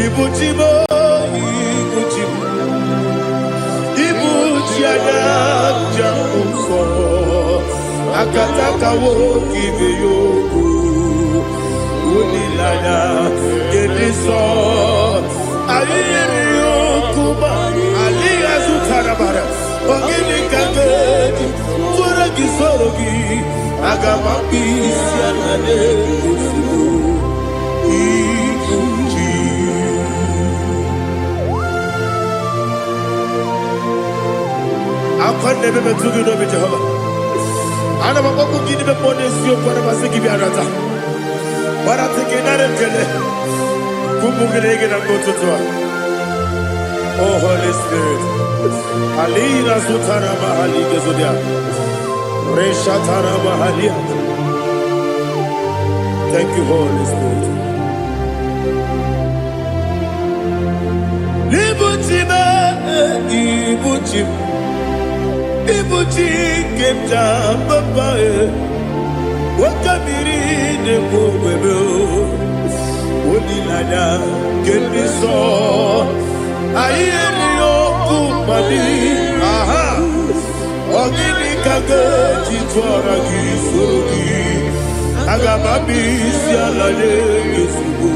Ibuchimo, Ibuchimo, Ibuchiana, Jamuso, Akataka woki beyoku, Unilana, Gediso, Aliyokuba, Aliyazutarabara, Ogini Kageti, Turagi Sorogi, Agamapi, Sianade, I can't never be too good over Jehovah. I never want to give the bonus you for the Masiki Arata. But I think another Kele. Kumbukin and go to Tua. Oh, Holy Spirit. Alina Sutana Mahali Gazudia. Reshatana Mahalia. Thank you, Holy Spirit. Ibuchima, Ibuchim. Ibuchi kemja papa wakamiri de bobebe onilada kendiso ayeni okupadi aha ogini kageti twara gisugi agamabi sialade yesugo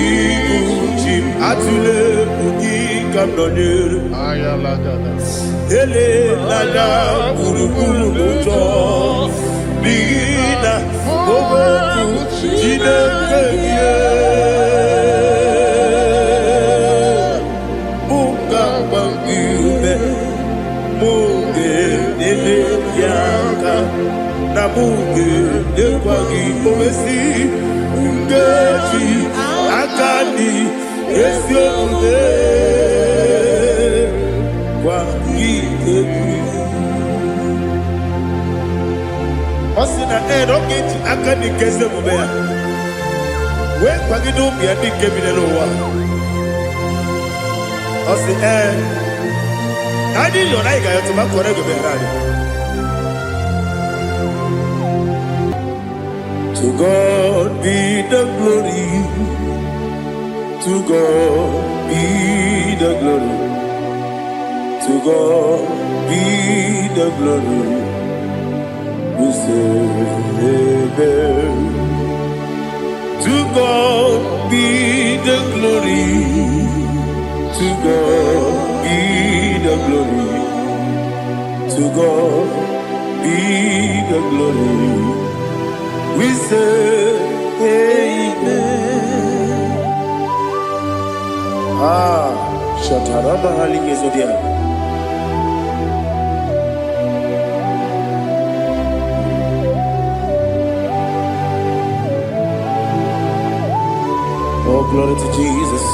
Ibuchi atule ugi kamdonir ayalagada ele nada buruburu moto bina oboku jinekeye muka bangiume muge nele yaka na muge nekwagi owesi ngeji akani esiode Osina don't akani kese mubea. We kwagido biadi kebinelo wa. Osi nadi yo naiga yo tuma kore go berari. To God be the glory. To God be the glory. To God be the glory. We say amen. To God be the glory. To God be the glory. To God be the glory. We say amen. Shataraba Haligezodia. Oh, glory to Jesus.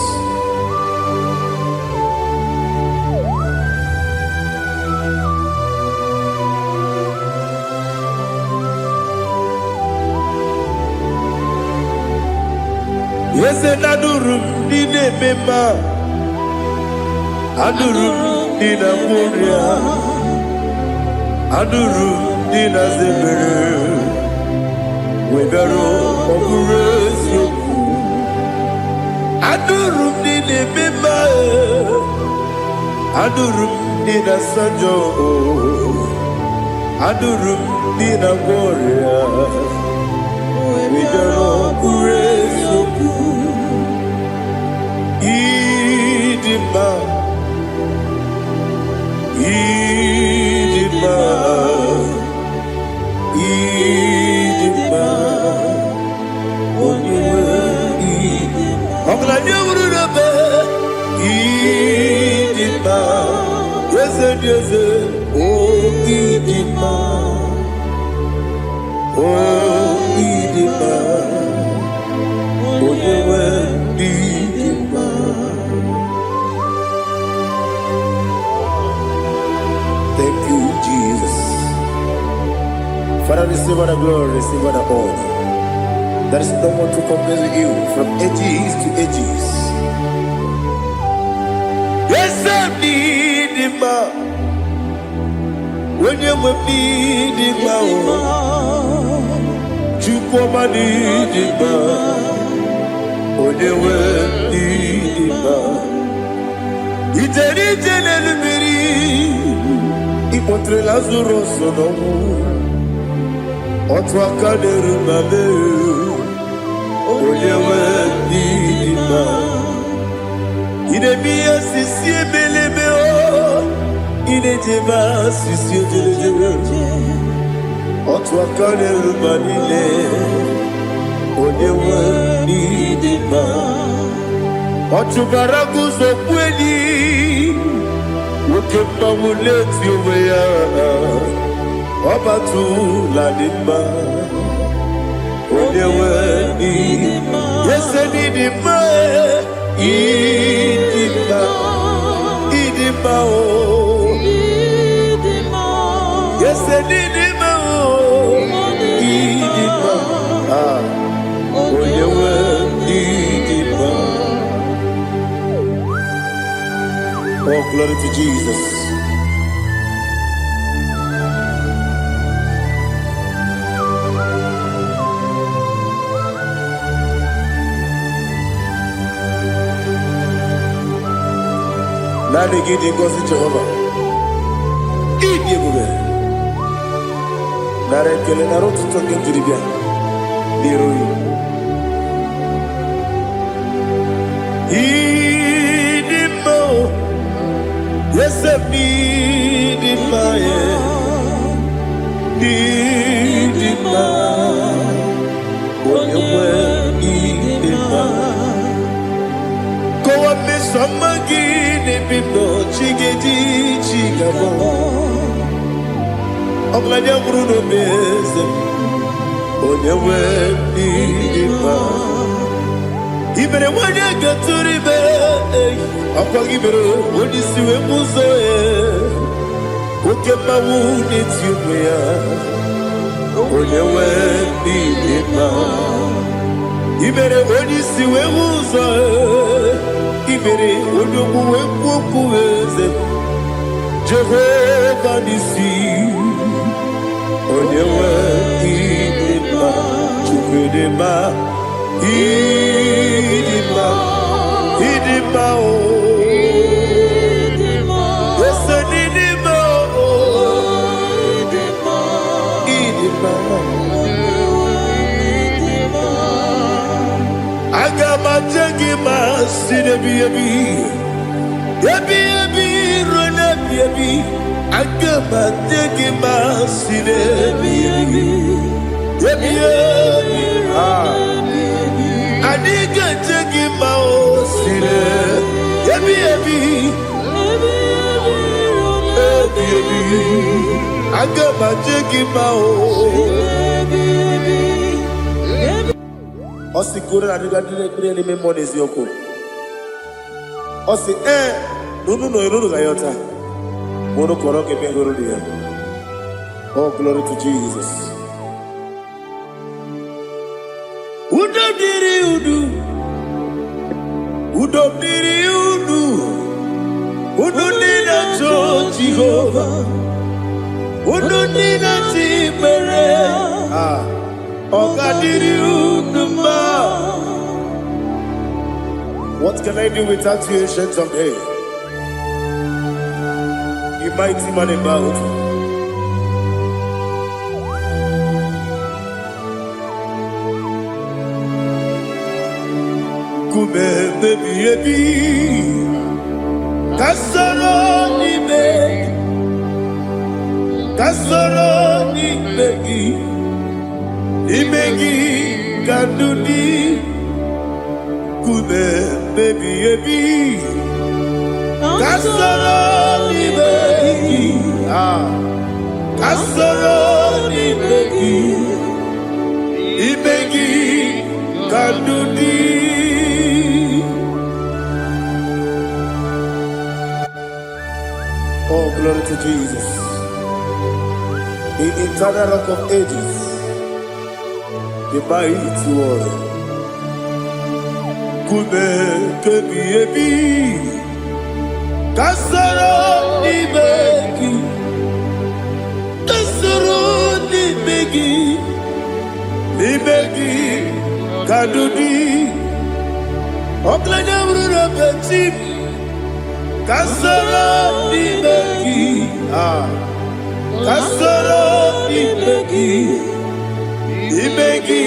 Yes, and Adurum did a member. Adurum did a Moria. Adurum did a Zebere. We better operate you. Adurum did a member. Adurum did a Sanjo. Adurum did a Moria. We better operate you. Idima, Idima, Idima, Idima, yes, oh Idima, oh Idima, Idima. Thank you, Jesus. Father, receive all the glory, receive all the honor. There is no one to compare with you from ages to ages. Yes, I need him. When you need him, you come and need him. When you Meri jenelu meri ipotre lazuro sonomu otwa kaderu mame oyewe dima ine biya sisi belebe o ine jeba sisi jelejele otwa kaderu manile oyewe dima otubara kuzo kweli ukemba muleti uweya Obatu la dima Odewe idima Yes idima Idima Idima o Idima Yes idima o Idima Odewe idima Oh, glory to Jesus. Nani gidi ngozi Jehovah. Idi bube. Nare kele naro tutoke jiribia. Niroi. Idi mo. Yese idi ma ye. Idi ma. Onyewe idi ma. Kowa me samagi. Bimbo chigedi chigabo Ogladia Bruno Beze Onyewe Idima Ibere wanya gaturibe Akwa gibere Onisiwe muzoe Ukema wuni tiumea Onyewe Idima Ibere onisiwe muzoe Ibere odogu wekuoku eze Jehovah nisi Onyewe idima Chukwudema Idima Idima o Idima Yese idima o Idima Idima Agama jengima sinebi Yebi rona yebi Agama jengima sinebi Yebi Adiga jengima o sine Yebi Agama jengima o Osi kure na diga dire ni memories yoko. Osi nunu no iruru gayota. Mono koroke pengoro dia. Oh, glory to Jesus. Udo diri udu. Udo diri udu. Udo nina cho Jehovah. Udo nina tibere. What can I do without you, ancient of days? You mighty man about. Kume baby, kasoro ni begi. Imegi kandudi Kume baby Kasoro ni begi Kasoro ni begi Imegi kandudi Oh, glory to Jesus. The eternal rock of ages, the mighty one. Kume kebi kasoro ni begi kadudi oklanya bruna petit Kasoro Nimegi. Kasoro Nimegi. Nimegi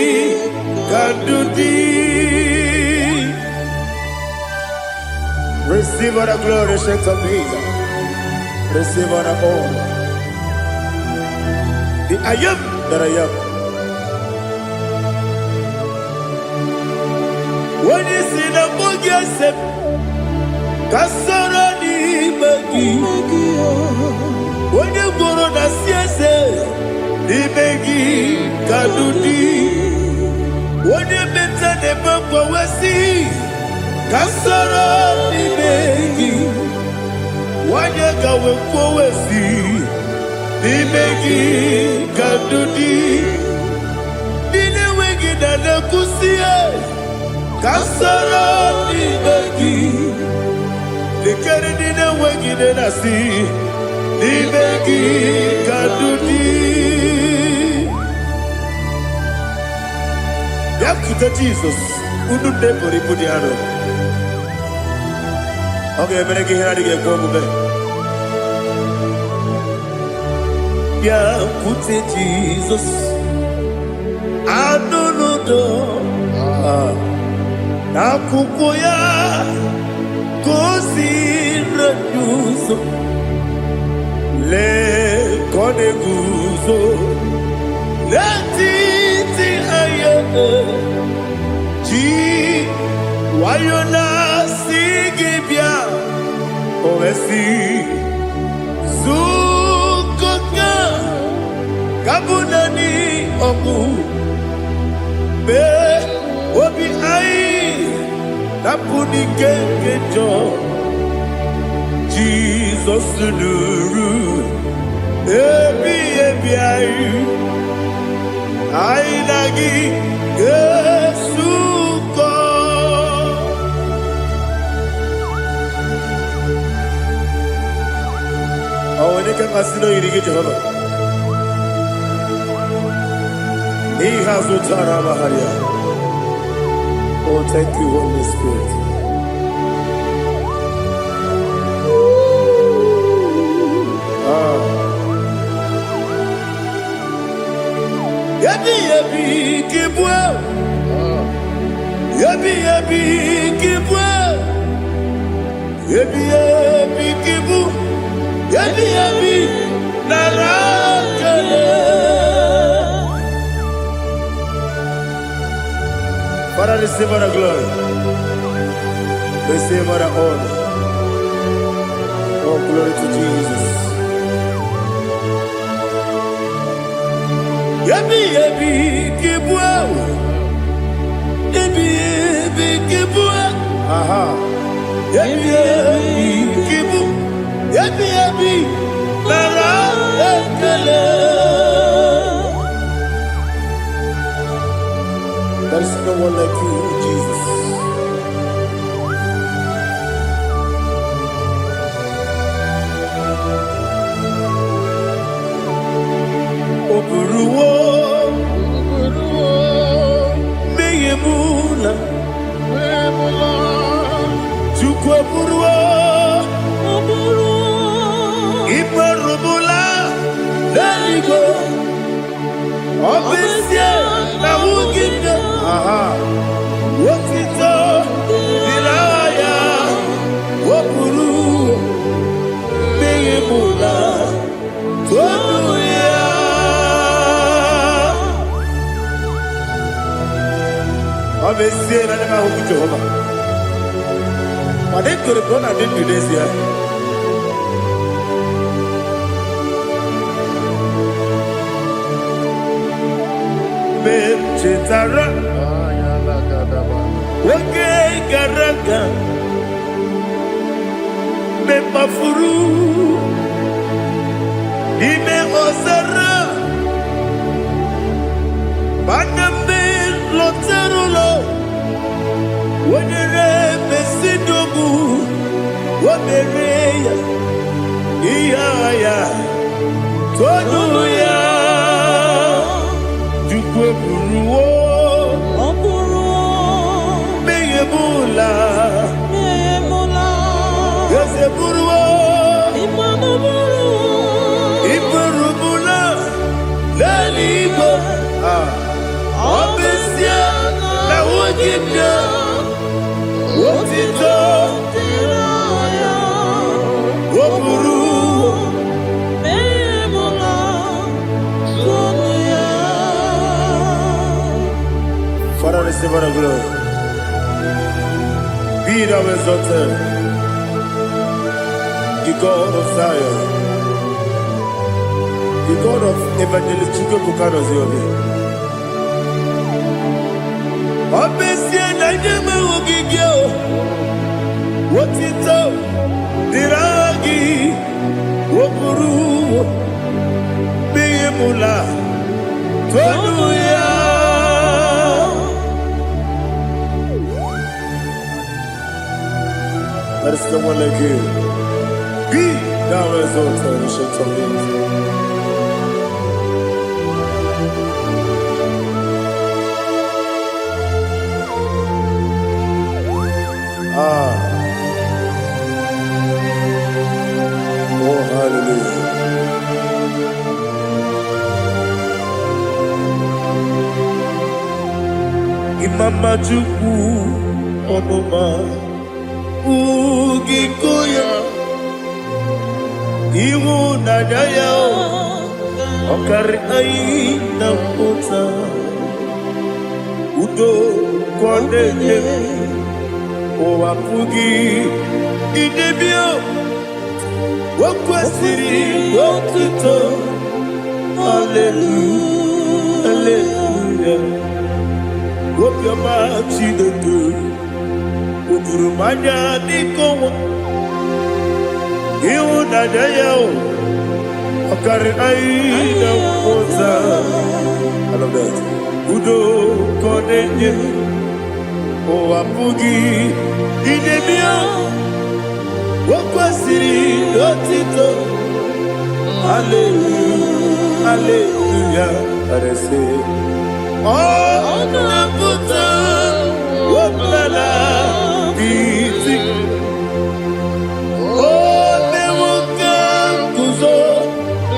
Kandudi. Receive all the glory, shake of Jesus. Receive all the honor. The I am that I am. When you see the book, yourself, Kasoro Nimegi. When you go on the siese, Nimegi Kandudi. When you mention the book, we see. Kasoro Nimegi, wanyega wekowesi, Nimegi Kandudi, Nine wegi na kusiye, Kasoro Nimegi, Nikere nine wegi na nasi, Nimegi Kandudi. Yakuta Jesus, unu nebori pudiano. Okay, I'm going to get here for a moment. Yeah, put it Jesus. I don't know. Nakukoya, kosi renuso. Le koneguzo. Le titi ayane. Ji wayona. Ovesi Zukoka Kabunani Oku Be Obi Ai Napuni Kenkejo Jesus Nuru Ebi Ai Ai Nagi Yesuko. Oh, when you can casino, you get Jehovah. He has returned our Maharia. Oh, thank you, Holy Spirit. Yabi, yabi, kibwa. Yabi, yabi, kibwa. Yabi, yabi, kibu. Yabi yabi narakale. Father, receive our glory. Receive our honor. Oh, glory to Jesus. Yabi yabi kibwa. Yabi yabi kibwa. Aha. Yabi yabi kibu. Yabi yabi nara ekele. There is no one like you, Jesus. Oburuwo, meyemula, chukwu oburuwo. Iparubula, leligo, obesia na wugide. Aha, wotito, dilaya, wopuru, meyemula, tonuya. Obesia na nema huku Jehovah. Madem kore brona din Indonesia. Chetara, okay, Garaga, me mafuru, ime osara, bandambe loterulo, wenere besidobu, wabereya, iya, tonuya. Buruwo, meyemula, yese buru. Father, receive all the glory. Be thou exalted, the God of Zion, the God of Evangelist Chukwu Bukano Ziobi. Obesia na nyama ogigio, wotito diragi, wopuru, beyemula, tonuya. There is no one like you. Be thou exalted, ancient of days. Oh, hallelujah. Imama Chukwu Onuma Ugikoya Iwu Nadaya Okari Aina Mota Udo Kondeye Owapugi Idebio Wakwasiri Wakito Hallelujah Hallelujah Wapyama Chidodo Udurumanya Nikowa Iwu Nadaya Okari Aina Mota I love that Udo Kondeye Owapugi Idebio Wakwasiri Lotito Hallelujah Hallelujah I say Oh Naputa Waplala Biti Oh Newoka Kuzo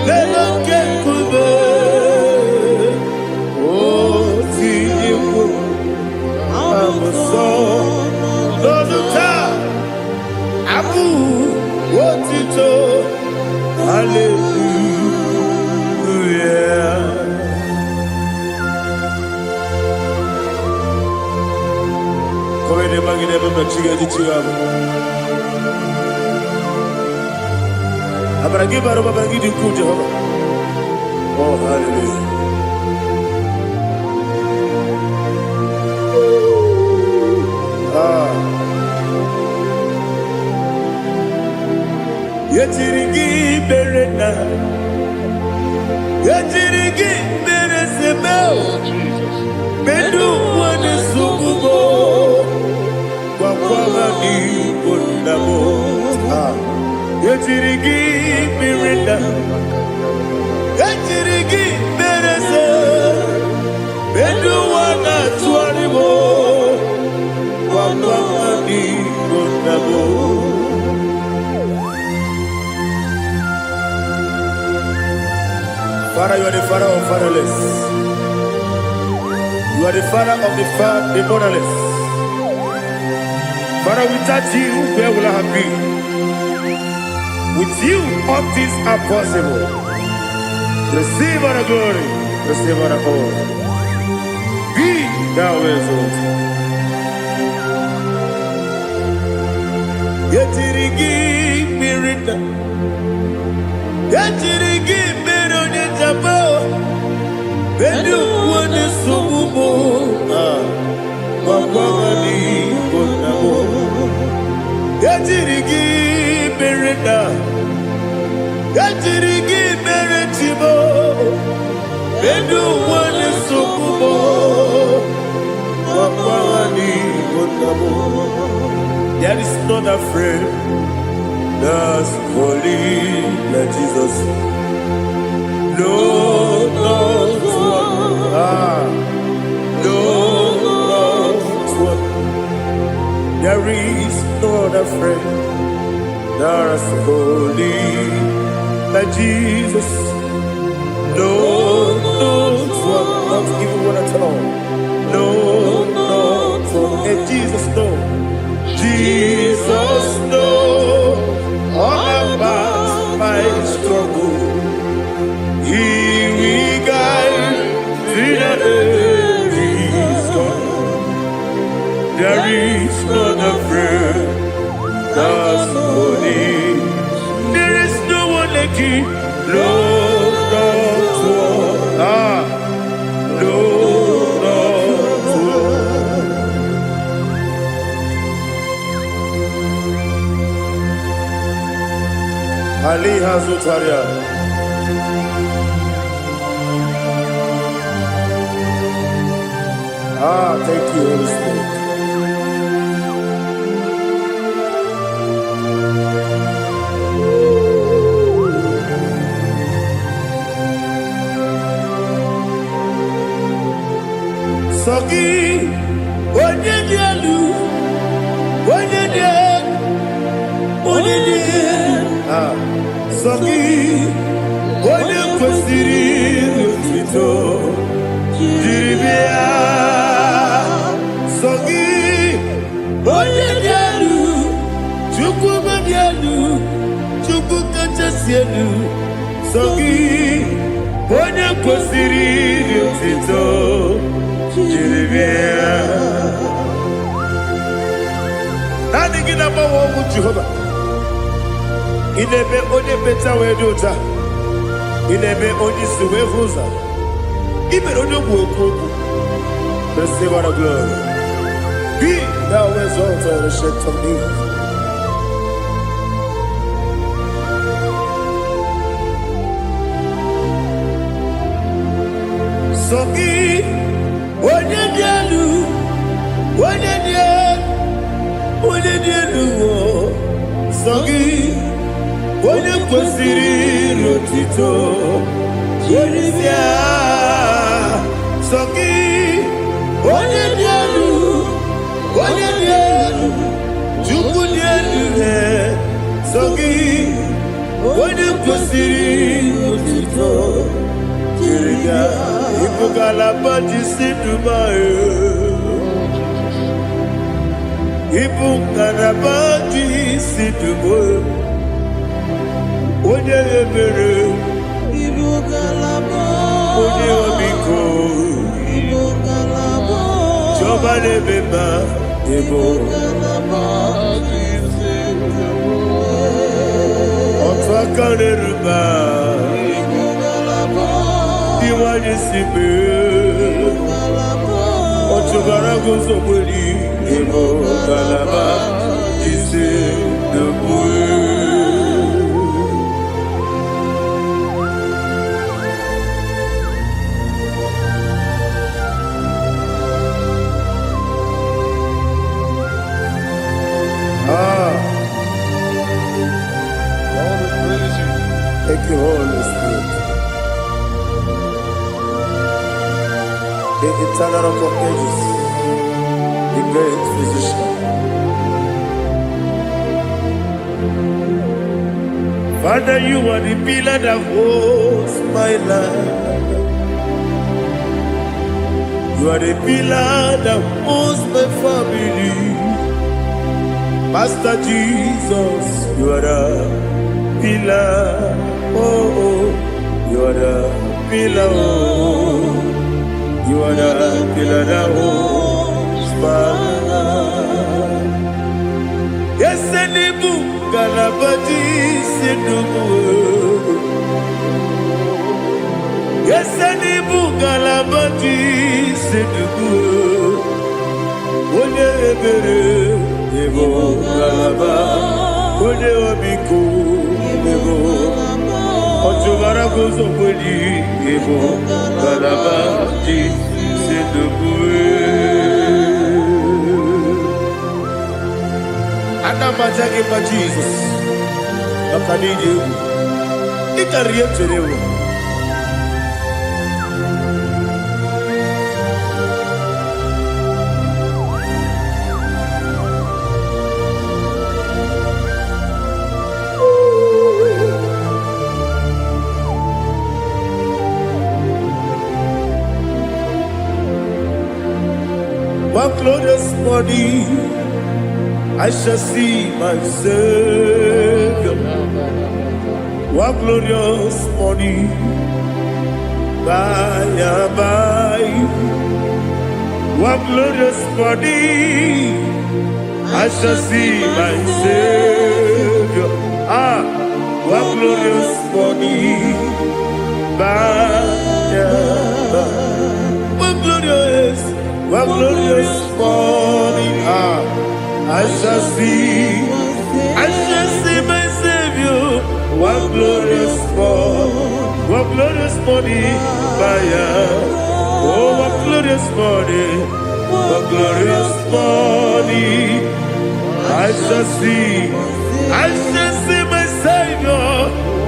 Leloke Kube Oh Tiyimu Amoso Loduta Abu Wotito Hallelujah Come ne magine baba chiga di chiga Abragi baro baba gidi ku Jehovah Oh hallelujah Yachirigi berena Yachirigi beresebel Bedu wane sububo Wakwama ni kondamo Yachirigi berena Yachirigi berese Bedu wana tuanibo Wakwama ni kondamo Father, you are the father of fatherless. You are the father of the motherless. Father, without you, where will I have been? With you, all things are possible. Receive all the glory, receive all the honor. Be thou exalted. Yetirigi mirita, yetirigi mirone jabo, bedu wane sububo, wakwani konamo. Yetirigi mirita, yetirigi miretibo, bedu wane sububo, wakwani konamo. There is not a friend that's holy like Jesus. No, no, no, one. There is no other friend that's holy like Jesus. No, no, one. Not even one at all. No, no, one. And Jesus, no. Ali Hazutaria. Thank you, Holy Spirit. Sogi, Onyedielu, Sogi, Onyekwesiri otito, jiribia. Sogi, Onyedielu, Chukwu Madielu, Chukwu Kachasielu. Sogi, Onyekwesiri otito, jiribia. Nani gina mawo mu Jehovah. Inebe onye beta we do ta. Inebe onye suwe huza. Ibe onye gwoku. Receive our glory. Be thou exalted and shed from me. Sogi onye dielu. Sogi Onyekwesiri otito, jiribia. Sogi Onyedielu, Chukwu dielu. Sogi Onyekwesiri otito, jiribia. Ibugalaba jisidumae, Ibugalaba jisidumae. Onye ebere, onye omiko, Jehovah nebeba, otu aka neruba, iwanye sibe, otu gara gozo mweli, galaba, jise debue. Thank you, Holy Spirit. The eternal rock of ages, the great physician. Father, you are the pillar that holds my life. You are the pillar that holds my family. Master Jesus, you are the pillar. Oh, you are the pillar. Oh, you are the pillar that holds my life. Yes, Enibu Galabati Sidubu. Yes, Enibu Galabati Sidubu. Onye ebere, Ebo Galaba. Onye obiku, Ebo. Otubara gozo mweli, Ebo Galaba Sidubu. Anamajage pa Jesus. Akanije. Ikariyeterewo. One glorious morning, I shall see my Savior. One glorious morning, by and by. One glorious morning, I shall see my Savior. One glorious morning, by and by. One glorious morning, I shall see my Savior. One morning, oh, what glorious morning, what glorious morning. I shall see my Savior,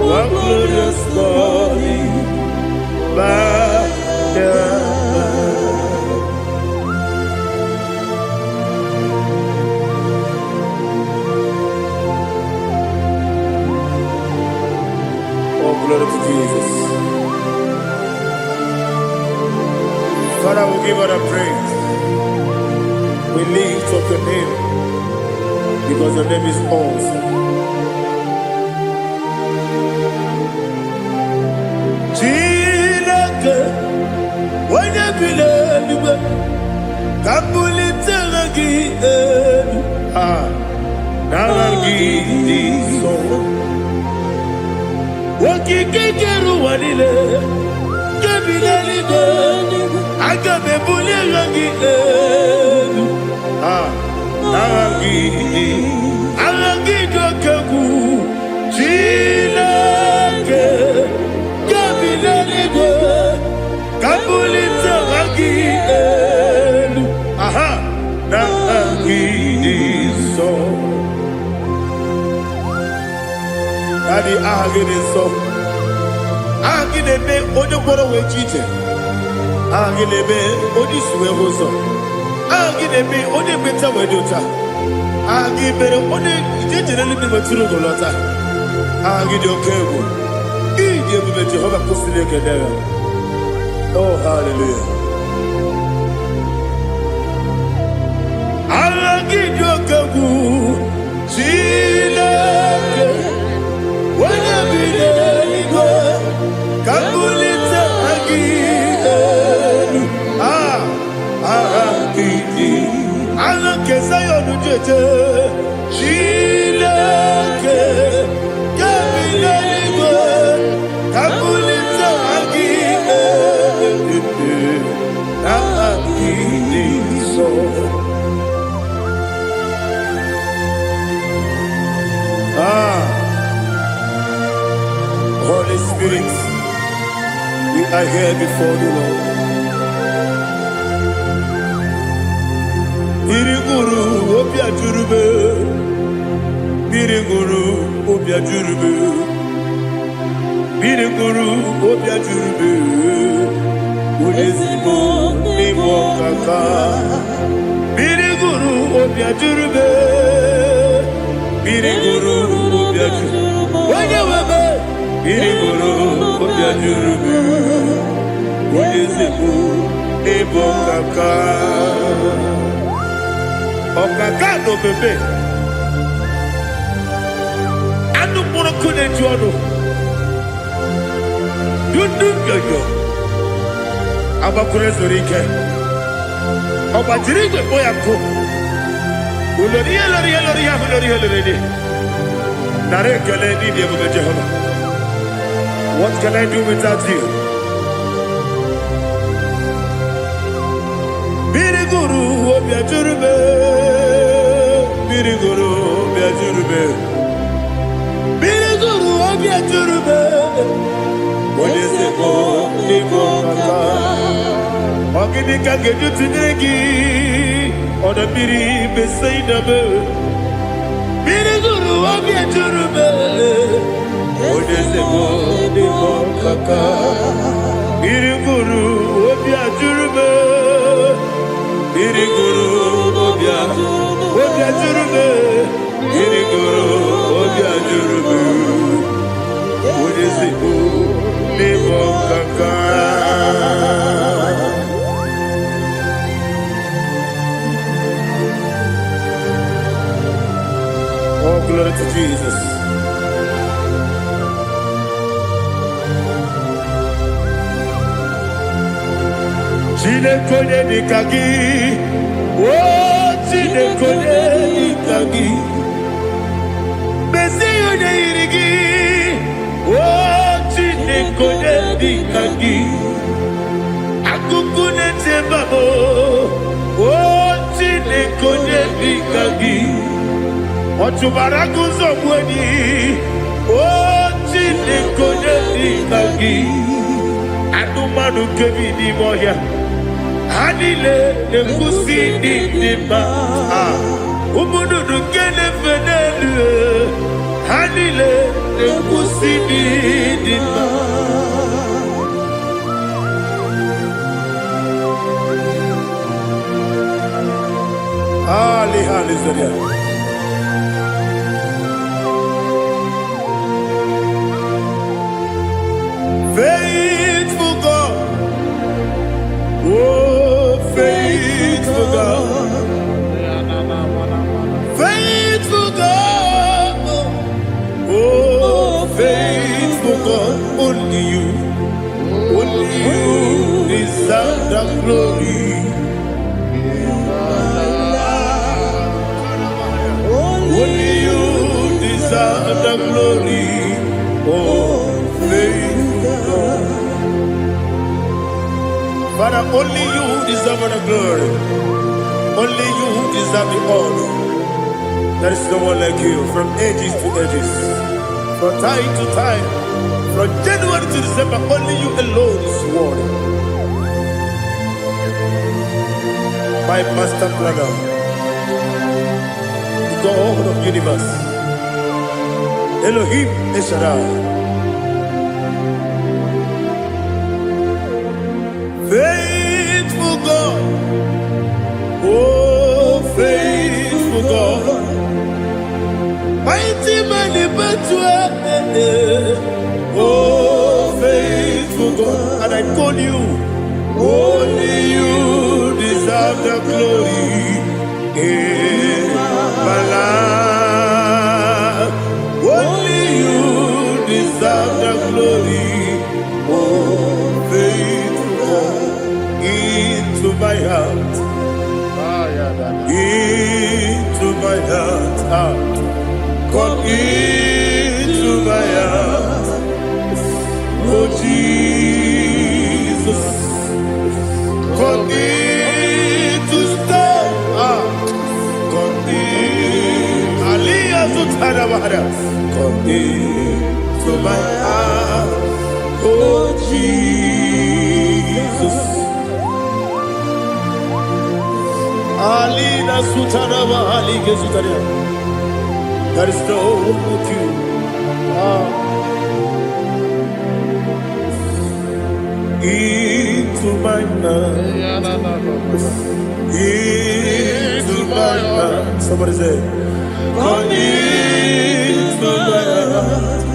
what glorious morning, Oh, glory to Jesus. Father, we give all the praise. We lift up your name because your name is awesome. Chilake, when you believe, Kabulita lagi, nalagi so. Wakikeru wanile, kabila libe, agabe buli lagi, alagi dokagu, chilake, kabila libe, kabulita lagi, nalagi so. Daddy, agide so. Agide be ojo boro we chite. Agide be odi suwe hoso. Agide be odi beta we dota. Agide be odi jejere libi beturu golota. Agide okego. Ije be Jehovah kusile kedera. Oh, hallelujah. Agide okego. Chilake. When you believe, Kabulita again. Kesayon Jete, Chilake, Kabila, Kabulita again. So. Holy Spirit, we are here before you, Lord. Biriguru obia jurube, Biriguru obia jurube, Biriguru obia jurube, Udesibo nibo kaka, Biriguru obia jurube, Biriguru obia jurube, wanyawebe. Biriguru obia jurube, Udesibo nibo kaka. Okaka no bebe. Anu mono kune juano. Dundu yoyo. Abakure zorike. Obajirige boyako. Uloria. Nare kele ni diye Jehovah. What can I do without you? Biriguru obia jurube, Biriguru obia jurube, Biriguru obia jurube. Odesebo nibo kaka, ogini kangeju tinegi, oda biri besaidabe. Biriguru obia jurube, Odesebo nibo kaka, Biriguru obia jurube. Biriguru obia jurube, Biriguru obia jurube, Odesibo nibo kaka. Oh, glory to Jesus. Chinekone nikagi, oh Chinekone nikagi, Mesiyo ne irigi, oh Chinekone nikagi, Akukune tebabo, oh Chinekone nikagi, Otubaraku zomweni, oh Chinekone nikagi. Adumanu kebi ni moya. Anile nekusi ni ma. Umudu kene fenelu. Anile nekusi ni ma. Hallelujah. Faithful God, oh faithful God, faithful God, oh faithful God, only you deserve the glory. Only you deserve the glory, oh faithful God. Father, only you deserve the glory. Only you deserve the honor. There is no one like you, from ages to ages, from time to time, from January to December. Only you alone is worthy. My master planner, God of universe, Elohim Eshadai, faithful God, oh faithful God, mighty man in battle, oh faithful God, and I call you, only you deserve the glory. My life, only you deserve the glory. Oh, faithful God, into my heart, into my heart, come into my heart. Oh Jesus, come in to stay. Come into my heart, oh Jesus. Alina Sutanaba, Alige Sutaria. There is no one like you. Into my heart, into my heart. Somebody say, come into my heart,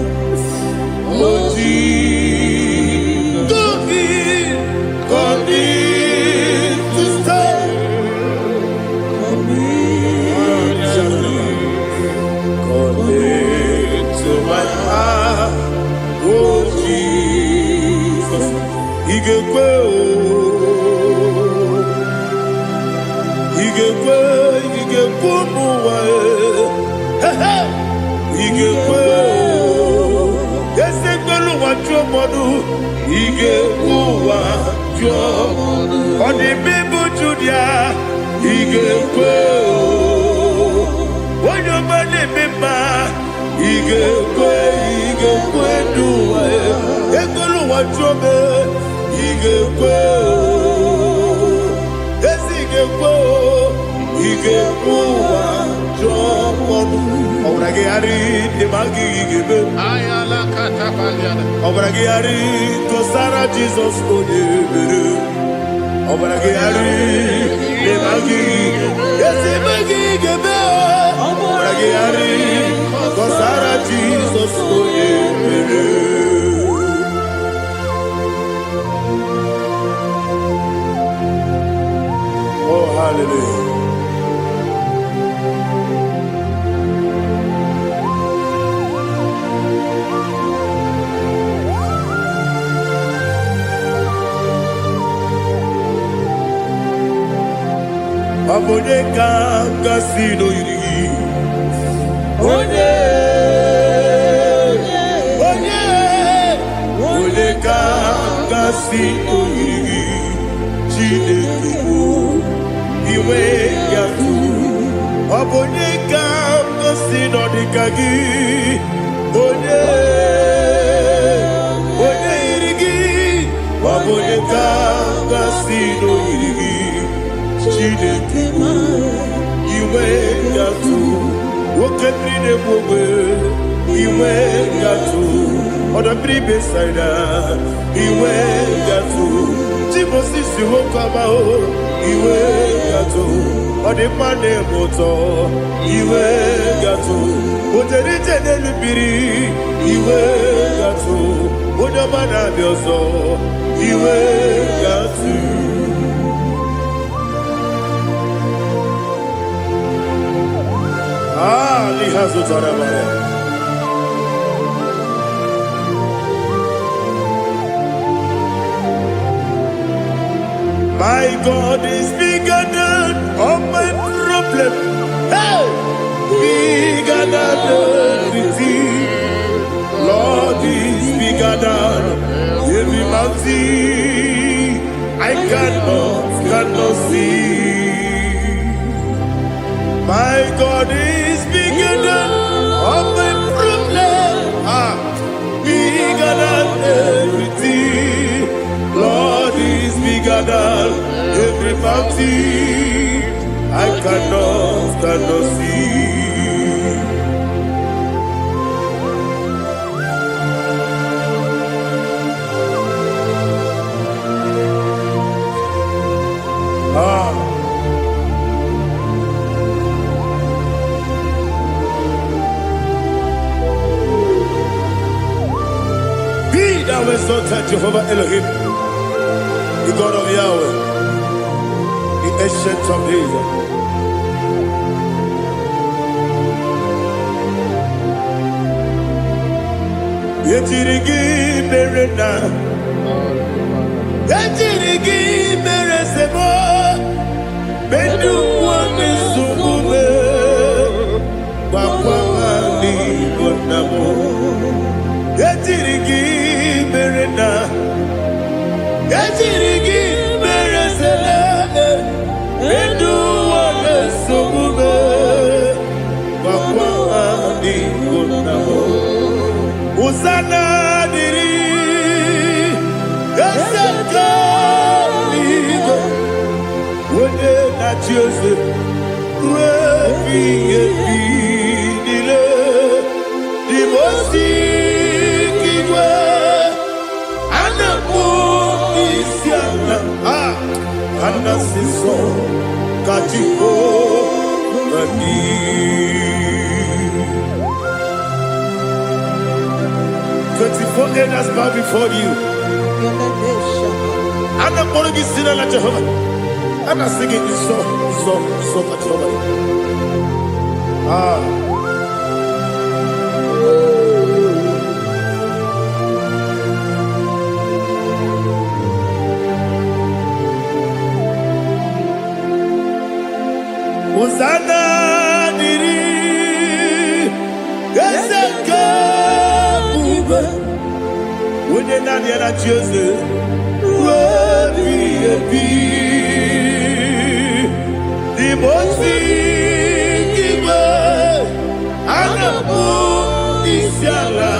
oh Jesus. Come in to stay. Come into my heart, oh Jesus. Igekwe, igekwe muwa. Igekwe, ese gbolu wa jomodu. Igekwe wa jomodu. Odi bibu Judia. Igekwe, wanyo mane mema. Igekwe duwa. Egbolu wa jome. Igekwe, ese igekwe wa jomodu. Obragari de magi igebe. Ayala katapaliana. Obragari to Sarah Jesus odebere. Obragari de magi. Yes, magi igebe. Obragari to Sarah Jesus odebere. Oh, hallelujah. Abone kanga sino yiri. Onye kanga sino yiri. Chineke iwe yatu. Abone kanga sino dikagi. Onye irigi. Sino yigi Chineke iwe gatu woke brine bobe iwe gatu oda bribe saida iwe gatu Timosi si wokama o iwe gatu odi mane moto iwe gatu ojeri tenelu biri iwe gatu oda mana bioso iwe gatu. Lihazu Tarabaya. My God is bigger than all my problem. Hey, bigger than everything. Lord is bigger than every mountain. I cannot see. My God is bigger than all my problems. Bigger than everything. Lord is bigger than every mountain. I cannot see. Thou exalted Jehovah Elohim, the God of Yahweh, the ancient of days. Yetirigi berena, yetirigi beresemo, bedu wane subume, wakwamani bonamo. Yetirigi berena, yetirigi beresele, bedu wane subume, wakwamani bonamo. Usana diri, esaka ligo, wode na Joseph, refi nile, dimosi kiwe, anamu isiana, anasiso kajiko mani. 24 elders bow before you. And I'm going to sing like Jehovah. And I'm singing this song like Jehovah. Hosanna diri, Ezeka. When you're not yet at Jesus, the most and the moon is yala,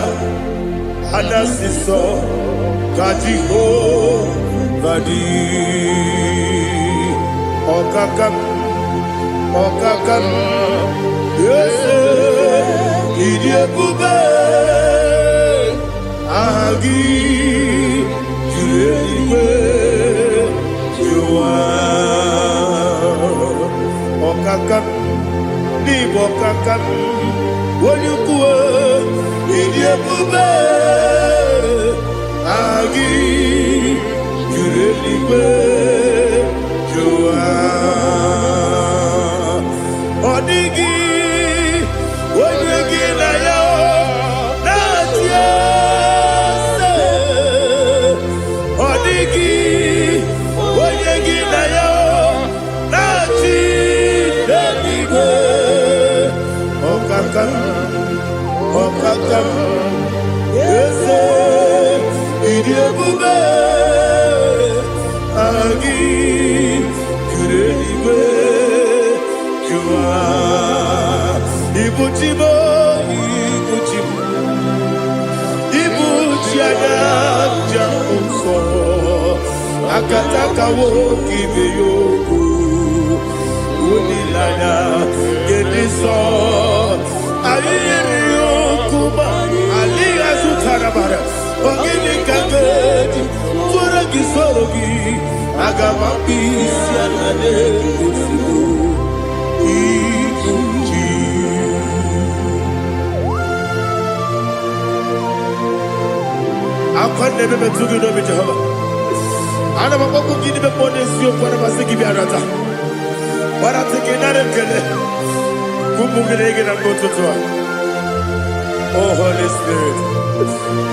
and the siso, Kajiho, Vadi, Okakam, yes, Idiot Bube. Agi julewe juwa okakam ni bokakam wonyukuwe idiebube agi julewe juwa odigi wonyegi na yo natie Okakam, yes, Idiabube, Agi, Kureliwe, Jua, Ibuchibo, Ibuchiana, Jamuso, Akataka wo kibe yoku Unilaya Gediso Ayiri yoku Aliya Zutarabara Ogini Kagedi Tura Gisorogi Agamapi Sianade Ikuji Akwande bebe tugi no be Jehovah. Ana maboko gidi be ponesio kwa na basiki bi arata. Bara teke na rekele. Kumugirege na mbototoa. Oh Holy Spirit.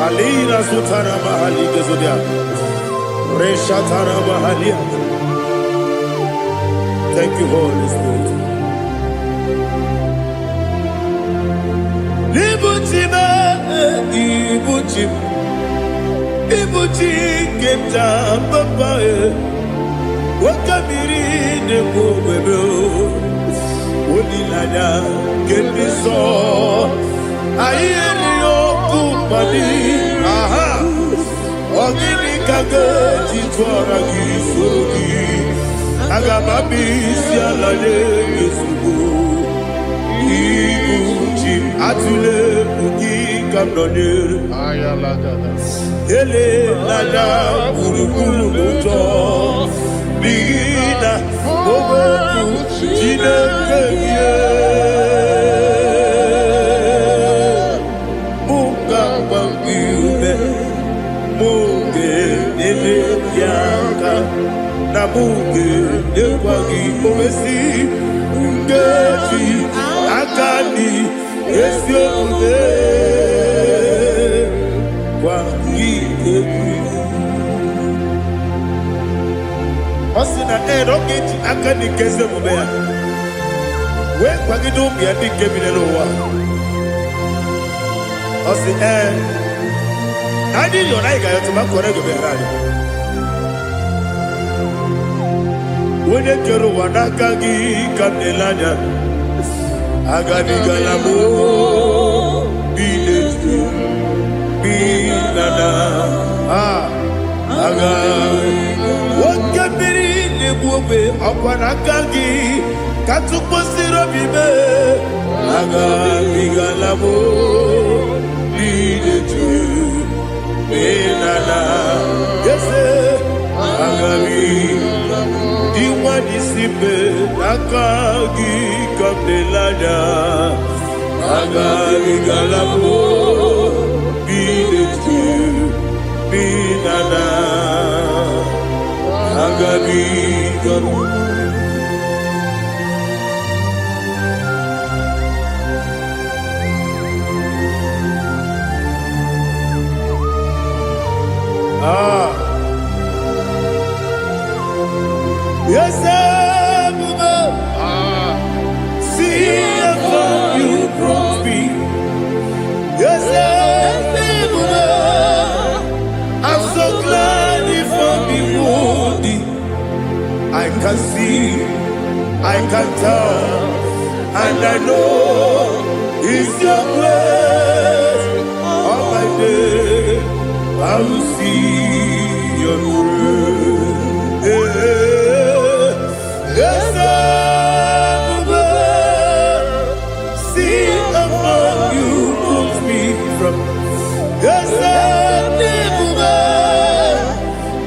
Alina sutara mahali gezodia. Resha tara mahali. Thank you, Holy Spirit. Libutime, ibutime. Ibuti kenta papa wakamiri ne bobebe onilanya kebiso ayeri okupali aha ogini kage titwara gisogi agamabi sialale yesugo ibuti atule bugi kamdonir ayalagada ele nada burukuru muto bigina ogoku jinekeye muka bangiube muge nele yaka na muge nekwagi omesi ngeti akani esiode Osina roketi akani keze mubea. We kwagido mi adi kebile lowa. Osi adi yona iga yotuma kore gobe radi. Wene kero wanakagi kamnelanya. Agadi galamo biletu. Binana aga wakabiri lebuwe akwanakagi katuposiro bibe aga bigalamo biletu binana yese aga diwani sibe nakagi kamdelanya aga bigalamo Binana Agabi Garu Yes, see how you brought me. Yes, I'm so glad if I'm wounded. I can see, I can tell, and I know it's your grace. All my day, I will see your grace. Yes, see among you moves me from. Yes,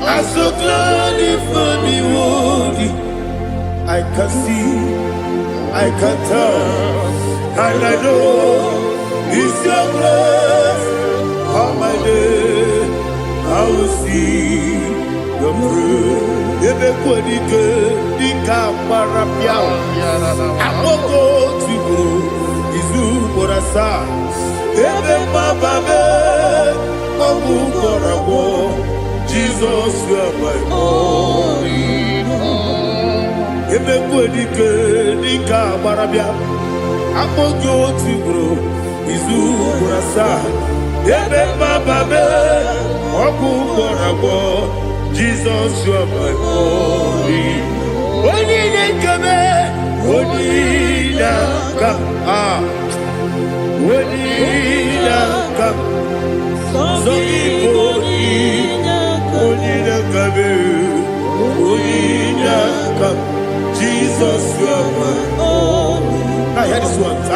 I'm so glad if me woody. I can see, I can tell, and I know it's your grace. All my day, I will see your grace. Ebe kwenike, dika parapiao. Akoko tibu, izu morasa. Ebe mababe, mabu korabo. Jesus, you are my only home. Ebe kwenike, dika parapia. Akoko tibu, izu morasa. Ebe mababe, mabu korabo. Jesus, you are my only. Only kame, only come, only come. So only kame,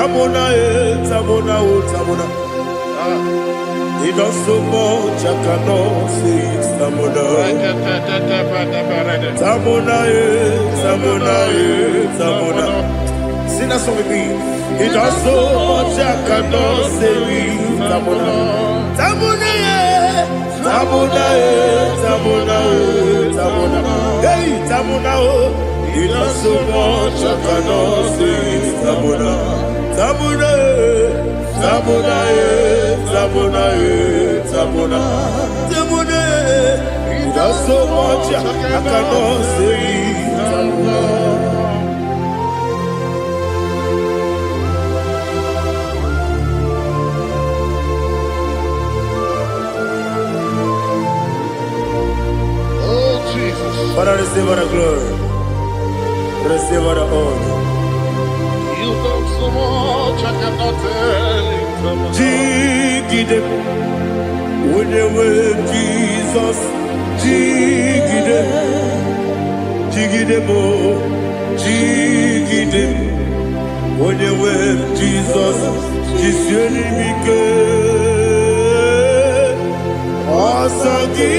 Tamona. He does so much, I cannot say it. Tamona. Sing that song with me. He does so much, I cannot say it. Tamona. Hey, Tamona. He does so much, I cannot say it. Tamona. He does so much, I cannot say it. Father, receive all the glory. Receive all the honor. You done so much, I cannot tell it. Jigide, with the word Jesus. Jigide, mo. Jigide, with the word Jesus. Jisieni mike, asagi.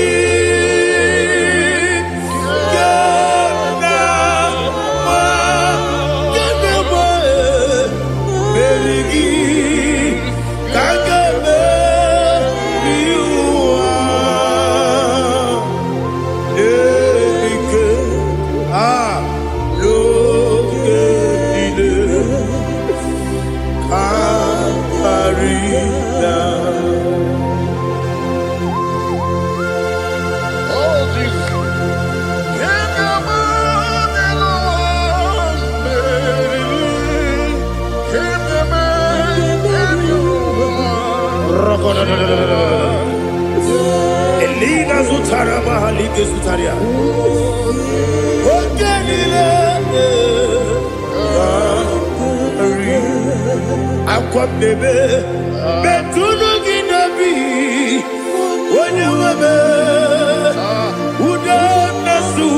Elina Zutara Mahalike Zutaria. Aqua bebe, Betuno Ginabi, when you were Udanasu,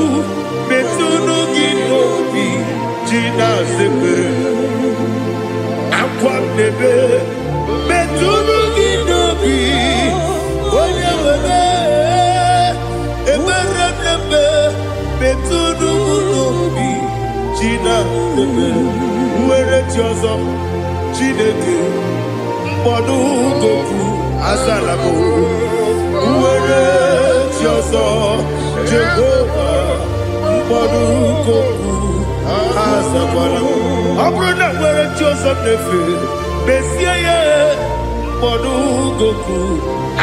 Betuno Ginobi, Gina Zepe. Aqua bebe, Betuno Ginobi, when you were Betuno Ginobi, Gina Zepe. Where it yours up. Chineke mkpọdụ goku azalabo uwere chiozo Jehova mkpọdụ goku azakwala ọ bụrụ na nwere chiozo nefe bezie ya mkpọdụ goku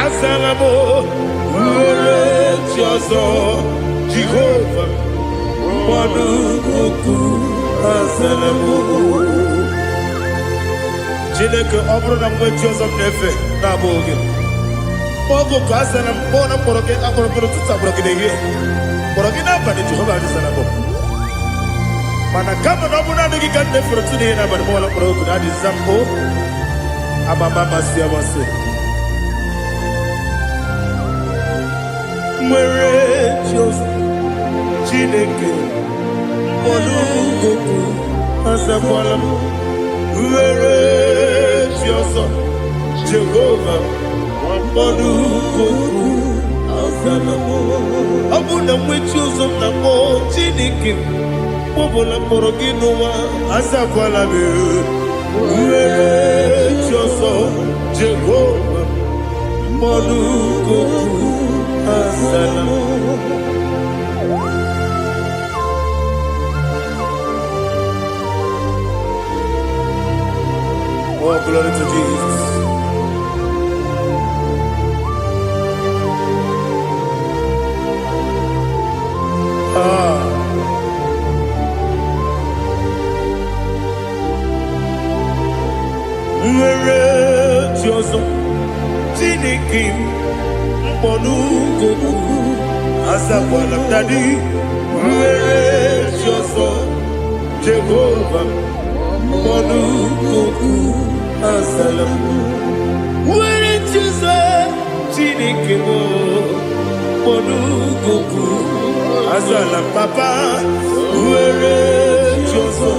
azalabo uwere chiozo Jehova mkpọdụ goku azalabo. Chineke ọ bụrụ na mgbe chi ọzọ m na-efe na-abụ oge ogo ka a sara m kpọọ na mkpọrọ gị akpọrọ gị n'ụtụtụ akpọrọ gị n'ehihie kpọrọ gị n'abalị Jehova adịsara m mana kama na ọ bụ naanị gị ka m na-efere tụ n'ihe n'abalị mụọla mkpọrọ ogu na adịza mbụ amama amasị amasị nwere chi ọzọ Chineke mkpọrọ ogu azakwala m were Jioso Jehova mkpọdụ goku azalamo. Ọ bụ na mwechi ụzọ na mkpọ Chineke mkpọbụla mkpọrọ gị n'ụwa azakwala m were Jioso Jehova mkpọdụ goku azalamo. Oh, glory to Jesus. Nwere Jioso Chineke mkpọdụ goku azakwala m dadi. Nwere Jioso Jehova mkpọdụ goku azalamo. Nwere Jioso Chineke mkpọdụ goku azalam papa. Nwere Jioso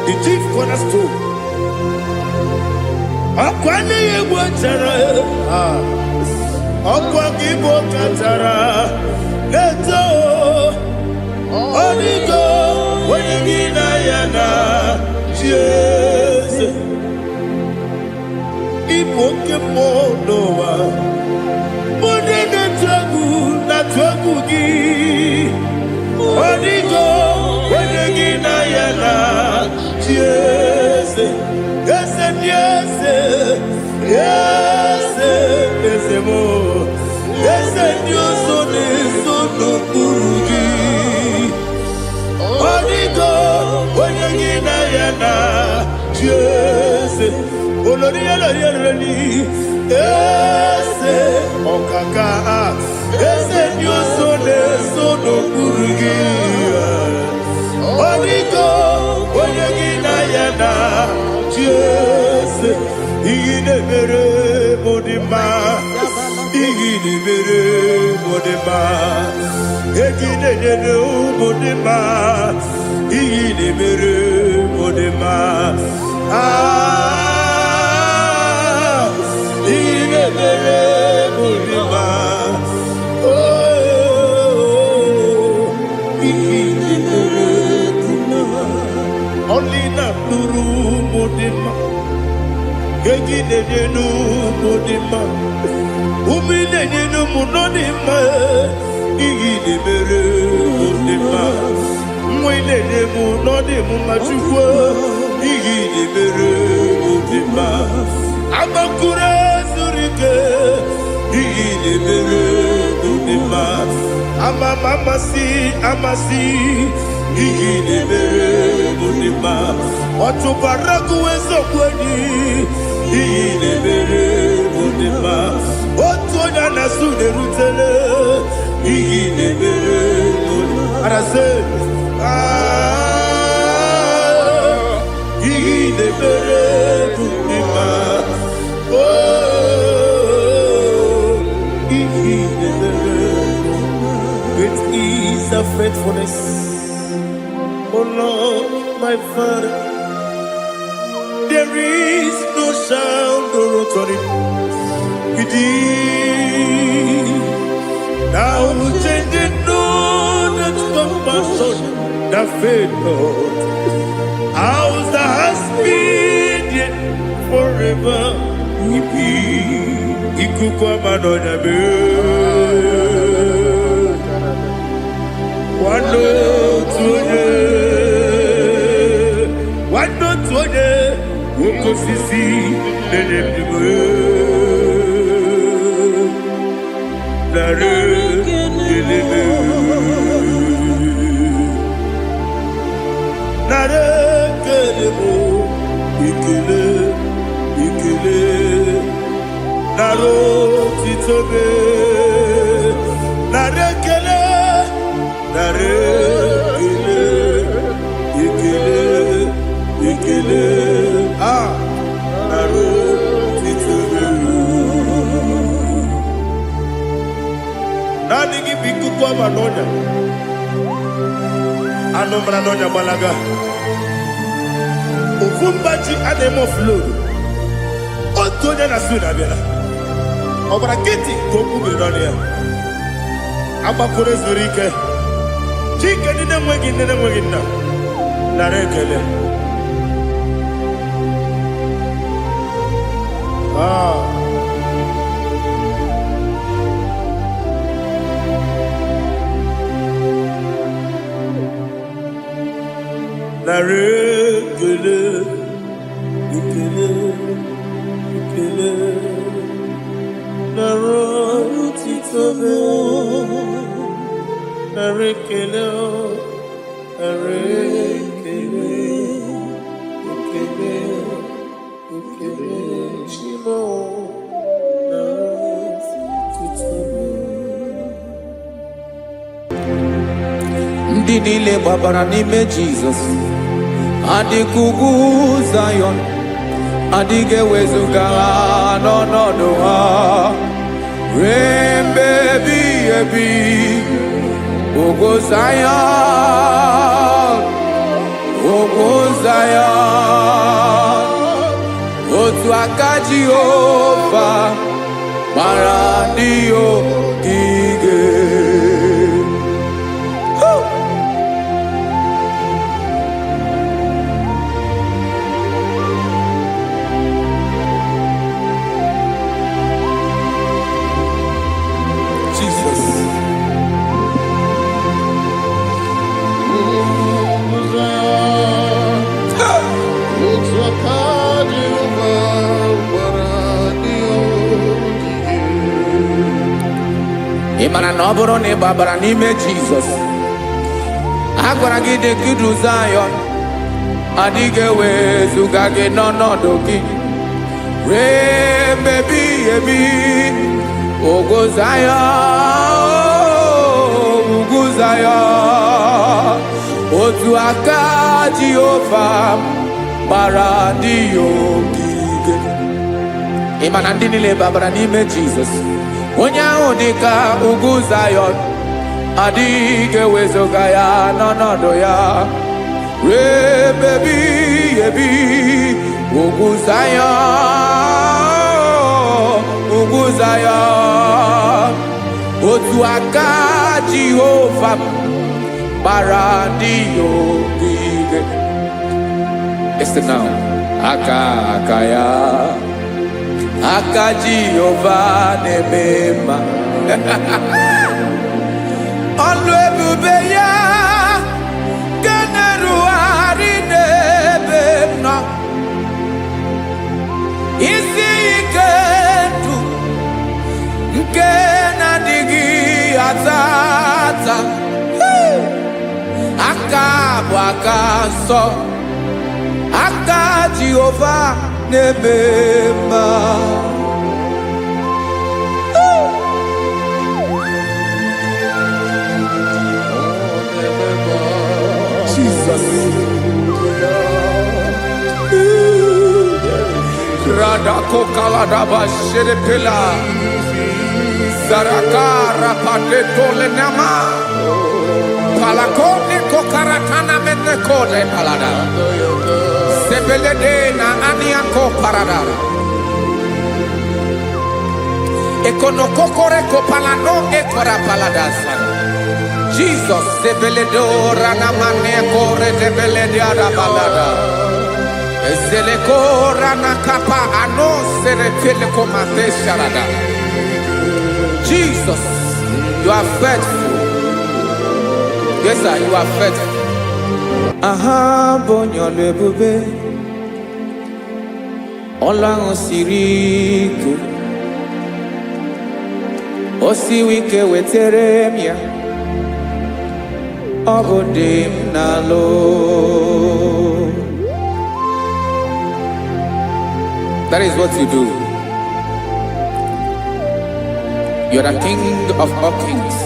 The chief cornerstone. Akwani yegwa chara. Akwagibo katara. Leto. Onigo. Wenigina yana. Jesus. Ipoke monowa. Monene tragu na tragu gi. Onigo. Wenigina yana. Yes, yes, yes, yes, yes, more. Yes, Dios son eso no purugi. Onigo, oyegina yana. Yes, oloria lori. Yes, okaka. Yes, Dios son eso no purugi. Onigo, oyegina yana. Yes, igide mere modima, igide mere modima, igide mere modima, igide mere modima. Ah, igide mere modima. Oh, igide mere modima. Only na duru modima. Gegi nenu modima, umi nenu munodima, igi de mere modima, mwe nenu munodimu machukwa, igi de mere modima, amakure surike, igi de mere modima, amasi, igi de mere modima, watu baraku wezo kweni. Igide mere modima, otonya na sude rutele. Igide mere modima, arase. Igide mere modima, oh, igide mere modima. Great is the faithfulness, oh Lord, my Father. There is no sound or authority. Now changing no that compassion, that faith, Lord. How's the husband forever? Ikukwa madonna be. Wando tuone. Woko sisi nenebwe nare kelebe nare kelebo ikele naro titobe nare kele nare Anumra no Balaga. Ufumbaji Ademo Flood. Otoya Nasuna Bella. Obraketi Koku Bironia. Abakure Zurike. Chicken in the Wagin. Narekele. Narekele. Ikele. Narotitobe. Narekele. Ndị niile gbabara n'ime Jizọs adịkugu Zion adịghị ewezuga ha n'ọnọdụ ha ruo mgbe ebighị ebi. Ogo Zion, otu aka Jehova gbara ndị ogige. Ịmara na ọ bụrụ na ị gbabara n'ime Jizọs, a gwara gị dị kudu Zion adịghị ewezuga gị n'ọnọdụ gị ruo mgbe ebighị ebi. Ogo Zion, otu aka Jehova gbara ndị ogige. Ịma na ndị niile gbabara n'ime Jizọs, onye ahụ dị ka ugwu Zion adịghị ewezuga ya n'ọnọdụ ya ruo mgbe ebighị ebi. Ugwu Zion, otu aka Jehova gbara ndị ogige. Listen now, aka ya, aka Jehova na-eme mma. Ọlụ ebube ya ga na-erugharị n'ebe m nọ. Isi ike ndụ nke na-adịghị ata. Aka bụ aka nsọ, aka Jehova na-eme mma. Jesus. Radako kaladaba sherepela zarakara patole nama palakone kokaratana mene kode palada sebelede na aniako paradara ekonokokore kopalano ekora paladasa. Jesus sebeledora na mane kore debelediada balada. Eselekora na kapa ano serepele komate sharada. Jesus, you are faithful. Yes, sir, you are faithful. Aha bonyo lebube. Ola osiriku. Osiwike weteremia. Obodim nalo. That is what you do. You are the King of all kings.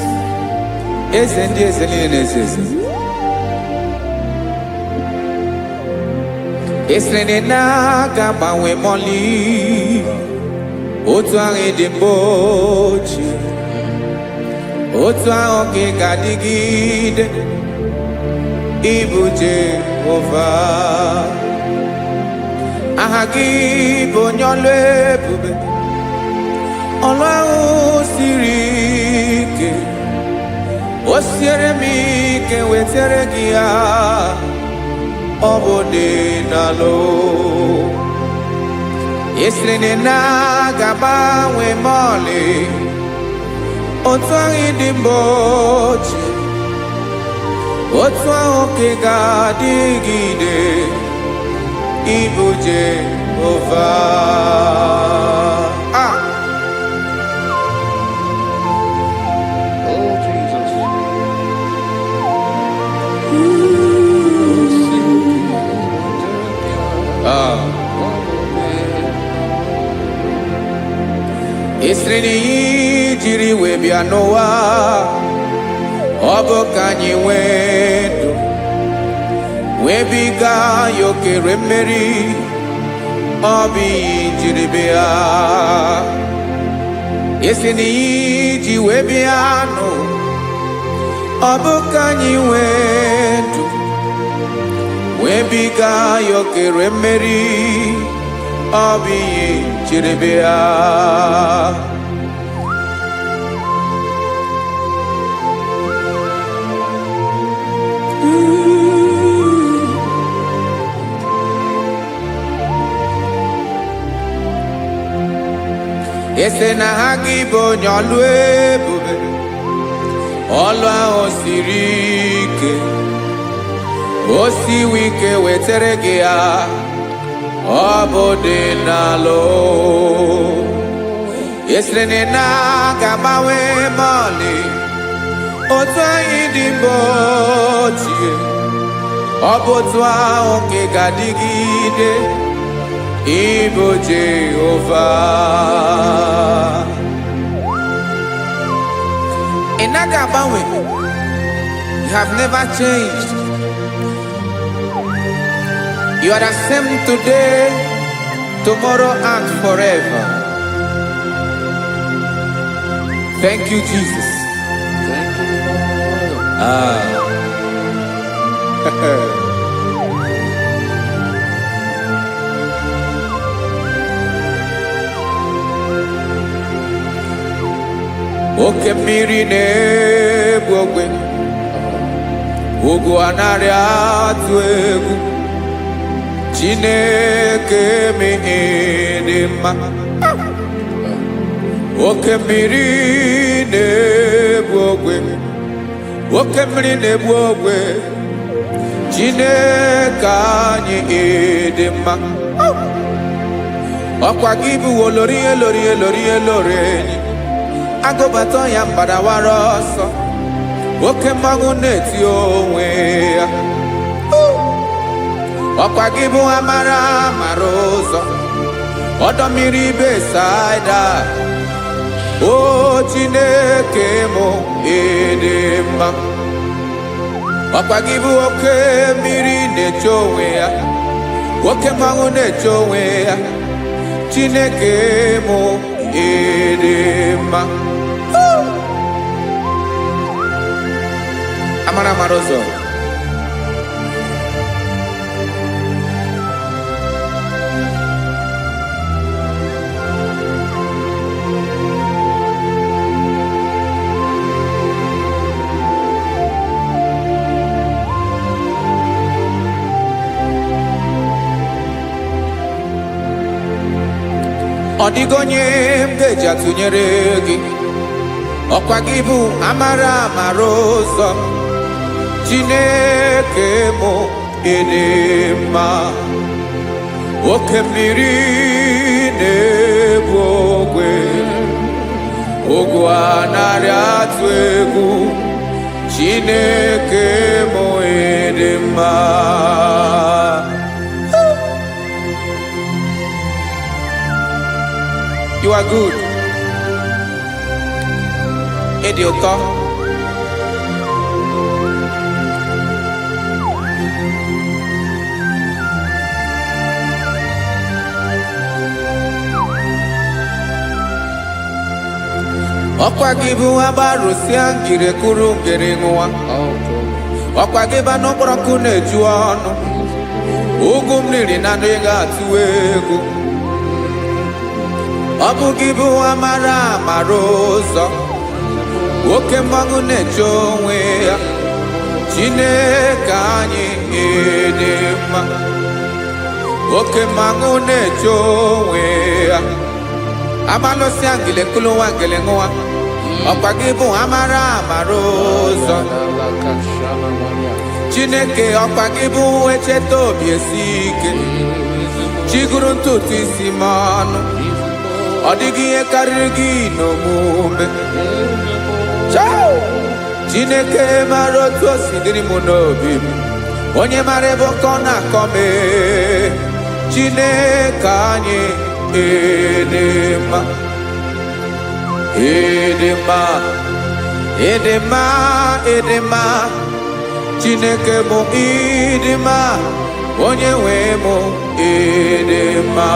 Esrene na gama we moli. Otu ange dembochi. Otu ange gadigide. Ibu Jehovah. Aha gị bụ onye ọlụ ebube, ọlụ ahụ siri ike. O siere m ike wetere gị ya, ọ bụ dị n'alụ. Esiri na ga-agbanwe m ọlị, otu ahụ dị mgbe ochie, otu ahụ ka ga-adịgide. Ibu Jehovah. Oh, Jesus. Esiri na ihe jiri wee bịa n'ụwa, ọ bụ ka anyị nwee ndụ, wee biga ya okere mmeri. Ọ bụ ihe jiri bịa. Esi na ihe ji wee bịa nụ, ọ bụ ka anyị nwee ndụ, wee biga ya okere mmeri. Ọ bụ ihe jiri bịa. Ese na ha gị bụ onye ọlụ ebube, ọlụ ahụ siri ike. O siwe ike wetere gị ya, ọ bụ dị n'alụ. Esiri na ga-agbanwe m ọlị, otu anyị dị mgbe ochie, ọ bụ otu ahụ ka ga-adịgide. Ibu Jehovah. Inaga agbanwe. You have never changed. You are the same today, tomorrow, and forever. Thank you, Jesus. Thank you, Lord. Oke mmiri na-egbu ogwe, ugwu anaghị atụ egwu. Chineke mee dị mma. Oke mmiri na-egbu ogwe, oke mmiri na-egbu ogwe. Chineke anyị dị mma. Ọkwa gị bụ olori elori elori elori enyi, agụbata ya mbadawara ọsọ. Oke mmanwụ na-eti onwe ya. Ọkwa gị bụ amara amara ụzọ, ọdọ mmiri Besaida. O Chineke mụ ịdị mma. Ọkwa gị bụ oke mmiri na-eche onwe ya, oke mmanwụ na-eche onwe ya. Chineke mụ ịdị mma. Amara amara ụzọ. Ọ dịghị onye m ga-eji atụnyere gị. Ọkwa gị bụ amara amara ụzọ. Chineke mụ ịdị mma. Oke mmiri na-egbu ogwe, ogwu anaghị atụ egwu. Chineke mụ ịdị mma. You are good. Ịdị ụtọ. Ọkwa gị bụ agbarụsịa ngiri kwuru ngiri nwa. ọkwa gị ba n'ụkpọrọkụ na-eju ọnụ ugwu mmiri na ndị ga-atụ egwu ọ bụ gị bụ amara amara ụzọ oke mmanwụ na-eche onwe ya Chineke anyị dị mma oke mmanwụ na-eche onwe ya amalụsị angele kụlụwa ngele nwa ọkwa gị bụ amara amara ụzọ Chineke ọkwa gị bụ echeta obi esi ike chiguru ntutu isi m ọnụ ọ dịghị ihe karịrị gị n'omume Chineke mara otu o si dịrị m n'obi m onye mara ebe ọkọ na-akọ m Chineke anyị dị mma dị mma dị mma dị mma Chineke bụ ịdị mma onye nwe m dị mma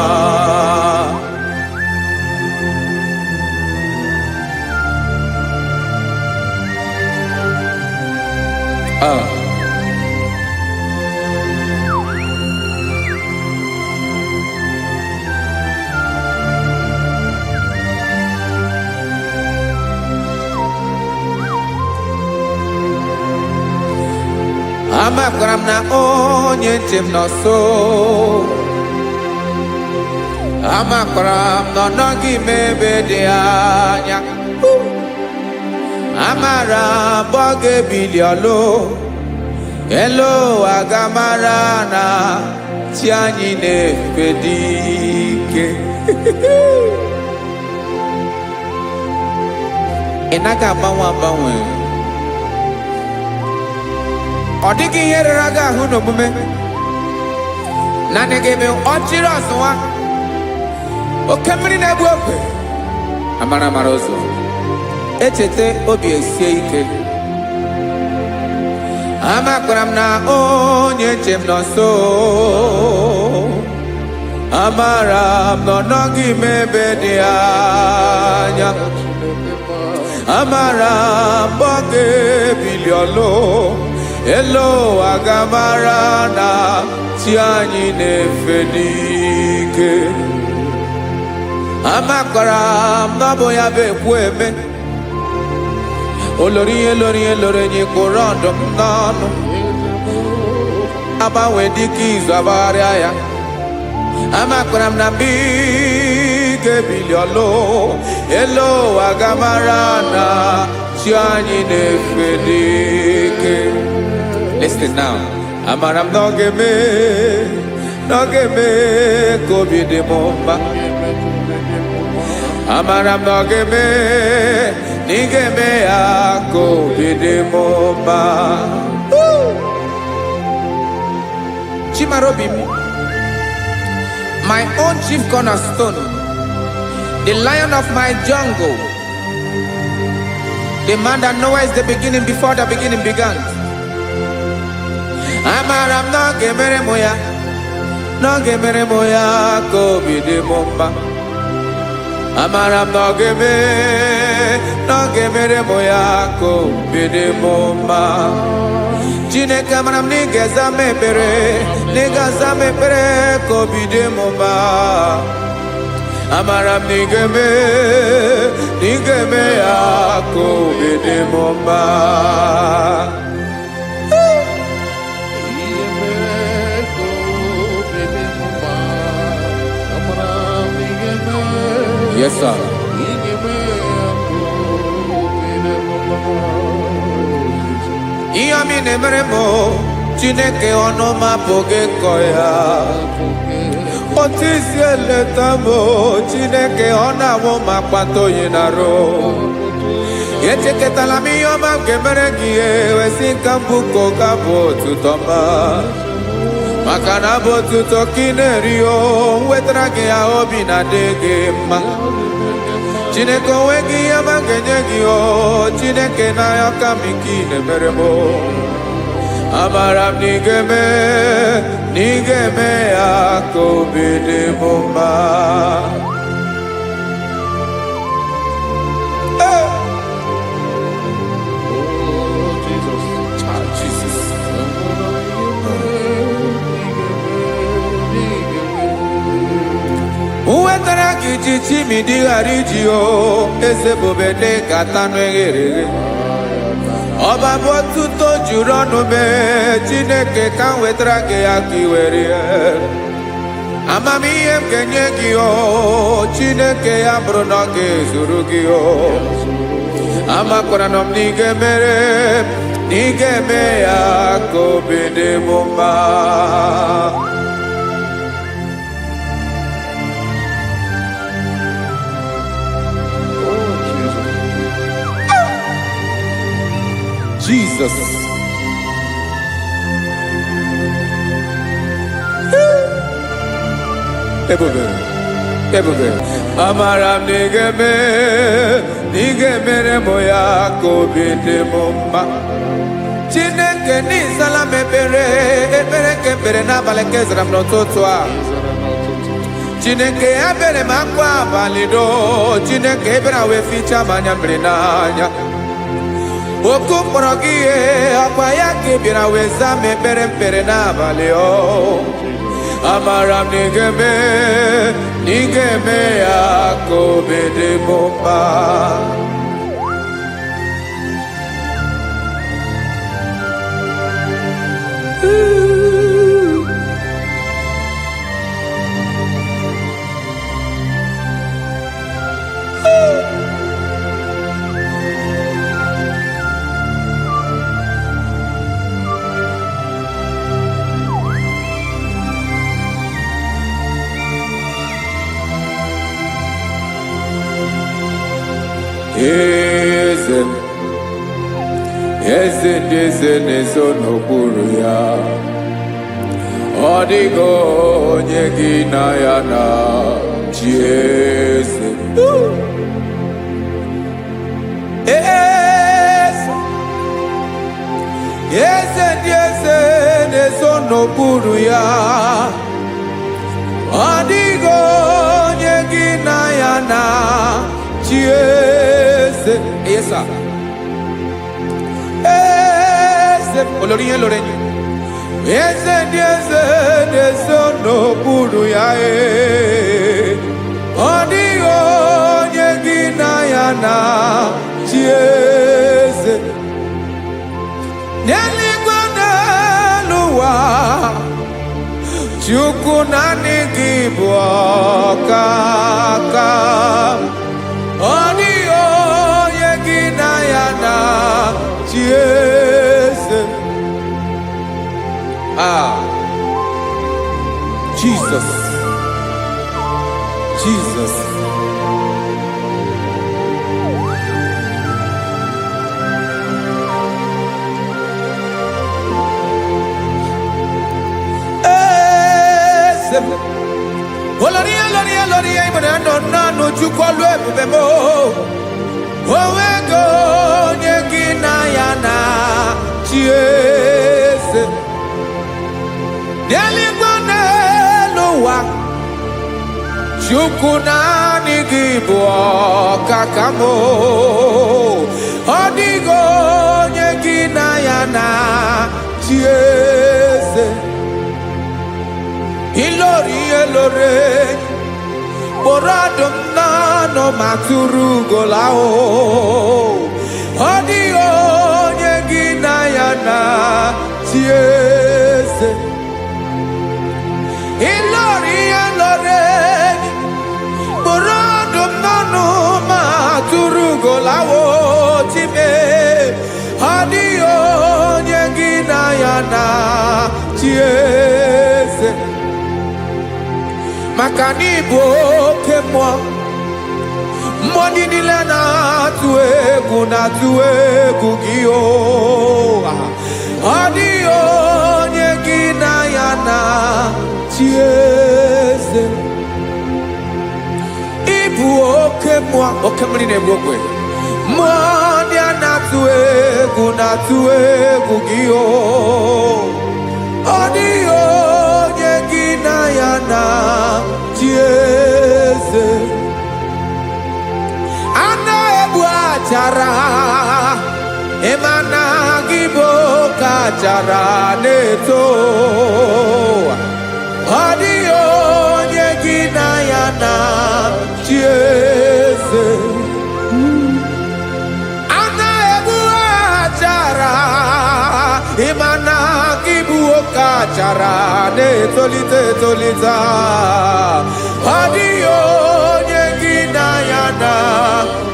amakwara m na onye nche m nọ nso amakwara m na ọ nọghị m ebe dị anya amara m ọ ga-ebili ọlụ elu aga mara na chi anyị na-efe dị ike ị naghị agbanwe agbanwe ọ dịghị ihe rere gị ahụ n'omume naanị gị bụ ọchịrị ọzụwa oke mmiri na-egbu ogwe amara amara ụzọ echeta obi esie ike amakwara m na onye nche m nọ nso amara m na ọ nọghị m ebe dị anya amara m ọ ga-ebili ọlụ elu aga mara na chi anyị na-efe n'ike amakwara m na ọ bụ ya bụ ekwu eme olori ihe lori ihe lori enyi kpụrụ ọdụm n'ọnụ agbanwe dịka izu agbagharịa ya amakwara m na mgbe ị ga-ebili ọlụ elu aga mara na chi anyị na-efe n'ike. Listen now. Amara m na ọ ga-eme ka obi dị m mma. Amara m na ọ ga-eme na ị ga-eme ya ka obi dị m mma. Chimara obi m, my own chief cornerstone, the lion of my jungle, the man that knows the beginning before the beginning began. Amara m na ọ ga-emere m ya, na ọ ga-emere m ya ka obi dị m mma. Amara m na ọ ga-emere m ya ka obi dị m mma. Chineke amara m na ị ga-aza m ekpere, na ị ga-aza m ekpere ka obi dị m mma. Amara m na ị ga-eme ya ka obi dị m mma. Yes, sir. Ihe mi na-emere m Chineke ọnụ m apụghị ịkọ ya. Otu isi eleta m Chineke ọ na-awụ m akpata oyi n'arụ. Echeketala m ihe ọma m ga-emere gị ewesị ka m bụkọ ga bụ otuto mma. Maka na bụ otuto ka ị na-eri o wetara gị ya obi na-adị gị mma. Chineke onwe gị ihe ọma m ga-enye gị o Chineke n'anya ka m ike ị na-emere m. Amara m na ị ga-eme ya ka obi dị m mma. Jesus. chichi mi di harigio eze bobede katanu eghere Oba botuto juru ọnụ mee Chineke ka m wetara gị ya ka i were ya amamihe m ga-enye gị o Chineke ya bụrụ na ọ ga-ezuru gị o amakwara na m na ị ga-emere na ị ga-eme ya ka obi dị m mma Jesus. Ebube. Amara m n'ige mere mo ya ka obi dị m mma. Chineke n'ịzala m ekpere nke ekpere n'abalị nke zara m n'ụtụtụ a. Chineke ya bere m akwa abalị do. Chineke ebere wee ficha m anya mmiri n'anya. Oku mkpọrọ gị ihe akwa ya ka ị bịara wee zaa m ekpere mpere n'abalị o amara m na ị ga-eme ya ka obi dị m mma Eze na-eso n'okpuru ya ọ dịghị onye gị na ya na chi eze ndị eze na-eso n'okpuru ya ọ dịghị onye gị na ya na chi eze olórí lórí eze ndị eze na-eso n'okpuru ya ọ dịghị onye gị na ya na chi eze n'eluigwe n'elu ụwa Chukwu naanị gị bụ ọkaka ọ dịghị onye gị na ya na chi eze Jesus Olori imana no Chukwu olu ebube mo owego onye gị na ya na chi eze n'eluigwe n'elu ụwa Chukwu naanị gị bụ ọkaka m ọ dịghị onye gị na ya na chi eze ilori kpọrọ ọdụm n'ọnụ ma tụrụ ugola ọ dịghị onye gị na ya na chi eze ilori kpọrọ ọdụm n'ọnụ ma tụrụ ugola chime ọ dịghị onye gị na ya na chi eze maka na ị bụ oke mmụọ niile na-atụ egwu gị ọ dịghị onye gị na ya na chi eze ị bụ oke mmiri na-egbu ogwe mmụọ ndị a na-atụ egwu gị ọ dịghị onye gị na ya na chi eze a na-egbu achara ịmana gị bụ ka achara na-eto ọ dịghị onye gị na ya na chi gbachara na-etolite etolite ọ dịghị onye gị na ya na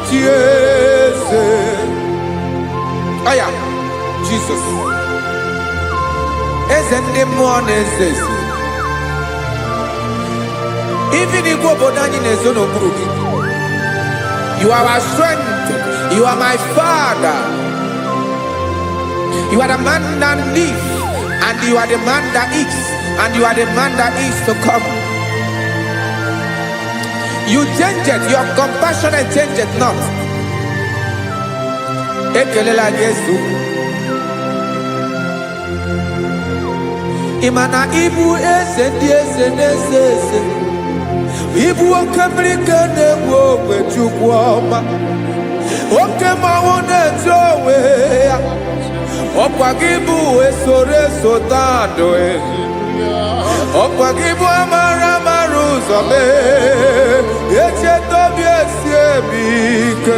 chi eze. Aya Jesus eze ndị mmụọ na-eze eze. Even igwe obodo anyị na-ezo n'okpuru gị. You are our strength. You are my Father. You are the man that lives, and you are the man that eats, and you are the man that is to come. You change it. Your compassion and change it not. Ekelela Jesu. Imana ibu eze ndị eze na-eze eze. Ibu oke mmiri ka na-egbu ogwe Chukwu ọma. Oke mmanwụ na-eti onwe ya. Ọkwa gị bụ esoro esota ndụ. Ọkwa gị bụ amara amara ụzọ mee. Echeta obi esi ebi ike.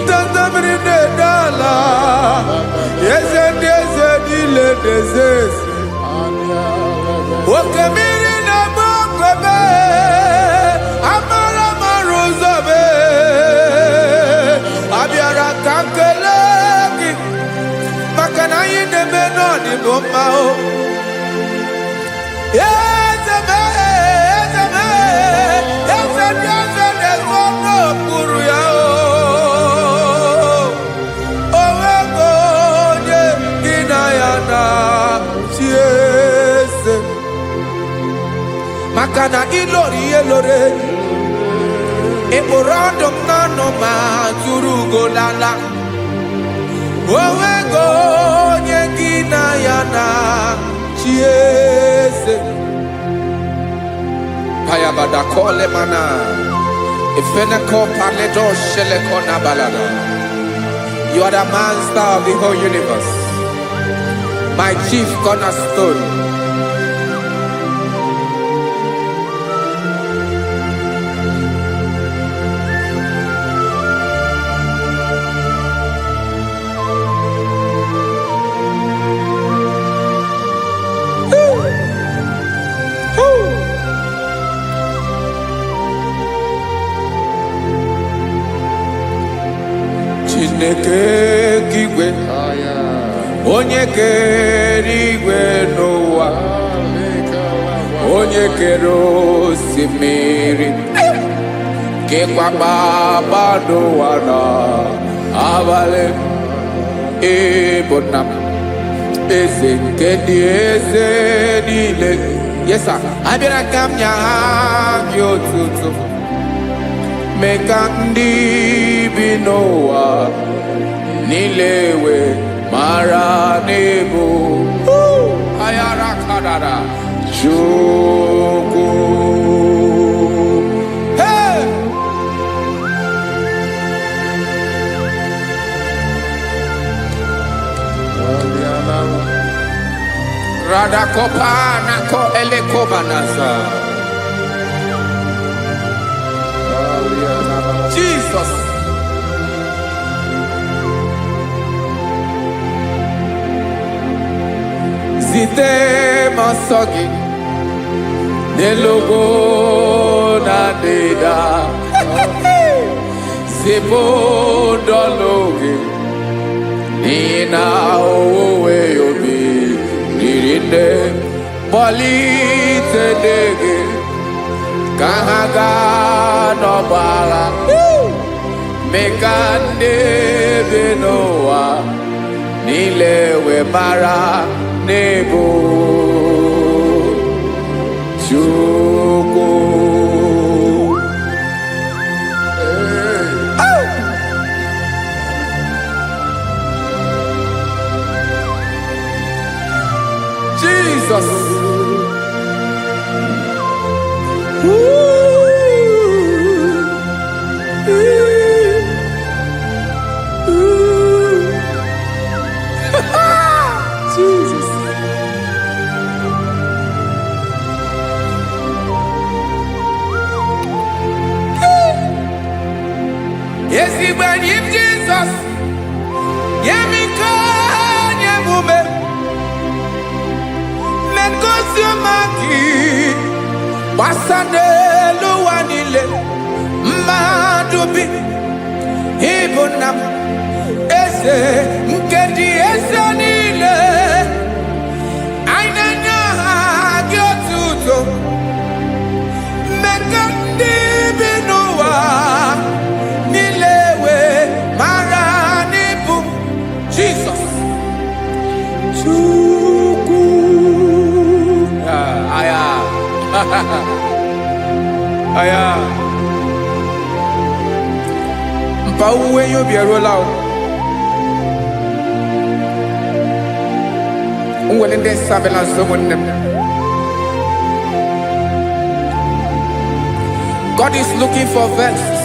Ndanda mmiri na-ede ala. Eze ndị eze niile na-eze eze. Oke mmiri na-agba oke mee. Amara amara ụzọ mee. Abịara ka nkele gị. Maka na anyị na-eme n'ọdịbụ mma o. Eze mee, eze mee, eze ndị eze na-ezo n'okpuru ya o. O nwego onye gị na ya na chi eze. Maka na ịlọrọ ihe lọrọ ịkpụrụ ọdụ m n'ọnụ ma tụrụ ugo lala. O nwego onye gị na ya na chi eze. Payabada kole mana ifeneko paledo sheleko na balada. You are the master of the whole universe, my chief cornerstone. Chineke igwe onye kere igwe n'ụwa, onye kere osimiri, kekwa kpakpando ụwa na abalị. Ịbụ nna m, eze nke ndị eze niile. Yes sir, abịara ka m nye gị otuto. Mee ka ndị bi n'ụwa niile wee mara n'ebu ayara kadara Chukwu. Hey! Radakopa nako elekobanasa. Jesus. Zite masogi nelogo na deda. Zipo dologi nina owe yobi nirinde polite dege kahaga no bala. Mekande benoa nilewe mara nebo Chukwu. Jesus. Jesus. maki basane luwanile madubi ibunam eze nkedi eze nile ainanya gyotuto mekandi binuwa nilewe maranibu Jesus Chuku aya aya mpa uwe yo bierola o unwelende sabela someone. God is looking for verses.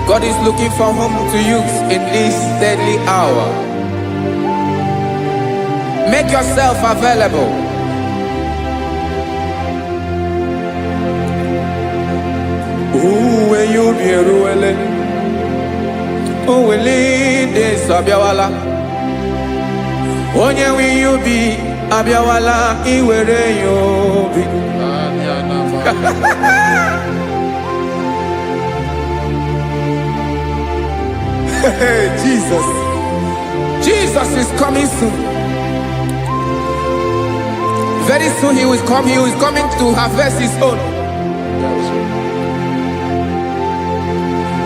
God is looking for whom to use in this deadly hour. Make yourself available. Uwe you be ruele. Uwe linde sabiawala. Onye wi you be abiawala iwere you be. Jesus. Jesus is coming soon. Very soon he will come. He is coming to harvest his own.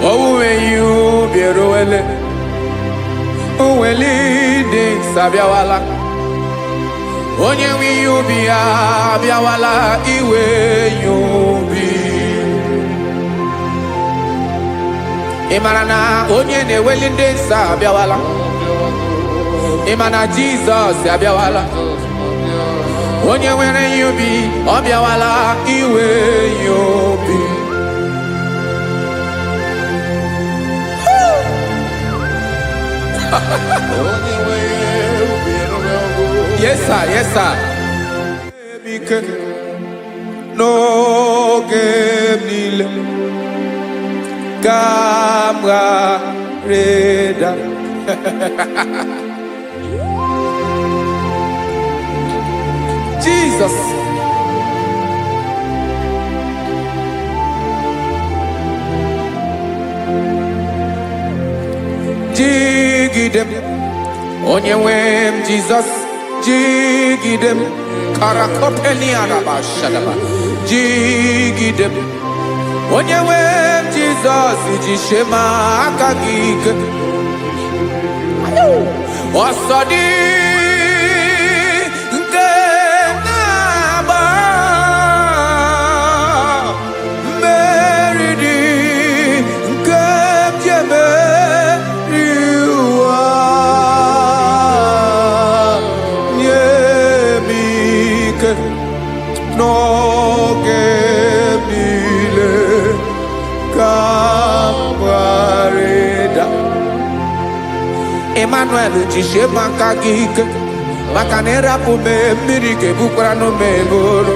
Oh, when you be roele, oh, when leading sabiawala, onye wi you be abiawala iwe you be. Imanana onye ne welinde sabiawala. Imana Jesus abiawala. Onye were you be abiawala iwe you be. Yes sir, yes sir. No game nile Camera reda. Jesus. Jigidem onye wem Jesus jigidem karakopeni araba shadaba jigidem onye wem Jesus jishema akagike osodi nke naba meridi nke jeme no gemile kamareda Emmanuel jishe makagike makanera pume mirike bukrano meboro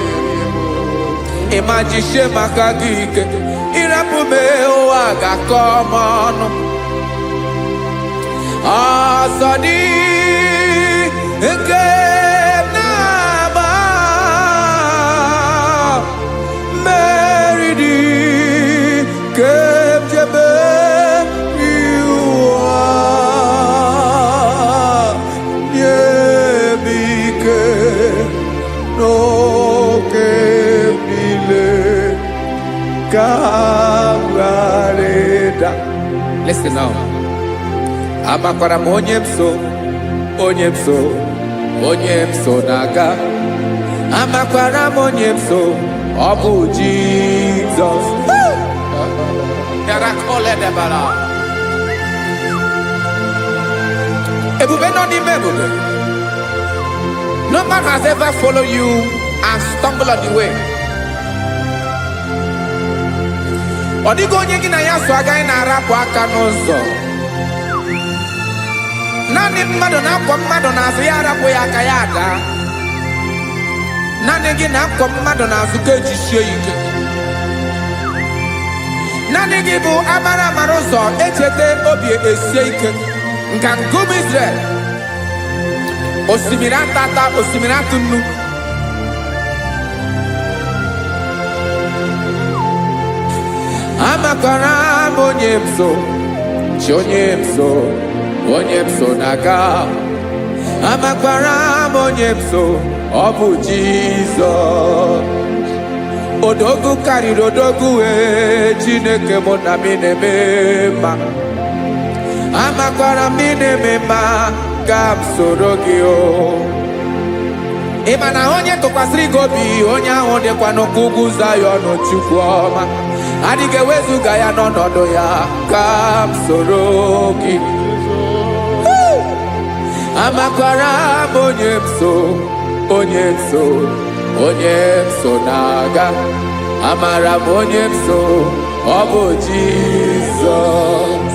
Ema jishe makagike irapume oaga komono asadi eke Listen now. Amakwara onyemso naga. Amakwara onyemso obu Jesus. Yarakole debara. Ebube no di mebube. No man has ever followed you and stumbled on the way. Odigo onye gị na ya so agaghị na-arapụ aka n'ụzọ. Naanị mmadụ na-akwọ mmadụ n'azụ ya arapụ ya aka ya ada. Naanị gị na-akwọ mmadụ n'azụ ka ejisie ike. Naanị gị bụ amara ụzọ echete obi esie ike. Nka ngụm Israel. Osimiri atata, osimiri atụ nnu. amakwara m onye m so chi onye m so na-aga amakwara m onye m so ọ bụ Jizọs odogwu karịrị odogwu Chineke mụ na m na-eme mma amakwara m na-eme mma ka m soro gị ị ma na onye tụkwasịrị gị obi onye ahụ dịkwa n'ụkwụ ugwu Zayọn Chukwu ọma adịghị ewezuga ya n'ọnọdụ ya ka m soro gị amakwara m onye m so na-aga amara m onye m so ọ bụ Jizọs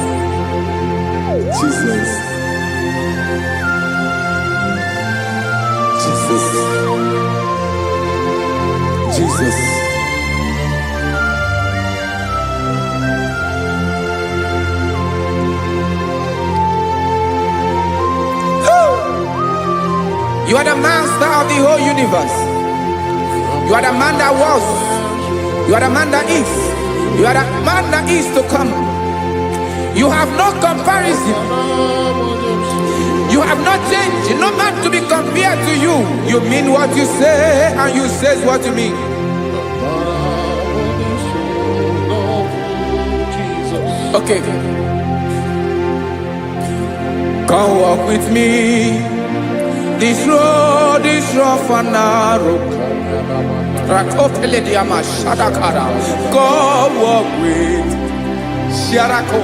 Jesus. You are the master of the whole universe. You are the man that was. You are the man that is. You are the man that is to come. You have no comparison. You have not changed. No man to be compared to you. You mean what you say and you say what you mean. Okay. Come walk with me. This road is rough and narrow. Come walk with Sharako.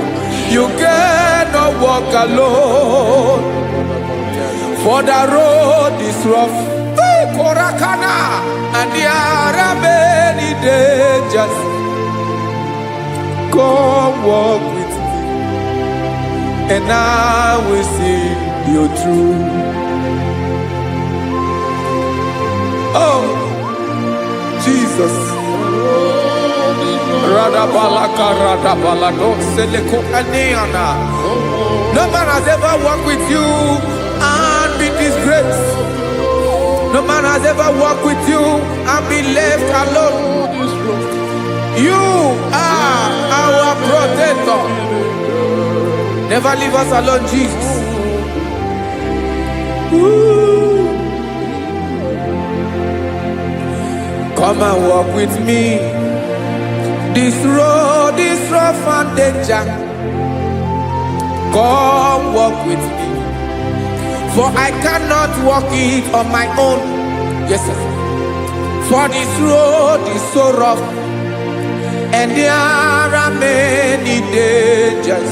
You cannot walk alone. For the road is rough. Korakana. And there are many dangers. Come walk with me. And I will see you through. Oh, Jesus. No man has ever walked with you and been disgraced. No man has ever walked with you and been left alone. You are our protector. Never leave us alone, Jesus. Ooh. Come and walk with me. This road is rough and danger. Come walk with me. For I cannot walk it on my own. Yes, sir. For this road is so rough. And there are many dangers.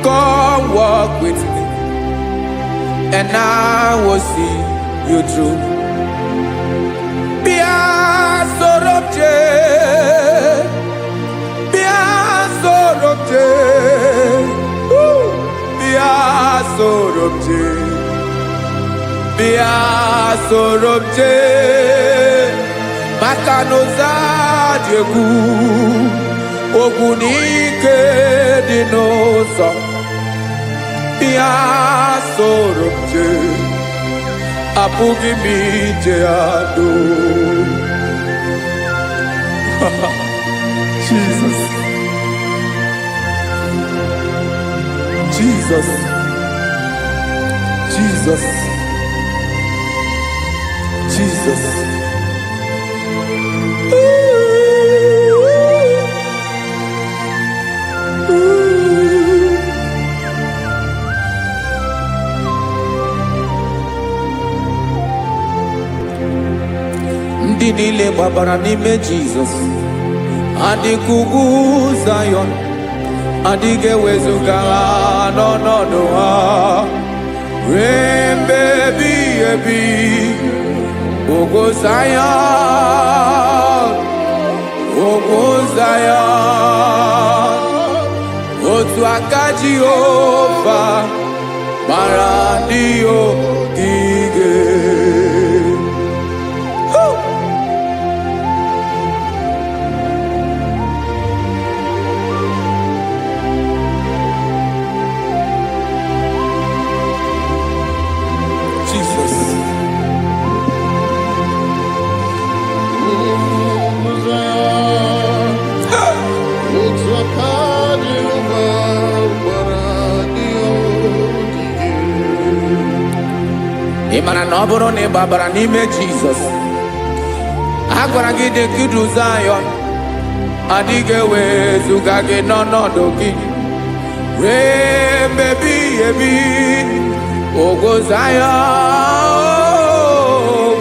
Come walk with me. And I will see you through. Sorobje Makanoza Diegu Ogunike Dinosa Bia Sorobje Apugi Mijeado Jesus. Ndị niile gbabara n'ime Jesus adịghị ugwu Zayọn adịghị ewezuga ha n'ọnọdụ ha ruo mgbe ebighị ebi. Ugwu Zayọn otu aka Jehova mara ndị ogige. Imana na ọ bụrụ na ị gbabara n'ime Jizọs, a gwara gị dị kudu Zion, adịghị ewezuga gị n'ọnọdụ gị ruo mgbe ebighị ebi. Ugwu Zion,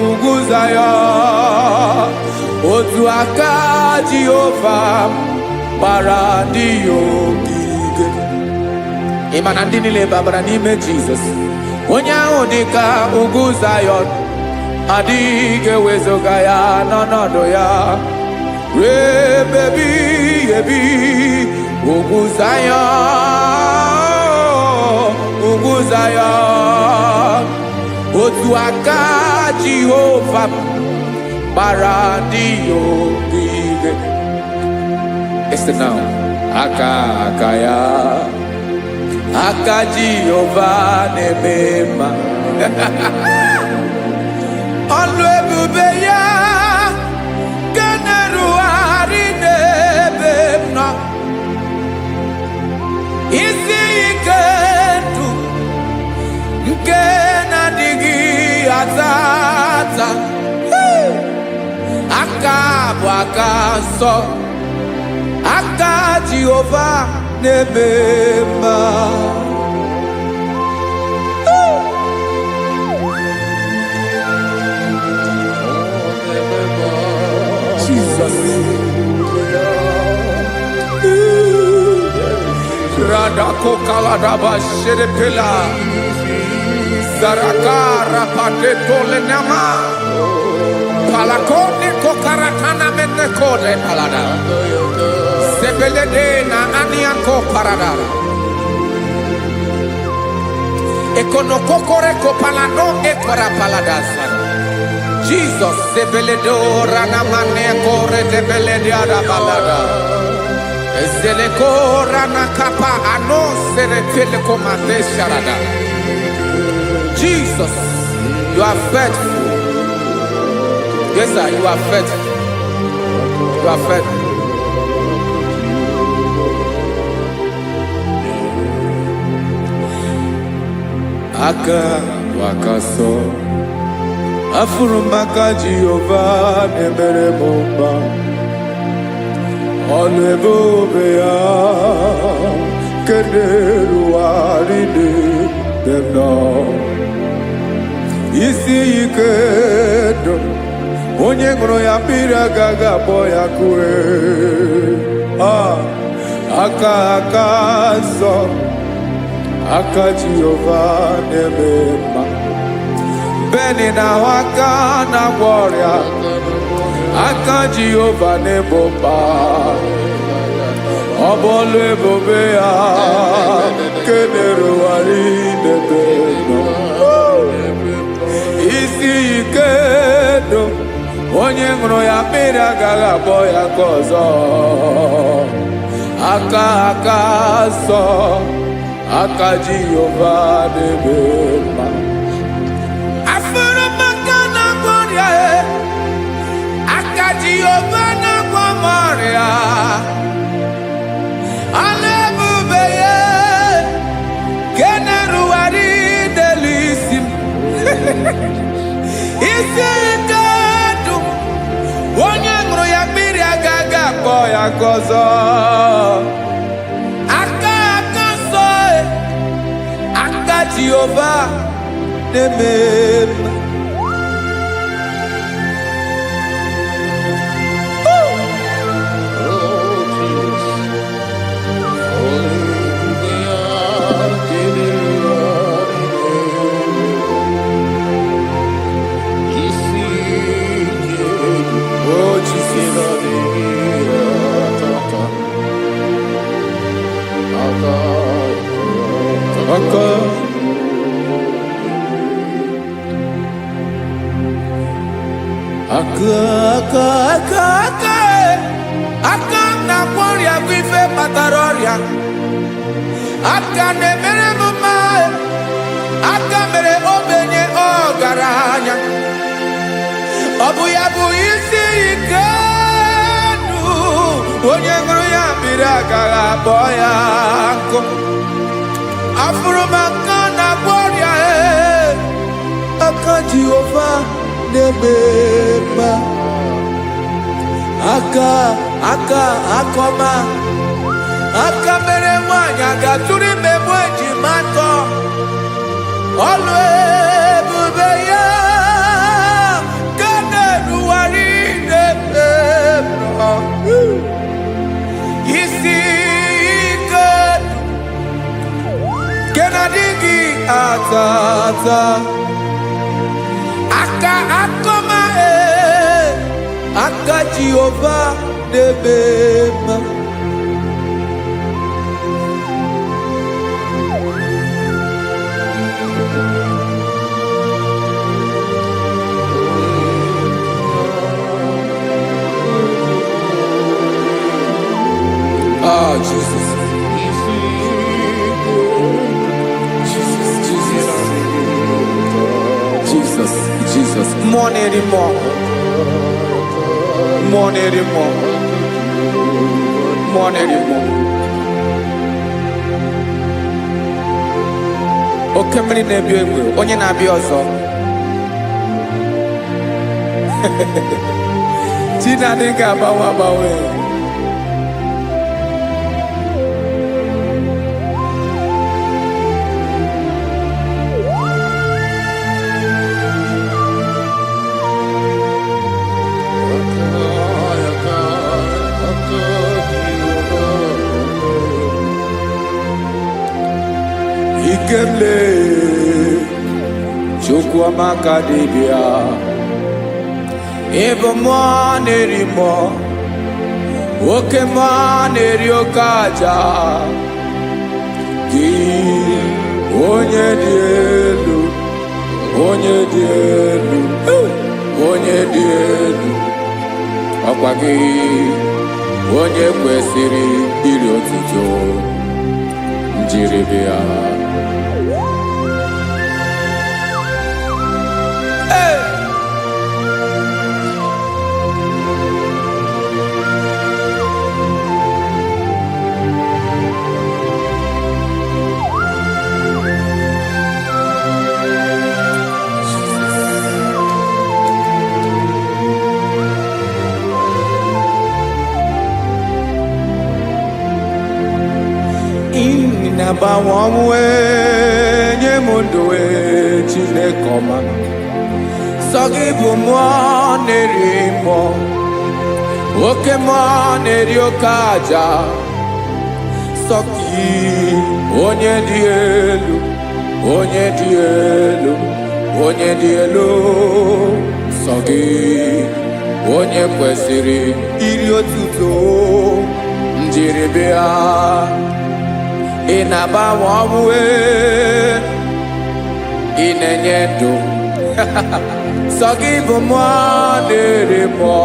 ugwu Zion, otu aka Jehova gbara ndị ya ogige. Ịma na ndị niile babara n'ime Jizọs, onye ahụ dị ka ugwu Zion, adịghị ewezuga ya n'ọnọdụ ya ruo mgbe ebighị ebi. Ugwu Zion, ugwu Zion, otu aka Jehova gbara ndị ya ogige. Listen now. Aka ya, aka Jehova na-eme mma. Ọlụ ebube ya ga na-erugharị n'ebe m nọ. Isi ike ndụ nke na-adịghị ata ata. Aka bụ aka nsọ, aka Jehova na-eme mma. Jesus. Radako kaladaba sherepela zarakara patole nama palakone kokaratana menne kode palada sebelede na aniako parada ekono kokore ko palano ekora paladasa. Jesus sebeledo rana mane kore debelede ada balada. Ezele kora na kapa ano sere tele komate sharada. Jesus, you are faithful. Yes, sir, you are faithful. You are faithful. Aka wakaso afurumaka Jehova nebere bomba. Ọlụ ebube ya kenerughari n'ebe m nọ. Isi ike ndụ onye ṅụrụ ya mmiri agaghị akpọ ya kue. Aka nsọ, aka Jehova na-eme mma. Beni na-ahụ aka na-agwọ ọrịa, aka Jehova na-egbo mkpa. Ọ bụ ọlụ ebube ya kenerughari n'ebe m nọ. Isi ike ndụ onye ṅụrụ ya mmiri agaghị akpọ ya ka ọzọ. Aka nsọ, aka Jehova na-eme mma. Jehova na-agwọ m ọrịa, ọlụ ebube ya nke na-erugharị n'elu isi m. Isi ike ndụ onye ṅụrụ ya mmiri agaghị akpọ ya ka ọzọ. Aka nsọ, aka Jehova na-eme mma. Aka na-agwọ ọrịa bụ ife kpatara ọrịa. Aka na-emere m mma, aka mere ogbenye ọgaranya. Ọ bụ ya bụ isi ike ndụ onye ṅụrụ ya mmiri agaghị akpọ ya nkụ. Afụrụ m aka na-agwọ ọrịa, aka Jehovah nebema akoma mere mwanya gaturi memo ejimato olu ebube ya kaneruwari nebema isi ike kenadigi atata akoma aka Jehovah nebema Oh Jesus, Jesus, more anymore. Okemri na-ebi egbe, onye na-abịa ọzọ. Chinadị ga-agbanwe. Ikemle Chukwamaka dibia Ebo nerimo Oke neriokaja Ki onye di elu Ọkwa gị onye kwesịrị iri otuto njiribia Nabawanwe nye mundoe Chineke ọma Sọgị bụ mmụọ na-eri mmụọ Oke mmụọ na-eri oke aja Sọgị onye dị elu Sọgị onye kwesịrị iri otuto njiribia Inabawanwe inenye ndụ Sọgị bụ mmụọ na-eri mmụọ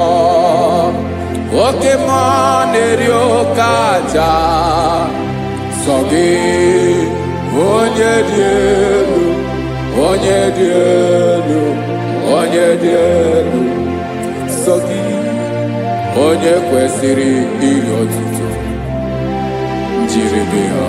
Oke mmụọ na-eri oke aja Sọgị onye dị elu Sọgị onye kwesịrị iri otuto njiribia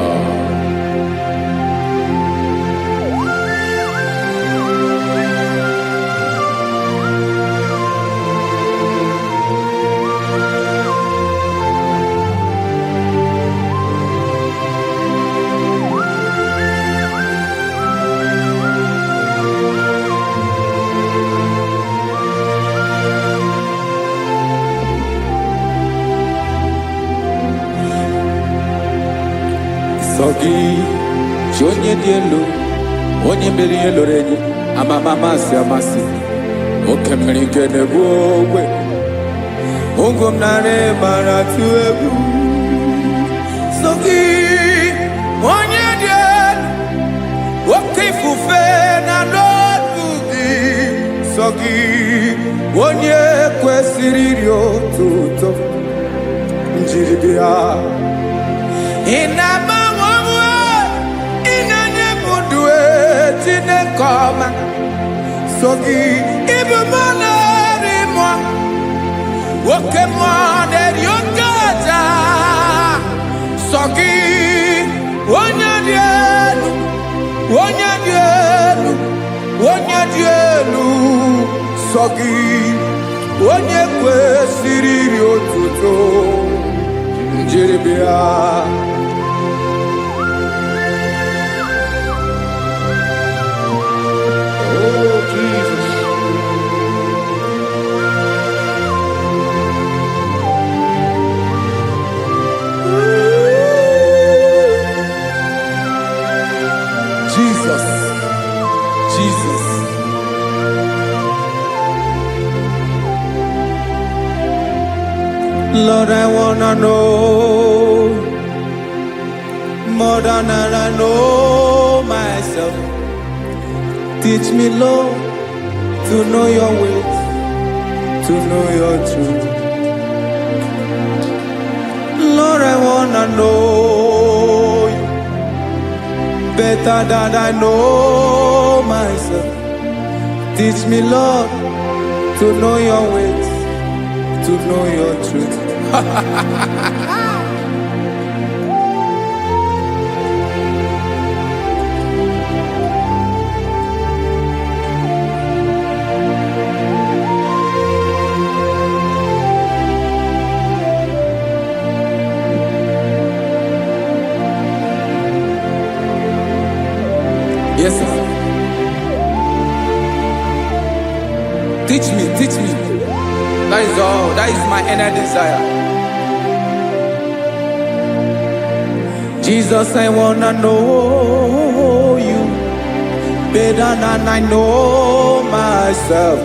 Sọgị chi onye dị elu onye mere ihe lụrụ enyi amasị oke mmiri nke na-egbu ogwe ogo m nara mara tụ egwu Sọgị onye dị elu oke ifufe na n'ọdụ gị Sọgị onye kwesịrị iri otuto njiribia Inabawanwe inenye mundoe Chineke ọma Sọgị ịbụ mmụọ na-eri mmụọ Oke mmụọ na-eri oke aja Sọgị onye dị elu sọ gị onye kwesịrị iri otuto njeribịa. Oh, Jesus. Jesus, Jesus. Lord, I wanna know more than I know myself. Teach me, Lord, to know your ways, to know your truth. Lord, I wanna know you better than I know myself. Teach me, Lord, to know your ways, to know your truth. Yes, sir. Teach me, teach me. That is all. That is my inner desire. Jesus, I wanna know you better than I know myself.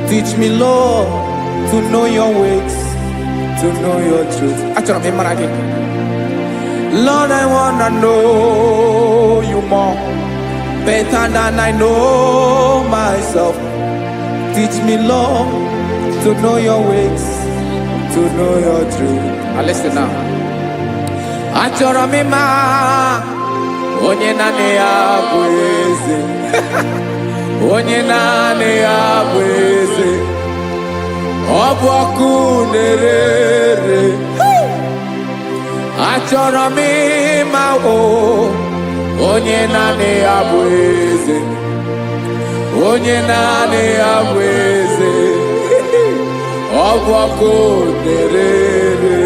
Teach me, Lord, to know your ways, to know your truth. Actually, I'm again. Lord, I wanna know you more better than I know myself. Teach me, Lord, to know your ways, to know your truth. Listen now. Achọrọ m ịma onye naanị ya bụ eze. Onye naanị ya bụ eze. Ọ bụ ọkụ na-ere. Achọrọ m ịma onye naanị ya bụ eze. Onye naanị ya bụ eze. Ọ bụ ọkụ na-ere.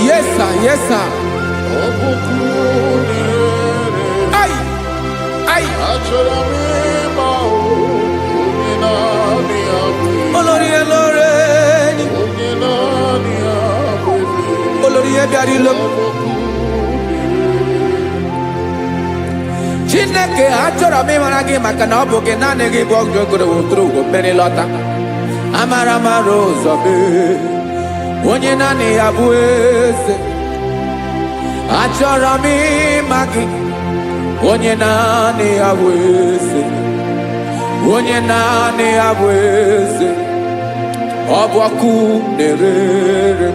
Yes, sir. Yes, sir. Ay, ay. Olórí ẹlọ́rẹ́. Olórí ẹbí lọ. Chineke achọrọ m ịmara gị maka na ọ bụ gị naanị gị bụ ọgụ ogoro wotoro ugwo mmeri lọta. Amara mara ụzọ mee. Onye naanị ya bụ eze. Achọrọ m ịma gị. Onye naanị ya bụ eze. Onye naanị ya bụ eze. Ọ bụ ọkụ na-ere.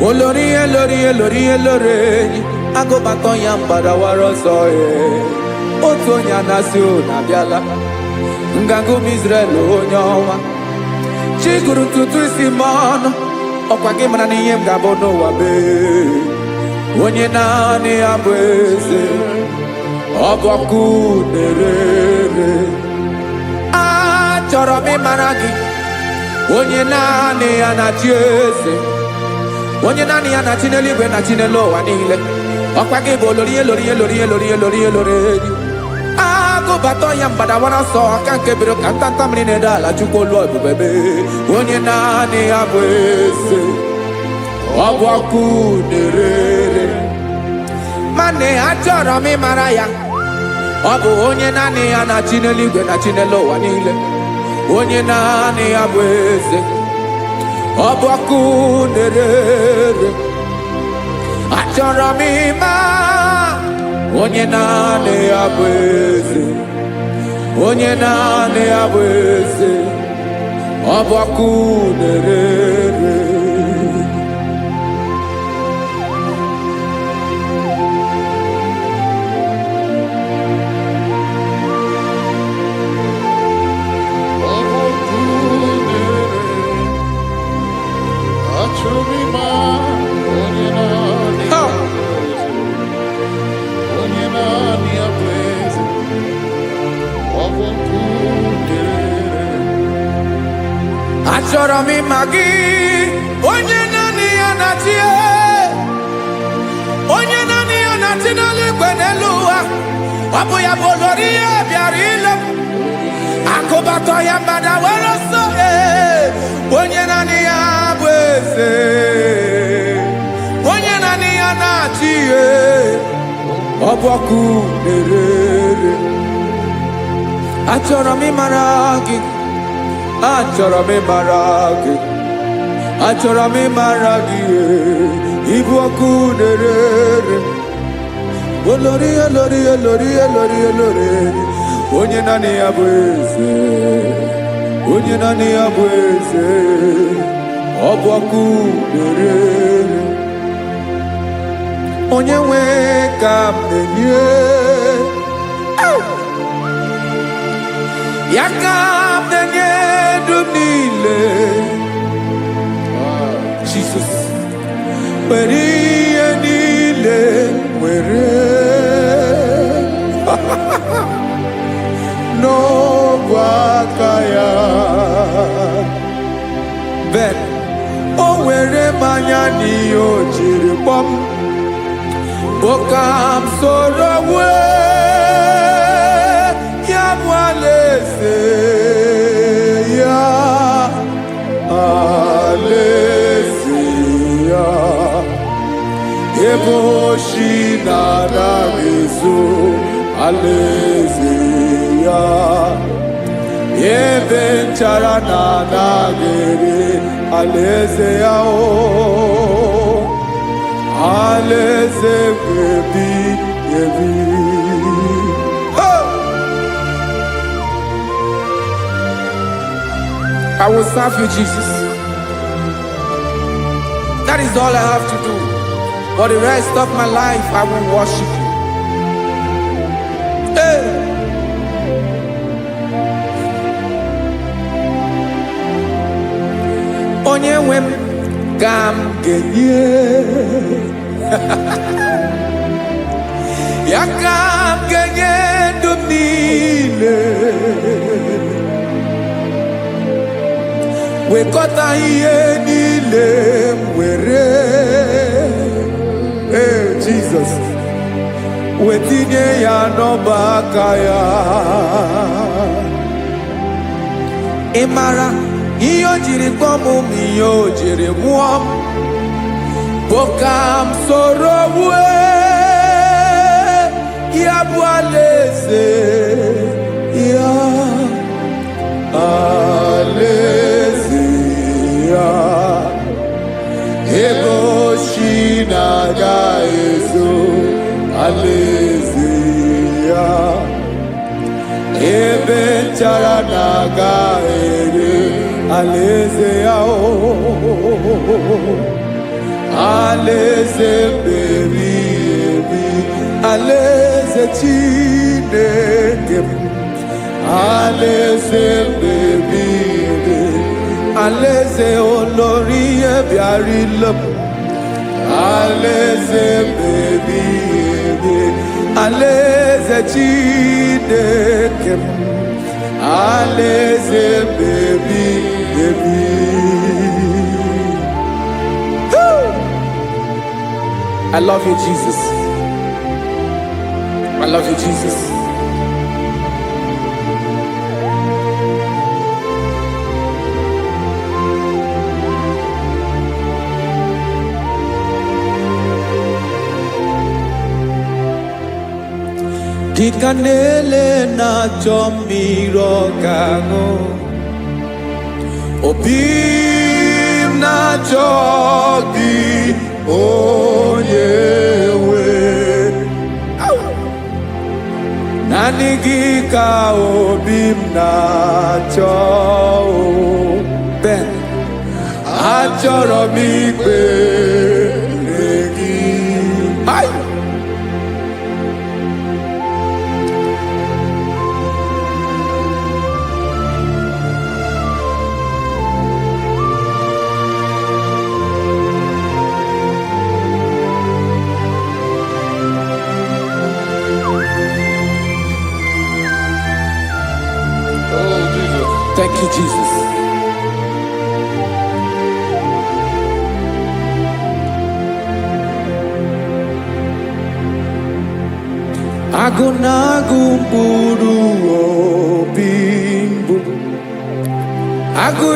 Olórí ẹlọ́rẹ́. Agụbatọ ya mgbadawara ọsọ ya. Otu onye anasị na-abịala. Nganga ụmụ Izrel onye ọma. Chi gụrụ ntutu isi m ọnụ. Ọkwa gị mara na ihe m ga-abụ n'ụwa mee. Onye naanị ya bụ eze. Ọ bụ ọkụ na-ere. Achọrọ m ịmara gị. Onye naanị ya na-achị eze. Onye naanị ya na-achị n'eluigwe na-achị n'elu ụwa niile. Ọkwa gị bụ olórí ẹlọ́rẹ́. Agụbatọ ya mgbadawara ọsọ aka nke biro ka ntanta mmiri na-ede ala Chukwu olu ebube mee. Onye naanị ya bụ eze. Ọ bụ ọkụ na-ere. Mane achọrọ m ịmara ya. Ọ bụ onye naanị ya na-achị n'eluigwe na-achị n'elu ụwa niile. Onye naanị ya bụ eze. Ọ bụ ọkụ na-ere. Achọrọ m ịma onye naanị ya bụ eze. Onye naanị ya bụ eze. Ọ bụ ọkụ na-ere. Achọrọ m ịma onye achọrọ m ịma gị onye naanị ya na-achị onye naanị ya na-achị n'eluigwe n'elu ụwa ọ bụ ya bụ olori ya bịara ile m akụbatọ ya mgbada were ọsọ onye naanị ya bụ eze onye naanị ya na-achị ihe ọ bụ ọkụ na-ere achọrọ m ịmara gị achọrọ m ịmara gị achọrọ m ịmara gị ịbụ ọkụ na-ere olori olori olori olori olori onye naanị ya bụ eze onye naanị ya bụ eze ọ bụ ọkụ na-ere onye nwe ka m na-enye ya ka m na-enye dum niile Jesus were ihe niile were n'ọbụ aka ya ben o were mmanya n'ihe o jiri kpọọ m boka m soro wee ya bụ alaeze ya alaeze ya ebe oshi na-anaghị ezo alaeze ya ebe nchara na-anaghị ere alaeze ya alaeze ebi ebi. I will serve you, Jesus. That is all I have to do. For the rest of my life, I will worship you. Hey. Onye nwe m ka m ga-enye ya ka m ga-enye ndụ m niile wekọta ihe niile m were Jesus wetinye ya n'ọba aka ya ị mara ihe o jiri kpọọ m ihe o jiri mụọ m bụ ka m soro wee ya bụ alaeze ya alaeze ya ebe oshi na-aga ezo alaeze ya ebe nchara na-aga ere alaeze ya alaeze ebi ebi alaeze Chineke m alaeze ebi ebi alaeze olori ya bịara ile m alaeze ebi ebi alaeze Chineke m alaeze ebi ebi. I love you, Jesus. I love you, Jesus. Dịka na-ele na-achọ mmiri ọ ga-aṅụ, obi m na-achọ gị onye nwe, naanị gị ka obi m na-achọ. Ben, achọrọ m ikpere gị. Oh, Jesus. Thank you, Jesus. Agụnagụ mkpụrụ obi mbụ agụ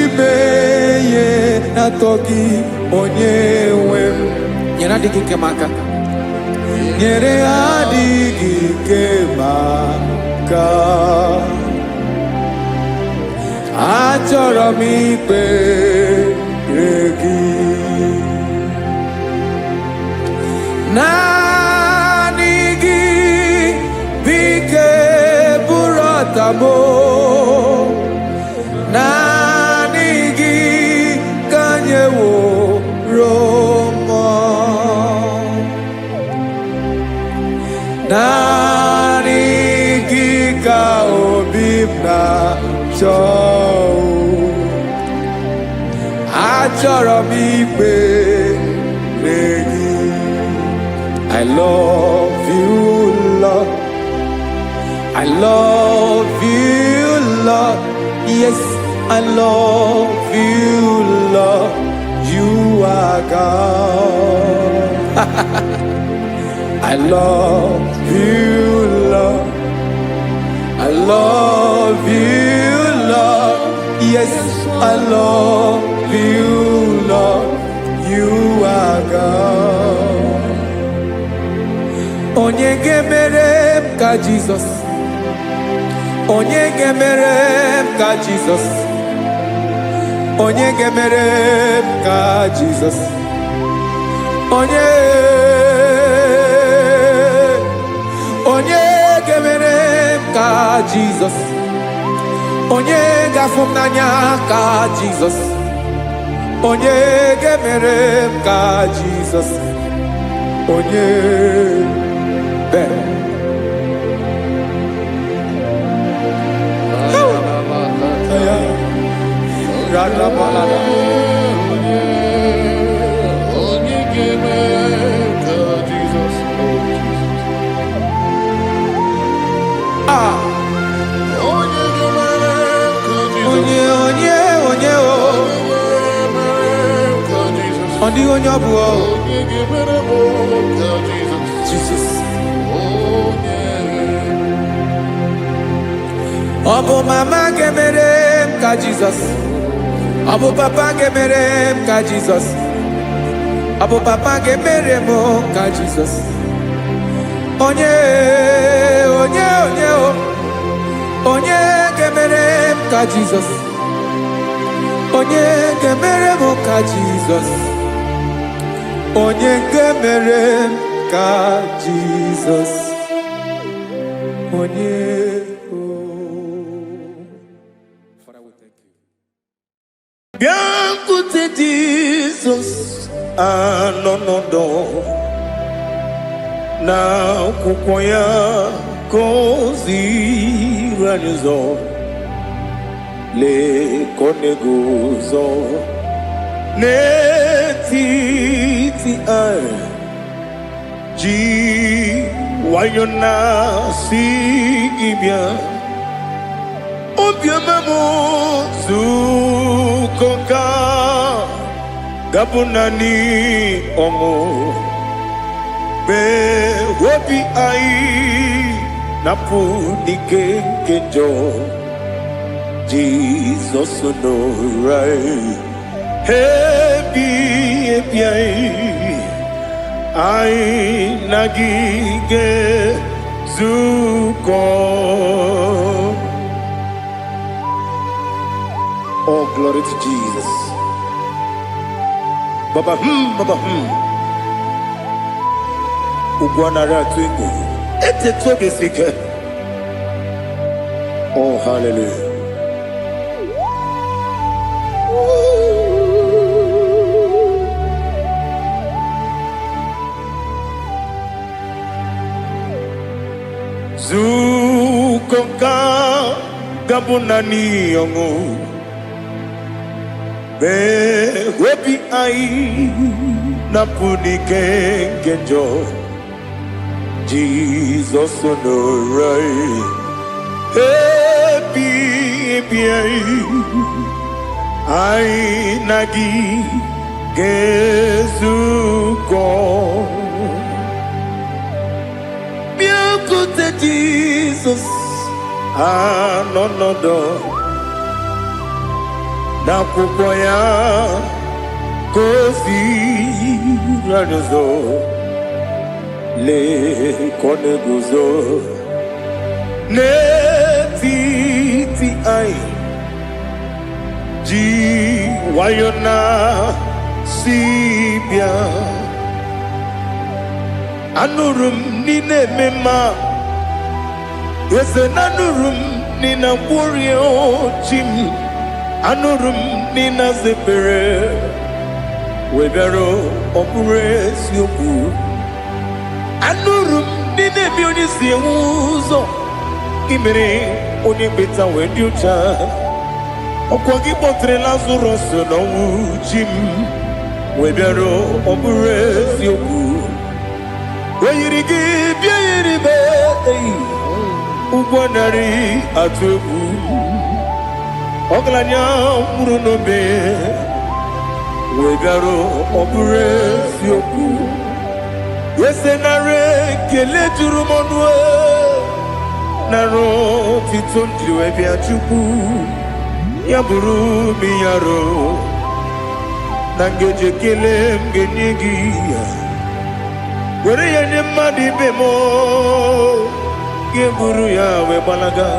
ime ihe na-atọ gị onye nwe m nyere adịghị ike m aka nyere adịghị ike m aka achọrọ m ikpere gị naanị gị bike bụrụ ọtabo naanị gị ka nyeworo m naanị gị ka obi m na-achọ achọrọ m ikpere gị I love you, Lord. I love you, Lord. Yes, I love you, Lord. You are God. I love you, Lord. I love you, Lord. Yes, I love you, Lord. You are God. Onye gemere m ka Jesus. Onye gemere m ka Jesus. Onye gemere m ka Jesus. Onye gemere m ka Jesus. Onye gafụ m n'anya ka Jesus. Onye gemere m ka Jesus. Onye Jesus. Obu mama gemere m ka Jesus. Obu papa gemere m ka Jesus. Obu papa gemere m ka Jesus. Onye gemere m ka Jesus. Onye gemere m ka Jesus. Onye gemere m ka Jesus. Onye Biancote Jesus anonodo na kukwaya kozi ranizo le koneguzo netiti ai ji wayona sigibia obiamamu zukoka gabunani omo be wobi ai napu dikekejo Jesus no right happy ai nagige zuko. Oh, glory to Jesus. Baba Ugwanara twingo. Ete toge sike. Oh, hallelujah. Zukoka gabunani yongo. Be wepi ai napuni kenjo Jesus no right happy ai nagi gezuko anọnọdọ n'akwụkwọ ya ka o ziri anyị ụzọ lee ka ọ na-eguzo n'etiti anyị ji nwayọọ na si bịa. Anụrụ m n'ime eme mma eze na anụrụ m n'ina mkpụrụ ochi m anụrụ m n'ina zebere wee bịara ọ bụrụ eziokwu. Anụrụ m n'ina eme onye si enwe ụzọ imere onye kpeta wee dị ụcha. Ọkwa gị kpọtere Lazarọs n'ọnwụ chi m wee bịara ọ bụrụ eziokwu. O yiri gị bịa yiri be ụgbọ narị atụ egwu. Ọgaranya nwụrụ n'obe wee bịara ọ bụrụ eziokwu. Ese nara ekele juru m ọnụ nara otito m jiri wee bịa Chukwu. Ya bụrụ m ya ro na ngeji ekele m ga-enye gị ya. Were ya nye mmadụ ibe m ga-eburu ya wee gbalaga.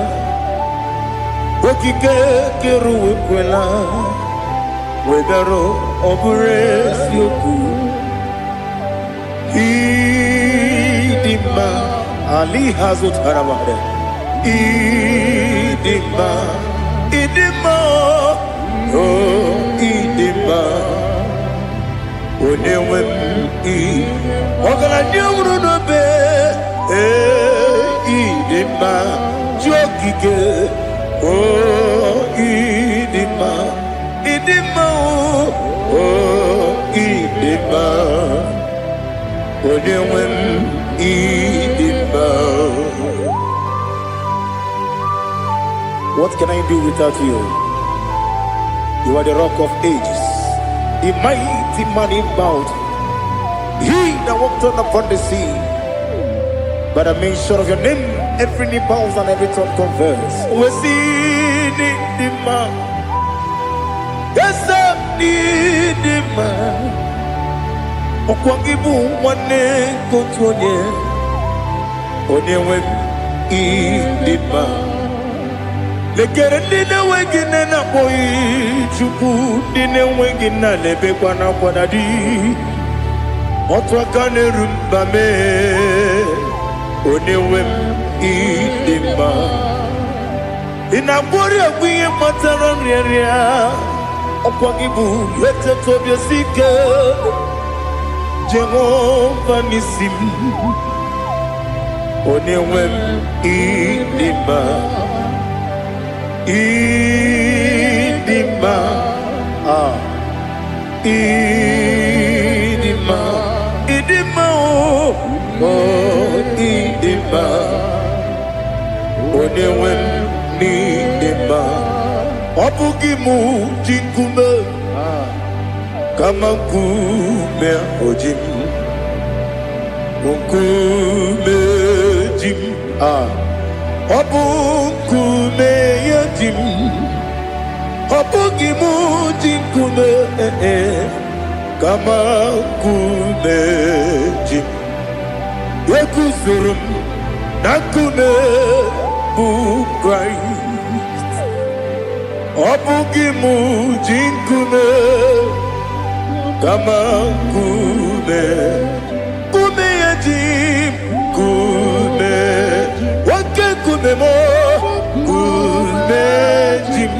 Okike kere uwe kwela wee bịara ọ bụrụ eziokwu. Ịdị mma Ali ha zụtara mmadụ. Ịdị mma ịdị mma ịdị mma onye nwe m ọgaranya nwụrụ n'obe ịdị mma ji okike ịdị mma ịdị mma ịdị mma onye nwe m ịdị mma. What can I do without you? You are the rock of ages, the mighty man in battle. He that walked on upon the sea. By the mention of your name, every knee bows and every tongue confess. We see the man. Yes, the man. Okwangibu wane kotonye. Onyewe the man. Lekere nina wengine na boy Chukwu nina wengine lebe kwa na kwanadi. Otwa kane rumba me onyewe idima. Ina bori agwiye matara mreria okwagibu lete tobye sike Jehova nisim onyewe idima. Idima, idima, idima, idima. Onyewe n'idima. Ọbụghị mụ ji nkume kama nkume oji m. Nkume ji m. Ọ bụ nkume ya ji m. Ọ bụghị mụ ji nkume kama nkume ji m. Eguzoro m na nkume bụ Kraịst. Ọ bụghị mụ ji nkume kama nkume. Nkume ya ji m. Nkume kume mo kume jim.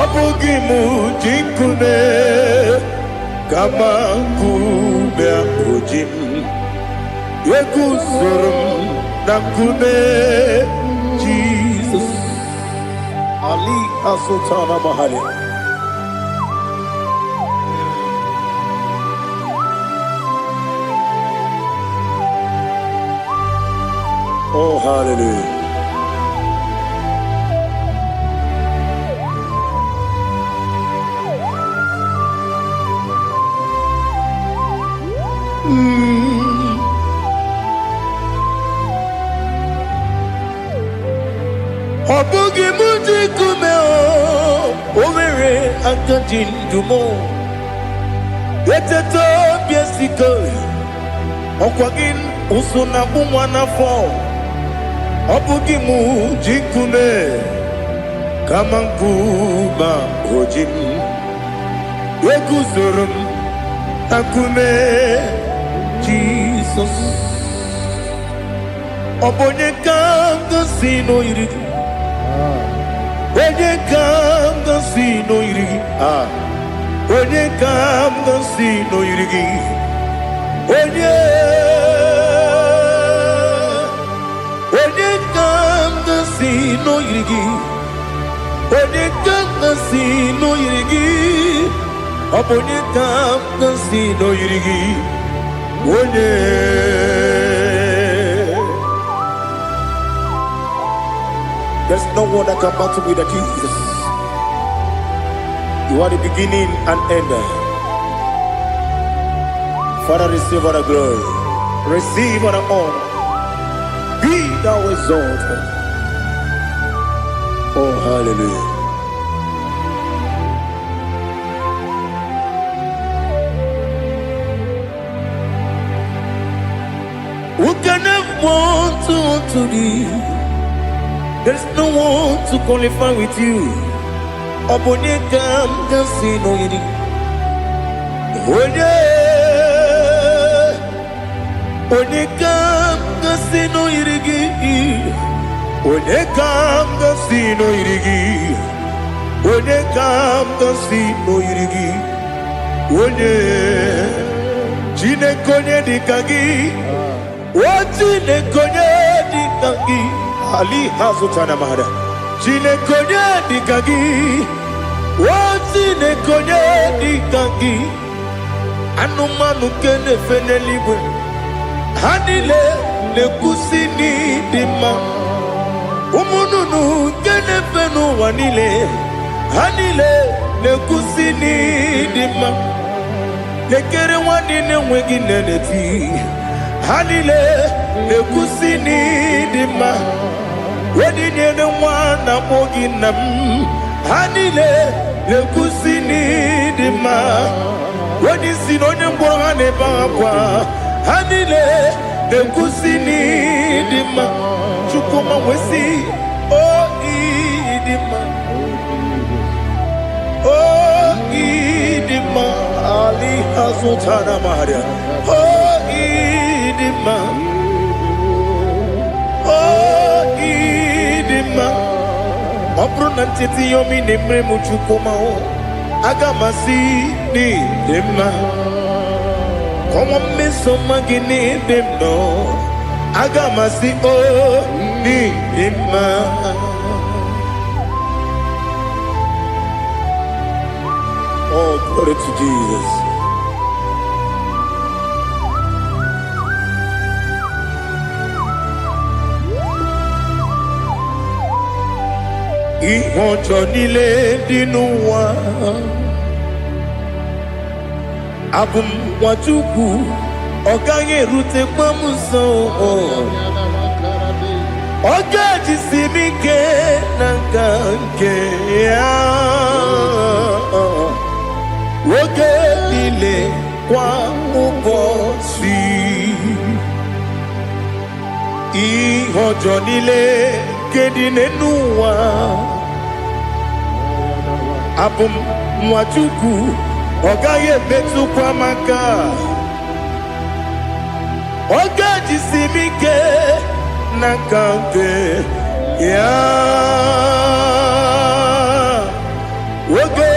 Ọbụghị mụ ji nkume kama nkume ojim. Eguzoro m na nkume Jesus. Ali Asultana Mahali. Oh, hallelujah. akajindumo eteto biesiko okwagin usuna bumwana fo obugi mu jikume kama nkuma ojin Yeguzurum akume Jesus Obonye kanga sino irigi Onye kanga sino irigi Onye kanga sino irigi Onye kanga sino irigi Onye kanga sino irigi Obonye kanga sino irigi Onye There's no one that can battle with Jesus. You are the beginning and end. Father, receive all the glory. Receive all the honor. Be thou exalted. Oh, hallelujah. Who can have one to thee? There's no one to qualify with you. Obonye kanga sino yiri. Onye kanga sino yirigi. Onye kanga sino yirigi. Onye kanga sino yirigi. Onye chine konye dikagi. Chine konye dikagi. Ali hazutana mahada. Chine konye dikagi. Chine konye dikagi. Anumanu kene feneliwe. Hanile ne kusini dima. Umununu kene fenu wanile. Hanile ne kusini dima. Nekere wanine wegi neneti. Hanile ne kusini dima. Wedi nyene wana mogi nam Hanile le kusini dima Wedi sinonye mbora ne bakwa Hanile le kusini dima Chukuma wesi oh idima Oh idima Ali hazutana maria Oh idima Obruna titi yomi nemre muchukoma o Agamasi ni dema Komo meso magini demno Agamasi o ni dema Oh, glory to Jesus. Ihojo nile dinuwa Abum wajuku Oganye rute kwa muso Oga jisimike nangange Woge nile kwa ubosi Ihojo nile kedinenuwa Abum mwachuku Ogaye betu kwa maka Oga jisimike nakante ya Woge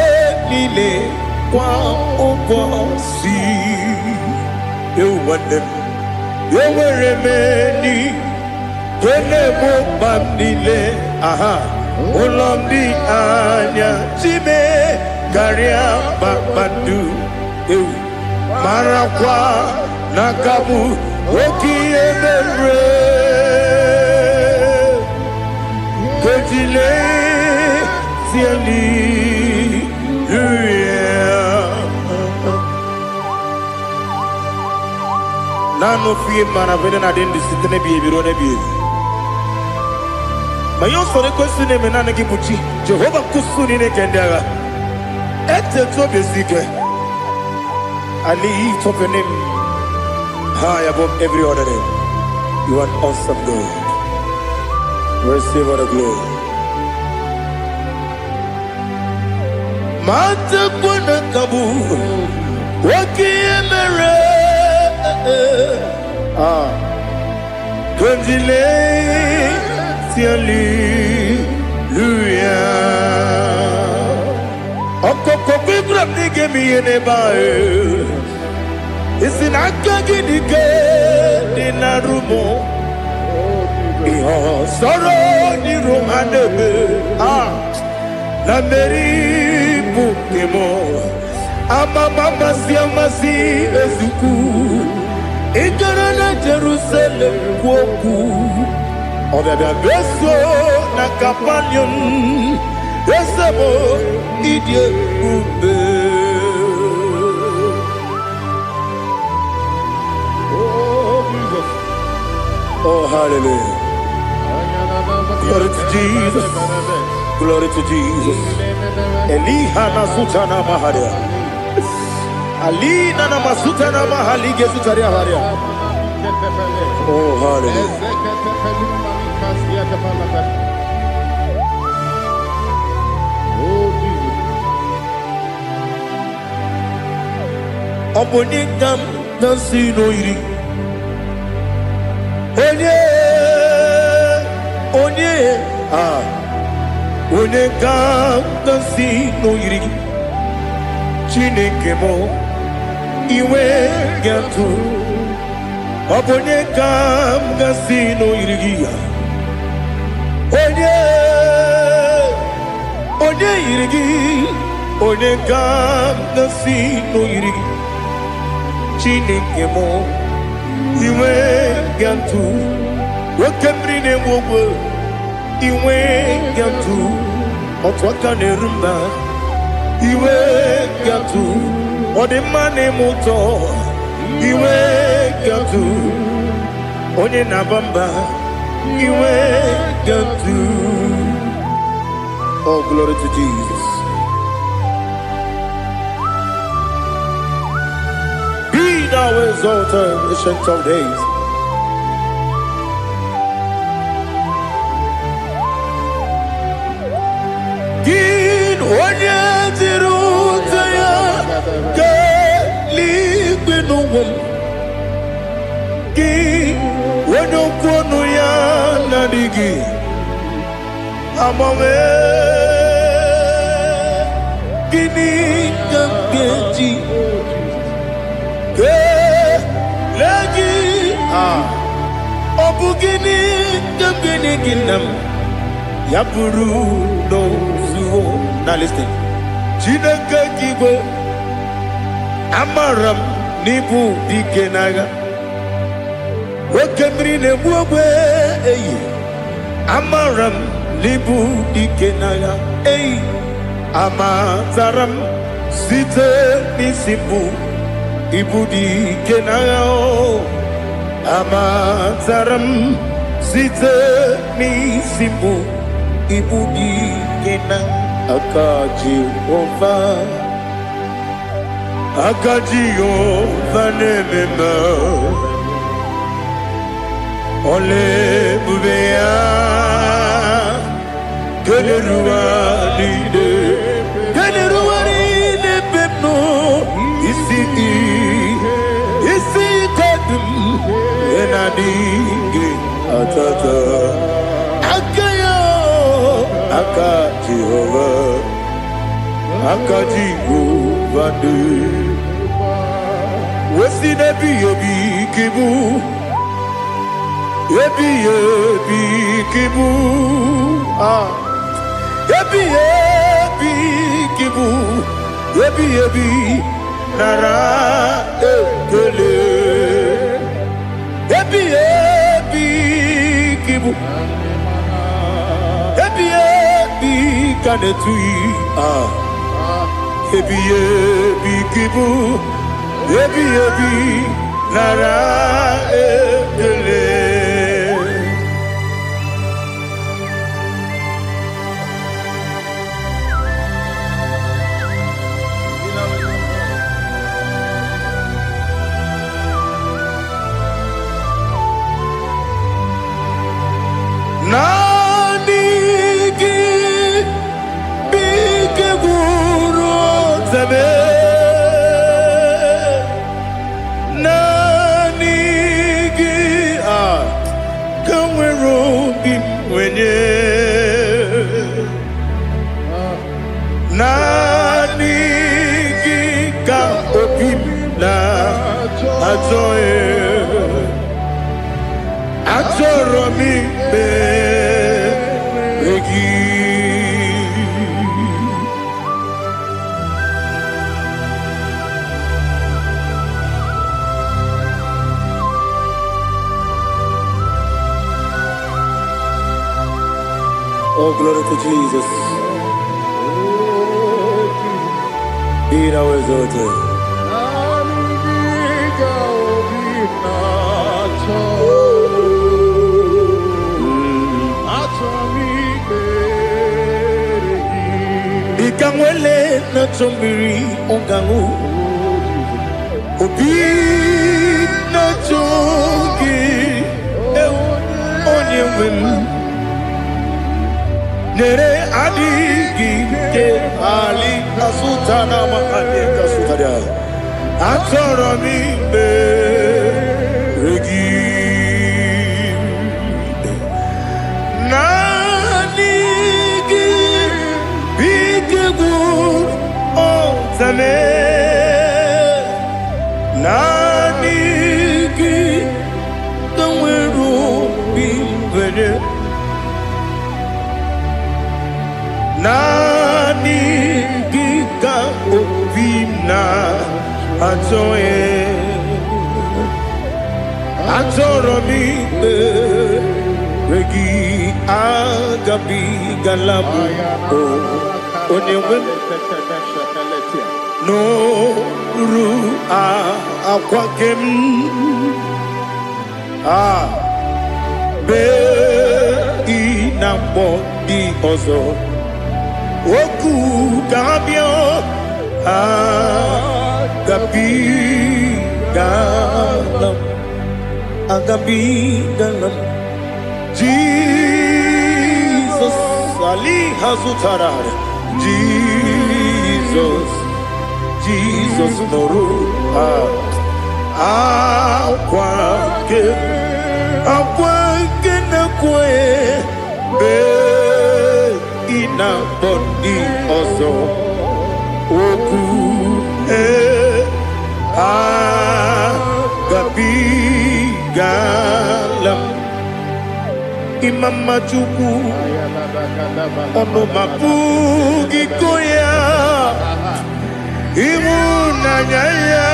nile kwa ubosi Ewanem Eweremeni Kene mo bandile aha Olomdi anya Chime Garia babadu Marakwa Nakabu Oki emere Kotile Siali Nano fiye maravene na dendi sitene biye birone biye Mayon sore kwesune menane kibuchi Jehova kusuni ne kendaga I lift up your name high above every other name. You are an awesome God. Receive all the glory. Mata kuna kabu wakiemere Kanjile Hallelujah. Okoko bibra nige mi ene bae. Isinaka gidike dinarumo. Iho soro ni romanebe. La meri bukemo. Ama mama si amasi ezuku. Ikarana Jerusalem woku. Obebe beso na kapanion. Esebo idie ube. Oh Jesus. Oh hallelujah. Glory to Jesus. Glory to Jesus. Elihana sutana maharia. Alina na masutana mahalige sutaria haria. Oh hallelujah. Obonikam nasino iri. Onye Onekam nasino iri. Chineke mo iwe gatu. Obonekam nasino iri. Onye iri. Onekam nasino iri. Chineke mo iwe gatu. Wakemri ne wowo iwe gatu. Otwaka ne rumba iwe gatu. Odemane moto iwe gatu. Onye nabamba iwe gatu. Oh glory to Jesus. Thou exalted, ancient of days. Gin onye tirutaya ke ligbinugum. Gin onye kwonu ya nadigi. Amame gini kambeji. Lagi obugini gambini ginam yapuru no zuo. Now listen. Chineke kigo amaram nibu dikenaga. Wakemri ne buwe amaram nibu dikenaga. Amazaram site nisibu. Ibudi kenao amazaram site ni simbu. Ibudi kena akaji ova nemema ole bubea kederua lide bebno isi kadum enadinge atata akayo akaji Jehova de wesi nebi yebi kibu yebi kibu yebi kibu yebi nara ekele yebi kibu yebi kanetui yebi kibu yebi nara ekele. Achoro mi beregi. Oh, glory to Jesus. Be thou exalted. Ikangwele na chombiri ongangu obi na chogi onye wem nere adigi ke ali kasutana ma ali kasutaria atoro mi beregi nanigi bigegu otame nanigi kanweru bimbere nani gika obina atoye atoro mi regi agabi galabu onyewe no ru akwakem be inambo di ozo Oku kabio agabi galam Jesus Ali Hazutara Jesus Noru akwake na kwe be ina body ozo oku gabi galam imama chuku ono mapugi koya imuna nyaya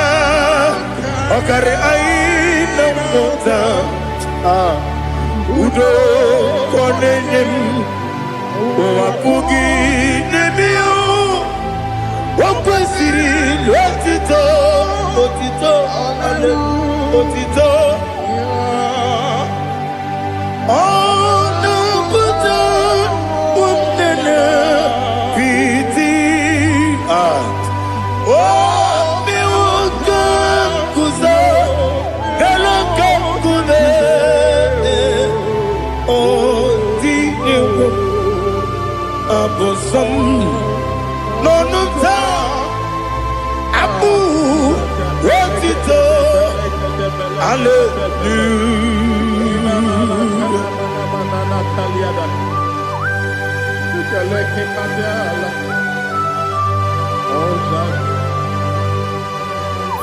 okare aina mota udo konenyem wapugi nemio wakwesiri otito ale otito ono buto umnene piti mi wakam kuzo galakam kune odinewo abosom nonuta abu otito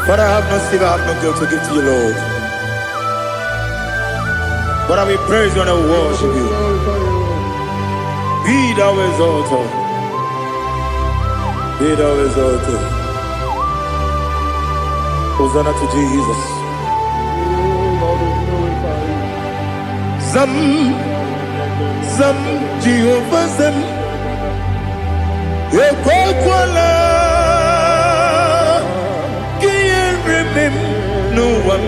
Father, I have no sin, I have no guilt to give to you, Lord. But I will praise you and I will worship you. Be thou exalted. Be thou exalted. Hosanna to Jesus. Zam Jehovah Zam Ekwakwala Can't remember no one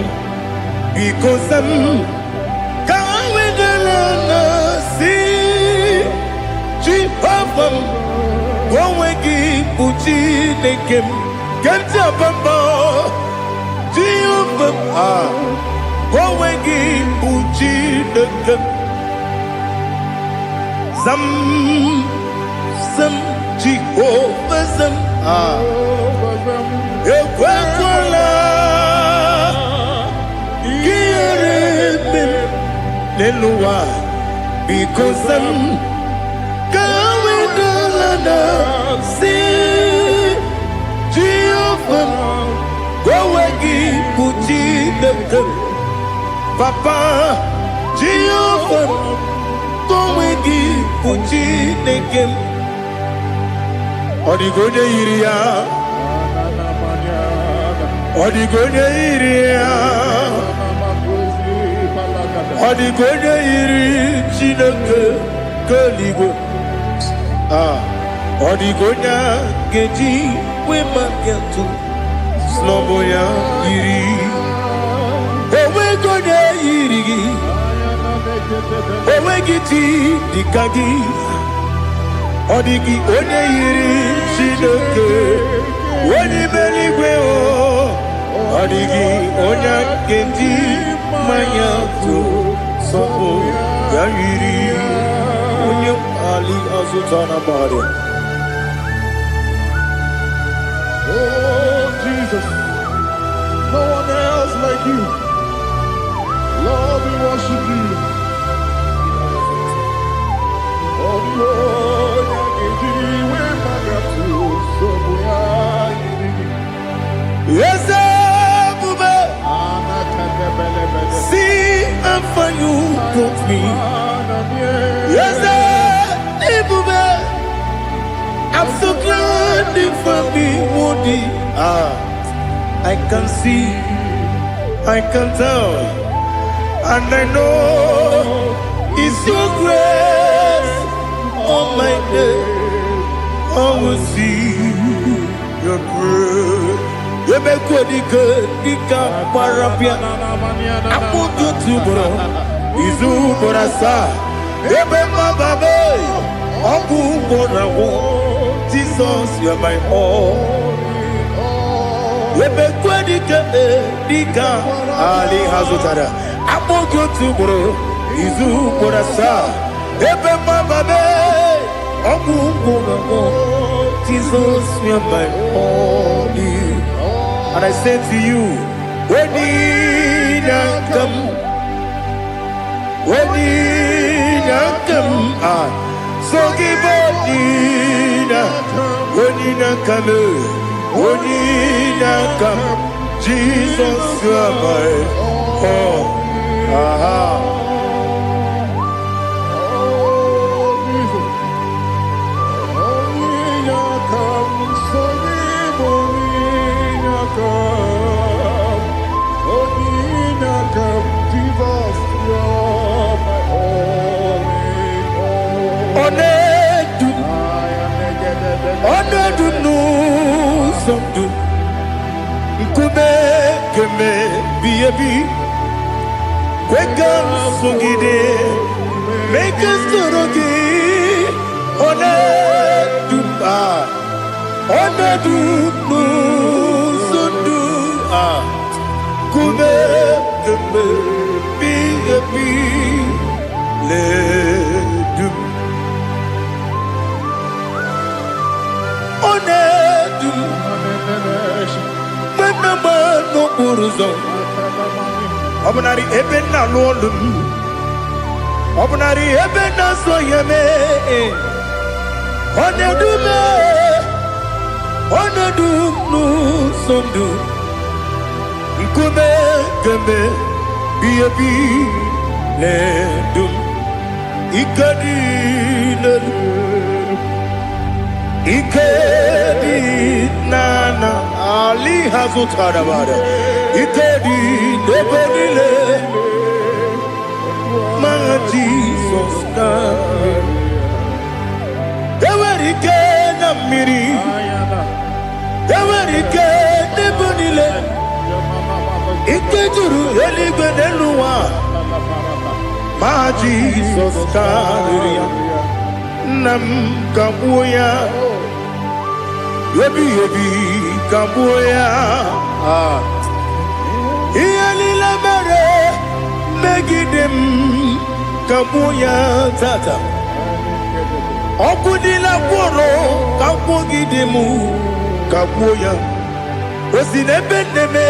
because Zam Can't wait alone see Jehovah Gwawegi Uchi Nekem Kanjabamba Jehovah Gwawegi Uchi Nekem Zam Jehovah Zam Ekwakwala Kiyarebe Neluwa because Zam Kawedalana Si Jehovah Gwawegi Uchi Nekem Papa Jehovah, Towegi, Puchi, Nekem, Odigonya Iria, Odigonya Iria, Odigonya Iri, Chineke, Kaligo, Odigonya, Geji, Wemakiatu, Sloboya, Iri, Owegonya Iri. Owegiti dikagi odigi onye yiri Chineke onye meligwe o odigi onye kendi manya to sopo ya yiri onye ali azutana bare. Oh Jesus, no one else like you. Lord, we worship you. Yes, see and for you got me. Yes, I'm so glad for me, Woody. I can see, I can tell, and I know it's your grace. On my day, I will see your grace. You make good, Dika, Parapia. I put you to bro. Izu Borasa. You make my baby. Aku Borawo. Jesus, you are my all. You make good, Dika, Ali Hazutara. I put you to bro. Izu Borasa. Ebe mababe, Jesus, you are my only. And I say to you, when did I come? When did I come? So give up, when did I come? When did I come? Jesus, you are my all. Make us Obnari ebena lolum Obnari ebena soyeme Onedu nu sondu Nkume keme biyebi ledum Ikadi nana Ali hazutara bada Ikadi nebonile Ma Jesus na Ewerike na miri Ewerike nebonile Ikejuru eligwe neluwa Ma Jesus kariya Nam kabuya Yebi kabuya Iyalila mere megidem kabuya tata Okudila kworo kabugidemu kabuya Osinebendeme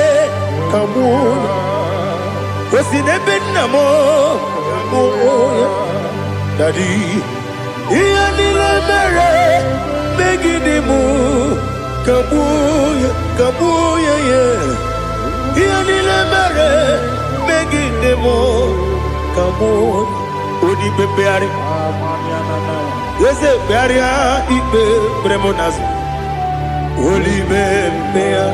kabuya Osinebendamo kabuya Daddy Iyalila mere megidemu kabuya yeah Iyalila mere megidemu mo odi bebeari yese bearia ibe bremonas oli bebea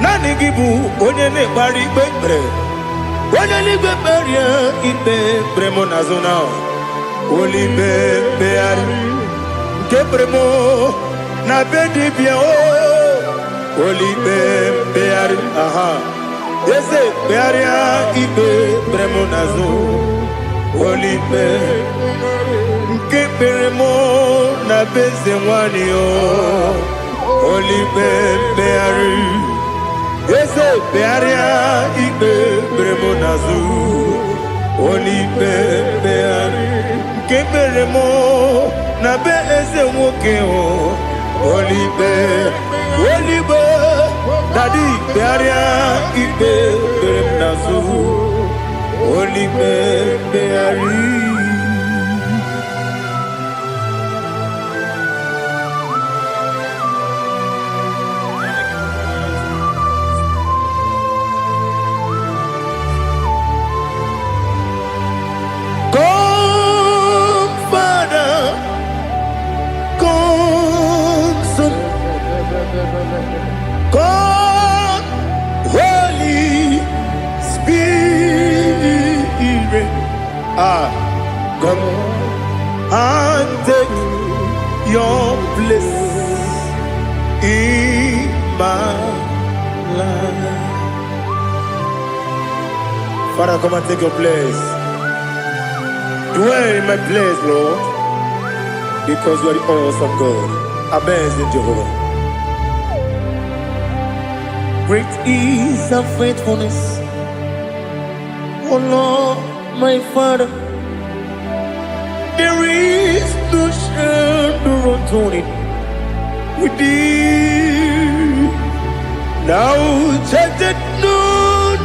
nani gibu onye ne bari bebre onye ni beberia ibe bremonas na oli bebeari kebremo na bedi bia oli bebeari aha yese bearia ibe bremonazo oli be kebremo na bezewani oli bebeari yese bearia ibe bremonazo oli bebeari kebremo na bezewoke oli be Daddy, bearia ibe bremonazo oli beari. Come, Father, come, Son, come, Holy Spirit. Come and take your place in my life. Father, come and take your place. Dwell in my place, Lord, because you are the awesome God. Amazing Jehovah. Great is thy faithfulness, oh Lord, my Father. There is no shadow unto it with thee. Now check that no,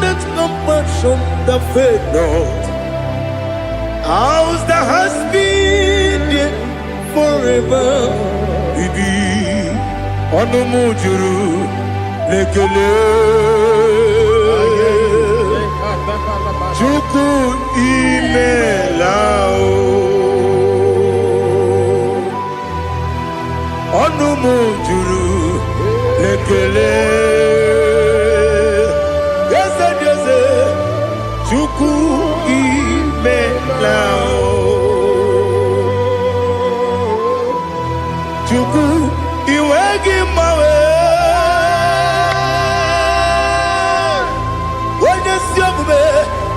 that compassion, the faith not. Ours that has been forever with thee. Onomujuru lekele Chuku imelao Onomujuru lekele Yese yese Chuku imelao Chuku iwegi mawe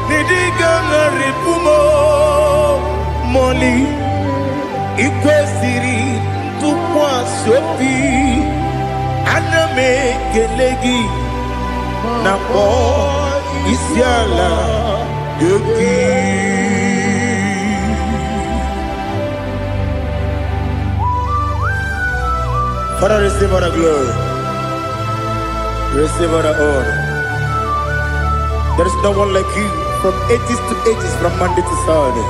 Nidigangaripumo Moli Ikwesiri Tukwa sopi Aname kelegi Napo Isiala Yoki Father, receive all the glory, receive all the honor. There is no one like you. From ages to ages, from Monday to Saturday,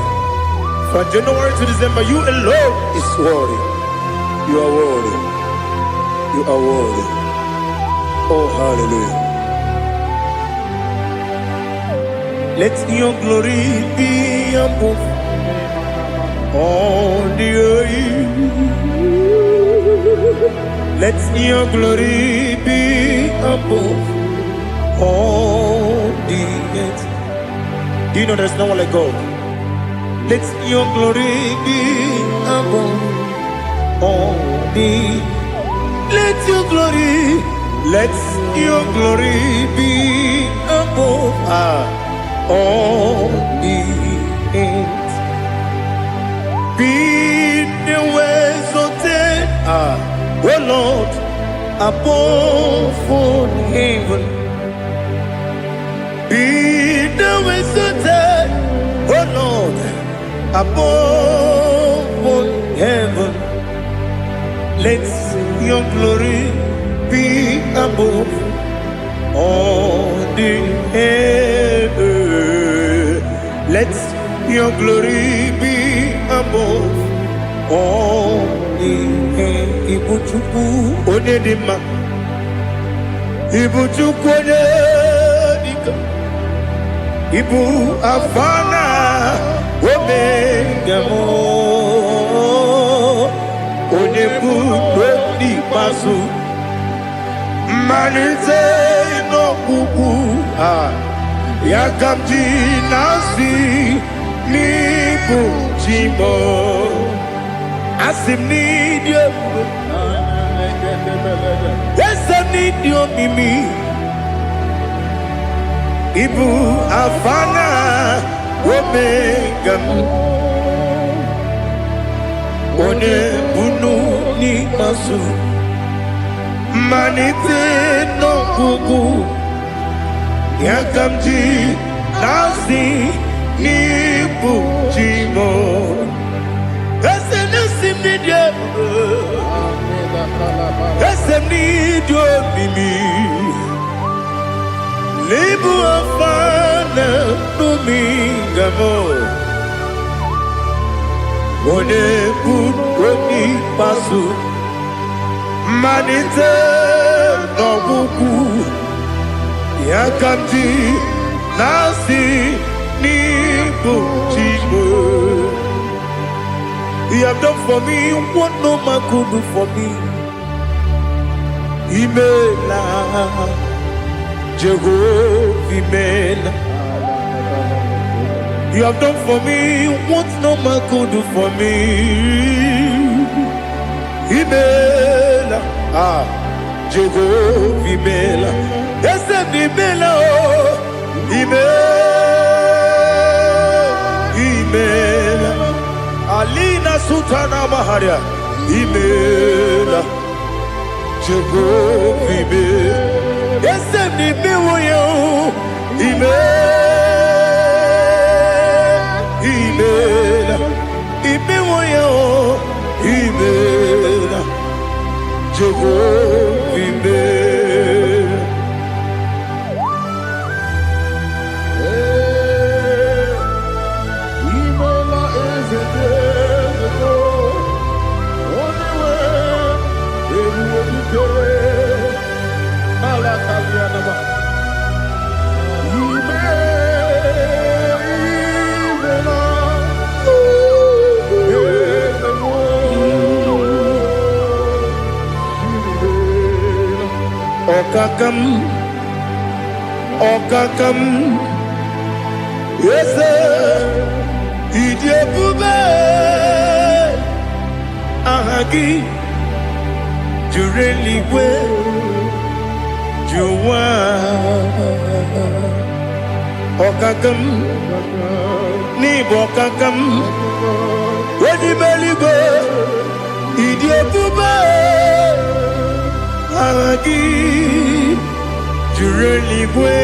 from January to December, you alone is worthy. You are worthy. You are worthy. Oh, hallelujah. Let your glory be above all the earth. Let your glory be above all the earth. Do you know there's no one like God? Let your glory be above all the. Let your glory be above all the earth. Be the ways of death, oh Lord, above all heaven. Be the visited, oh Lord, above all heaven. Let your glory be above all the earth. Let your glory be above all the earth. Ibuchuku onedima, Ibuchuku onedima. Ibu afana omega mo onebu ni masu manite no kuku yakamji nasi nibu jimo asim ni dio asim ni dio mimi Ibu afana omega one bunu ni masu manite no kuku yakamji nasi ni bujimo ese nasi media ese nidio mimi Libu afana numingamo One kuni pasu Manite no buku Yakamji nasi ni buchibo You have done for me what no man could do for me Imela Jehovah, man. You have done for me what no man could do for me. Imela, Jehovah, Imela. Yes, Imela, Imela. Alina Sutana Maharia, Imela, Jehovah, Imela. Yes, ni miwoyo imela imiwoyo imela Jehovah imela imela ezedeko only way Okakam, yes, Idiabube, Ahagi, Jureli, Juwa, Okakam, Nibokakam, Wedi Beligo, Idiabube, Ahagi. Jureli bwe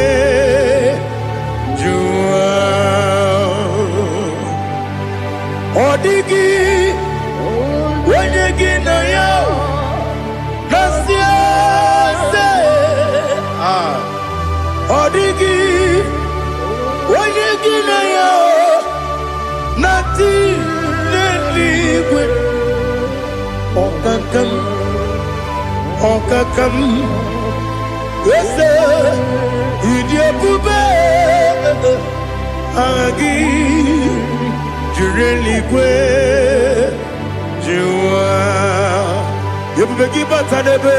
jua Odigi Wenyegi na yao Nasiase Odigi Wenyegi na yao Nati Neligwe Okakam Okakam Yes, Idiabube, Agi, Jureli Gwe, Jua, Yabegi Batanebe,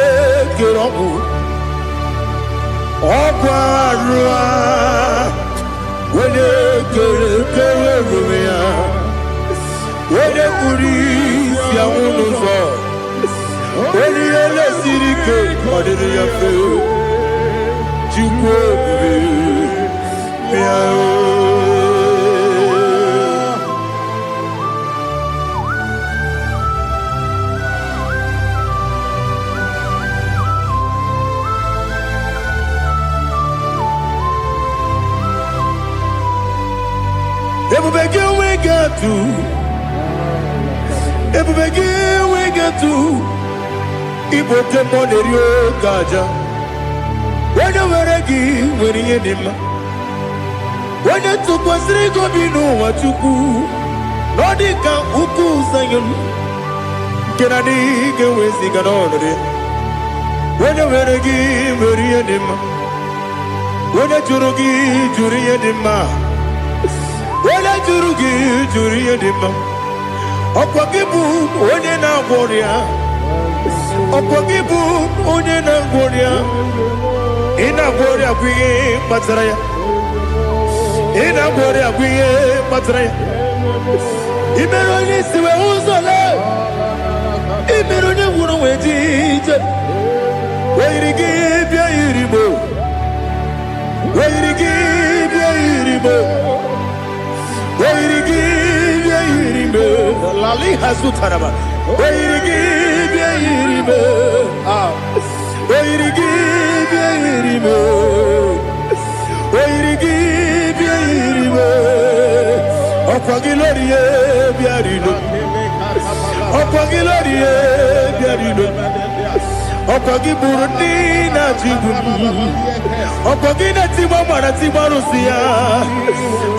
Kirobu, Okwarua, Wede Kerumia, Wede Kuris, Yamunuzo, Wede Yele Sirike, Wadiri Yafu. Everybody we get to Ibote Monerio Gaja. When you were a give, when you did when you took was Rigo Bino, what you do, Nodika Uku Sayon, can I dig away Sigan on it? When you were a give, when you did Onye jụrụ gị jụrụ ihe dị mma. Onye jụrụ gị jụrụ ihe dị mma. Ọkwa gị bụ onye na-agwọ ọrịa. Ọkwa gị bụ onye na-agwọ ọrịa. Ị na-agwọ ọrịa bụ ihe kpatara ya. Ị na-agwọ ọrịa bụ ihe kpatara ya. Ị mere onye isi wee ụzọ lee. Ị mere onye nwụrụ wee dị ije. Wee yiri gị bịa yiri mo. Wee yiri gị bịa yiri mo. Wee yiri gị bịa yiri mo. Lali hazụtara ma. Wee yiri gị bịa yiri mo. Wee yiri gị bịa yiri mo. Wee yiri gị bịa yiri mo. Ọkwa gị lori ye bịa rilo. Ọkwa gị lori ye bịa rilo. Ọkwa gị bụrụ ndị na-achịgbu. Ọkwa gị na-etigbu mara tigbu arụsị ya.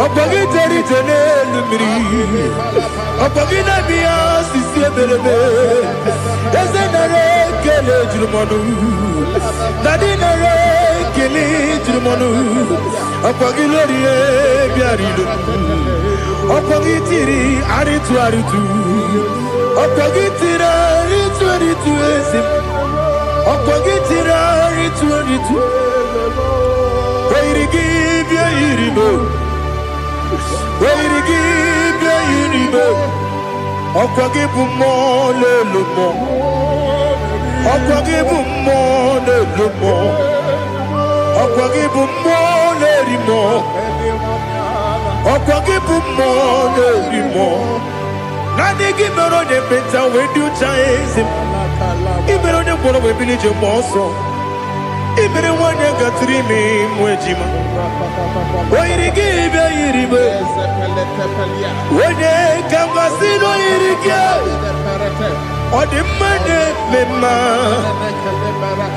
Ọkwa gị jere ije n'elu mmiri. Ọkwa gị na-eme ya osisi eberebe. Eze nara ekele juru m ọnụ. Dadi nara ekele juru m ọnụ. Ọkwa gị lori ye bịa rilo. Ọkwa gị tiri arịtụ arịtụ. Ọkwa gị tiri arịtụ arịtụ ezi m. Ọkwa gị tiri arịtụ arịtụ. Oyiri gị bịa yiri mo. Oyiri gị bịa yiri mo. Ọkwa gị bụ mmụọ n'elu mmụọ. Ọkwa gị bụ mmụọ n'elu mmụọ. Ọkwa gị bụ mmụọ n'eri mmụọ. Ọkwa gị bụ mmụọ n'eri mmụọ. Naanị gị mere onye mkpenta wee dị ụcha eze m. Ị mere onye mkpọrọ wee bili ije mgbe ọsọ. Ị mere nwanyị gatụrụ ime mụ ejima. Oyiri gị bịa yiri mo. Onye ka mmasị n'oyiri gị. Ọ dị mma na-eme mma.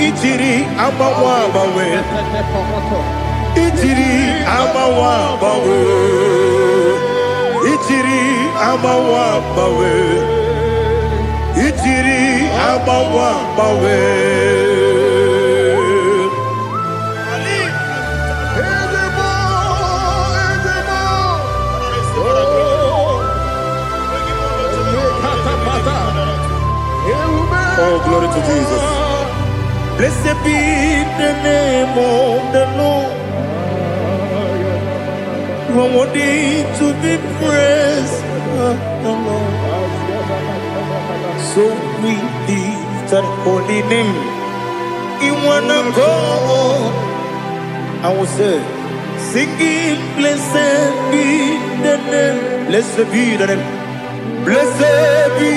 Ijiri agbanwe agbanwe. Ijiri agbanwe agbanwe. Ijiri agbanwe agbanwe. Ijiri agbanwe agbanwe. Oh, glory to Jesus. Blessed be the name of the Lord. You are worthy to be praised, the Lord. So we lift that holy name. You wanna go? I will say, singing, blessed be the name. Blessed be the name. Blessed be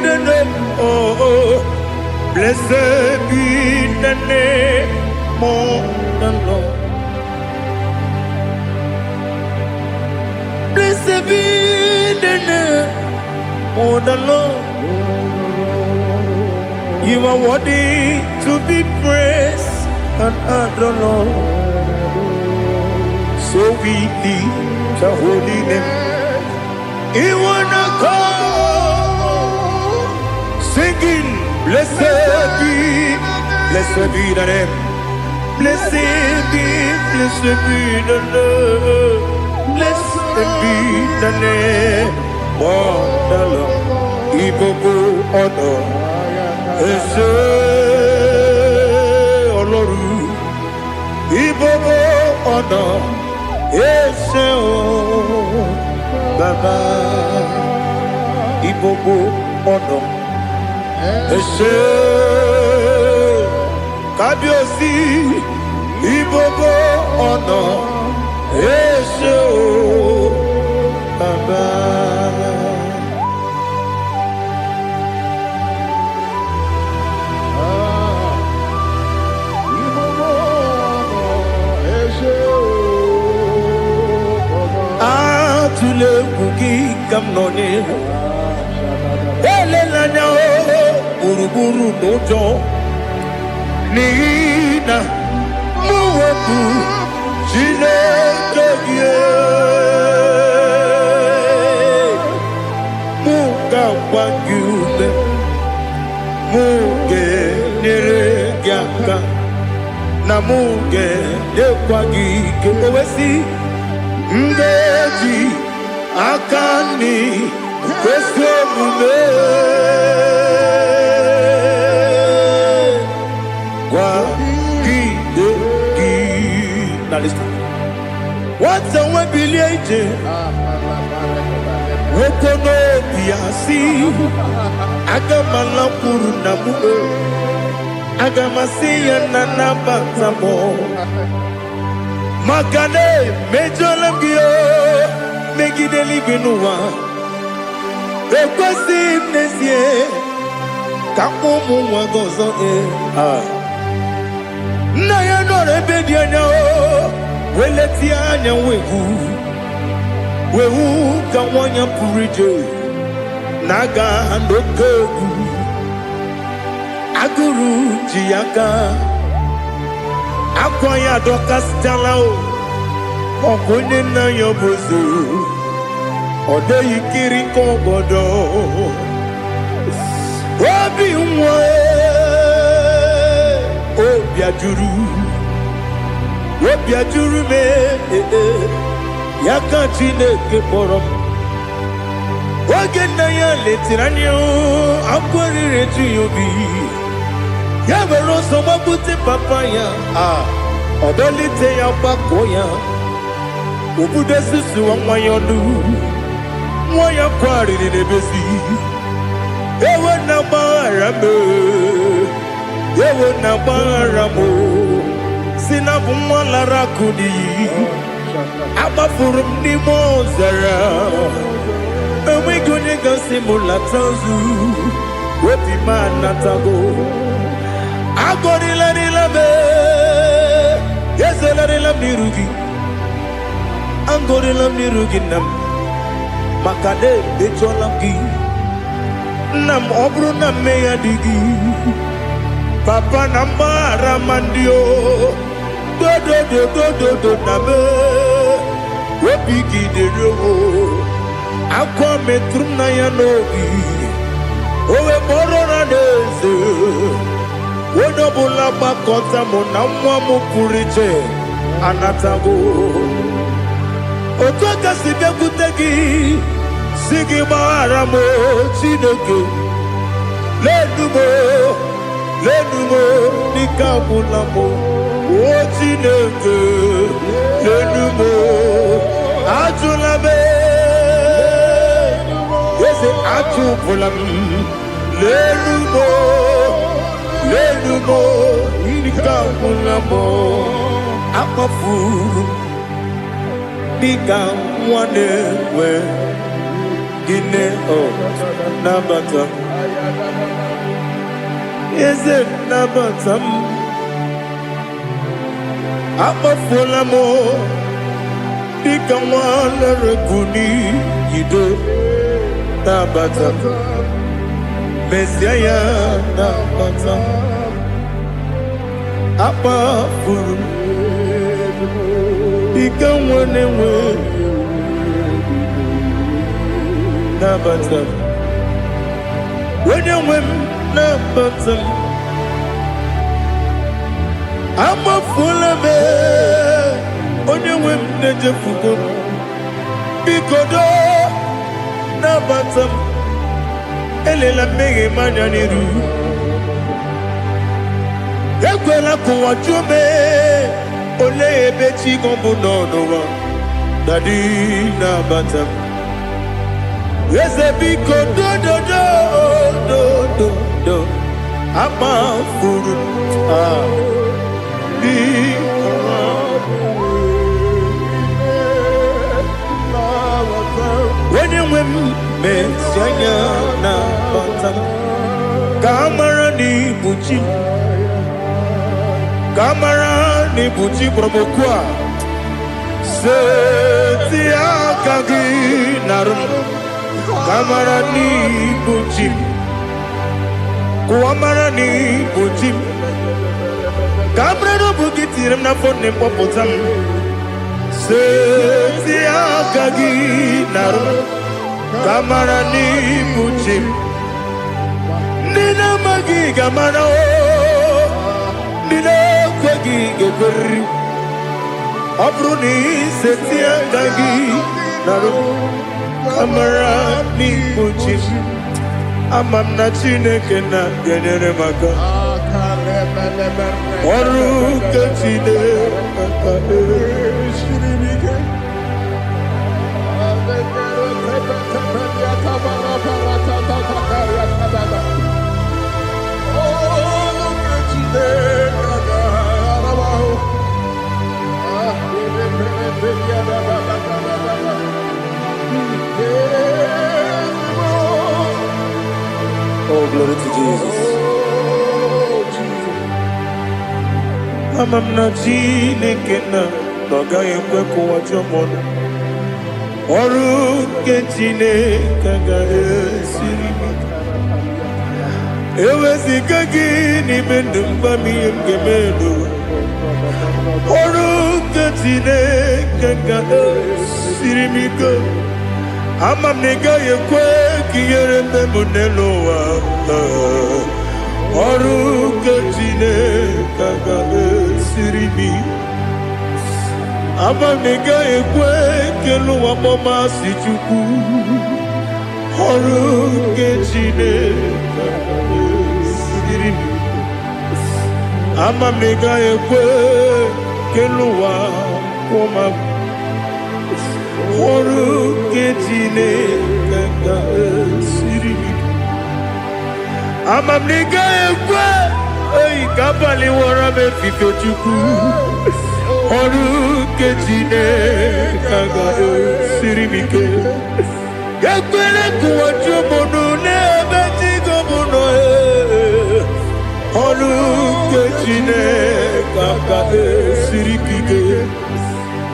the name. Oh, blessed be the name of the Lord. Blessed be the name of the Lord. You are worthy to be praised and adored, Lord. So we lift the holy name. You wanna call, singing, blessed be the name. Blessed be the Lord. Blessed be the name of the Lord. IGBO honor. Ese Oloru. IGBO honor. Ese o Baba. IGBO honor. Ese Kábíyèsí. IGBO honor. Ese o Baba. Atule kuki kamnoni. Elelanya o buruburu nojo. Nina muweku. Chineke Muga wagyume Muge nere gyaka namuge dekwagi ke owesi ndeji akani kwesi omume kwa gidegi. Now listen. What's the way biliaje wokono biasi agamala puru namu agamasiya nanabatamo makane mejolamgio megideli binuwa ekwesi nesie kamumu wagozo na ya nore bedianya weleti anya wehu ka wanya purije naga ndokogu aguru jiyaka akwanya dokastalao okonye na yobozo ode yikiri kogodo obi nwe obi ajuru me yaka Chineke kpọrọ m oge nna ya letiri anya akwarịrị eju ya obi ya were ọsọ gbapute papa ya ọdọlite ya gbakọ ya obodo susuwa nwa ya ọnụ nwa ya kwarịrị n'ebezi ewe na gbaghara m si na bụ nwa lara akụ n'iyi agbafuru m n'ime ọzara enweghị onye gasị m lata nzu obi m anatago agọrịlarịla m ezelarịla m n'iru gị agọrịla m n'iru gị nna m maka na emejọla m gị nna m ọ bụrụ na mmehie dị gị papa na mgbaghara ma ndị o dodododododo na me obi gị dịrị owo akwa metụrụ na ya n'obi owe kpọrọ na n'eze onye ọbụla gbakọta mụ na nwa m pụrụ iche anatago otu aka si bịakwute gị si gị gbaghara m Chineke lenumo dịka agwụla m o Chineke lenumo ajụla m eze achụpụla m lenumo dịka agwụla m akpafuru dịka nwa na-enwe gịnị nabata eze nabata m akpafuola m dịka nwa na-erebu n'iyido nabata mezie ya nabata akpafuru dịka nwa na-enwe nabata onye nwe m nabata m amafuola m onye nwe m na-ejefugo m biko do nabata m elela mmehie m anya n'iru ekwela ka ụwa jụọ m olee ebe chi gị bụ n'ụwa dadi nabata m eze biko do akpafuru onye nwe m mesi anya na bata ka amara n'ibu chi ka amara n'ibu chi kpọrọ m okwu a seti aka gị narụ ka amara n'ibu chi kụwa mara n'ibu chi ka amara n'obu gị tinyere m n'afọ nne mkpọpụta m seti aka gị narụ ka amara n'ibu chi ndị na-amaghị ga-amara ndị na-ekweghị gị ga-ekweri. Ọ bụrụ na isetị aka gị narụ amara n'ikpuchi m, ama m na Chineke na-enyere m aka. Ọrụ nke Chineke aka esiri m ike. Oh, glory to Jesus. Ama m na Chineke na-agaghị ekwe ka ụwa jọọ m ọnụ. Ọrụ nke Chineke ga-esiri m ike. Eweziga gị n'ime ndụ mgba m ihe m ga-eme n'ụwa. Ọrụ nke Chineke ga-esiri m ike. Ama m na ị gaghị ekwe ka ihere mee m n'elu ụwa. Ọrụ nke Chineke ga-esiri m ike. Ama m na ị gaghị ekwe ka elu ụwa kpọmasị Chukwu. Ọrụ nke Chineke ga-esiri m ike. Ama m na ị gaghị ekwe ka elu ụwa kpọmasị. Ọrụ nke Chineke ga-esiri m ike. Ama m na ị gaghị ekwe ka abalị wara m efife Chukwu. Ọrụ nke Chineke ga-esiri m ike. Ekwere ka ụwa jụọ m ọnụ n'ebe chi gị bụ nọ. Ọrụ nke Chineke ga-esiri m ike.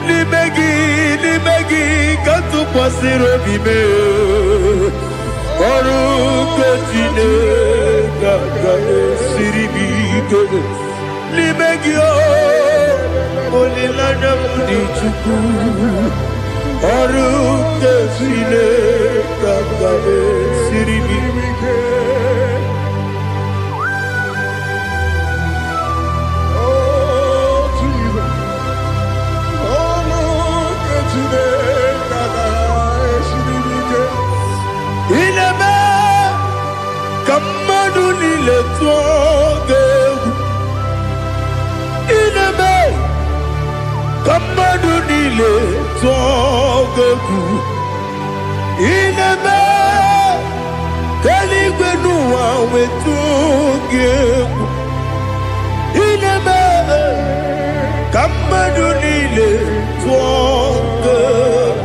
N'ime gị ka tụkwasịrị obi m. Ọrụ nke Chineke ga-esiri m ike. N'ime gị olileanya m dị Chukwu. Ọrụ nke Chineke ga-esiri m ike. Ineme ka mmadụ niile tụọ gị egwu. Ineme ka mmadụ niile tụọ gị egwu. Ineme ka eluigwe n'ụwa wee tụọ gị egwu. Ineme ka mmadụ niile tụọ gị egwu.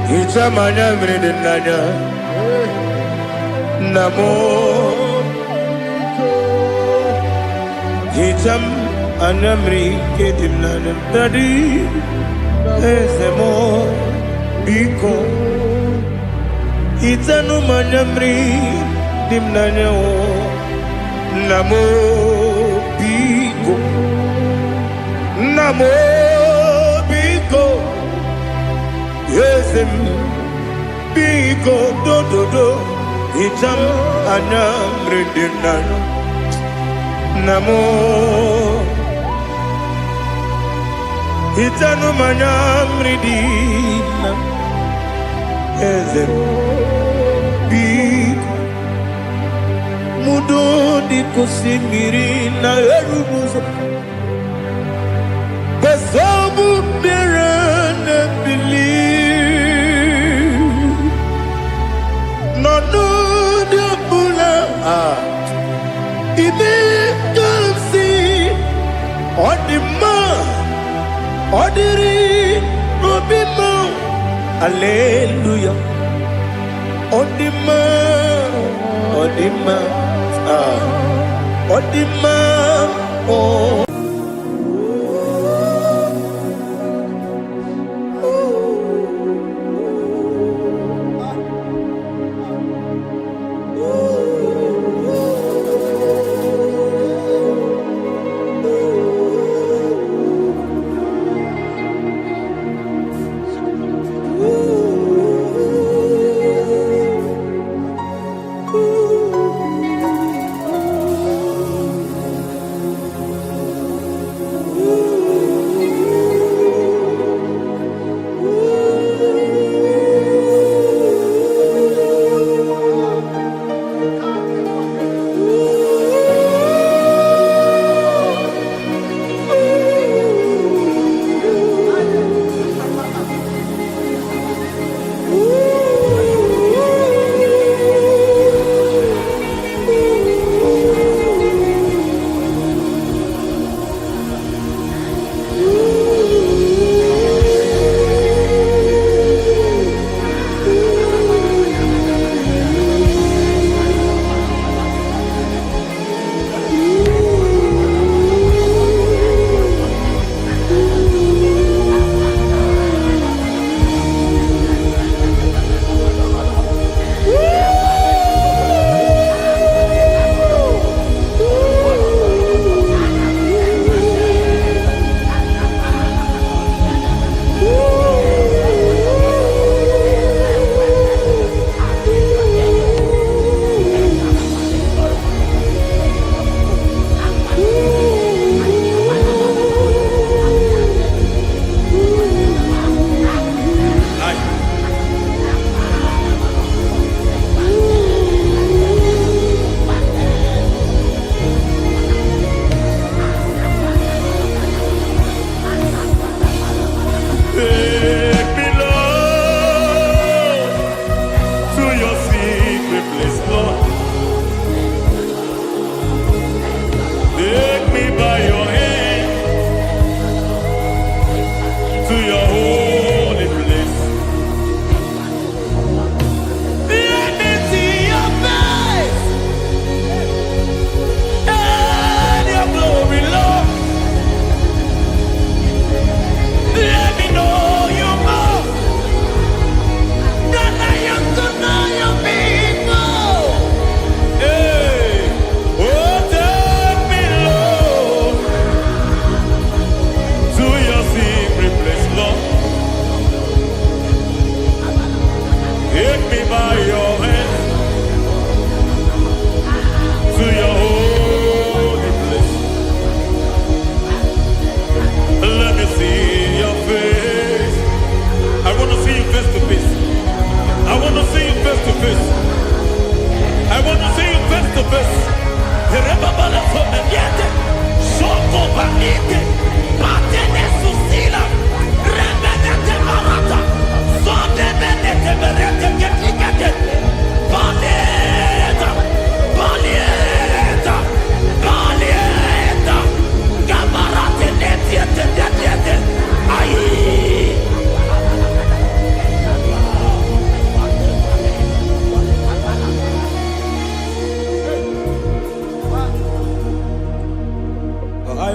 Hicham anya mmiri dị n'anya nna m. Hicham anya mmiri nke dị n'anya Daddy, eze m biko. Hitanụ m anya mmiri dị m n'anya nna m biko. Nna m biko. Eze m biko dododo. Hicham anya mmiri dị n'anya nna m. Hitanụ m anya mmiri dị n'anya eze m biko. Mudo dị ka osimiri na-erughị ụzọ. Besobu mmiri na-ebili. N'ọnụ dị ọbụla ime ka m si ọ dị mma. Ọ dịrị n'obi m. Hallelujah. Ọ dị mma. Ọ dị mma. Ọ dị mma.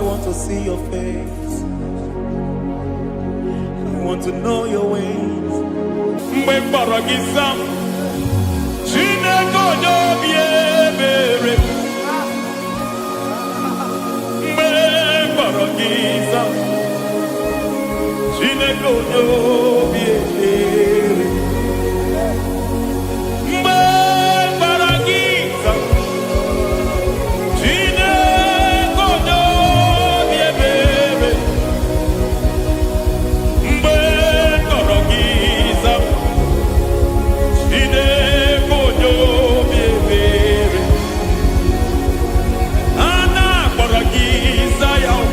want to see your face. I want to know your ways. Mgbe mkpọrọ gị zam, Chineke onye obi ebere. Mgbe mkpọrọ gị zam, Chineke onye obi ebere. Mgbe mkpọrọ gị zam, Chineke onye obi ebere. Mgbe mkpọrọ gị zam, Chineke onye obi ebere. A na-akpọrọ gị Zion,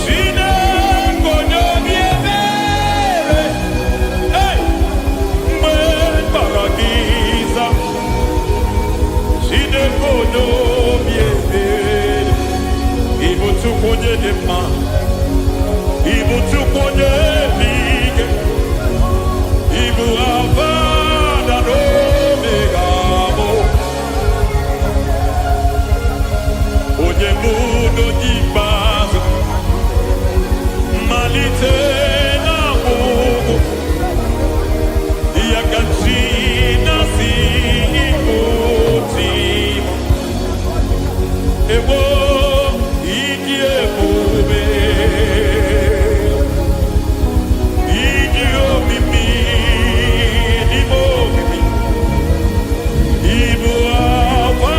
Chineke onye obi ebere. Hey! Mgbe mkpọrọ gị zam, Chineke onye obi ebere. Ị bụ Chukwu onye dị mma, ị bụ Chukwu onye dị ike, ị bụ Alfa na Omega bụ onye bụ n'oge ikpeazụ, mmalite na ọgwụgwụ, ya ka chi na-asị Igbo tim. Egbo ịdị ebube, ịdị omimi, ịdị omimi, ịbụ Alfa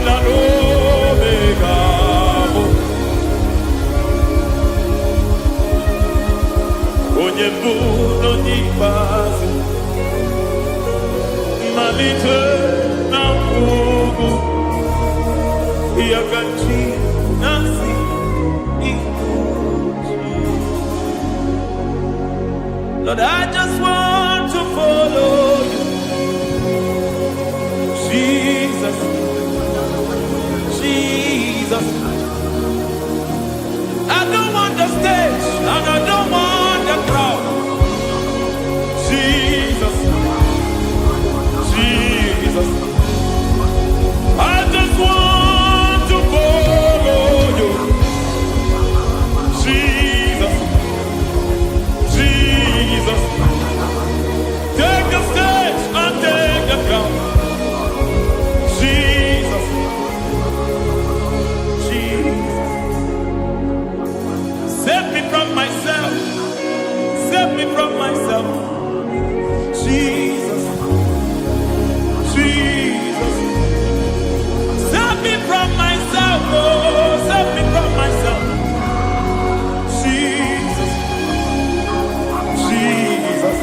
na Omega bụ onye bụ n'onye ikpeazụ, mmalite na ọgwụgwụ, ya ka chi na-asị Igbo tim. Lord, I just want to follow you, Jesus, Jesus. I don't want the stage and I don't want the crowd. Jesus, Jesus. I just want to follow you, Jesus, Jesus. Take the stage and take the crown. Jesus, Jesus. Save me from myself. Save me from myself. Jesus, Jesus. Save me from myself. Oh, save me from myself. Jesus, Jesus.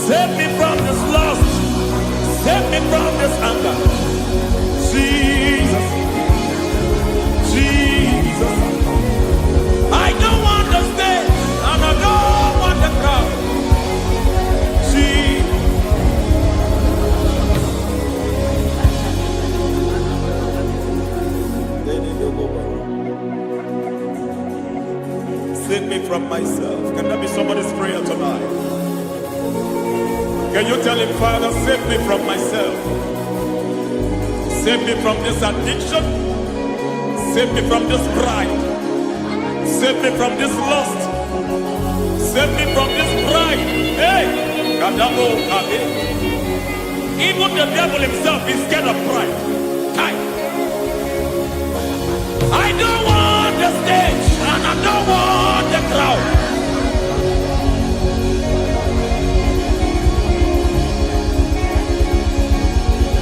Save me from this lust. Save me from this anger. Jesus, Jesus. I don't want the stage and I don't want the crowd. Jesus. Save me from myself. Can that be somebody's prayer tonight? Can you tell him, Father, save me from myself? Save me from this addiction. Save me from this pride. Save me from this lust. Save me from this pride. Hey! Kadabo, Kabe. Even the devil himself is scared of pride. Hi. I don't want the stage and I don't want the crowd.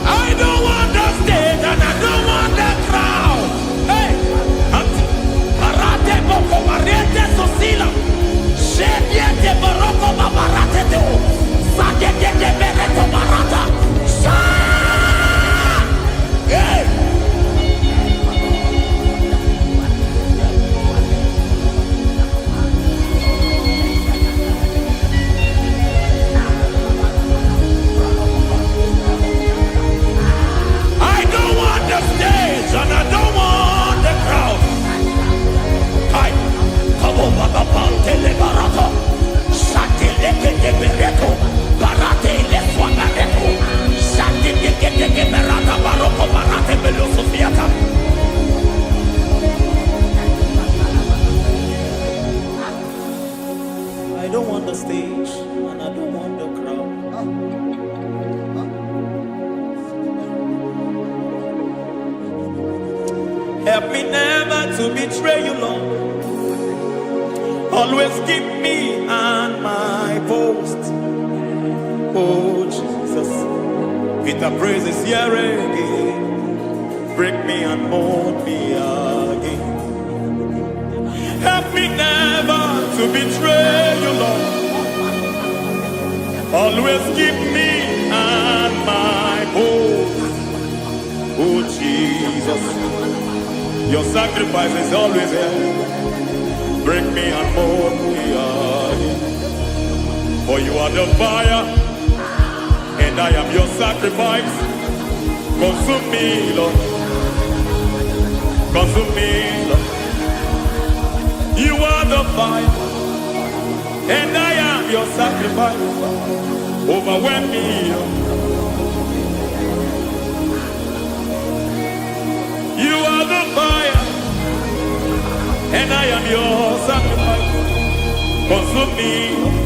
I don't want the stage and I don't want the crowd. Hey, Parate boko mariete sosila. Shediete baroko babarate teo. Sadete bereto barata. Hey. Help me never to betray you, Lord. Always keep me on my post. Oh Jesus, with the praises here again, break me and mold me again. Help me never to betray you, Lord. Always keep me on my post. Oh Jesus, your sacrifice is always here. Break me and mold me again. For you are the fire, and I am your sacrifice. Consume me, Lord. Consume me, Lord. You are the fire, and I am your sacrifice. Overwhelm me, Lord. You are the fire, and I am your sacrifice. Consume me.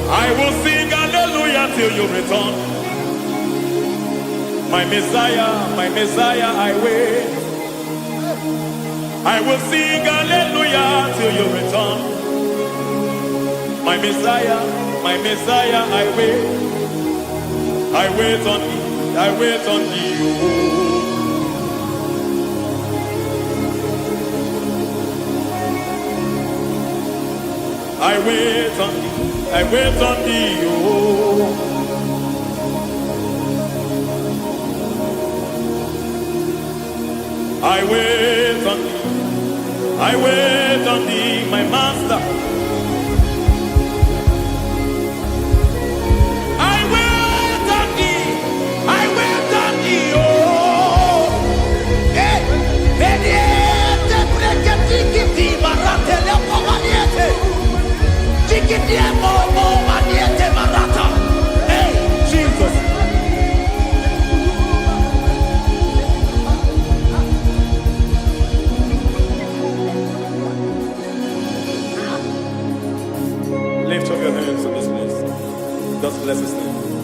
I will sing hallelujah till you return. My Messiah, I wait. I will sing hallelujah till you return. My Messiah, I wait. I wait on thee, I wait on thee. I wait on thee, I wait on thee. I wait on thee, I wait on thee, my master. I wait on thee, I wait on thee, oh. Hey, vediete, pregati, marate, le pomaniete. Chiquitiemo, maniete, marata. Hey, Jesus. Lift up your hands in this place. Just bless his name.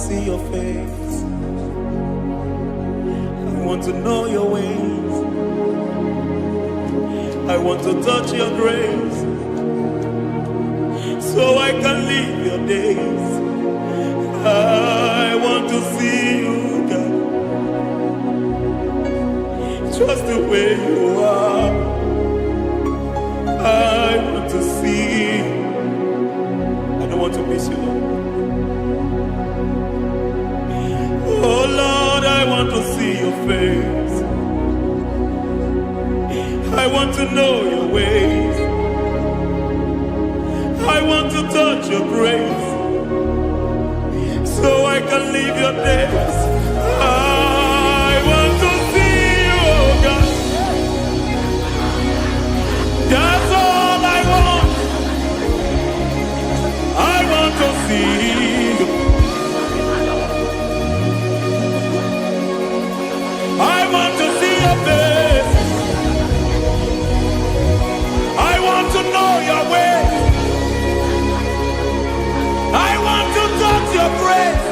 see your face. I want to know your ways. I want to touch your grace, so I can live your days. I want to see you, God, just the way you are. I want to see you. I don't want to miss you, Lord. Oh Lord, I want to see your face. I want to know your ways. I want to touch your grace, so I can live your days. I want to see you, oh God. That's all I want. I want to see you. I want to see your face. I want to know your ways. I want to touch your grace,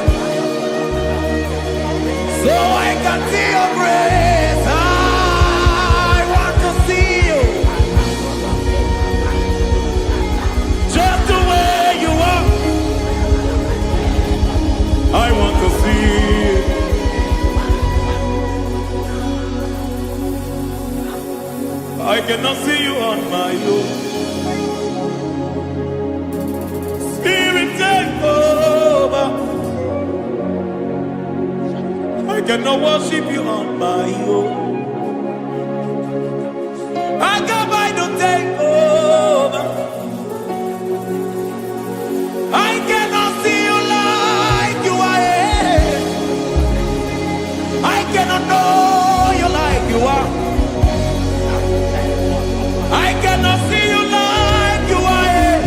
so I can see your grace. I want to see you, just the way you are. I want to see you. I cannot see you on my own. Spirit, take over. I cannot worship you on my own. I come by to take over. I cannot see you like you are. I cannot know you like you are. I cannot see you like you are.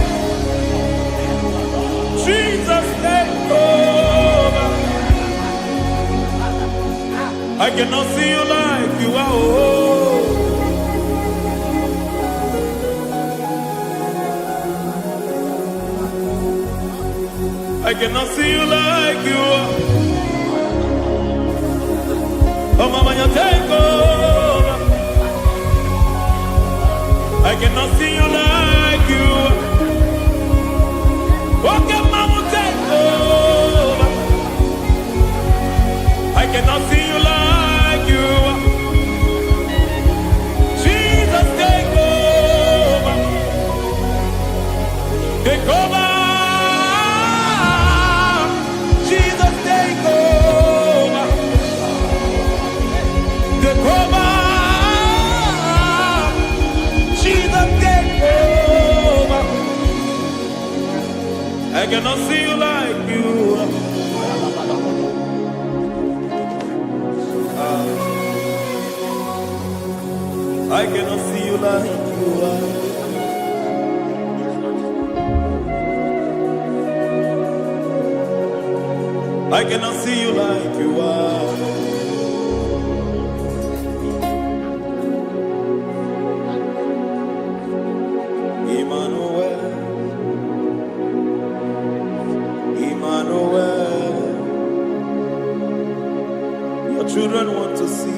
Jesus, take over. I cannot see you like you are. Oh. I cannot see you like you are. Oh, Mama, you take over. I cannot see you like you are. Okay, Mama, take over. I cannot see you like you are. Jesus, take over. Take over. Jesus, take over. Take over. Jesus, take over. I cannot see you like you are. I cannot see you like you are. I cannot see you like you are. Emmanuel, Emmanuel, your children want to see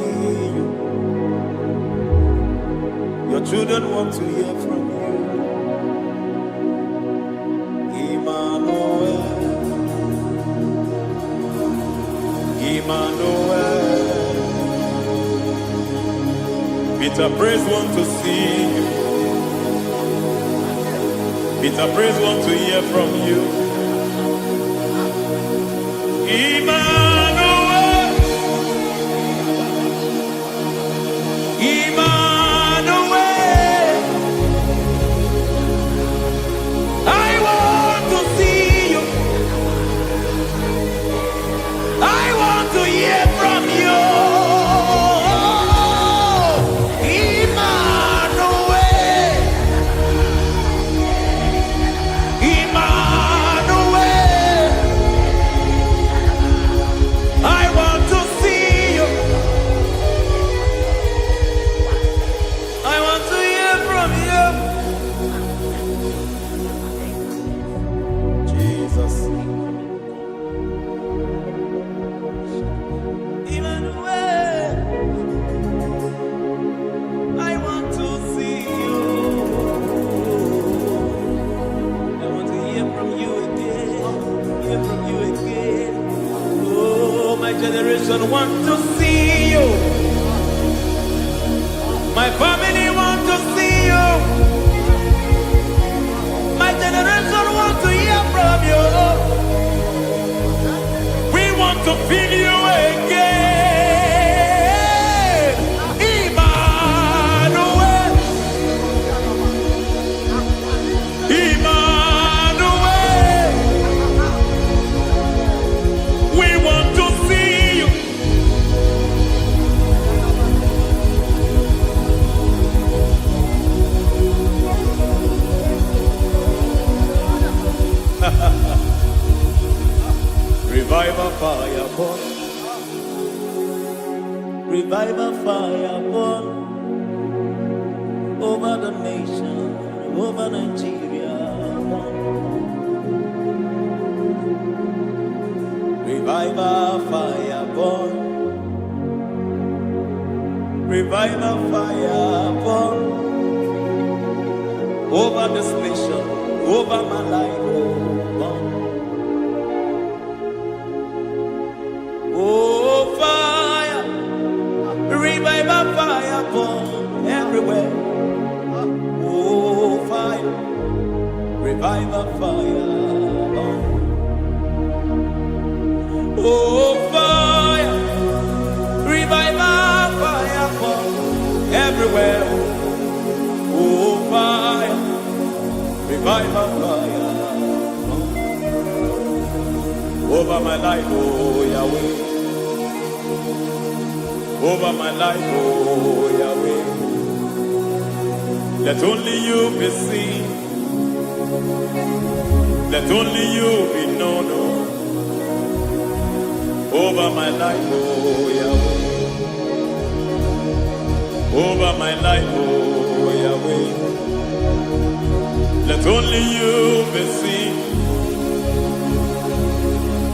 you. Your children want to hear from you. Emmanuel, Emmanuel. Peter Praise want to see you. Peter Praise want to hear from you. Emmanuel, Emmanuel. I want to see you. I want to hear from you. Emmanuel, Emmanuel. hear from you again. Hear from you again. Oh, my generation want to see you. My family want to see you. My generation want to hear from you. We want to feel you again. Emmanuel. Emmanuel. We want to see you. Revival fire burn. Revival fire burn over the nation, over Nigeria. Revival fire burn. Revival fire burn over this nation, over my life. Burn. Oh, fire, revival fire burn everywhere. Oh, fire, revival fire burn. Oh, fire, revival fire burn everywhere. Oh, fire, revival fire burn over my life, oh Yahweh. Over my life, oh Yahweh. Let only you be seen. Let only you be known. Over my life, oh Yahweh. Over my life, oh Yahweh. Let only you be seen.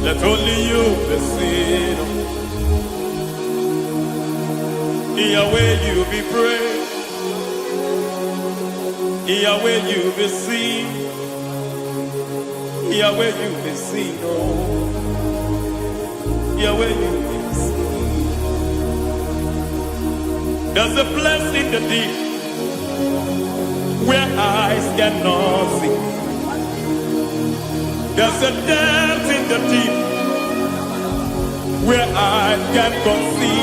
Let only you be seen. Yahweh, you be praised. Yahweh, you be seen. Yahweh, you be seen. Oh, Yahweh, you be seen. There's a place in the deep where eyes cannot see. There's a depth in the deep where eyes cannot see.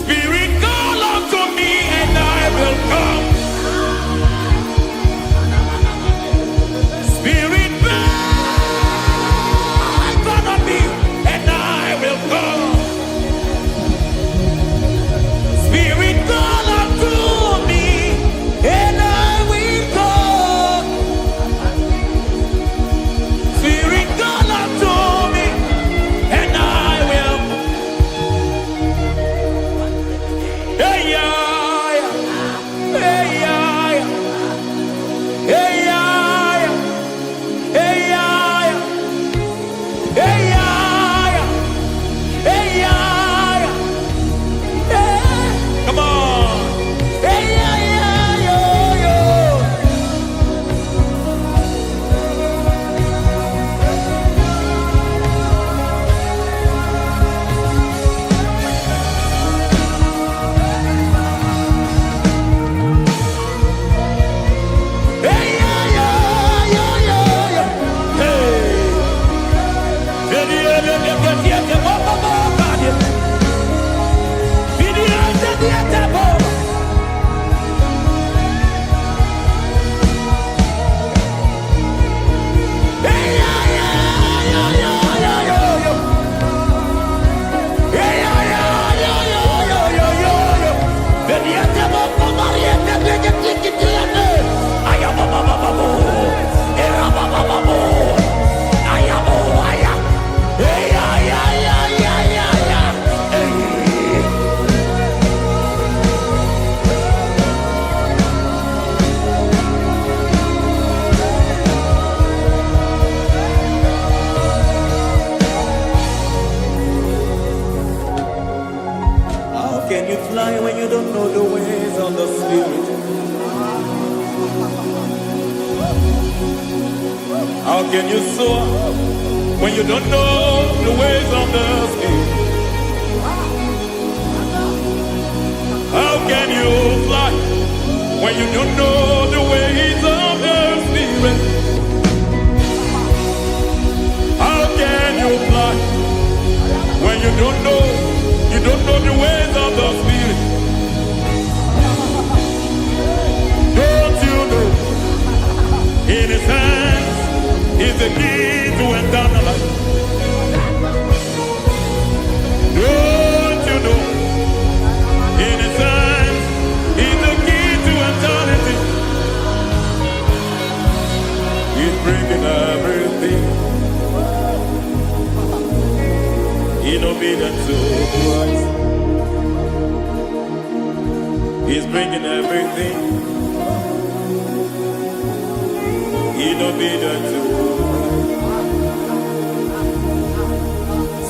Spirit, call unto me and I will come. Spirit, beg unto me and I will come. Spirit, call unto me and I will come. Spirit, call unto me and I will. How can you soar when you don't know the ways of the Spirit? How can you fly when you don't know the ways of the Spirit? How can you fly when you don't know the ways of the Spirit? Don't you know in His hands is the key to eternal life? Don't you know in His hands is the key to eternity? He's bringing everything in obedience to Christ. He's bringing everything in obedience to Christ.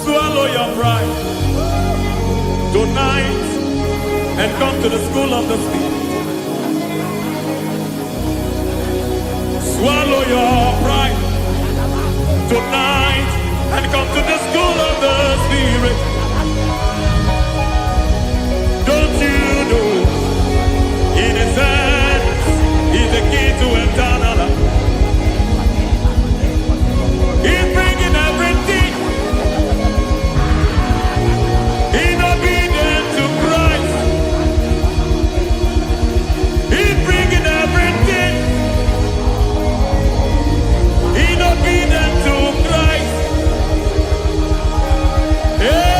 Swallow your pride tonight and come to the school of the Spirit. Swallow your pride tonight and come to the school of the Spirit. Don't you know in His hands is the key to eternal life? He's bringing everything in obedience to Christ. He's bringing everything in obedience to Christ. Hey,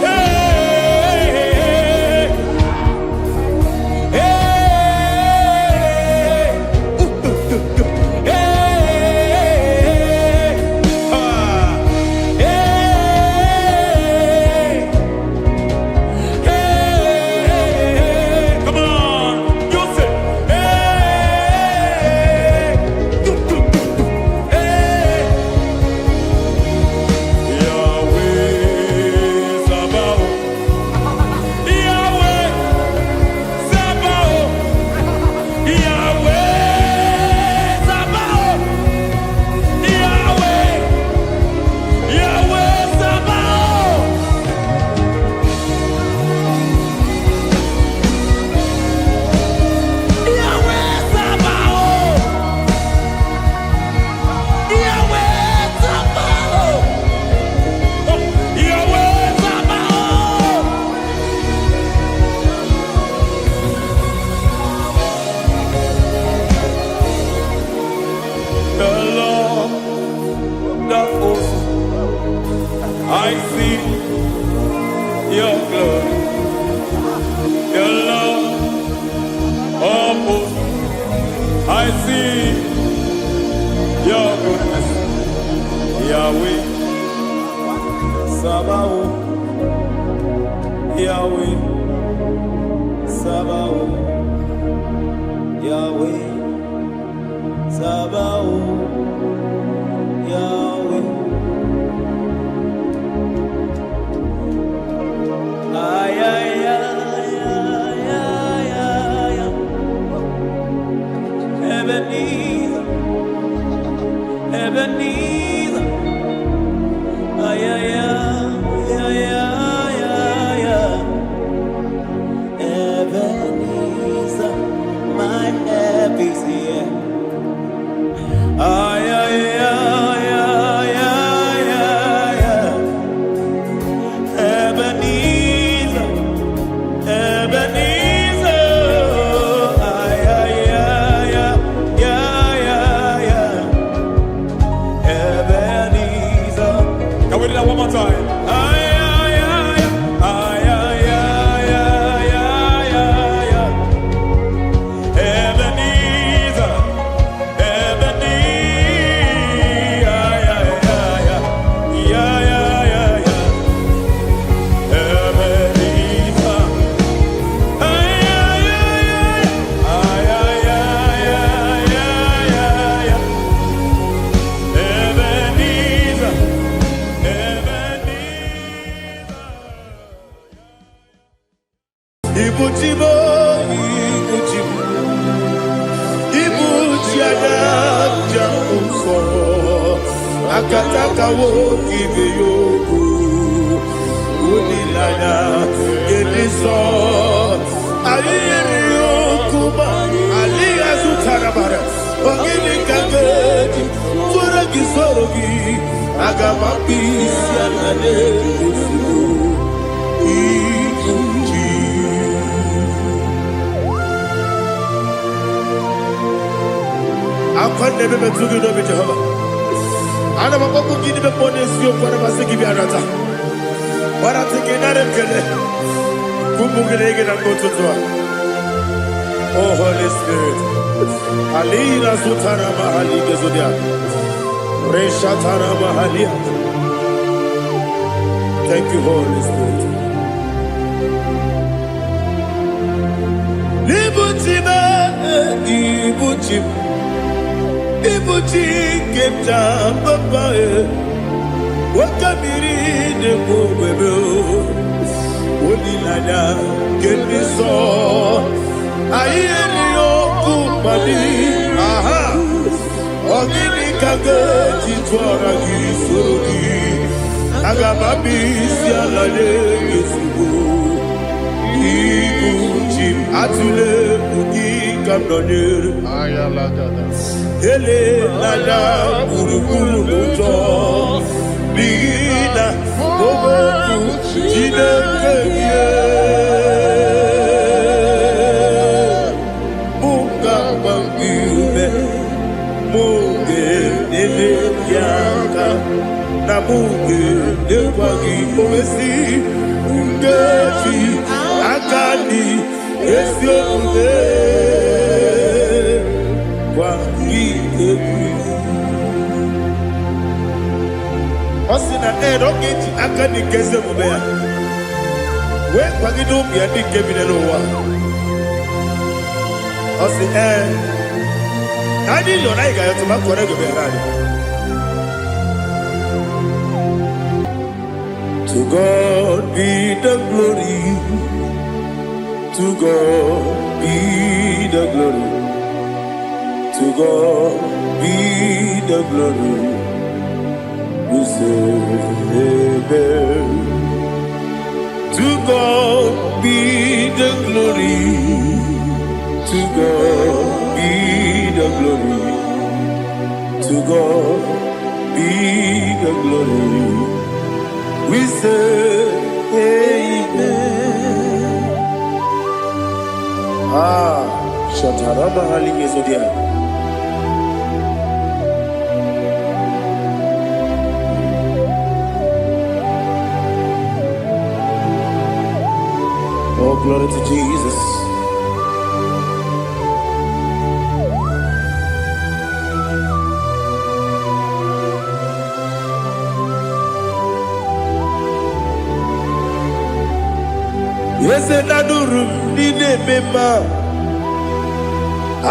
hey, hey, hey, come on, you say, Yahweh Sabaoth, Yahweh Sabaoth, Yahweh Sabaoth, Yahweh, Yahweh Sabaoth. Yahweh Sabaoth, Yahweh Sabaoth, Yahweh Sabaoth. The Lord, the host, I see your glory. The Lord of hosts, I see your goodness. Yahweh Sabaoth, Yahweh Sabaoth, Yahweh Sabaoth, Yahweh. Ay, ay, ay, ay, ay, ay, ay. Ebenezer, Ebenezer. Ay, ay, ay, ay, ay, ay, ay. Ebenezer, my help is here. akataka wokibe yoku unilana geniso aliyeri yokuba aliya zutarabara ogini kageti forogi sorogi agamapisi alane kusugu ikuji akwande bebe tugi no be Jehovah ana makoku gidi be ponesio kwa na basiki bi arata wara tekenare kele kumugirege na kototwa. Oh Holy Spirit alira sutara mahali gezodia resha tara mahali. Thank you Holy Spirit. Ibuchi kemta papa wakamiri de bobebe onilada keniso ayeni okupadi aha ogini kage titwara gisorogi agababi sialale yesugo ibuchi atule ugi kamdonere Ayalagada. ele lada buruburu moto bigina oboku jinekeye munga bangibe munge nele yaka na munge nekwagi omesi ungeji akani esiokude Osina rogeji akani keze mubea we kwagido bia dike binelo wa osi nadi lo na iga yoto makore go berani. To God be the glory, to God be the glory, to God be the glory. We say amen. To God be the glory, to God be the glory, to God be the glory. We say amen. Shataraba halinge zodia. Oh, glory to Jesus. Yes, and Adurum did a member.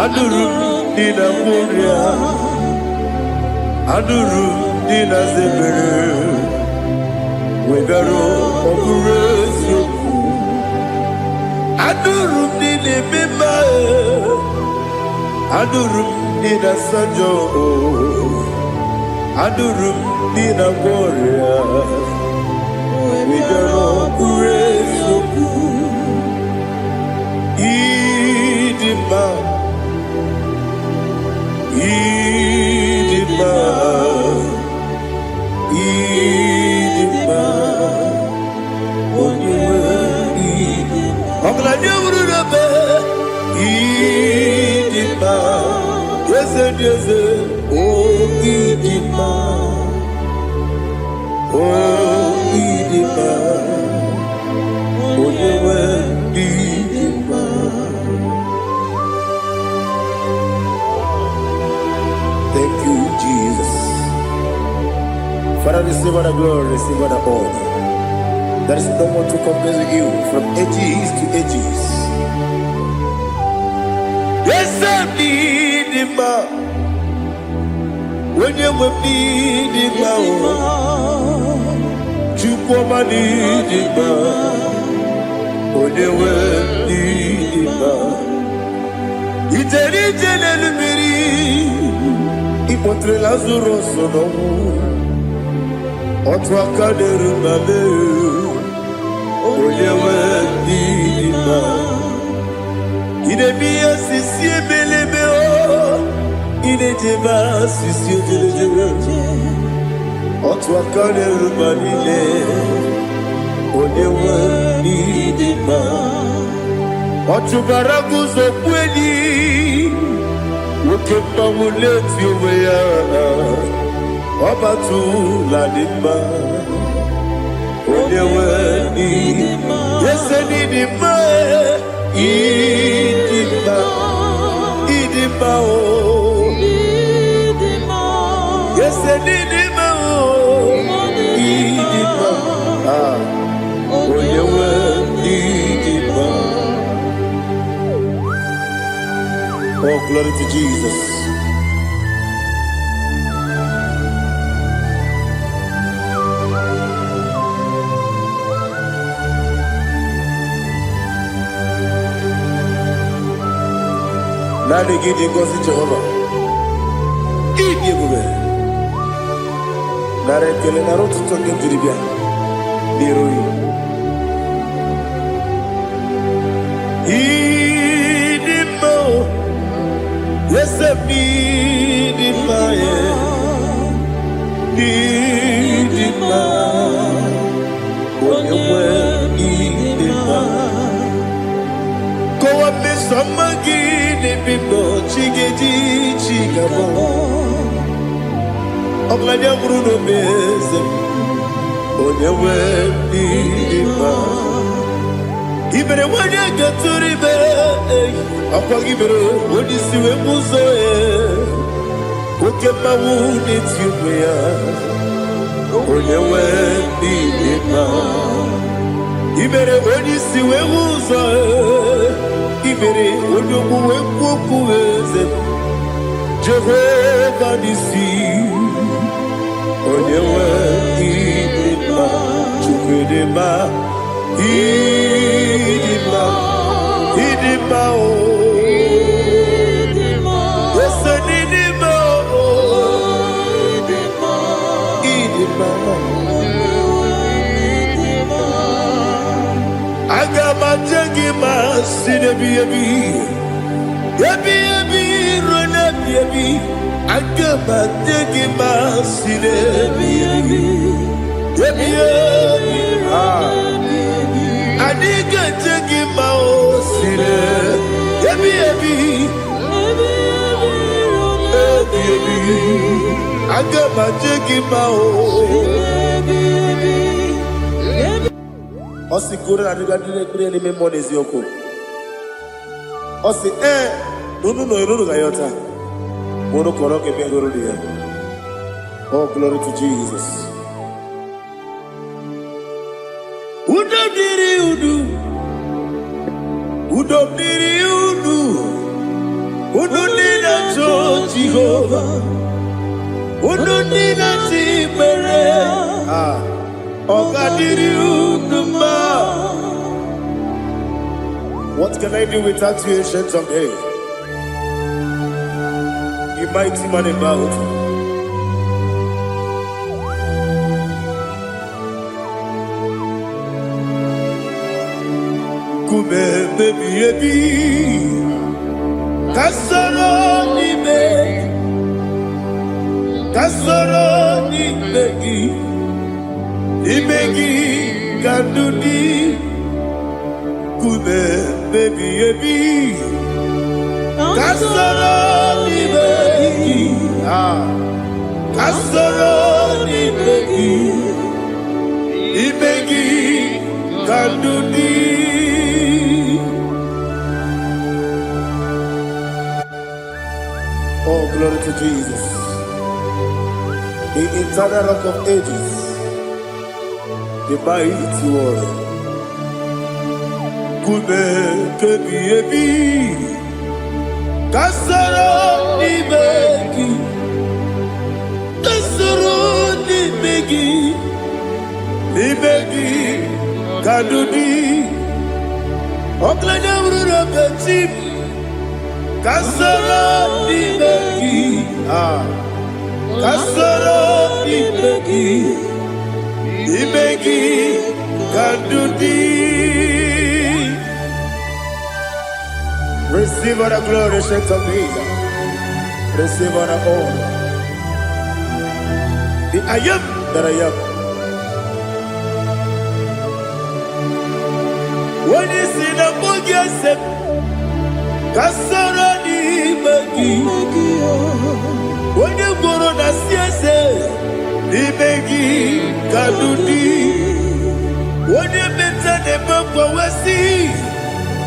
Adurum did a warrior. Adurum did a zebra. We got all Adurum did a member. Adurum did a sanjo. Adurum did a warrior. We got all praise. Idima, Idima, Idima. Idima, yes, oh Idima, oh Idima, oh Idima. Thank you, Jesus. Father, receive all the glory, receive all the honor. There is no one to compare with you from ages to ages. Yes, I need him. When you will need him, you come and need him. When you will need him, it's a little bit. Ipotre Lazarus, no. Otwakaderu babe, Oyewe Dima. Idemia sisi belebe o, Idejeba sisi ojelejebe. Otwakaderu balile, Oyewe Dima. Otubaraguzo kweli, Wokemba muleti uweya. Obatu la dima, Oyewe Dima. Yes, Dima, Idima, Idima, oh, yes, Dima, oh, Idima, ah, Oyewe Dima. Oh, glory to Jesus. Nani gidi ngozi Jehovah. Gidi gube. Nare kele naro tutonge diribia. Niroi. Idimo. Yesemi idima ye. Idima. Oyewe idima. Kowa mesamagi. Bibo chigeji chigabo Oglanya bruno beze Oyewe Dima. Ibere wanya gaturibe Akwa ibere wadi siwe muzoe Ukema wuni tiumea Oyewe Dima. Ibere wadi siwe muzoe Ibere odomu wekuweze Jehovah nisi Oyewe Dima. Chukwedema Idima. Idima o Wese Dima o Idima. Agama jengima sinebi yebi rona yebi. Agama jengima sinebi yebi Adiga jengima o sine yebi Agama jengima o Osi kure na diga dire ni me monezi yoko. Osi no gayota. Mono koroke be goro dia. Oh, glory to Jesus. Udo diri udu. Udo dina to Jehovah. Udo dina tibere. What can I do without you, ancient of days? You mighty man about. Kume baby, kasoro ni begi. Ibegi Gandudi Kube baby ebi Kasoro ni begi Kasoro ni begi Ibegi Gandudi. Oh, glory to Jesus, the eternal rock of ages, the mighty one. Kube kebi ebi, kasoro ni begi, ni begi, kadudi, oklanya urura beti, kasoro ni begi, kasoro ni begi. Imegi Kandudi. Receive all the glory, strength of Jesus. Receive all the honor. The I am that I am. When you see the book, you say, Kasarani Magi. When you go on a siasa, Imegi Kandudi. When you mention the book, you see,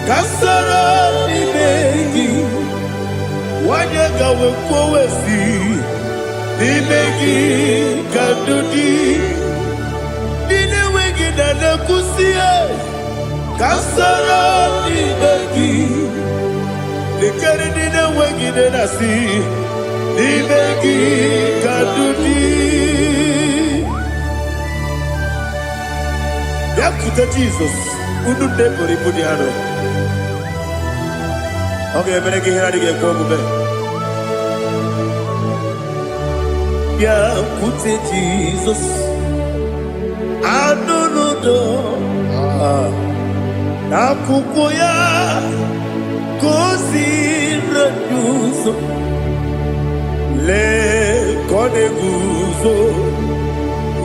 Kasarani Magi. When you go with Imegi Kandudi. Dine wegi na nakusia. Kasarani Magi. Nikari dine wegi na nasi. Imegi Kandudi. Yakuta Jesus. Unu nebori pudiano. Okay, menegi hiradi ke kogube. Yakuta Jesus. Anunudo. Nakukoya. Kosi reduso. Le koneguzo.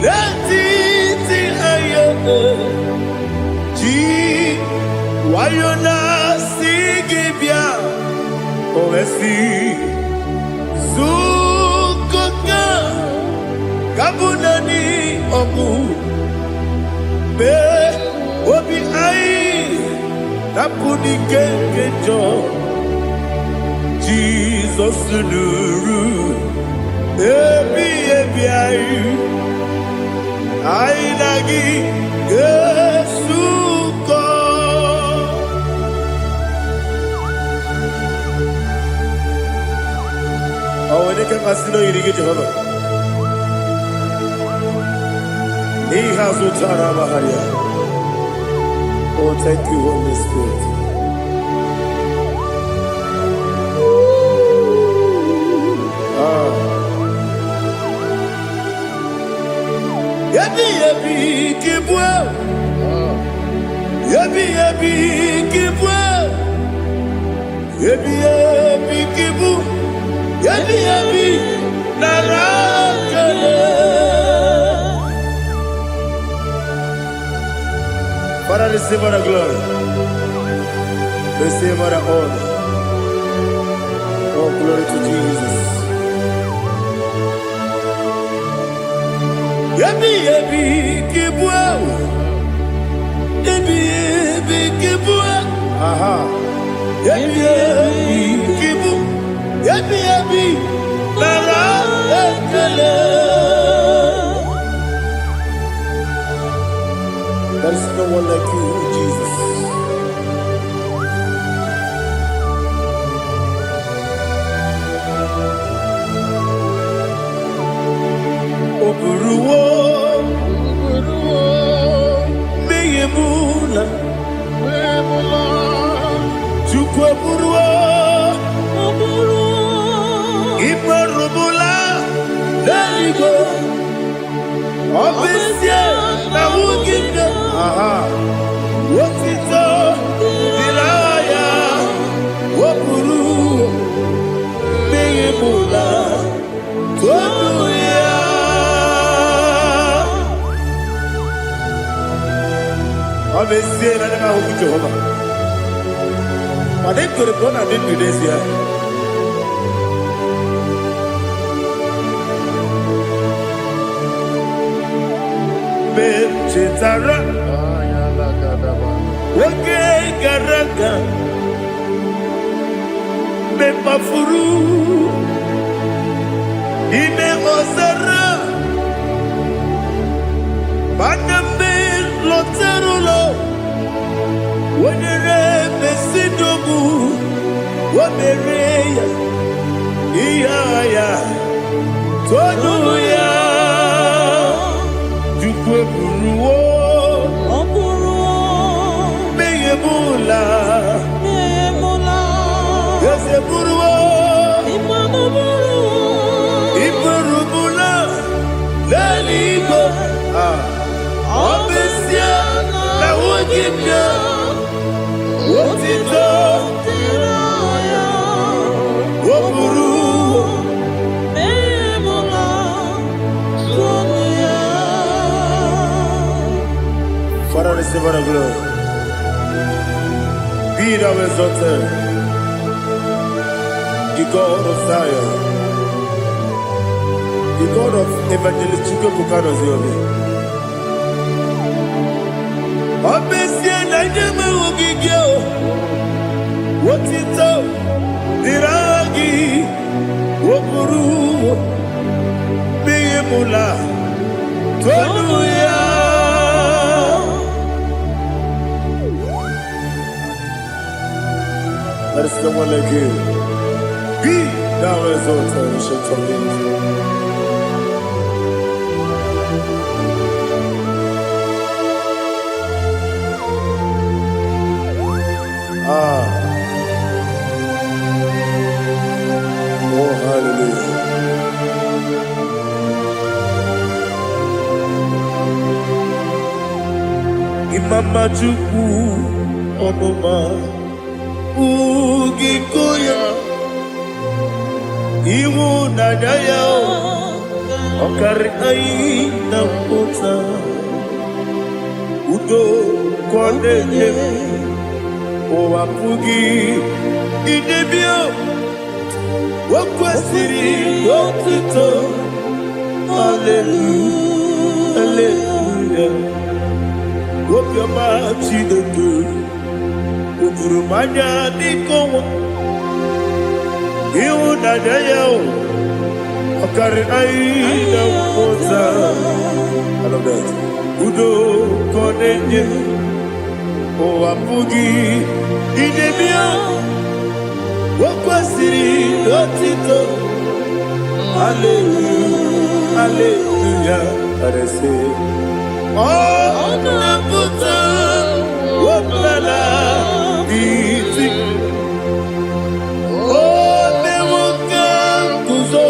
Le titi ayane. Ji wayona sigibia. Oesi. Zukoka. Kabunani omu. Be obi ai. Napuni kenkejo. Jesus nuru. Ebi ayu. Ai lagi Yesuko. Awani ke masino irige Jehovah. He has utara baharia. Oh, thank you, Holy Spirit. Yabi yabi kibwa. Yabi yabi kibwa. Yabi yabi kibu. Yabi yabi narakale. Father, receive all the glory. Receive all the honor. Oh, glory to Jesus. Yabi yabi kibwa. Yabi yabi kibwa. Aha. Yabi yabi kibu. Yabi yabi nara ekele. There is no one like you, Jesus. Oburuwo, meyemula, chukwu oburuwo, imarubula, leligo, obesie na wugide, wotito, diraya, oburuwo, meyemula, toduya. Obesie na nema huku Jehovah. But they could have gone and did this year. Chetara, Wake Garaka, Mepafuru, Ime Osara, Baname Loterulo, Wenere Mesidobu, Wamereya, Iaya, Toduya. Buruwo, meyemula, yese buruwo, imarubula, leligo, Waburu. Father, receive our glory. Be thou exalted, the God of Zion, the God of Evangelist Chico Pukanos Yobi. Obviously, I never will give you what it's up, Niragi, Wokuru, Bimula, Tonuya. There is no one like you. Be thou exalted, ancient of days. Oh, hallelujah. Imama Chukwu Onoma Ugikoya Iwu Nadaya Okari Aina Kota Udo Kondeye Owapugi Idebio Wakwasiri Wakito Hallelujah Hallelujah Wopioma Chideke Ukurumanya Nikowa Iwu Nadaya Okari Aina Kota I love that Udo Kondeye Owapugi Idebio Wakwasiri Otito Hallelujah Hallelujah I say Oh Nabuta Wapala Iti Oh Newoka Kuzo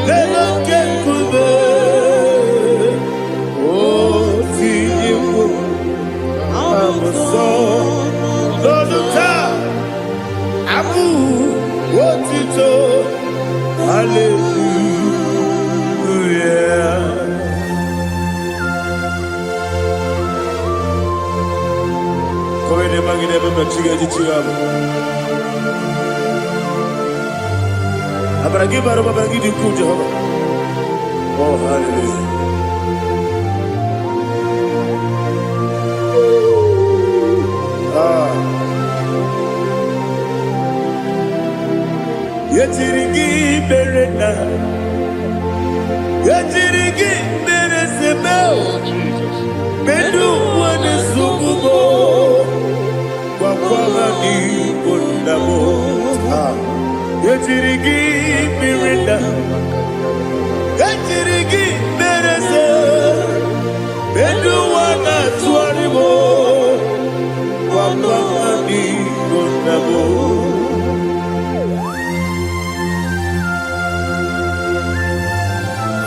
Newoke Kube Oh Tiyiwo Lọ́dúnká, àbú, òtítọ́, hallelujah. Kọ́wé ní ẹ̀ma gíní ẹ̀bẹ̀ mẹ́tìrì ẹ̀jì tìrì àbọ̀. Àbàràgí bàrọ̀ bàbàràgí di kú Jehova. Oh, hallelujah. Yetirigi berena, yetirigi beresebel, bedu wane sububo, wakwama ni kondamo. Yetirigi berena, yetirigi berese, bedu wana tuaribo, wakwama ni kondamo.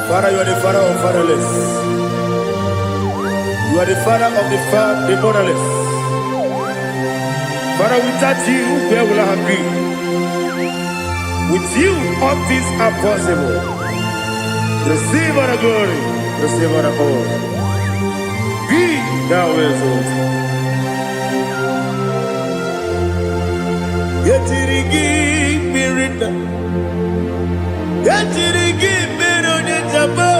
Father, you are the father of fatherless. You are the father of the motherless. Father, without you, where will I have been? With you, all things are possible. Receive our glory, receive our honor. Be thou exalted. Yetirigi mirina, yetirigi mirona jabo,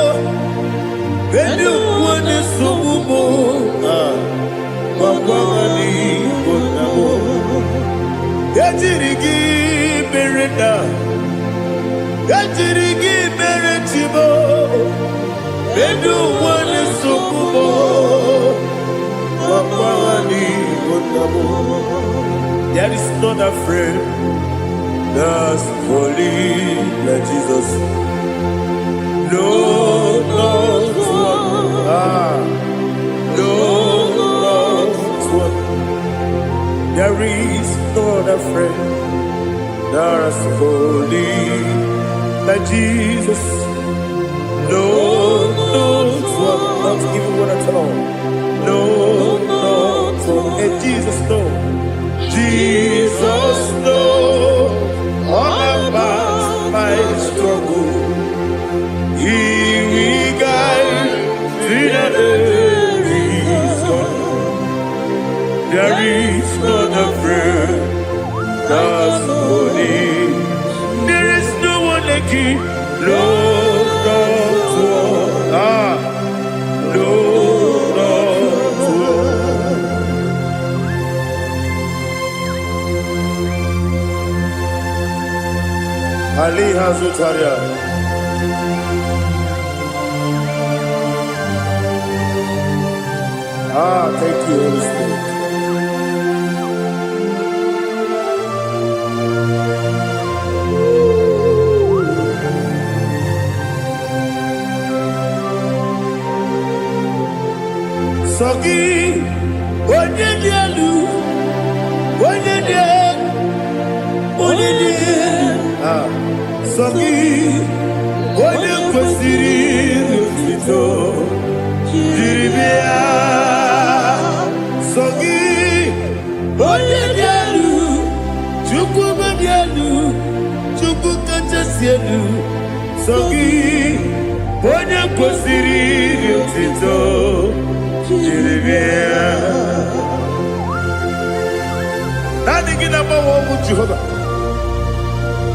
bedu wane subumo, wakwani bonamo. Yetirigi mirina, yetirigi miretibo, bedu wane subumo, wakwani bonamo. There is not a friend that's holy like Jesus. No, not one. No, not one. There is not a friend that's holy like Jesus. No, not one. Not even one at all. No, not one. And Jesus, no. Jesus, no, all about struggle. He will guide through the there is not a friend that's holy. There is no one like him. Lord, Ali Hazutaria. Thank you, Holy Spirit. Sogi, Sogi, Jiribia, Sogi, Sogi, nothing in about what would you have?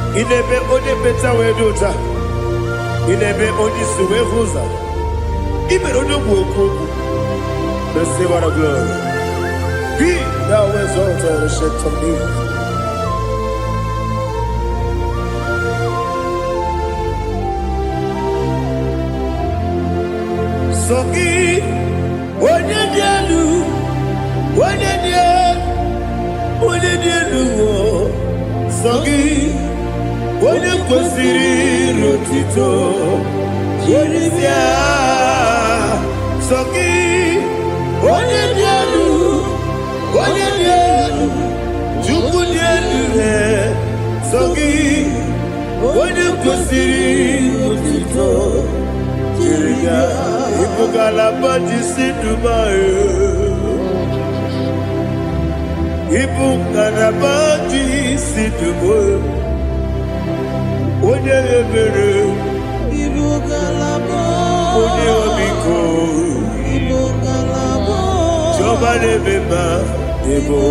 In a bit only better way to ta. In a bit only Suwe Huza. Even on your book, the Savor of Glory. Be thou exalted and shed on me. Sogi, when you do, Sogi, when you consider Rotito, Jerisia, Sogi, when you do, Sogi, when you consider Rotito, Jerisia, Ipugalabati Dubai. Ipugalabati Dubai. Oye ebere, oye obiko, Jọba lebeba, ebo,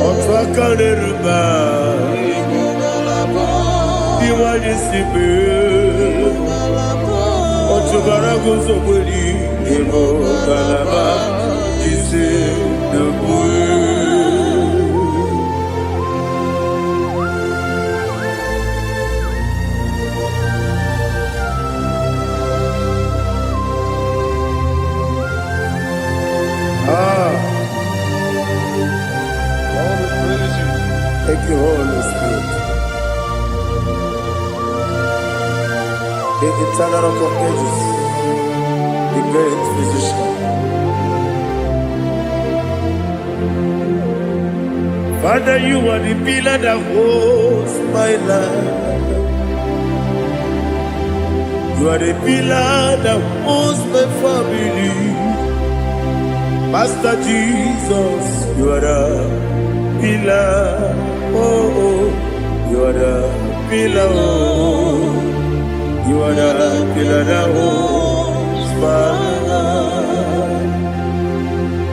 ọtún akálẹ̀ rúbà, ìwádìí síbi, ọtún barago sọ̀gbọ́lì, ebo galaba, jíṣẹ́ dògbò. Thank you, Holy Spirit. The eternal rock of ages, the great physician. Father, you are the pillar that holds my life. You are the pillar that holds my family. Master Jesus, you are the pillar. Oh, you are the pillar. Oh, you are the pillar that holds my life.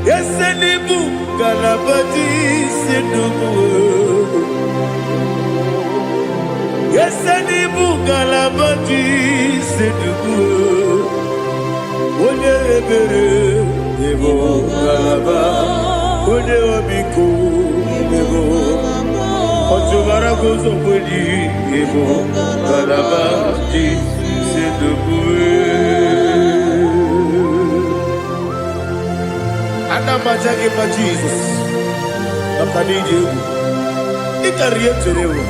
Yes, and the book, Galabati, Sidubu. Yes, and the book, Galabati, Sidubu. Oye ebere, ebo galaba. Oye obiko, ebo. Ojo barago zoboli, ebo galaba di sedubu. Ana majage pa Jesus, akanije, ikariye terewo.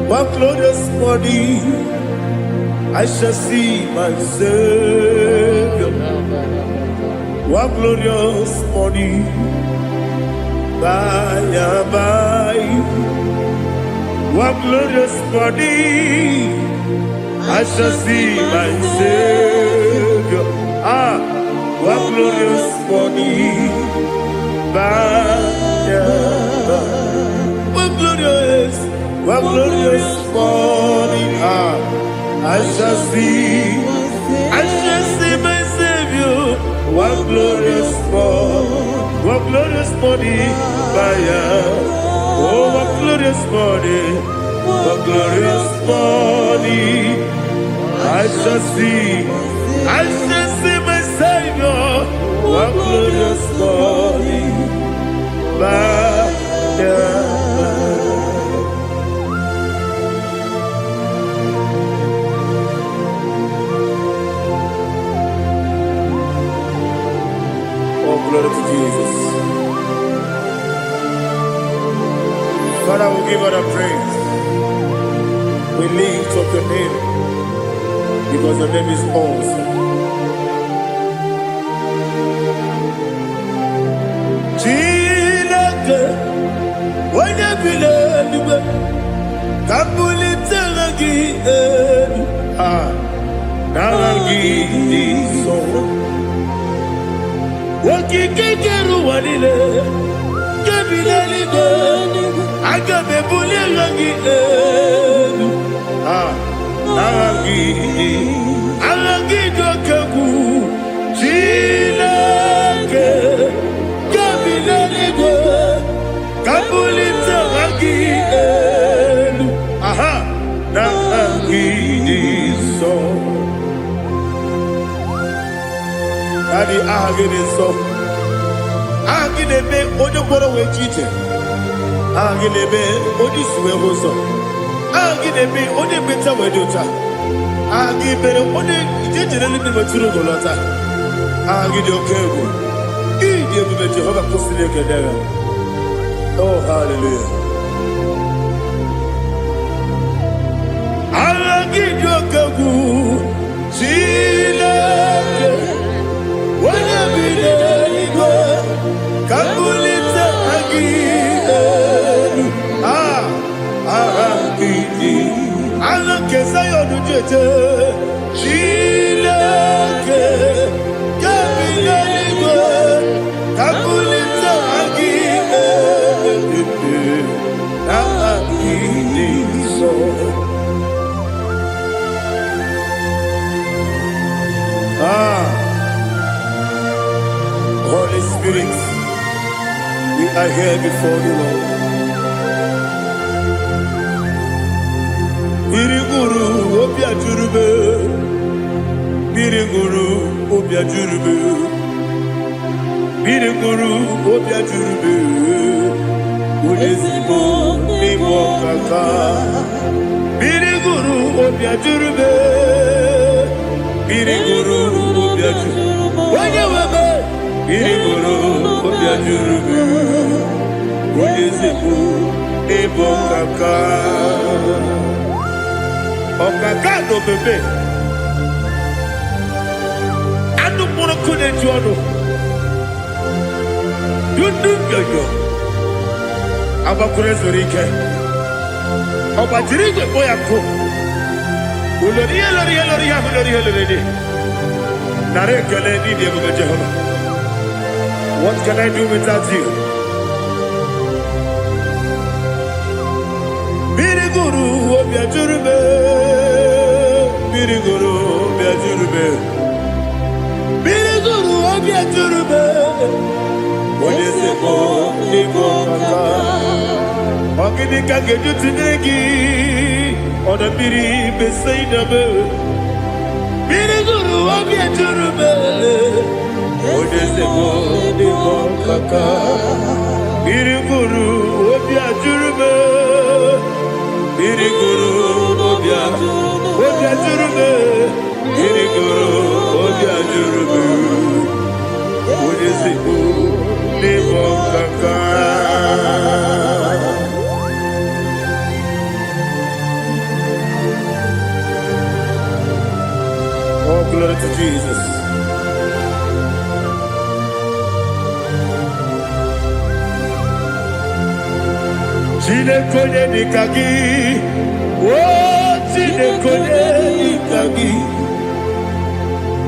One glorious morning, I shall see my Savior. What glorious morning, by and by. What glorious morning, I shall see my Savior. Ah, what glorious morning, by and by. What glorious morning, ah, I shall see my Savior. What glorious morning, fire. Oh, what glorious morning, I shall see my Savior. What glorious morning, fire. Glory to Jesus. Father, we give all the praise. We lift up your name because your name is awesome. Chilake, when you believe, Kabuli Telagi, Naragi, so. Wakikeru walile Kabila libe Agabe bule rangi Arangi dokagu Chilake Kabila libe Kabulita rangi Narangi so Daddy, agide so. Agide be ojo boro we chite. Agide be oji suwe hoso. Agide be oji beta we dota. Agide be oji ijejere ni maturo golota. Agide okego. Ide be Jehovah kosile kedera. Oh, hallelujah. Agide okego. Chilake. Kabulita agidelu agidi alakeza yonujeje Chilake kabileligwe kabulita agidelu agidi so. Holy Spirit, we are here before you, Lord. Biriguru obia jurube, Biriguru obia jurube, Biriguru obia jurube, Udesibo nibo kaka, Biriguru obia jurube, Biriguru obia jurube, Wanyawebe. Biriguru obia jurube, Udesibo nibo kaka. Okaka do bebe. Anu mono kone juano. Dundu yoyo. Abakure zorike. Obajirige boyako. Uloriya. Nare kele ni diye Jehovah. What can I do without you? Biriguru obia jurube, Biriguru obia jurube, Biriguru obia jurube. Odesibo nibo kaka, ogini kageju tinegi, ona biri besaidabe. Biriguru obia jurube, Odesibo nibo kaka, Biriguru obia jurube. Biriguru obia jurube, Biriguru obia jurube, Udesibo nibo kaka. Oh, glory to Jesus. Chinekonye nikagi, oh chinekonye nikagi.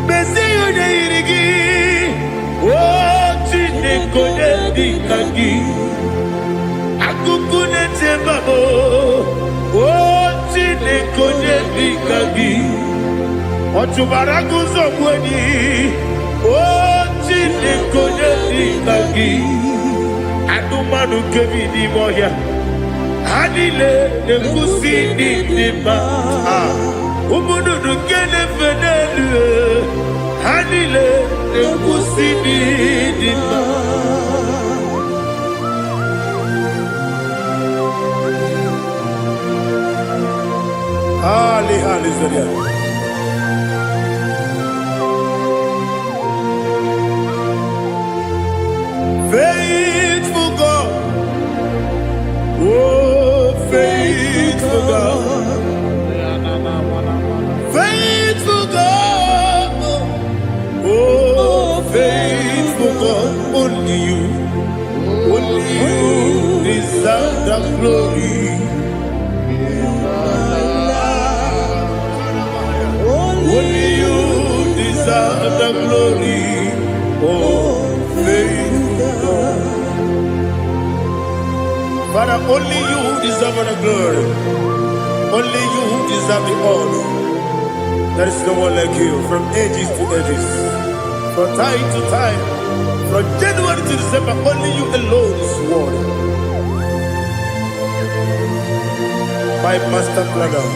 Mesiyo ne irigi, oh chinekonye nikagi. Akukune tembabo, oh chinekonye nikagi. Otubaraguzo kweni, oh chinekonye nikagi. Adumanu kevini moya. Hanile ne kusini nima, umudu nukene fenelu. Hanile ne kusini nima. Hali zodia. Faithful God, oh faithful God, faithful God, oh faithful God, only you deserve the glory. Only you deserve the glory, oh faithful God. Father, only you deserve the glory. Only you deserve the honor. There is no one like you from ages to ages, from time to time, from January to December. Only you alone is worthy. My master planner,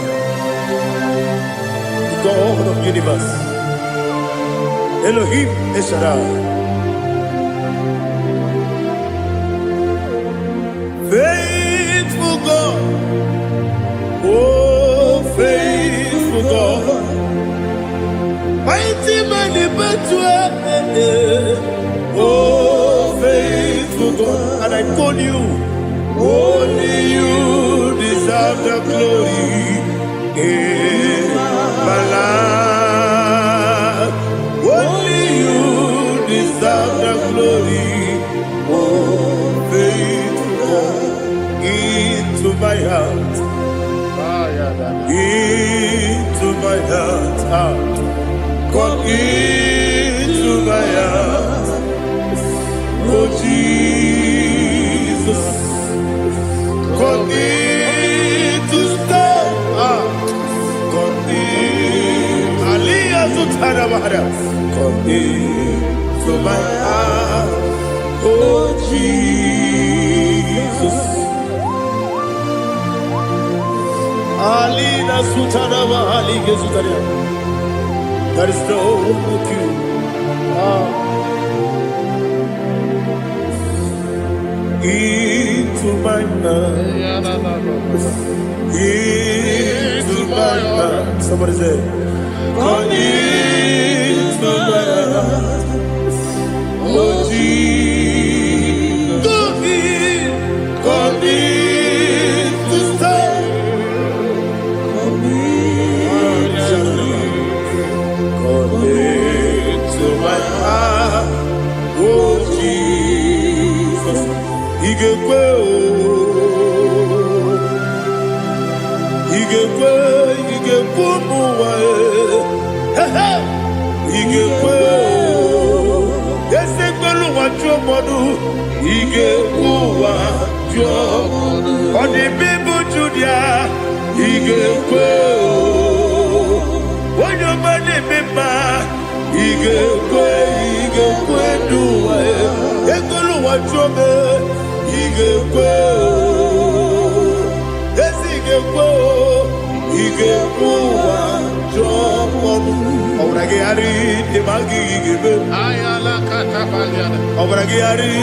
the God of the universe, Elohim Eshadai. Faithful God, oh faithful God, mighty man in battle, oh faithful God, and I call you, only you deserve the glory in my life, only you deserve the glory, oh faithful God. Into my heart, into my heart, come into my heart, oh Jesus, come in to stay, come in, Aliyah to Tanamara, come into my heart, oh Jesus. Alina Sutanama Alige Sutaria. There is no one like you. Into my heart. Into my heart. Somebody say, come into my heart. Oh Jesus. Come in to stay. To my heart, oh Jesus, Igekwe, Igekwe, Esekwelu wachomodu, Igekwe wachomodu, Odi bibu Judia, Igekwe, Wanyomane mema, Igekwe duwa, Ekolu wachome, Igekwe, Esigekwe, Igekwe wachomodu. Obragi ari demagi igebe. Ayala katapaliana. Obragi ari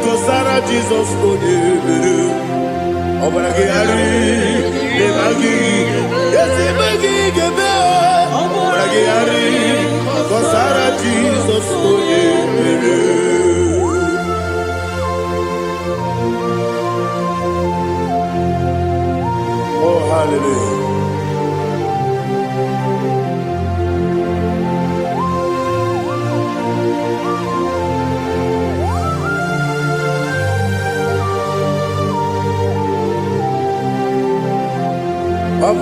kosara Jesus odebere. Obragi ari demagi demagi igebe. Obragi ari kosara Jesus odebere. Oh hallelujah.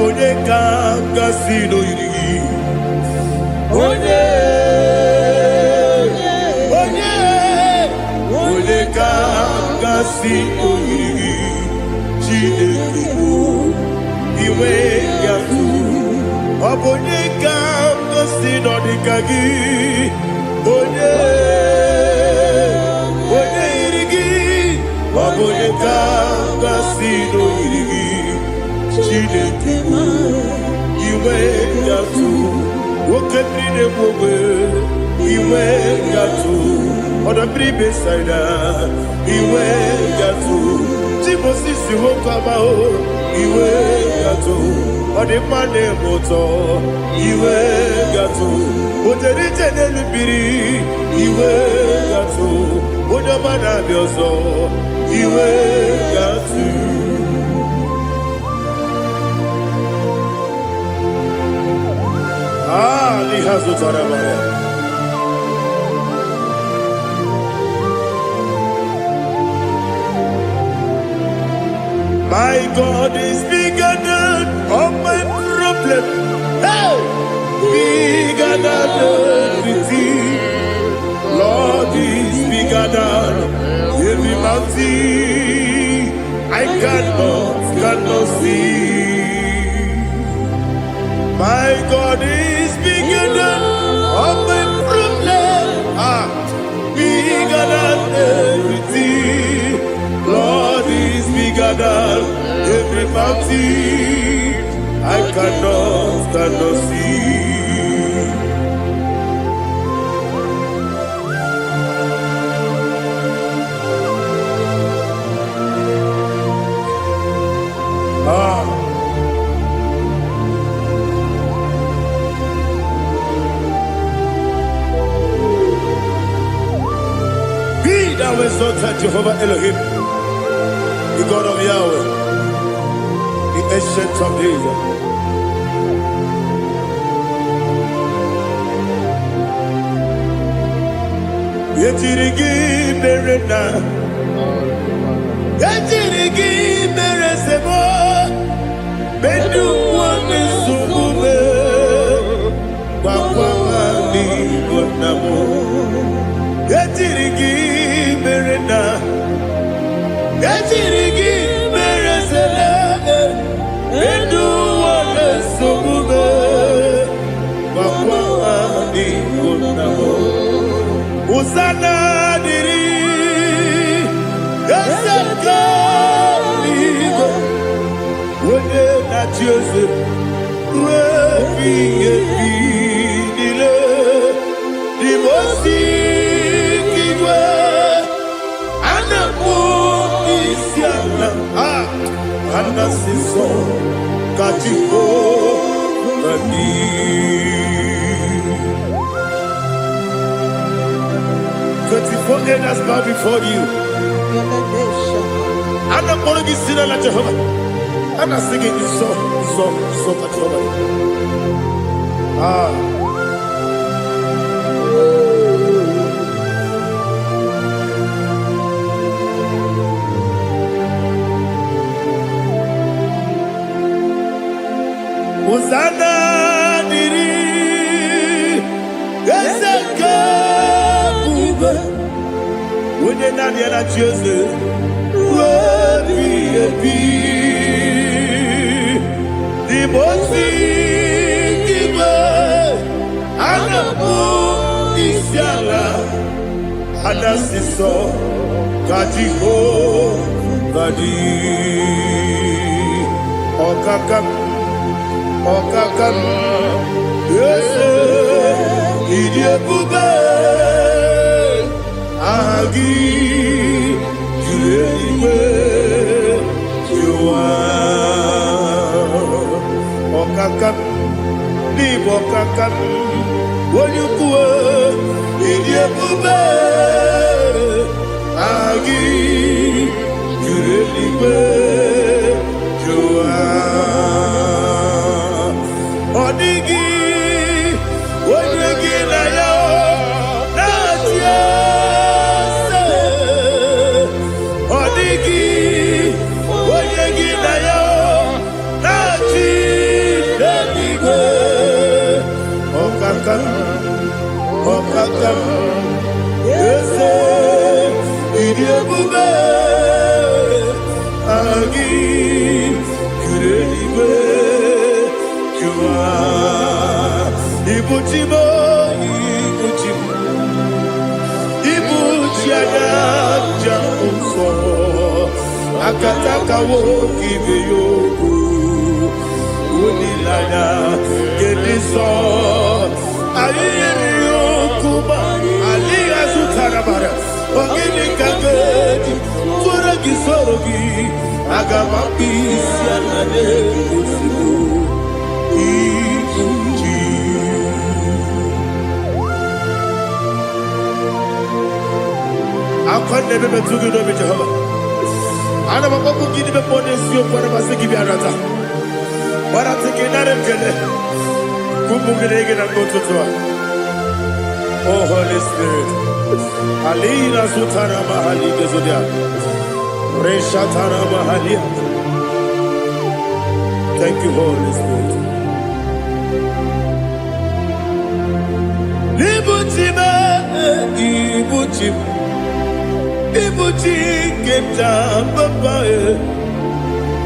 Obonye Kangasino Yiri. Onye Kangasino Yiri. Chinekibu Iwe Yatu. Obonye Kangasino Dikagi. Onye Irigi. Obonye Kangasino Yiri. Chinekibu Iwe Yatu. Wokenine Mwe Iwe Yatu. Oda Bribe Saida Iwe Yatu. Timosisi Wokabao Iwe Yatu. Ode Mane Moto Iwe Yatu. Oderite Nelubiri Iwe Yatu. Oda Mana Biozo Iwe Yatu. Lihazu Tarabaya. My God is bigger than all my problem. Hey! Bigger than everything. Lord is bigger than every mountain. I cannot see. My God is bigger than all my problem. Bigger than everything. Lord is bigger than every mountain. I cannot see. Be thou exalted, Jehovah Elohim, the God of Yahweh, the ancient of days. Yetirigi Berena, Yetirigi Beresebo, Bedu One Sumube, Bakwamani Gonamo, Yetirigi Berena, Yetirigi Beresele, Bedu One Sumube, Bakwamani Gonamo. Usana diri, esaka ligo. Wode na Joseph, webi dile. Dimosi kiwe, anamu isiana. Anasiso katiko bani. 24 elders bow before you. I'm not going to be singing like Jehovah. I'm not singing this song like Jehovah. Hosanna diri, Ezeka. When you're not yet at Joseph, the most Anamu Isiala, Anasiso, Kajiho, Gadi, Okakam, yes, Idiabube. Agi, Juliwe, Jua, Okakam, Libo Kakam, Wonyukue, Idiabube, Agi, Juliwe, Jua, Odigi, Wonyuki na yo, na akataka woki beyoku unilaya geniso ayiri yokuba aliya zutarabara ogini kagedi furagi sorogi agamapisi anane usiku ikunji akonde bebe tugido be Jehova ana bako gidi be pone sio kwa basiki bi arata bara teke nare kele kumbugirege na gototoa. Oh Holy Spirit alina sutara mahali gezodia resha tara mahali. Thank you Holy Spirit. Libutime ibutime ibuti keta papa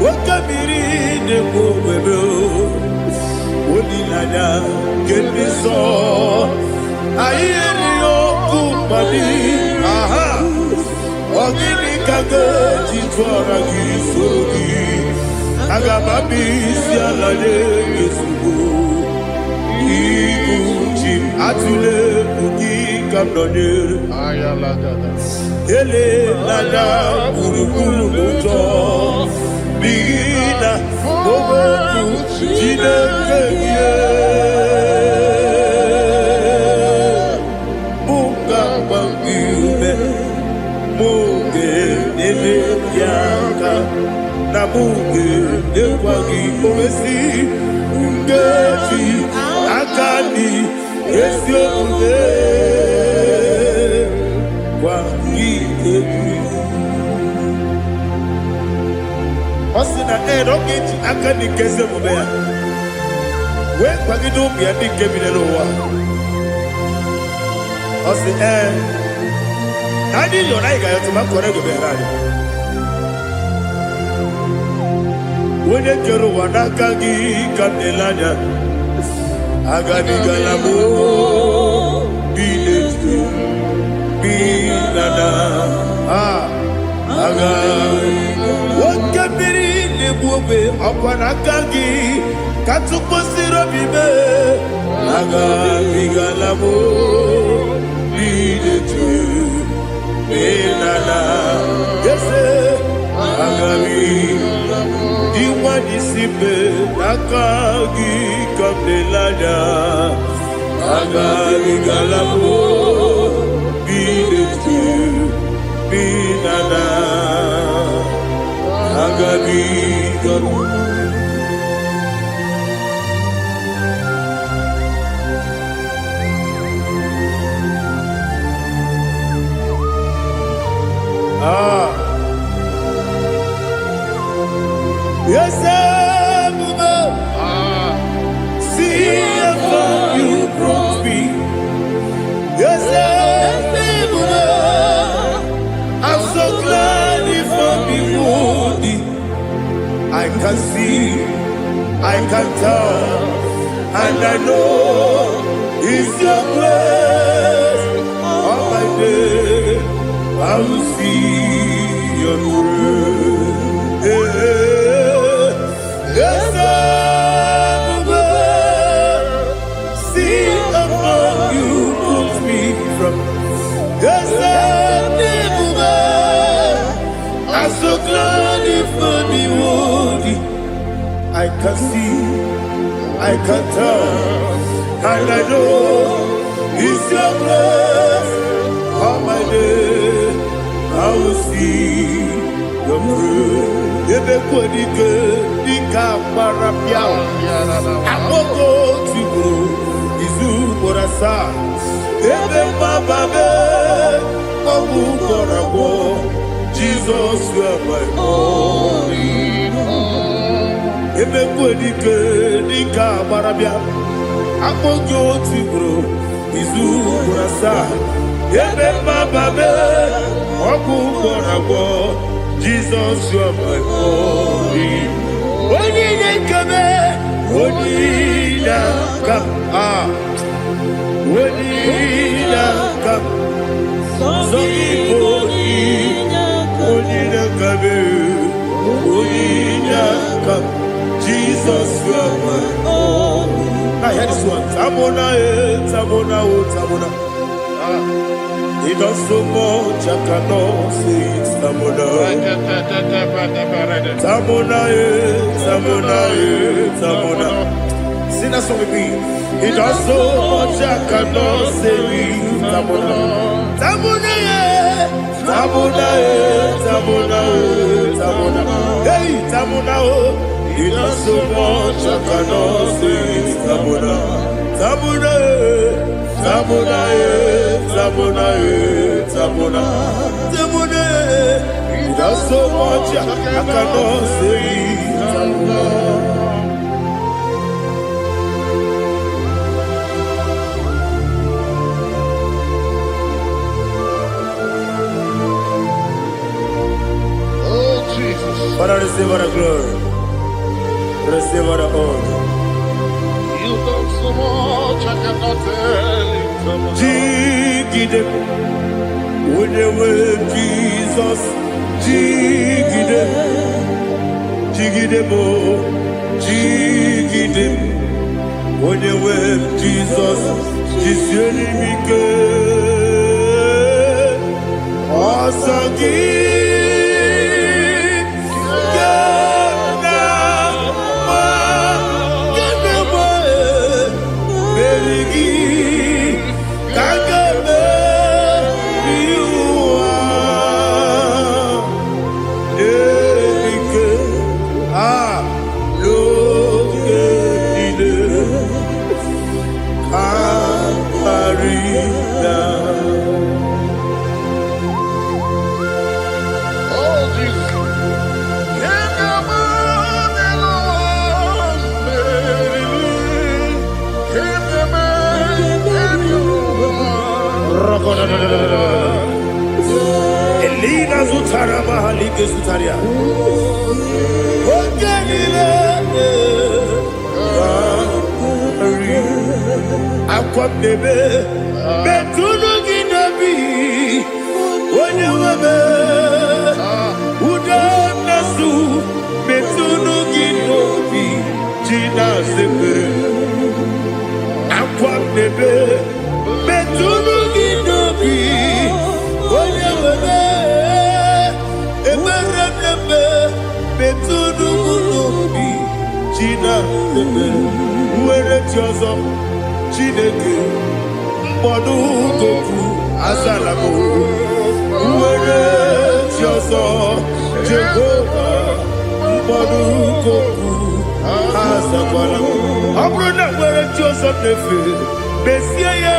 wakamiri de bobebe onilanya keniso ayeri okupadi aha ogini kage jitwara gisogi agababi sialale yesugo ibuti atule buki kamdonir ayala dada ele lada burukuru muto bina oboku jinekeye munga bangiume munge nele yaka na munge nekwagi omesi ngeji akani esiomune Osina rogeji akani kese mubea we kwagido bia ni kebile wa osi nani yo na igayo tuma kore go berari wone kero wanaka gi kanelanya agani galamo biletu binana aga wakabiri nebuobe akwanakagi katuposiro bibe aga bigalamo biletu binana yese aga diwani sibe nakagi kabelanya aga bigalamo biletu binana agabi gabu yes see how you brought me. Yes I'm so glad if I'm wounded. I can see, I can tell, and I know it's your grace. On my day, I will see your grace. Yes, see above you put me from. Yes, I'm so glad if me woody. I can see, I can tell, and I know it's your grace. On my day, I will see your grace. Everybody good, the camera piao. I will go to go, Izu Borasa. Everybody, Obu Korabo. Jesus, you are my only home. Everybody good, the camera piao. I will go to go, Izu Borasa. Everybody, Obu Korabo. Jesus, you are my only. Only they come, only they come. Only they come. So only they come. Uyinyaka, Jesus, you are my own. Now hear this one. Tamona, Tamona, Tamona. He does so much, I cannot say it's Tamona. Tamona, Tamona, Tamona. Sing that song with me. He does so much, I cannot say it's Tamona. Tamona, Tamona, Tamona, Tamona. Hey, Tamona, he does so much, I cannot say it's Tamona. Tamona, Tamona, Tamona, Tamona, Tamona. He does so much, I cannot say it's Tamona. Father, receive all the glory. Receive all the honor. You done so much, I cannot tell you. Jigide, when you were Jesus, Jigide, Jigide mo, Jigide, when you were Jesus, Jisyenimike, Asagi. Elina Zutara Mahalike Zutaria. Aqua bebe, Betuno Ginabi, when you were Udanasu, Betuno Ginobi, Gina Zebe, Aqua bebe, Betuno Ginobi, when you were Betuno Ginobi, Gina Zebe, where it was. Chineke mbodu goku azalamo uwere tioso Jehovah mbodu goku azalamo abrona uwere tioso nefe besiye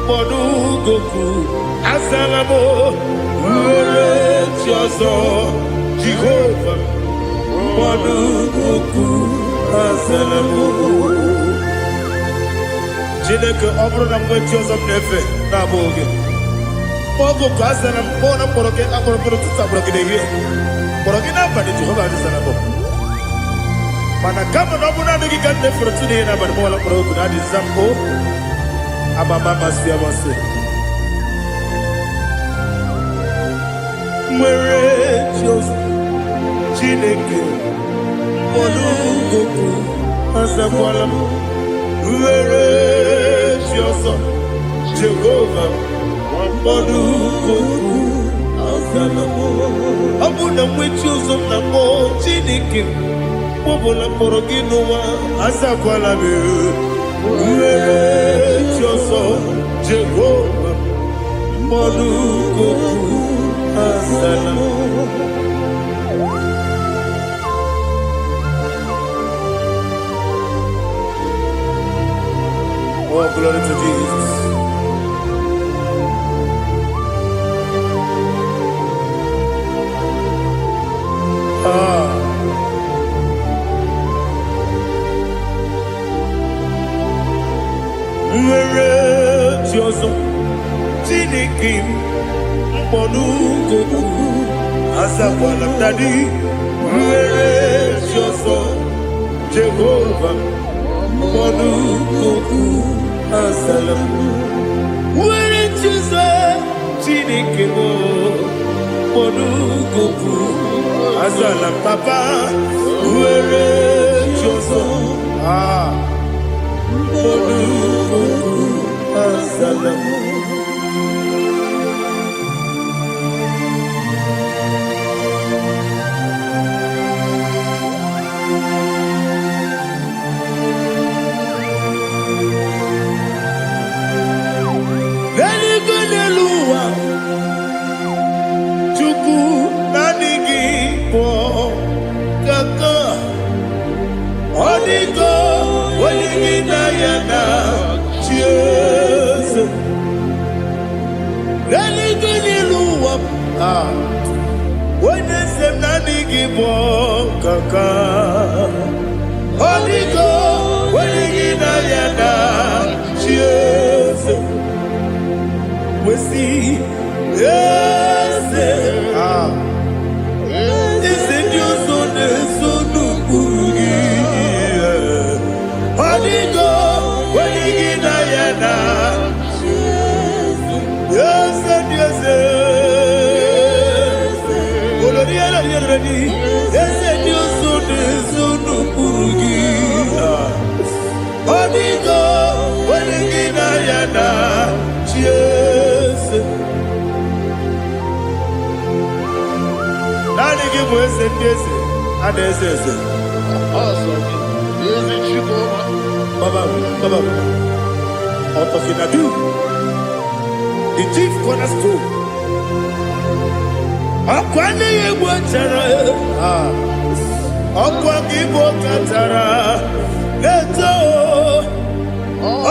mbodu goku azalamo uwere tioso Jehovah mbodu goku azalamo. Chineke ọbụrụ na mgbe chi ọzọ m na-efe na-abụ oge ọgụ ka a sara m kpọọ na mkpọrọ gị akpọrọ mkpọrọ tutu akpọrọ gị n'ehihie kpọrọ gị n'abalị Jehova adịsara m mana kama na ọ bụrụ naanị gị ka m na-efere tu n'ihe n'abalị mọla mkpọrọ ogu na adịza m o amama amasị amasị nwere chi ọzọ Chineke mkpọrọ ogu azakwala m were Jioso Jehovah mbodu goku azalamo abuna mwechi uzo na mo Chineke mbobola mkpọrọ gị n'ụwa azakwala m were Jioso Jehovah mbodu goku azalamo. Oh, glory to Jesus. Where Jioso Chineke mbodu goku azakwala mdadi were Jioso Jehovah mbodu goku azalamo were Jioso Chineke mbodu goku Azalam papa, uere choso. Azalam. We see, yes, is it your son, son of Bugi? Holy go, when you get Diana, yes, and yes, yes, and your son, son of Bugi. Holy go, when you get Diana, yes. Nani give us a kiss, and this is it. Awesome. Is it you, Baba, Otokinadu, the chief cornerstone. Akwani Wachara, IGBO Katara, Leto,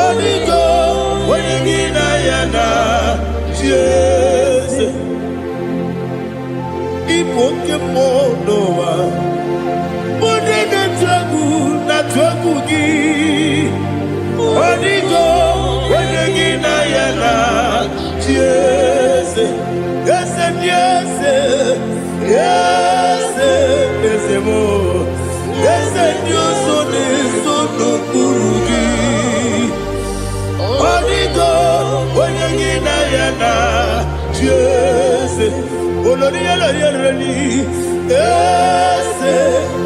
Oligo, Wenigina Yana, Jesus. Ipokemonoa Modena Tagu Natwagugi Onigo Wenegina Yana Yes Yes and yes Yes Yes more Yes and yes on no Kurugi Onigo Wenegina Yana Yes Olori ese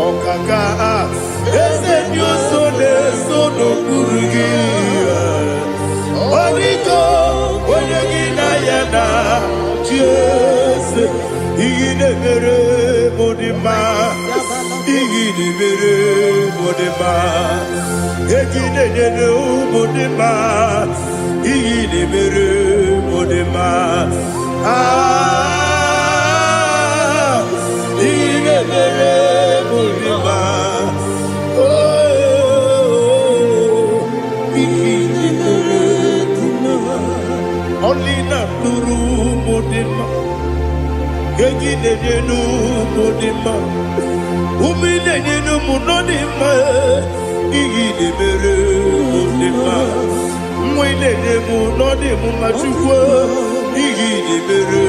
okaka ese nyoso de sono kurugi Oniko oyegina yana Jese igine mere modima igine mere modima egine nene modima igine mere modima Only not Nuru Modima, Gaginu Modima, Umilenu Munodima, Igi Mere Modima, Mwilene Munodimu Machukwa, Igi Mere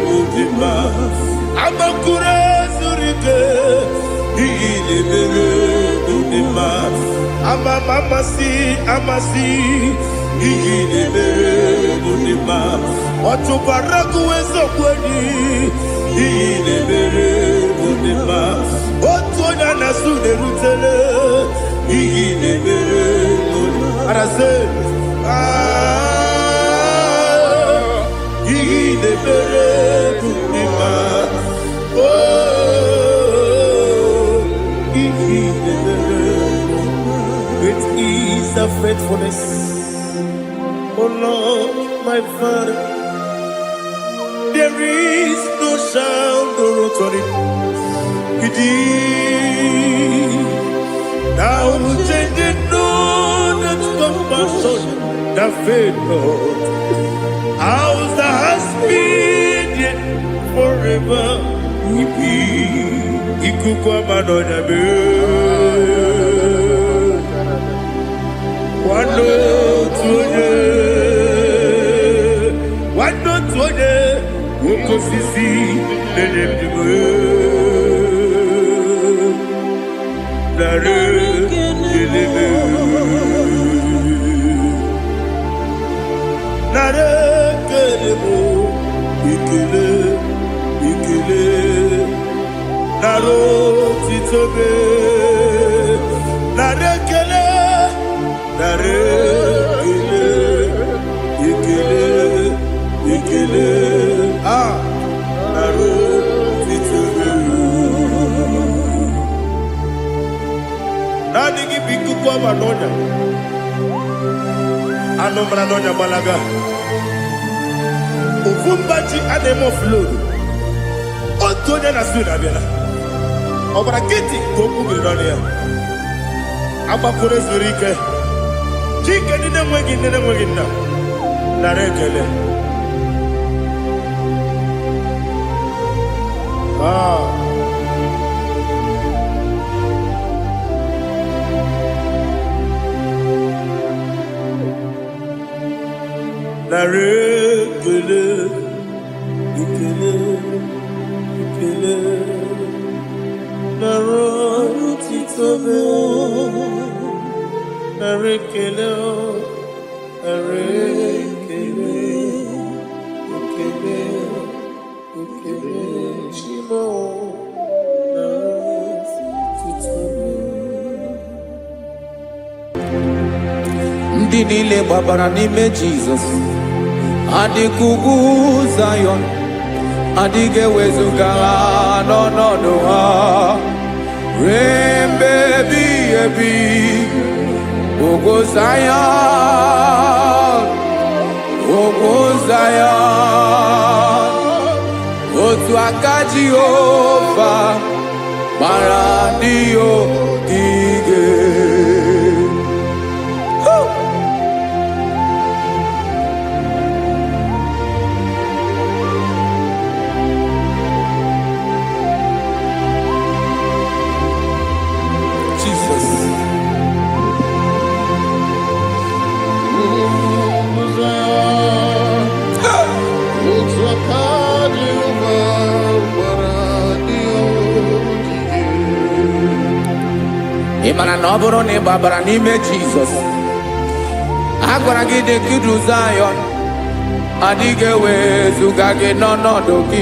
Modima, Amakure Zurike, Igi Mere Modima, Amasi, Igi Mere Modima, Otubaraku Ezokweni, Igi Mere Modima, Otoya Nasude Rutele, Igi Mere Modima, Arase, Igi Mere Modima, Igi Mere Modima, great is the faithfulness. Oh Lord, my Father, there is no sound or authority. Thou changest not that compassion, that faith, Lord. Ours that has been yet forever, we be. Ikukwa manonya be. Wano tuye. Wano tuye. Woko sisi. Nenem diwe. Nare. Dileme. Nare. Kelemo. Ikele. Ikele. naro titobe, narekele, ikele, naro titobe. Nani gibiku kwa manonya, anomra nonya balaga. Ufumbaji anemo flood. Otonya na suna biela. Obra kiti goku bironia. Aba kure zurike. Chike nine mwegi na. Narekele. Narekele. Ikele. Naro titobe, narekele, chimo, naro titobe. Ndị niile gbabara n'ime Jizọs adịkugwu Zayọn, adịghị ewezuga ha n'ọnọdụ ha ruo mgbe ebighị ebi. Ugwu Zayọn, ugwu Zayọn, otu aka Jehova gbara ndị ogige. Ị mara na ọ bụrụ na ị gbabara n'ime Jizọs, a gwara gị dị ka Zayọn, adịghị ewezuga gị n'ọnọdụ gị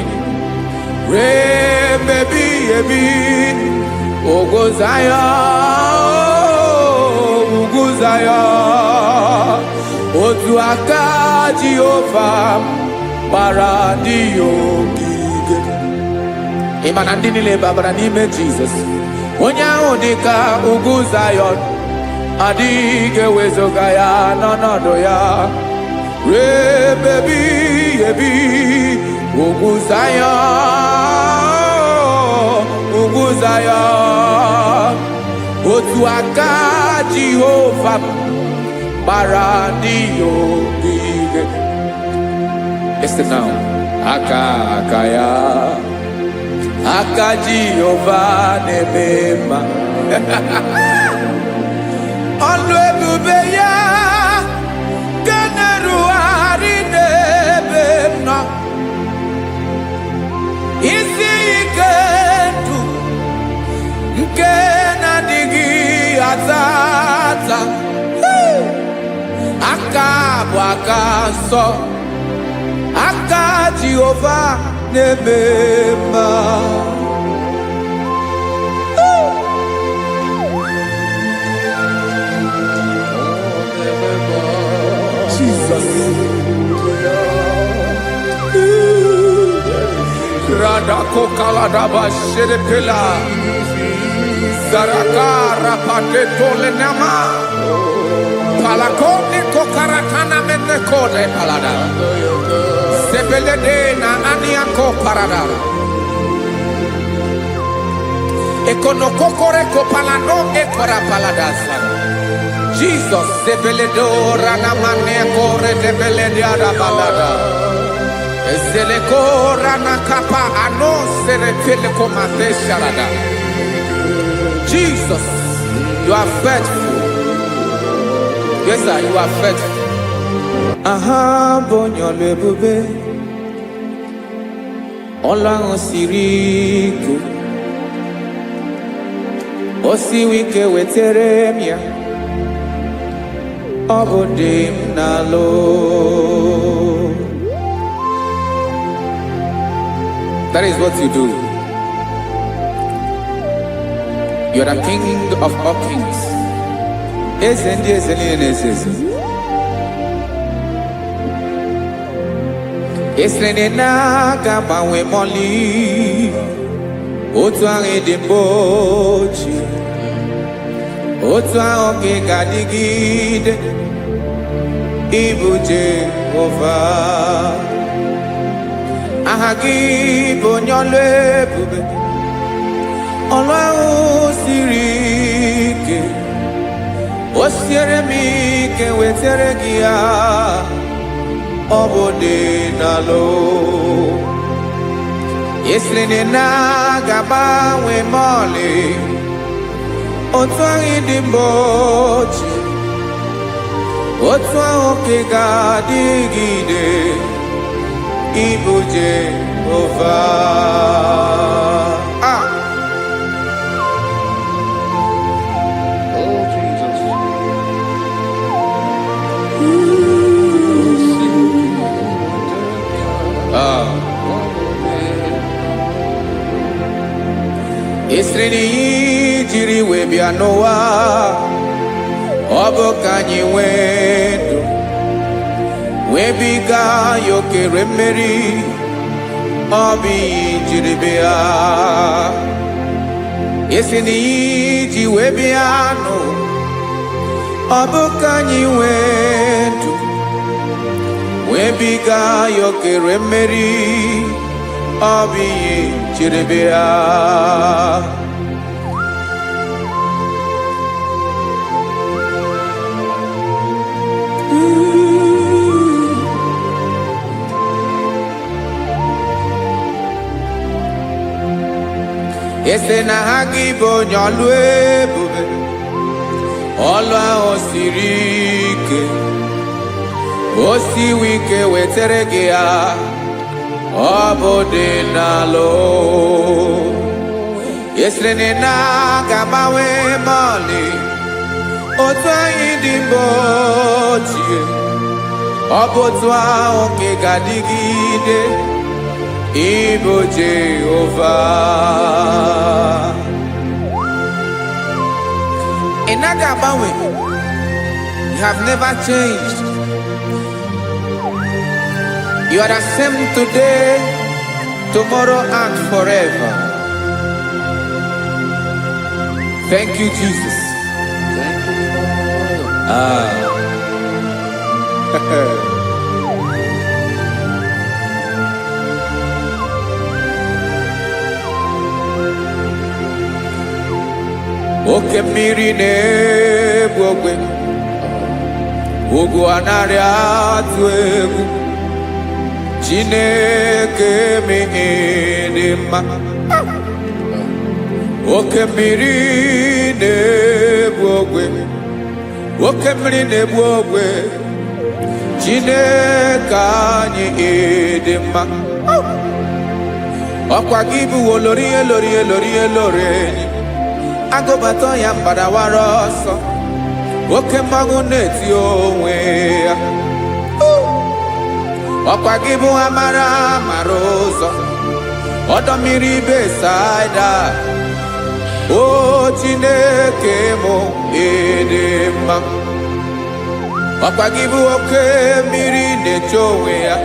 ruo mgbe ebighị ebi. Ugwu Zayọn, ugwu Zayọn, otu aka Jehova gbara ndị ogige. Ị ma na ndị niile gbabara n'ime Jizọs, onye ahụ dị ka ugwu Zayọn, adịghị ewezuga ya n'ọnọdụ ya ruo mgbe ebighị ebi. Ugwu Zayọn, ugwu Zayọn, otu aka Jehova gbara ndị ogige. Listen now, aka ya, aka Jehova na-eme mma. Ọlụ ebube ya ga na-erugharị n'ebe m nọ. Isi ike ndụ nke na-adịghị ata ata. Aka bụ aka nsọ, aka Jehova na-eme mma. Jesus. Radako kaladaba sherepela, zarakara patetole nama, palakone kokaratana mene kode palada, sebelede na aniako parada, ekonokokore kopalano ekora paladasa. Jesus, sebeledora na mane kore debelediada balada. Ezelekora na kapa ano serepele komate sharada. Jesus, you are faithful. Yes, sir, you are faithful. Aha, bonyo lebube. Ola osiriku. Osi wike weteremia. Obodim nalo. That is what you do You are the King of all kings. Ezendi ezeli nezezi. Esrene na gabawe moli. Otu ahụ dị mgbochi. Otu ahụ ka ị ga-adịgide. Ịbụ Jehova. Aha gị bụ onye ọlụ ebube. Ọlụ ahụ siri ike. O siere m ike wetere gị ya. Ọ bụ dị n'alụ. Esiri na ga-agbanwe m ọlị. Otu ahụ dị mgbochi. Otu ahụ ka ị ga-adịgide. Ịbụ Jehova. Oh, Jesus. Esiri na ihe jiri wee bịa n'ụwa. Ọ bụ ka anyị nwee ndụ. Wee biga ya okere mmeri. Ọ bụ ihe jiri bịa. Esi na ihe ji wee bịa nụ. Ọ bụ ka anyị nwee ndụ. Wee biga ya okere mmeri. Ọ bụ ihe jiri bịa. Ese na ha gị bụ onye ọlụ ebube. Ọlụ ahụ siri ike. O siwe ike wetere gị ya. Ọ bụ dị n'alụ. Esere na ga-agbanwe m ọlị. Otu anyị dị mgbochi. Ọ bụ otu ahụ ka ị ga-adịgide. Ịbụ Jehova. Ị naghị agbanwe. You have never changed. You are the same today, tomorrow, and forever. Thank you, Jesus. Thank you, Lord. Oke mmiri na-egbu ogwe. Ugwu anaghị atụ egwu. Chineke mee dị mma. Oke mmiri na-egbu ogwe. Oke mmiri na-egbu ogwe. Chineke anyị dị mma. Ọkwa gị bụ olori elori elori elori enyi. Agụbatọ ya mbadawara ọsọ. Oke mmanwụ na-eti onwe ya. Ọkwa gị bụ amara amara ụzọ. Ọdọ mmiri Besaida. O Chineke mụ ịdị mma. Ọkwa gị bụ oke mmiri na-eche onwe ya.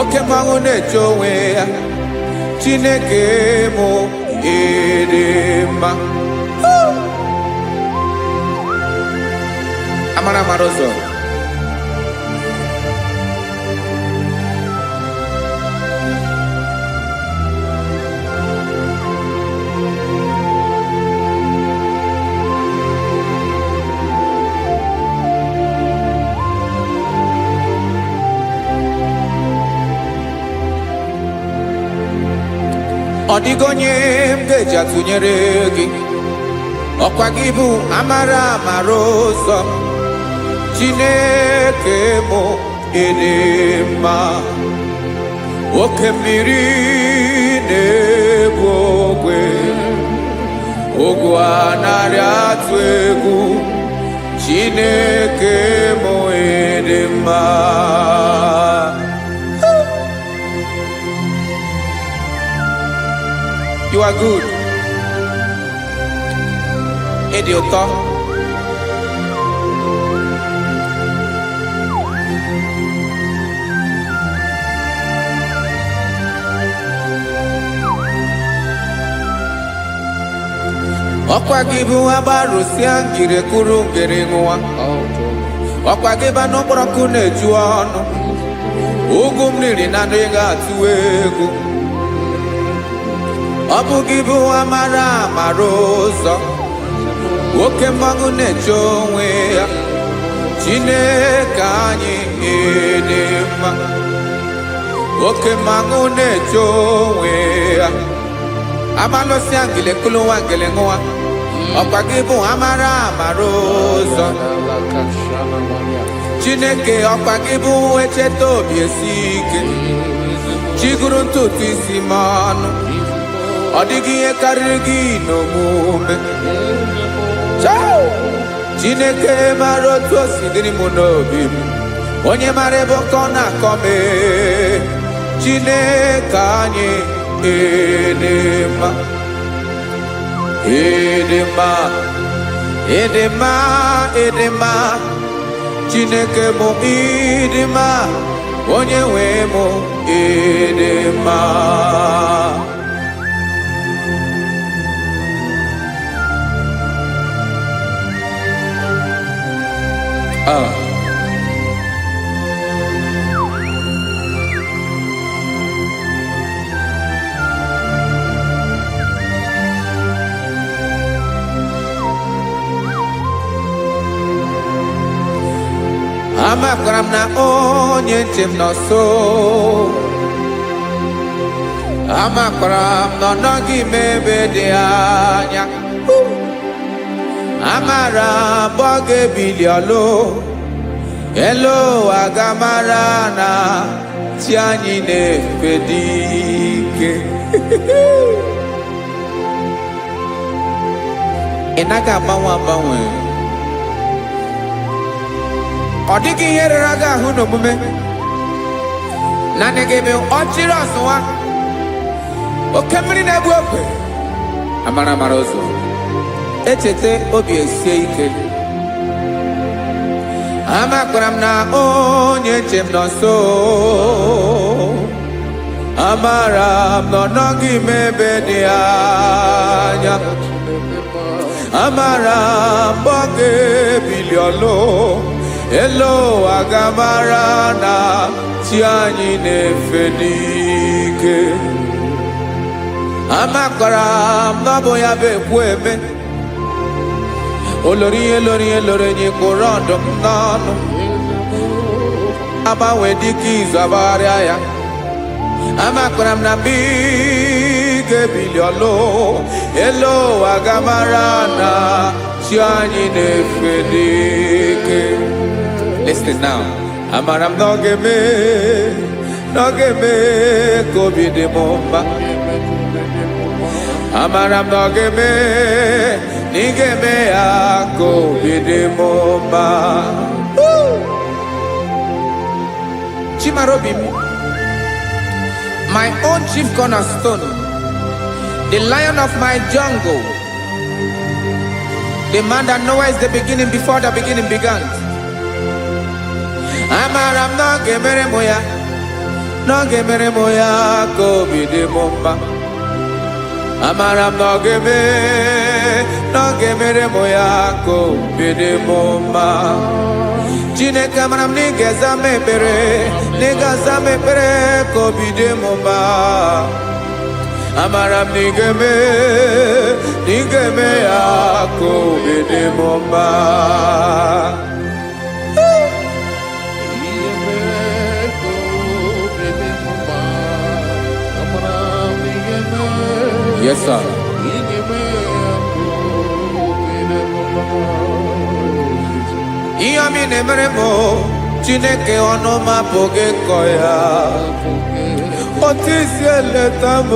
Oke mmanwụ na-eche onwe ya. Chineke mụ ịdị mma. Amara amara ụzọ. Ọ dịghị onye m ga-eji atụnyere gị. Ọkwa gị bụ amara amara ụzọ. Chineke mụ ịdị mma. Oke mmiri na-egbu ogwe. Ogwu anaghị atụ egwu. Chineke mụ ịdị mma. You are good. ịdị ụtọ. Ọkwa gị bụ agbarụsịa ngiri kwuru ngiri nwa. Ọkwa gị ba n'ụkpọrọkụ na-eju ọnụ. Ugwu mmiri na ndị ga-atụ egwu. Ọ bụ gị bụ amara amara ụzọ. Oke mmanwụ na-eche onwe ya. Chineke anyị dị mma. Oke mmanwụ na-eche onwe ya. Amalụsịa ngile kulu nwa ngile nwa. Ọkwa gị bụ amara amara ụzọ. Chineke ọkwa gị bụ echeta obi esi ike. Chiguru ntutu isi m ọnụ. Ọ dịghị ihe karịrị gị n'omume. Chineke mara otu o si dịrị m n'obi m. Onye mara ebe ọkọ na-akọ m. Chineke anyị dị mma. Ịdị mma, ịdị mma, ịdị mma. Chineke mụ ịdị mma. Onye nwe mụ ịdị mma. Amakwara m na onye nche m nọ nso. Amakwara m na ọ nọghị m ebe dị anya. Amara m ọ ga-ebili ọlụ. Elu aga mara na chi anyị na-efe dị ike. Ị naghị agbanwe agbanwe. Ọ dịghị ihe rere gị ahụ n'omume. Naanị gị bụ ọchịrị ọsụwa. Oke mmiri na-egbu ogwe. Amara amara ụzọ. Echeta obi esie ike. Amakwara m na onye nche m nọ nso. Amara m na ọ nọghị m ebe dị anya. Amara m ọ ga-ebili ọlụ. Elo agamara na chi anyị na-efe n'ike. Amakwara m na ọ bụ ya bụ ekwu eme. Olori ihe lori ihe lori enyi kwụrụ ọdụm n'ọnụ. Agbanwe dịka izu agbagharịa ya. Amakwara m na mgbe ị ga-ebili ọlụ. Elo agamara na chi anyị na-efe n'ike. Listen now. Amara m na ọ ga-eme ka obi dị m mma. Amara m na ọ ga-eme na ị ga-eme ya ka obi dị m mma. Chimarobi m, my own chief cornerstone, the lion of my jungle, the man that knows the beginning before the beginning began. Amara m na ọ ga-emere m ya, na ọ ga-emere m ya ka obi dị m mma. Amara m na ọ ga-emere m ya ka obi dị m mma. Chineke amara m na ị ga-aza m ekpere, na ị ga-aza m ekpere ka obi dị m mma. Amara m na ị ga-eme ya ka obi dị m mma. Yes, sir. Ihe ọmị na-emere m Chineke ọnụ m apụghị ịkọ ya. Otu isi eleta m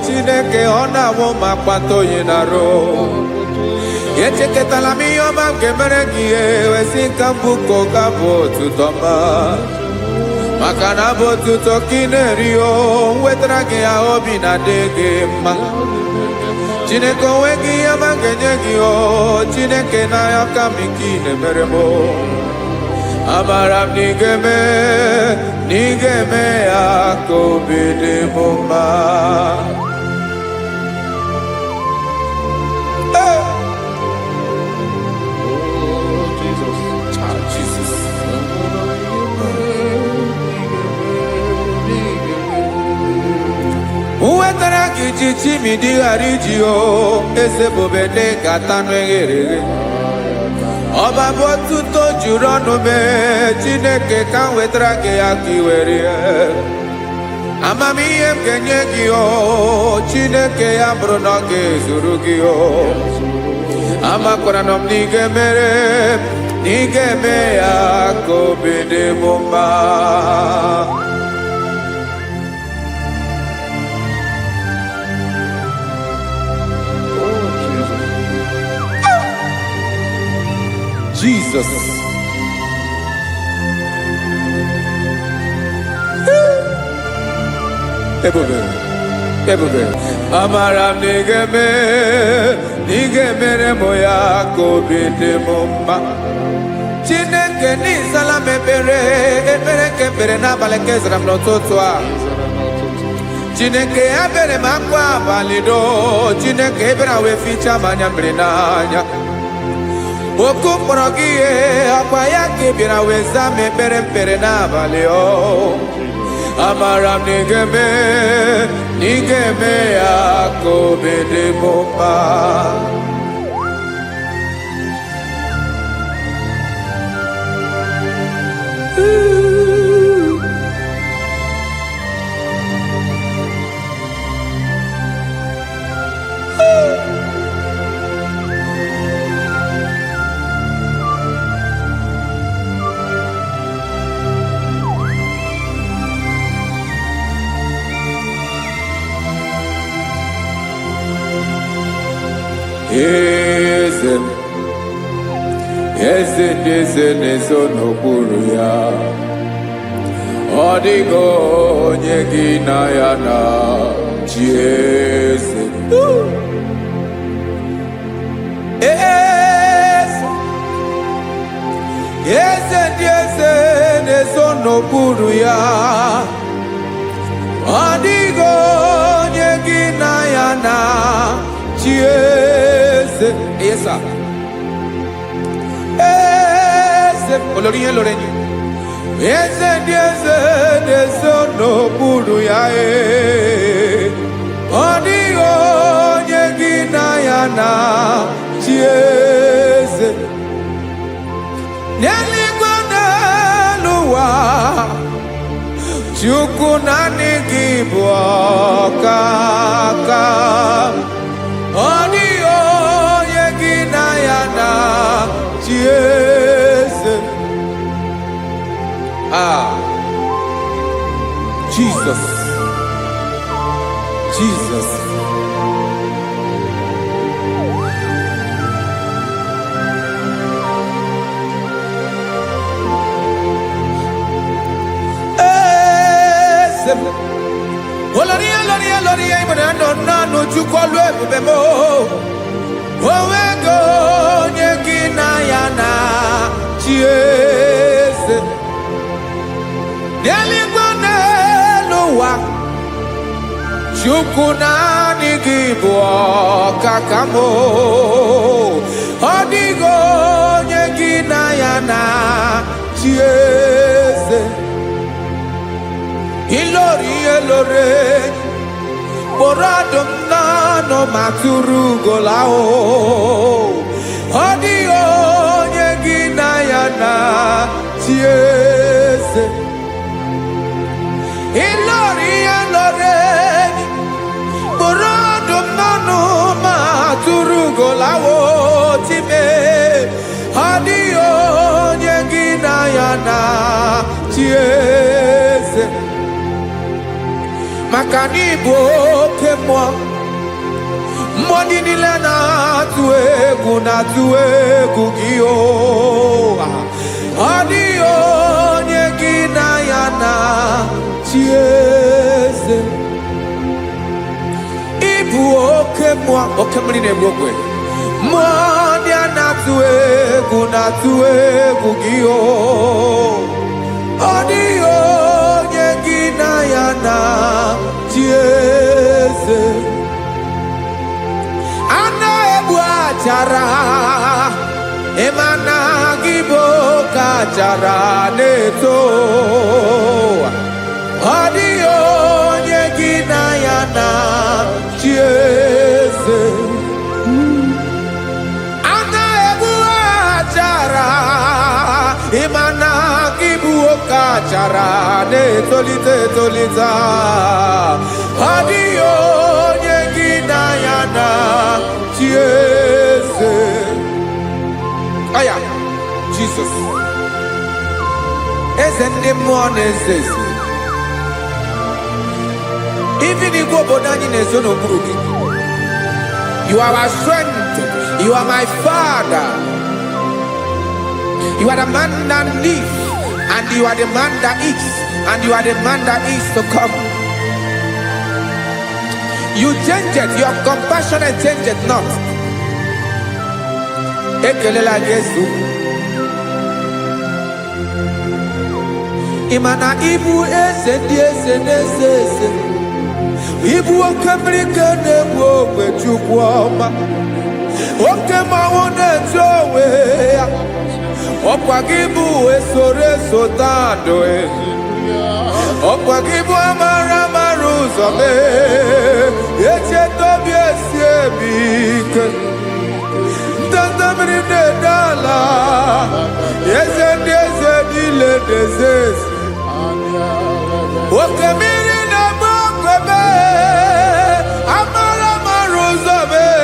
Chineke ọ na-awụ m akpata oyi n'arụ. Echeketala m ihe ọma m ga-emere gị ihe wesị ka m bụkọ ga-abụ otuto ma. Maka na bụ otuto ka ị na-eri o wetara gị ya obi na-adị gị mma. Chineke onweghị ihe ma ga-enye gị o Chineke n'aka m nke ị na-emere m amara m na ị ga-eme ya ka obi dị m mma. Uwetara gị chichi mi dịghara iji o eze bobede gata n'eghere ọba bụ otuto juru ọnụ mee Chineke ka m wetara gị ya ka i were amamihe m ga-enye gị o Chineke ya bụrụ na ọ ga-ezuru gị o amakwara na m na ị ga-eme ya ka obi dị m mma. Jesus. Ebube. Amara m na ị ga-emere m ya ka obi dị m mma. Chineke n'ịzala m ekpere ka ekpere n'abalị ka ezara m n'ụtụtụ a. Chineke ya bere m akwa abalị do Chineke ebere wee fichaa m anya mmiri n'anya. Oku kpọrọ gị ihe akwa ya ka ị bịara wee zaa m ekpere mpere n'abalị o amara m na ị ga-eme ya ka obi dị m mma. Eze ndị eze na-ezo n'okpuru ya ọ dịghị onye gị na ya na chi eze. Eze ndị eze na-ezo n'okpuru ya ọ dịghị onye gị na ya na chi eze. Esa olórí yẹn lórí ẹni eze ndị eze na-eso n'okpuru ya ọ dịghị onye gị na ya na chi eze n'eluigwe n'elu ụwa Chukwu naanị gị bụ ọkaka ọ dịghị onye gị na ya na chi eze. Jesus. Olórí ìbọ̀dẹ̀ nánú Chukwu ọlụ ebube m onwego onye gị na ya na chi eze n'eluigwe n'elu ụwa Chukwu naanị gị bụ ọkaka m ọ dịghị onye gị na ya na chi eze ilori kpọrọ ọdụm n'ọnụ ma tụrụ ugola ọ dịghị onye gị na ya na chi eze ilori kpọrọ ọdụm n'ọnụ ma tụrụ ugola time ọ dịghị onye gị na ya na chi eze maka na ịbụ oke mmụọ ndị niile na-atụ egwu gị ọ dịghị onye gị na ya na chi eze ịbụ oke oke mmiri na-egbu ogwe mmụọ ndị a na-atụ egwu gị o ọ dịghị onye gị na ya na chi eze a na-egbu achara ịma na gị bụ ka achara na-eto ọ dịghị onye gị na ya na chi eze a na-egbu achara ịma na gị bụ ka achara na-etolite etolite ọ dịghị onye gị na ya na chi eze aya Jesus eze ndị mmụọ na-eze eze even igwe obodo anyị na-ezo n'okpuru gị you are our strength, you are my father, you are the man that lives and you are the man that eats and you are the man that is to come. You change it, your compassion and change it not. Ekelela Yesu imana ibu eze ndị eze na-eze eze ibu oke mmiri ka na-egbu ogwe Chukwu ọma oke mmanwụ na-eche onwe ya ọkwa gị bụ esoro esota ndụ ọkwa gị bụ amara amara ụzọ mee echeta obi esi ebi ike ndanda mmiri na-ede ala eze ndị eze niile na-eze eze oke mmiri na-agba okwebe amara amara ụzọ mee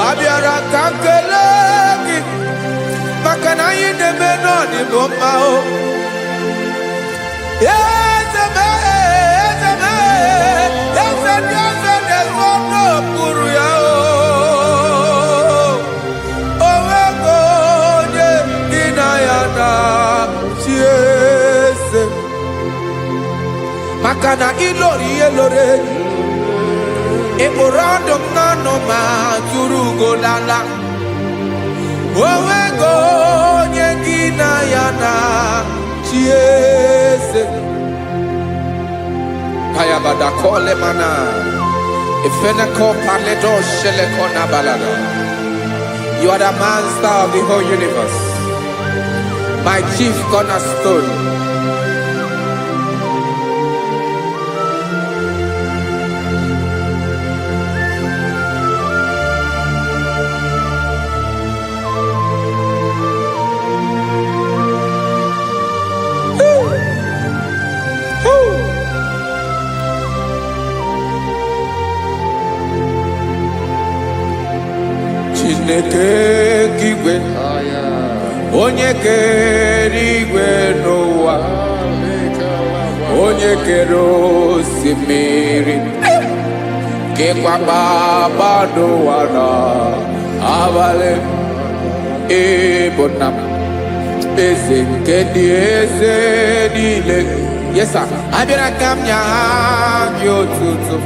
abịara ka nkele gị maka na anyị na-eme n'ọdịbụ mma o eze mee eze mee eze ndị eze na-ezu ọnụ okpuru ya o onwego onye gị na ya na chi eze maka na ịlọrọ ihe lọrọ enyi ịkpụrụ ọdụ m n'ọnụ ma tụrụ ugolala onwego onye gị na ya na chi eze kayabada kole mana ifeneko paledo sheleko na balada. You are the master of the whole universe, my chief cornerstone. Chineke kigwe onye kere igwe n'ụwa onye kere osimiri kekwa kpakpando ụwa n'abalị ịbụ nna m eze nke ndị eze niile yesa abịara ka m nya gị otuto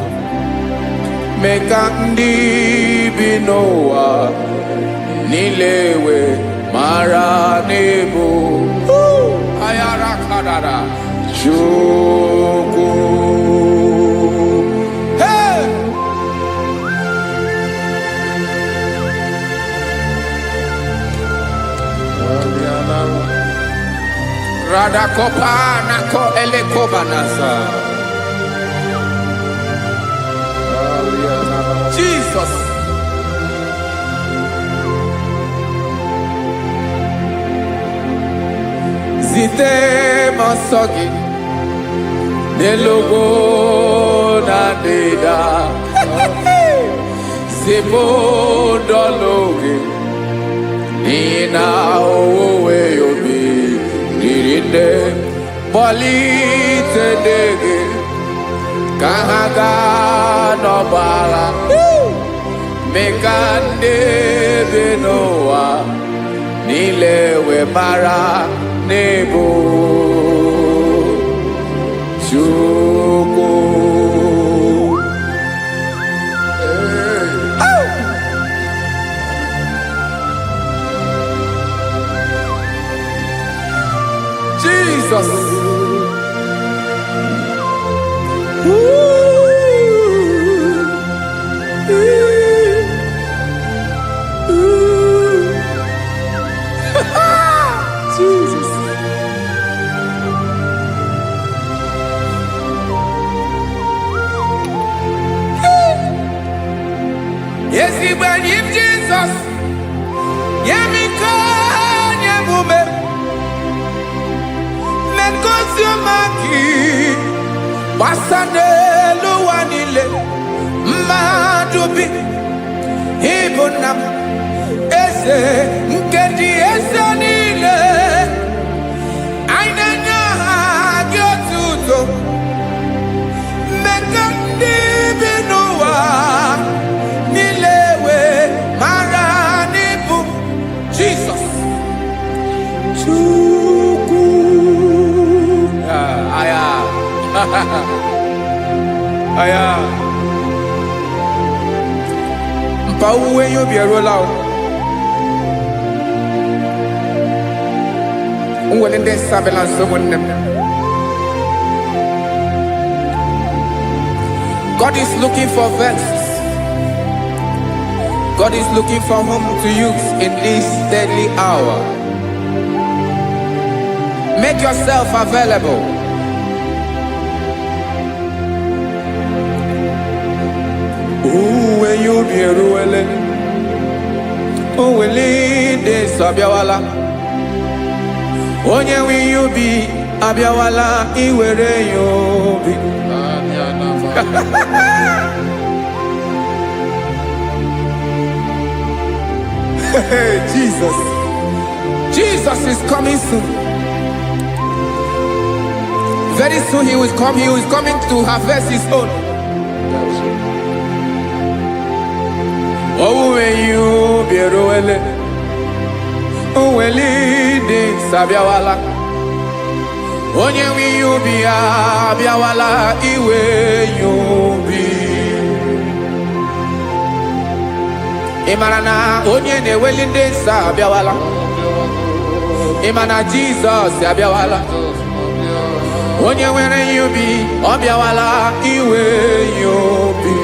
mee ka ndị bi n'ụwa niile wee mara n'ebu ayara kadara Chukwu. Hey! Radakopa nako elekobanasa. Jesus. Zite masogi nelogo na deda Zibo dologe Nina owe yobi Nirinde Bolite dege Kahaga nobala Mekande benoa Nilewe mara nebo Chukwu. when you Jesus, Yemika, Yamume, men consumaki, Wasane Luanile, Madubi, Ibunam, Ese, Nkedi Esanile, Ainanya, Gyotuto, Mekandi Binua, Nilewe, Maranibu, Jesus. Chuku. Aya. Aya. Mpauwe yo bierola. Unwelende sabela someone. God is looking for verses. God is looking for whom to use in this deadly hour. Make yourself available. When you be ruele, oh, will lead this Abiawala. Onye will you be Abiawala? Iwere you be. Jesus. Jesus is coming soon. Very soon he will come. He is coming to harvest his own. Oh, when you be roele, oh, when leading Sabiawala. Onye will you be Abiawala? Iwe you be. Imana onye ne welinde Sabiawala. Imana Jesus Sabiawala. Onye where you be Abiawala iwe you be.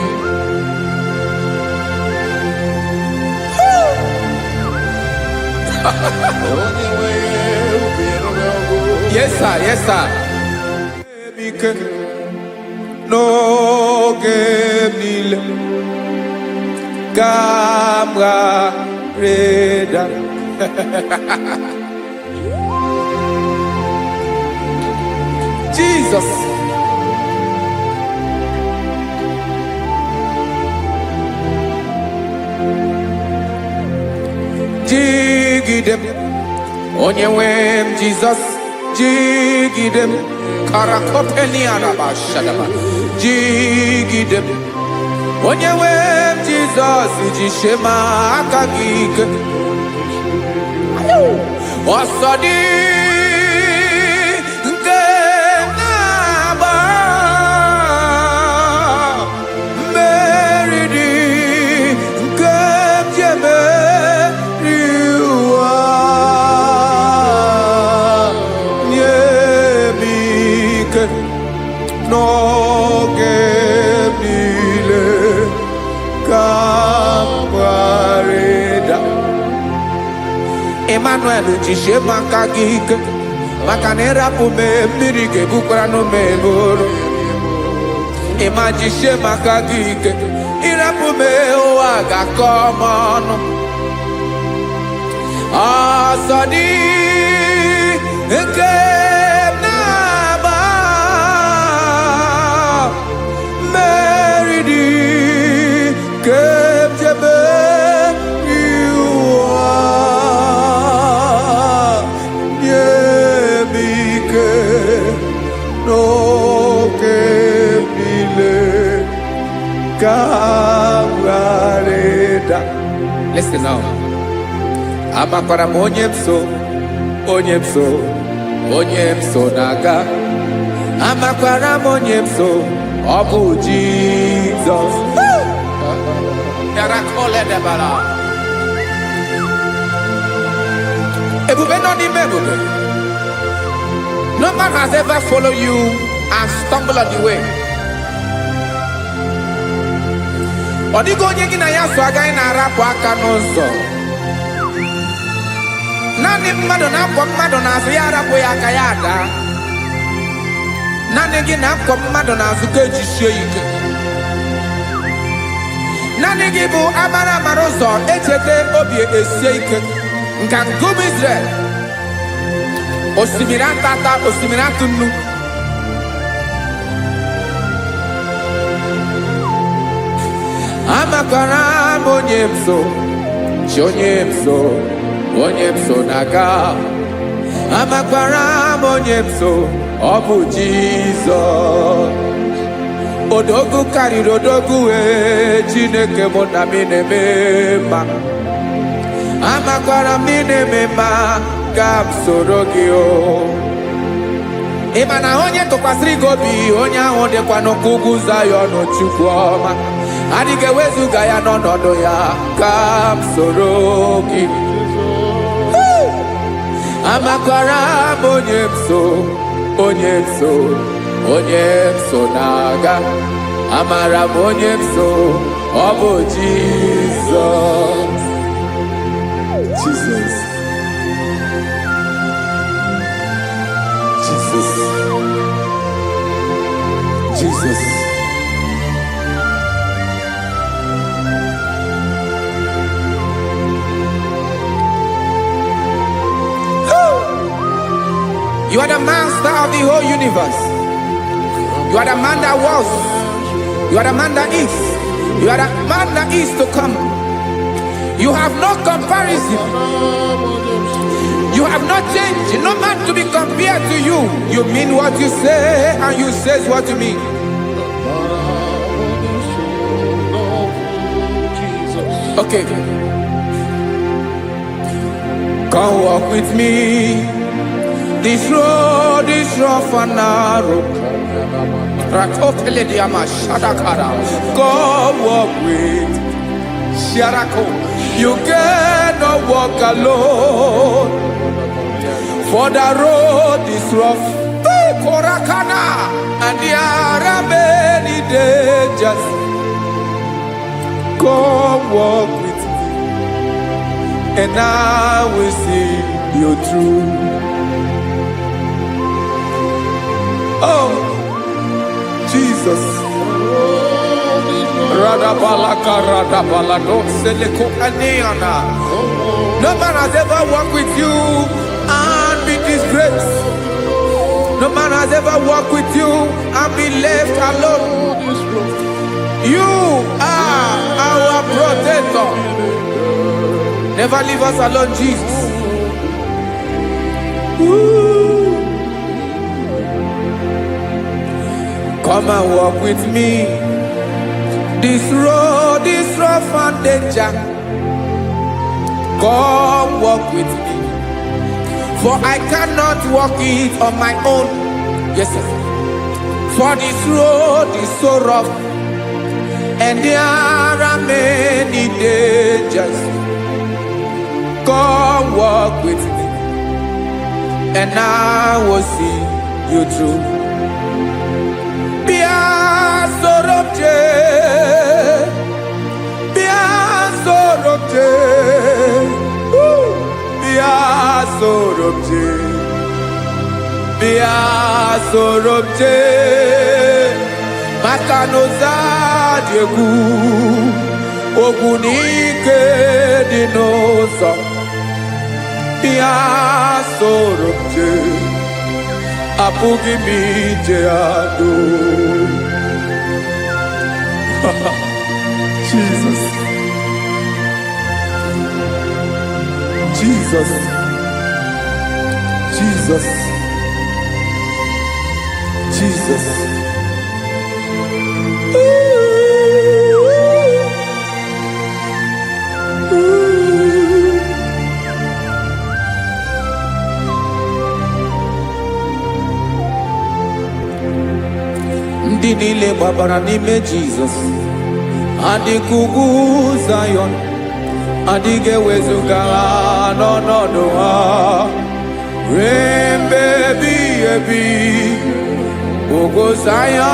Yes sir, yes sir. No game Gamra Reda. Jesus. Jigidem. Onyewem Jesus. Jigidem. Karakopeni araba shadaba. Jigidem. Onyewem Jesus. Jishema akagike. Osodi. Emmanuel jishe makagike makanera pume mirike bukrano meboro ema jishe makagike irapume oaga komono asadi eke naba meridi kemjebe Listen now. Amakwara onyemso naga. Amakwara onyemso obu Jesus. Yarakole debala. Ebube no ni mebube. No man has ever followed you and stumbled on the way. Odigo onye gị na ya so agaghị na-arapụ aka n'ụzọ. Naanị mmadụ na-akwọ mmadụ n'azụ ya arapụ ya aka ya ada. Naanị gị na-akwọ mmadụ n'azụ ka ejisie ike. Naanị gị bụ amara amara ụzọ echete obi esie ike nka ngụm Israel osimiri atata osimiri atụ nnu amakwara m onye m so chi onye m so na-aga amakwara m onye m so ọ bụ Jizọs odogwu karịrị odogwu wee Chineke mụ na m na-eme mma amakwara m na-eme mma ka m soro gị o ị ma na onye tụkwasịrị gị obi onye ahụ dịkwa n'ụkwụ ugwu Zayọn Chukwu ọma adịghị ewezuga ya n'ọnọdụ ya ka m soro gị amakwara m onye m so na-aga amara m onye m so ọ bụ Jizọs Jesus You are the master of the whole universe. You are the man that was. You are the man that is. You are the man that is to come. You have no comparison. You have not changed. No man to be compared to you. You mean what you say and you say what you mean. Okay. Come walk with me. This road is rough and narrow. Go walk with Sharako. You cannot walk alone. For the road is rough. Korakana. And there are many dangers. Go walk with me. And I will see you through. Oh, Jesus. No man has ever walked with you and been disgraced. No man has ever walked with you and been left alone. You are our protector. Never leave us alone, Jesus. Ooh. Come and walk with me. This road is rough and danger. Come walk with me. For I cannot walk it on my own. Yes, sir. For this road is so rough. And there are many dangers. Come walk with me. And I will see you through. Sorobje Makanoza Diegu Ogunike Dinosa Bia Sorobje Apugi Mijeado Jesus Jesus Jesus Jesus. Ndị niile gbabara n'ime Jizọs adịghị ugwu Zayọn adịghị ewezuga ha n'ọnọdụ ha ruo mgbe ebighị ebi. Ogo Zion,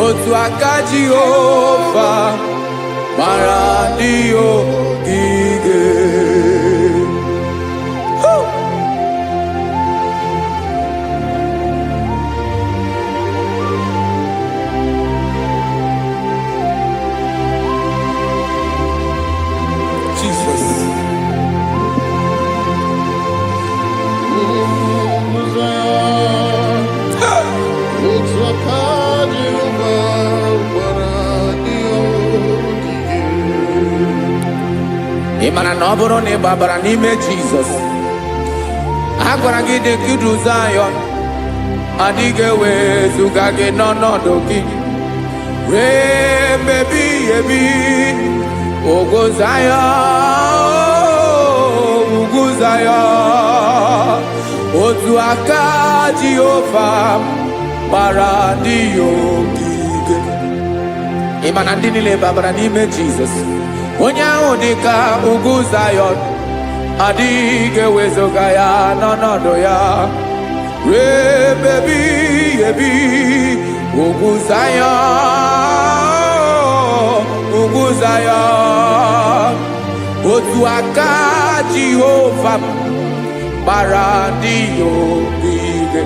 otu aka Jehova mara ndị ogige. mana na ọ bụrụ na ị gbabara n'ime Jizọs, a gwara gị dị ka idu Zayọn, adịghị ewezuga gị n'ọnọdụ gị wee mebi ebi. Ugwu Zayọn, ugwu Zayọn, otu aka Jehova gbara ndị ya ogige. Ị ma na ndị niile babara n'ime Jizọs, onye ahụ dị ka ugwu Zayọn, adịghị ewezuga ya n'ọnọdụ ya wee mebi ebi. Ugwu Zayọn, ugwu Zayọn, otu aka Jehova gbara ndị ya ogige.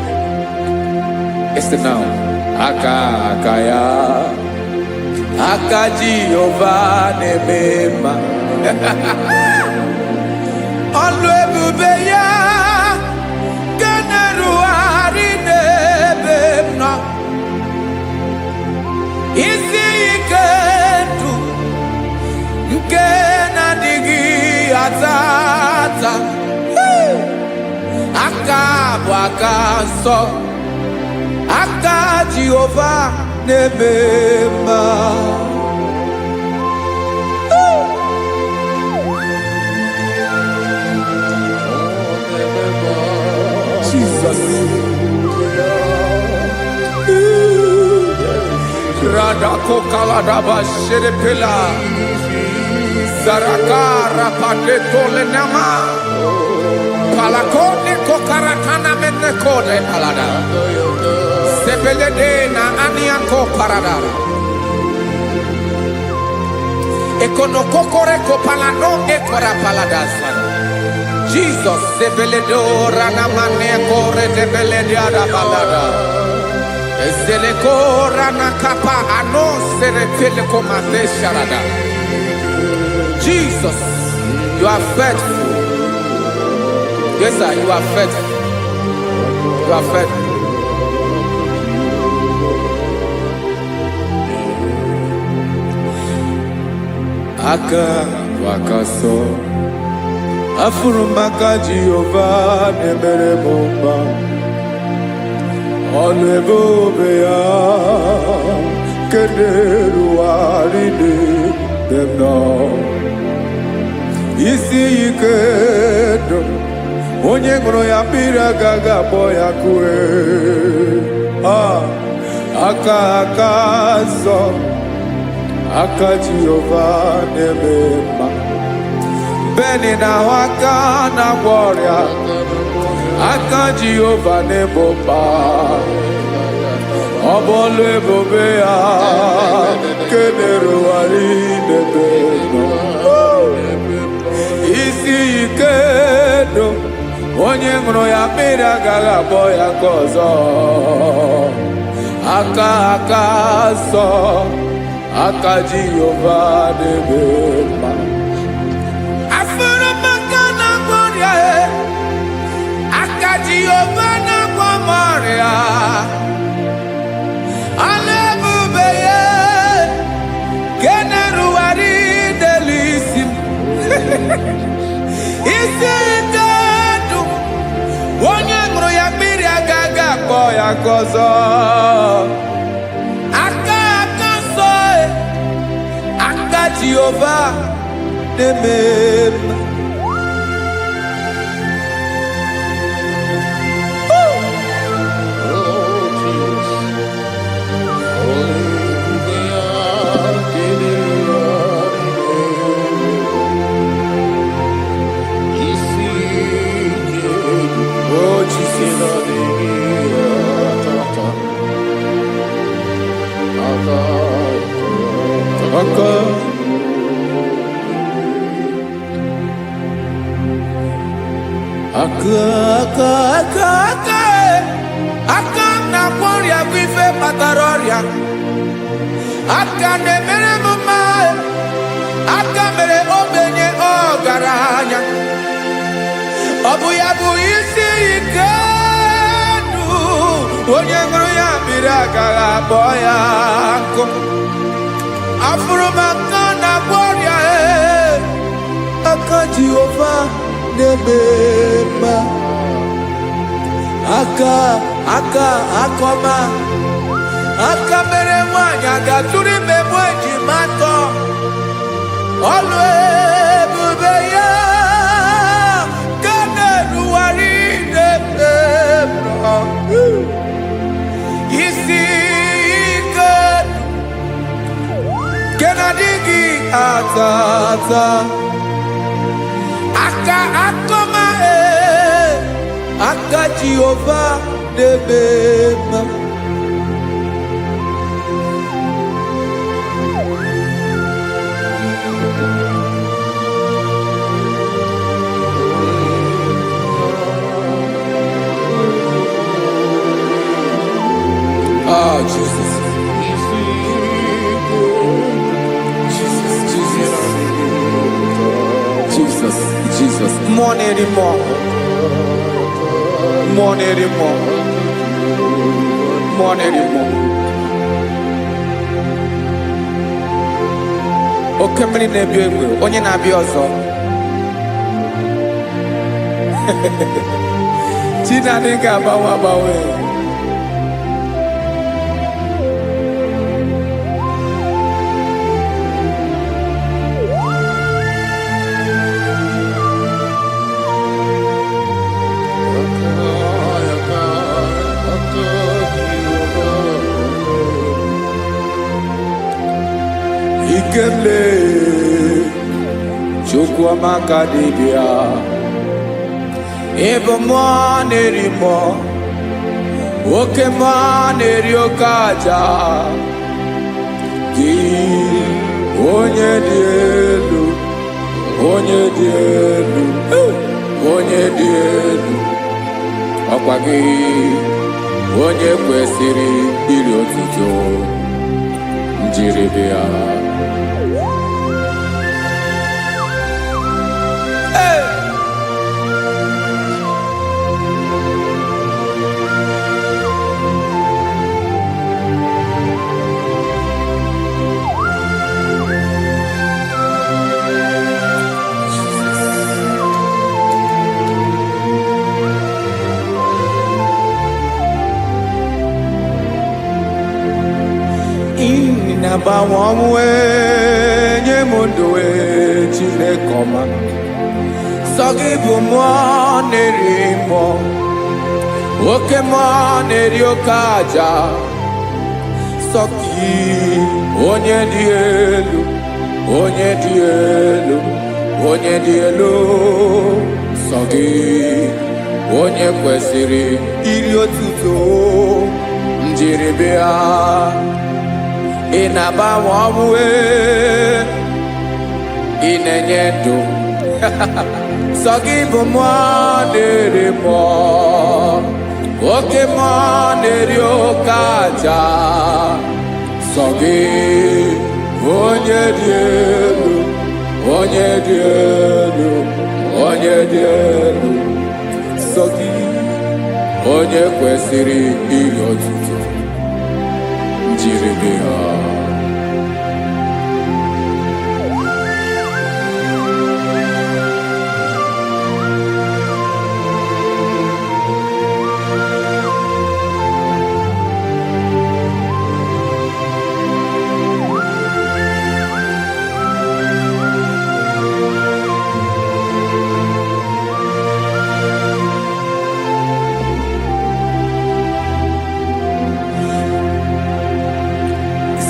Listen now. Aka ya, aka Jehova na-eme mma. Ọlụ ebube ya ga na-erugharị n'ebe m nọ. Isi ike ndụ nke na-adịghị ata ata. Aka bụ aka nsọ, aka Jehova na-eme mma. Jesus. Radako kaladaba sherepela zarakara pateto lenama palakone kokarakana mene kode palada sebelede na aniako paradara ekono kokore ko palano ekora paladasa. Jesus sebeledo rana mane kore debelediada balada ezele korana kapa ano sere tele komate sharada. Jesus, you are faithful. Yes sir, you are faithful. You are faithful. Aka wakaso afurumaka Jehova nemere bomba. Ọlụ ebube ya kenerughari n'ebe m nọ. Isi ike ndụ onye ṅụrụ ya mmiri agaghị akpọ ya kue. Aka nsọ, aka Jehova na-eme mma. Beni na-ahụ aka na-agwọ ọrịa, aka Jehova na-ebo mma. Ọ bụ ọlụ ebube ya kenerughari n'ebe m nọ. Isi ike ndụ onye ṅụrụ ya mmiri agaghị akpọ ya nke ọzọ. Aka nsọ, aka Jehova na-eme mma. Jehova na-agwọ m ọrịa, ọlụ ebube ya ka na-erugharị n'elu isi m. Isi ike ndụ onye ṅụrụ ya mmiri agaghị akpọ ya nke ọzọ. Aka nsọ, aka Jehova na-eme mma. Aka na-agwọ ọrịa bụ ife kpatara ọrịa. Aka na-emere m mma, aka mere ogbenye ọgaranya. Ọ bụ ya bụ isi ike ndụ onye ṅụrụ ya mmiri agaghị akpọ ya nkụ. Afụrụ m aka na-agwọ ọrịa, aka Jehovah nebema akoma mere nwanyị ga-atụrụ ime mweji matọ ọlụ ebube ya ka na-eruwari nebema isi ike ke na-adịghị atata akoma aka Jehovah nebema Oh, Jesus. Jesus. More anymore. Oke mmiri na-ebi egbe, onye na-abịa ọzọ. Chinadị ga-agbanwe. Ikemle Chukwamaka dibia Ebo mwa nerimo Oke mwa neriokaja Ki onye dielu Ọkwa gị onye kwesịrị iri otuto njiri bịa Nabawanwe nyemundowe Chinekoma Sogibu nerimo Oke neriokaja Sogi onye dielu Sogi onye kwesịrị iri otuto njiribịa Inabawanwe inenyedo Sogibu nerimo Oke neriokaja Sogi onye dielu Sogi onye kwesịrị iri otuto njiribịa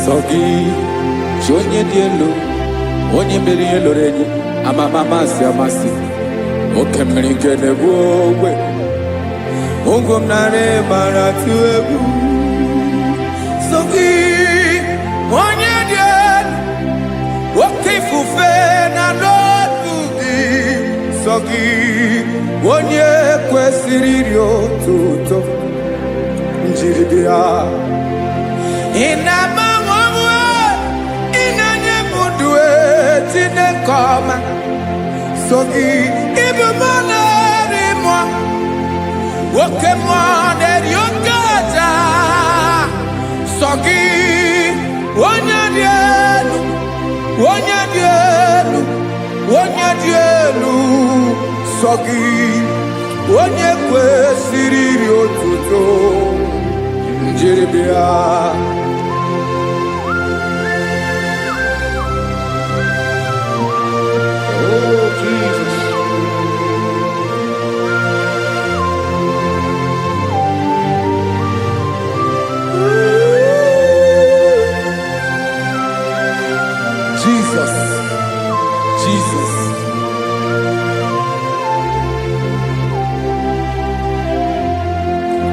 Sogi onye dielu onye mmeri eloro enyi amasi oke mmiri nke na-egbu ogbe ungom narị mara tụ egwu Sogi onye dielu oke ifufe na n'otu gị Sogi onye kwesịrị iri otuto njiribịa Inabawanwe inanyemudwe Chinekoma Sogi ibu nerimo Oke neriokaja Sogi onye dielu nsọ gị onye kwesịrị iri otuto njiri bịa. Oh, Jesus. Jesus, Jesus.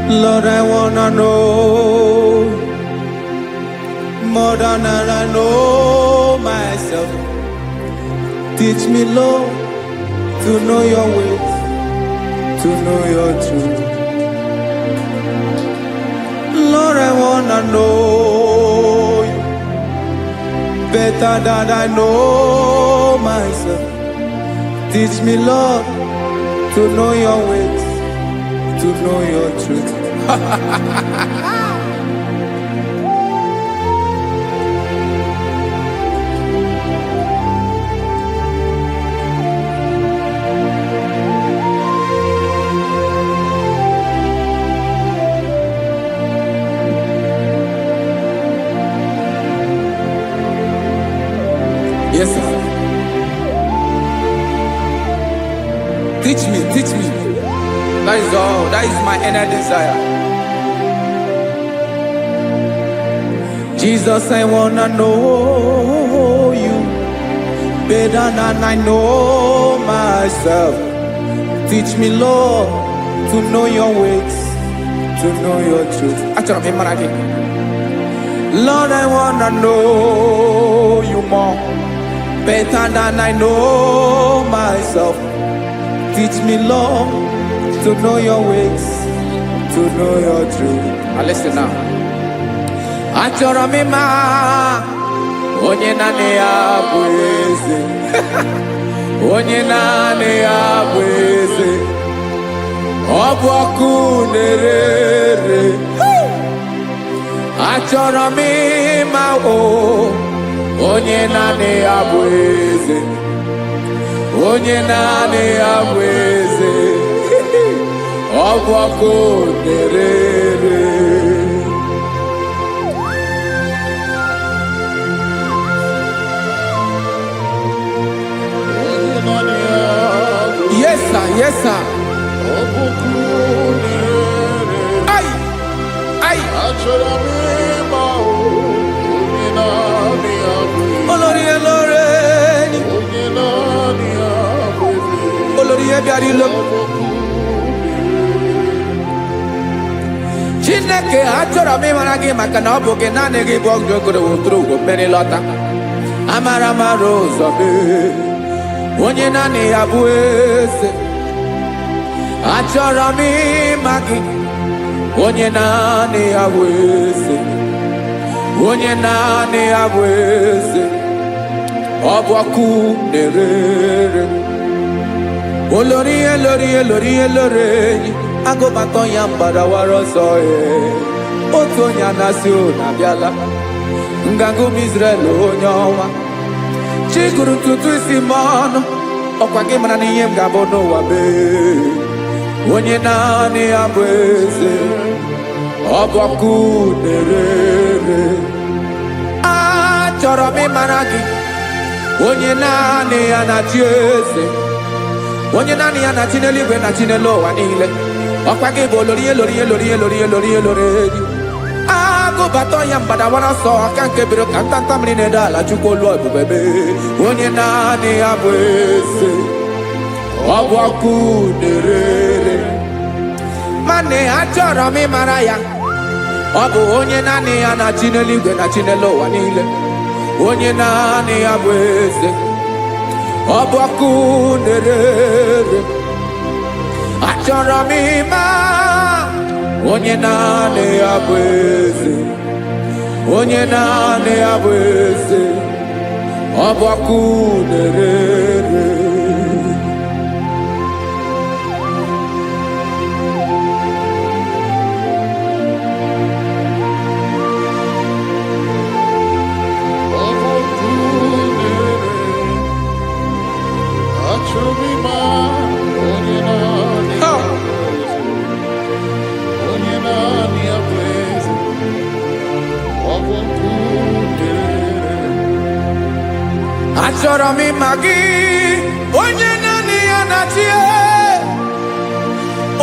Lord, I wanna know more than I know myself. Teach me, Lord, to know your ways, to know your truth. Lord, I wanna know you better than I know myself. Teach me, Lord, to know your ways, to know your truth. Yes, sir. Teach me, teach me. That is all. That is my inner desire. Jesus, I wanna know you better than I know myself. Teach me, Lord, to know your ways, to know your truth. Actually, I'm in Lord, I wanna know you more better than I know myself. Teach me, Lord, to know your ways, to know your truth. Now listen now. Achọrọ m ịma onye naanị ya bụ eze. Onye naanị ya bụ eze. Ọ bụ ọkụ na-ere. Achọrọ m ịma onye naanị ya bụ eze. Onye naanị ya bụ eze. Ọ bụ ọkụ na-ere. Yes, sir. Yes, sir. Ay, ay. Olórí Olórí. Olórí Ebiari lo. Chineke achọrọ m ịmara gị maka na ọ bụ gị naanị gị bụ ọgụ ogoro woturu ugwo mmeri lọta. Amara mara ụzọ mee. Onye naanị ya bụ eze. Achọrọ m ịma gị. Onye naanị ya bụ eze. Onye naanị ya bụ eze. Ọ bụ ọkụ na-ere. Olórí Olórí Olórí Olórí. Agụbatọ ya mgbadawara ọsọ ya. Otu onye anasị na-abịala. Nganga ụmụ Izrel onye ọnwa. Chikuru ntutu isi m ọnụ. Ọkwa gị mara na ihe m ga-abụ n'ụwa mee. Onye naanị ya bụ eze. Ọ bụ ọkụ na-ere. Achọrọ m ịmara gị. Onye naanị ya na-achị eze. Onye naanị ya na-achị n'eluigwe na-achị n'elu ụwa niile. Ọkwa gị bụ Olórí Olórí Olórí Olórí Olórí Olórí. Agụbatọ ya mgbadawara ọsọ aka nke biri ka ntanta mmiri na-ede ala Chukwu olu ebube mee. Onye naanị ya bụ eze. Ọ bụ ọkụ na-ere. Mane achọrọ m ịmara ya. Ọ bụ onye naanị ya na-achị n'eluigwe na-achị n'elu ụwa niile. Onye naanị ya bụ eze. Ọ bụ ọkụ na-ere. Achọrọ m ịma onye naanị ya bụ eze. Onye naanị ya bụ eze. Ọ bụ ọkụ na-ere. Achọrọ m ịma onye achọrọ m ịma gị, onye naanị ya na-achị,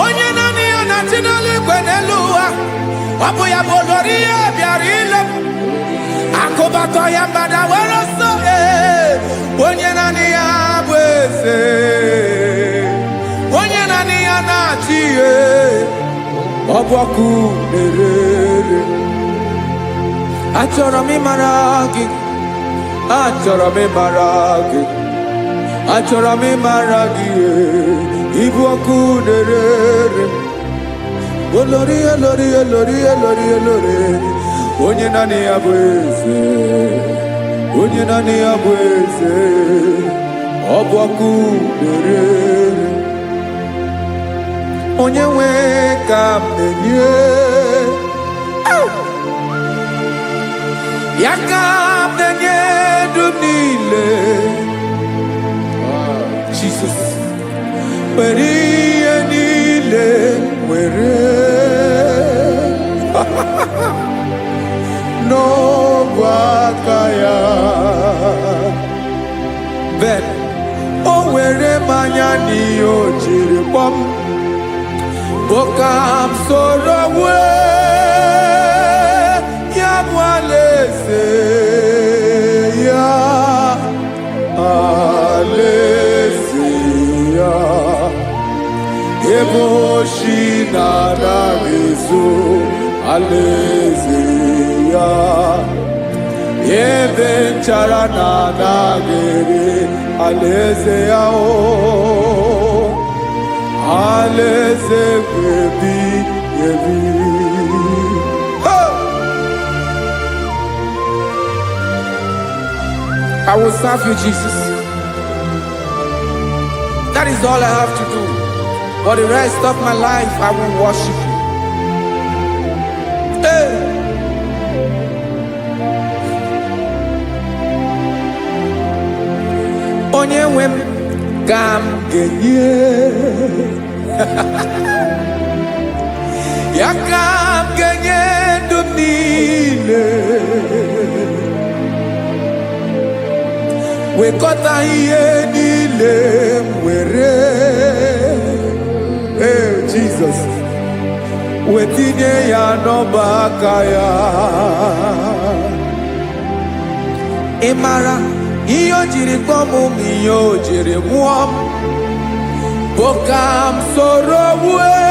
onye naanị ya na-achị n'eluigwe n'elu ụwa. Ọ bụ ya bụ olori ya bịara ile m, akụbatọ ya mgbada were ọsọ, onye naanị ya bụ eze, onye naanị ya na-achị ihe. Ọ bụ ọkụ na-erere. Achọrọ m ịmara gị, achọrọ m ịmara gị, achọrọ m ịmara gị, ịbụ ọkụ na-erere. Olori, olori, olori, olori, olori, onye naanị ya bụ eze, onye naanị ya bụ eze. Ọ bụ ọkụ na-erere. Onye nwe ka m na-enye, ya ka m na-enye dum niile. Jesus, were ihe niile were n'ọbụ aka ya. Ben, o were mmanya n'ihe o jiri kpọọ m, boka m soro wee ya bụ alaeze ya, alaeze ya. Ebe oshi na-adaghị ezo, alaeze ya. Ebe nchara na-adaghị ere, alaeze ya. Alaeze ebi ebi. I will serve you, Jesus. That is all I have to do. For the rest of my life, I will worship you. Hey. Onye nwe m ka m ga-enye, ya ka m ga-enye ndụ m niile. Wekọta ihe niile m were, Jesus, wetinye ya n'ọba aka ya. Ị mara ihe o jiri kpọọ m, ihe o jiri mụọ m, bụ ka m soro wee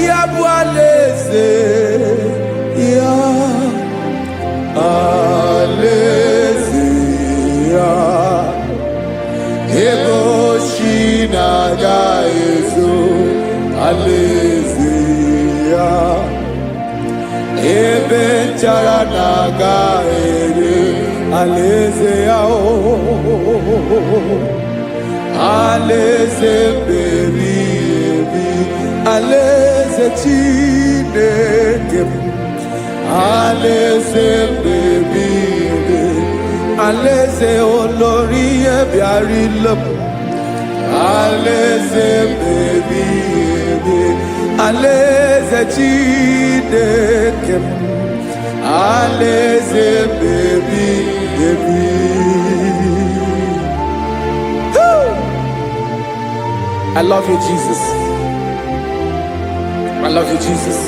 ya bụ alaeze ya, alaeze ya. Ebe oshi na-agaghị ezo, alaeze ya. Ebe nchara na-agaghị ere, alaeze ya. Alaeze ebi ebi, alaeze Chineke m, alaeze ebi ebi, alaeze olori ya bịara ile m, alaeze ebi ebi, alaeze Chineke m, alaeze ebi ebi. I love you, Jesus. I love you, Jesus.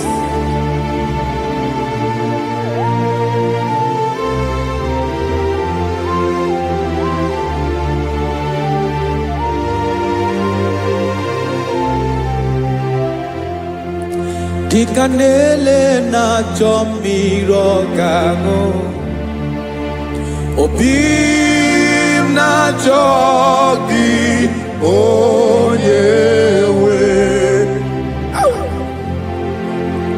Dịka na-ele na-achọ mmiri ọ ga-aṅụ, obi m na-achọ gị, onye nwe.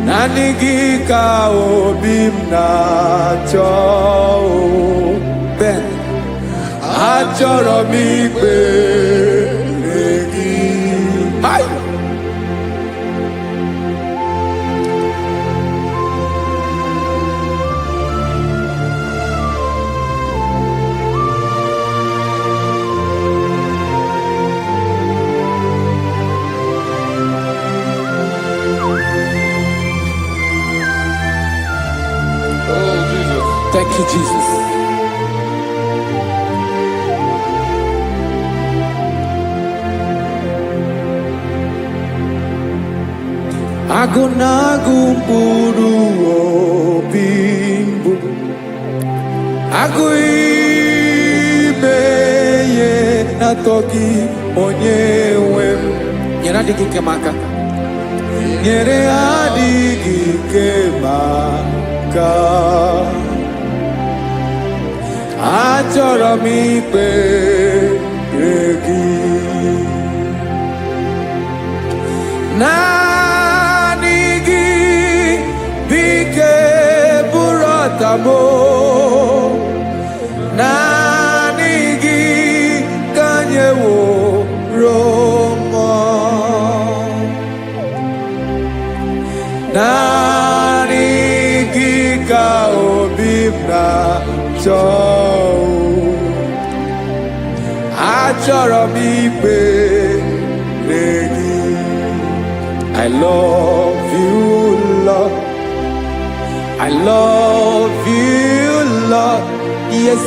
Naanị gị ka obi m na-achọ. Ben, achọrọ m ikpere gị. Oh, Jesus. Thank you, Jesus. Agunagu buru obimbu Aguimeye natogi onyewem Nyere adigi kemaka Nyere adigi kemaka Achọrọ m ikpere gị naanị gị bike bụrụ ọtamo naanị gị ka anyị wuru mmụọ naanị gị ka obi m na-achọ achọrọ m ikpere gị I love you, Lord. I love you, Lord. Yes,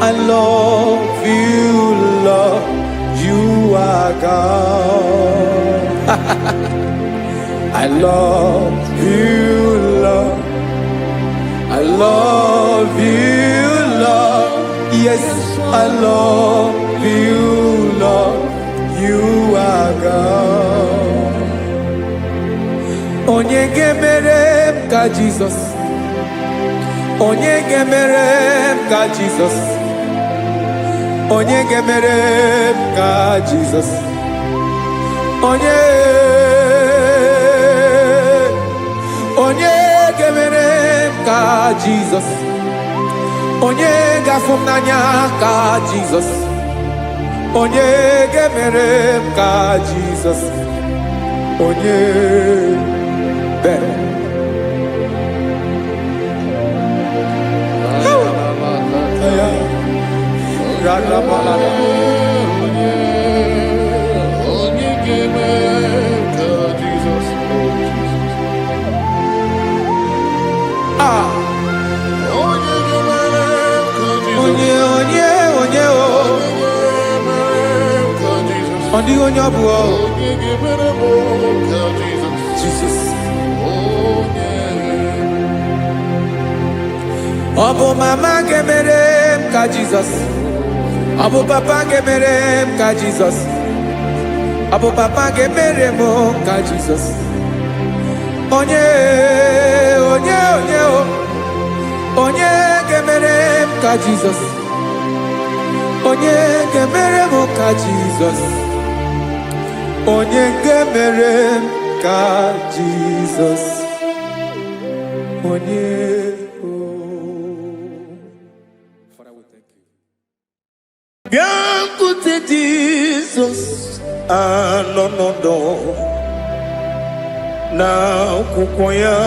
I love you, Lord. You are God. I love you, Lord. I love you, Lord. Yes, I love you, Lord. You are God. Onye gemere ka Jesus. Onye gemere ka Jesus. Onye gemere ka Jesus. Onye gemere ka Jesus. Onye gafum n'anya ka Jesus. Onye gemere ka Jesus. Onye better. Jesus. Obo mama gemere ka Jesus. Obo papa gemere ka Jesus. Obo papa gemere mo ka Jesus. Onye gemere ka Jesus. Onye gemere mo ka Jesus. Onye gemere ka Jesus. Onye Biancote Jesus, anonodo na kukoya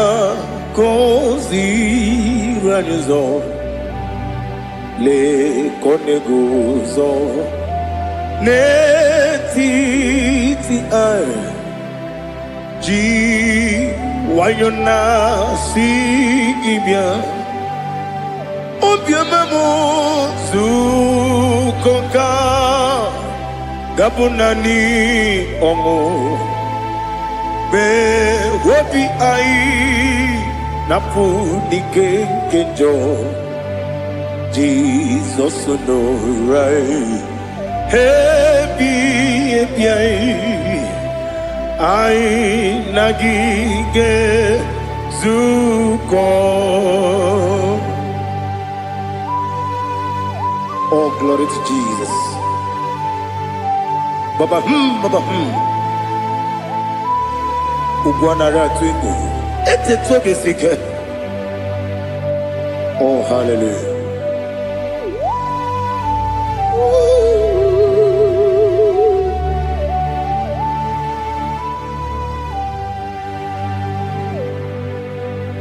kozi ranizo le konegozo le titi ai ji wayona si ibia obiamamu zukoka gabunani omo be wobi ai napu nike kenjo Jesus no right happy ai nagige zuko. Oh, glory to Jesus. Baba, Ugwana ratwingu. Ete tobe sike. Oh, hallelujah.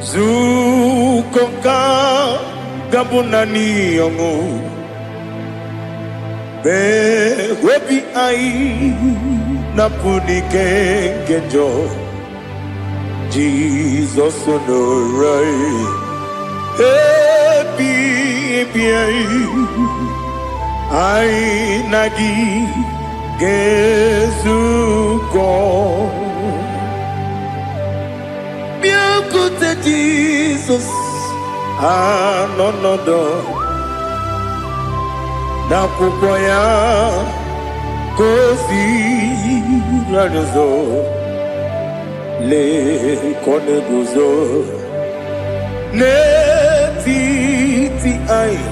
Zukonka gabunani yongu. Be webi ai napuni kenjo Jesus no right happy ai nagi gezuko bịakwute Jizọs anọnọdụ n'akwụkwọ ya ka o ziri anyị ụzọ lee ka ọ na-eguzo n'etiti anyị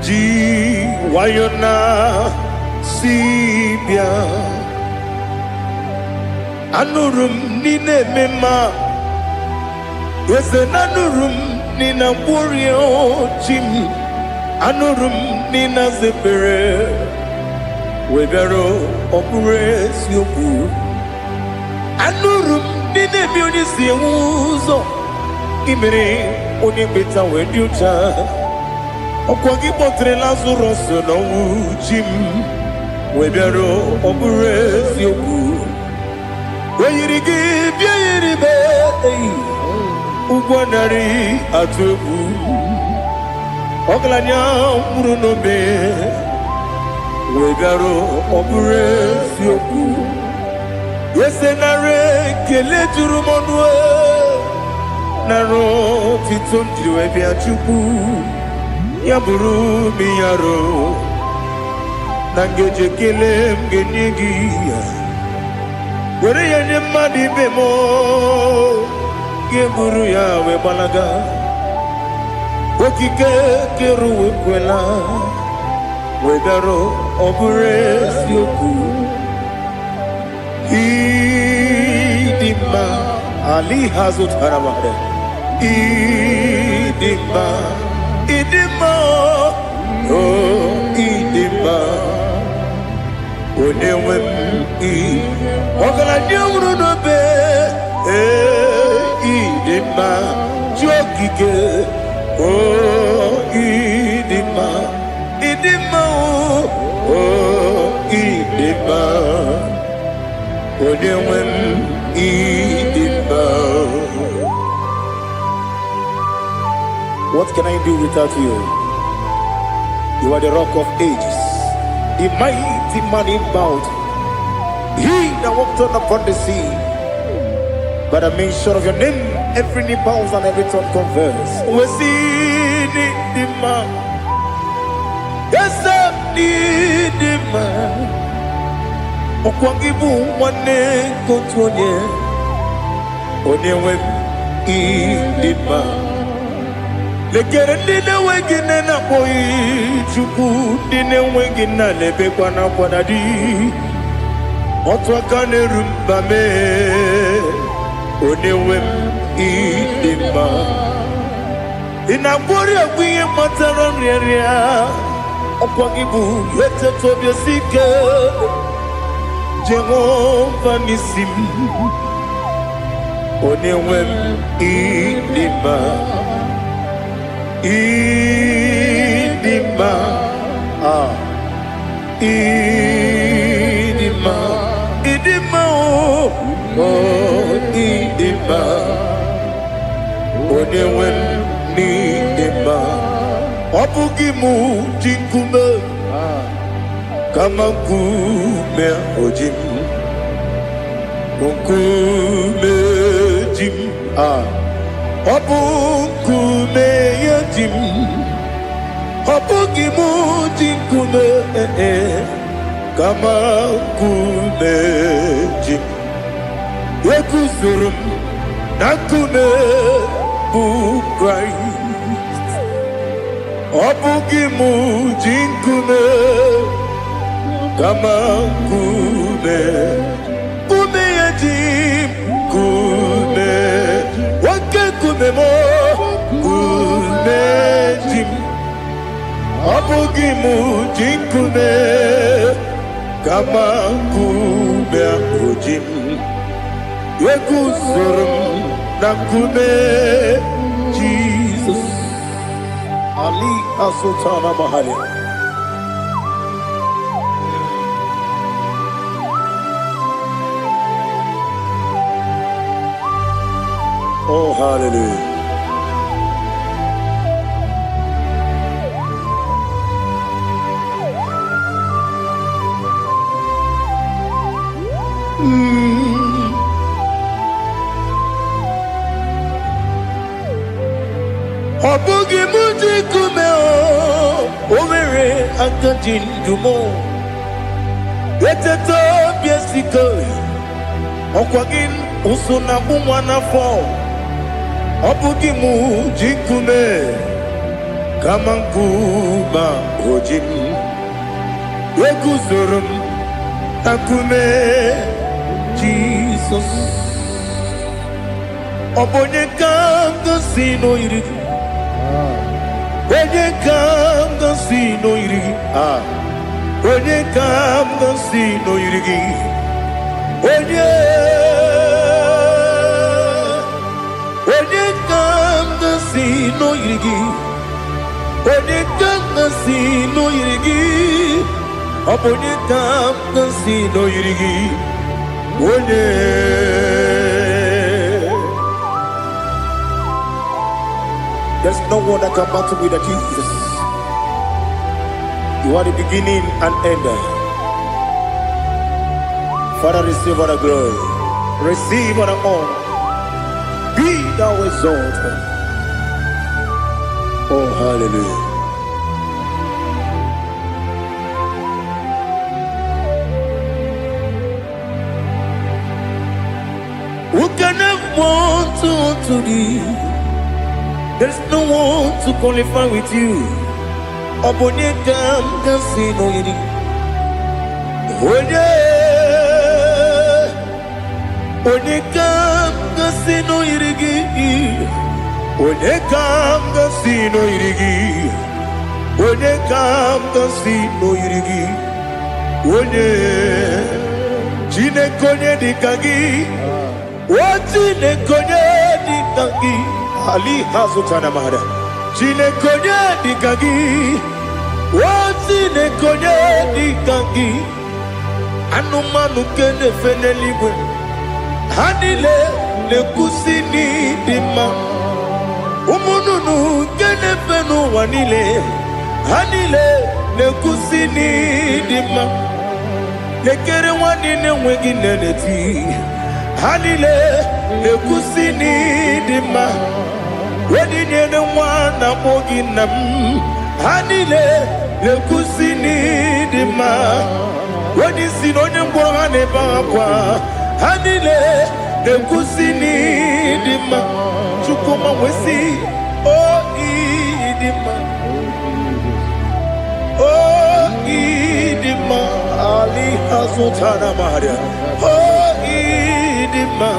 ji nwayọọ na-si bịa. Anụrụ m n'ime mma eze na anụrụ m n'ina mkpụrụ ochi m. Anụrụ m n'ina zebere wee bịara ọ bụrụ eziokwu. Anụrụ m n'ina ebe onye si enwe ụzọ imere onye mkpeta wee dị ụcha. Ọkwa gị kpọtere Lazarọs n'ọnwụ chi m wee bịara ọ bụrụ eziokwu. O yiri gị bịa yiri be ụgwọ narị atụ egwu. Ọgaranya mkpụrụ n'obe wee bịara ọ bụrụ eziokwu. Ese nara ekele juru m ọnụ nara otito m jiri wee bịa Chukwu. Ya bụrụ m ya ro na ngeji ekele m ga-enye gị ya. Were ya nye mmadụ ibe m ga-eburu ya wee gbalaga. Okike kere uwe kwela wee bịara ọ bụrụ eziokwu. Ịdị mma Ali ha zụtara mmadụ. Ịdị mma ịdị mma ịdị mma onye nwe m ọgaranya nwụrụ n'obe ịdị mma ji okike ịdị mma ịdị mma ịdị mma onye nwe m ịdị mma. What can I do without you? You are the rock of ages, the mighty man in battle. He that walked on upon the sea. By the mention of your name, every knee bows and every tongue confess. We see the man. Yes, I need the man. Okwangibu wane kotonye. Onyewe the man. Lekere ndine wengine na boyi Chukwu ndine wengine lebekwa na kwanadi. Otu aka na-erumba me onyewe m ịdị mma. Ị na-agwọrị ọgwụ ihe matara nrịarịa. Ọkwa gị bụ eteta obi esi ike Jehova n'isi m. Onyewe m ịdị mma. Ịdị mma ịdị mma ịdị mma ịdị mma onyewe m n'ịdị mma. Ọ bụghị mụ ji nkume kama nkume oji m. Nkume ji m ọ bụ nkume ya ji m. Ọ bụghị mụ ji nkume kama nkume ji m. Eguzoro m na nkume bụ Kraịst. Ọ bụghị mụ ji nkume kama nkume. Nkume ya ji m nkume. Nwoke nkume m nkume ji m. Ọ bụghị mụ ji nkume kama nkume ahụ ji m. Eguzoro m na nkume Jizọs. Ali Asotana Mahali. Oh, hallelujah. Obugi muji kume omere akajindumo. Eteto biesiko. Okwagin usuna kumwana fo. Obugi muji kume kamanguma ojim. Wekuzorum akume Jesus. Obonye kanga sino irigi. Onye kanga sino irigi. Onye kanga sino irigi. Onye kanga sino irigi. Onye kanga sino irigi. Obonye kanga sino irigi. Onye. There's no one that can battle with Jesus. You are the beginning and end. Father, receive all the glory. Receive all the honor. Be thou exalted. Oh, hallelujah. Who can have one to thee? There's no one to qualify with you. Obonye kam sino yiri. Onye kam sino yiri. Onye kam sino yiri. Onye kam sino yiri. Onye jine konye dikagi. Wajine konye dikagi. Ali hazutana mahada. Jine konye dikagi. Wajine konye dikagi. Anumanu kene feneliwe. Hanile le kusini dima. Umununu kene fenu wanile. Hanile le kusini dima. Lekere wanine wengi neneti. Hanile le kusini dima. Wedi nyene wana mogi nam. Hanile le kusini dima. Wedi sinonye mbwangane bakwa. Hanile le kusini dima. Chukuma wesi oh idima. Oh idima. Ali hazutana maria. Oh idima.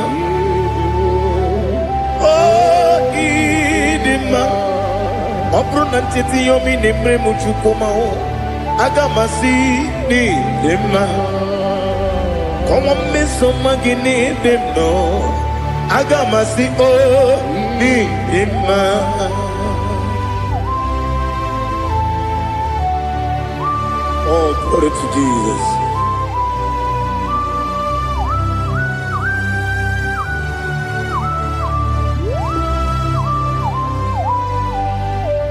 Oh idima. Opronantiti yomi nemre muchukuma o. Agamasi ni dema. Como me somagini demno. Agamasi o ni dema. Oh, glory to Jesus.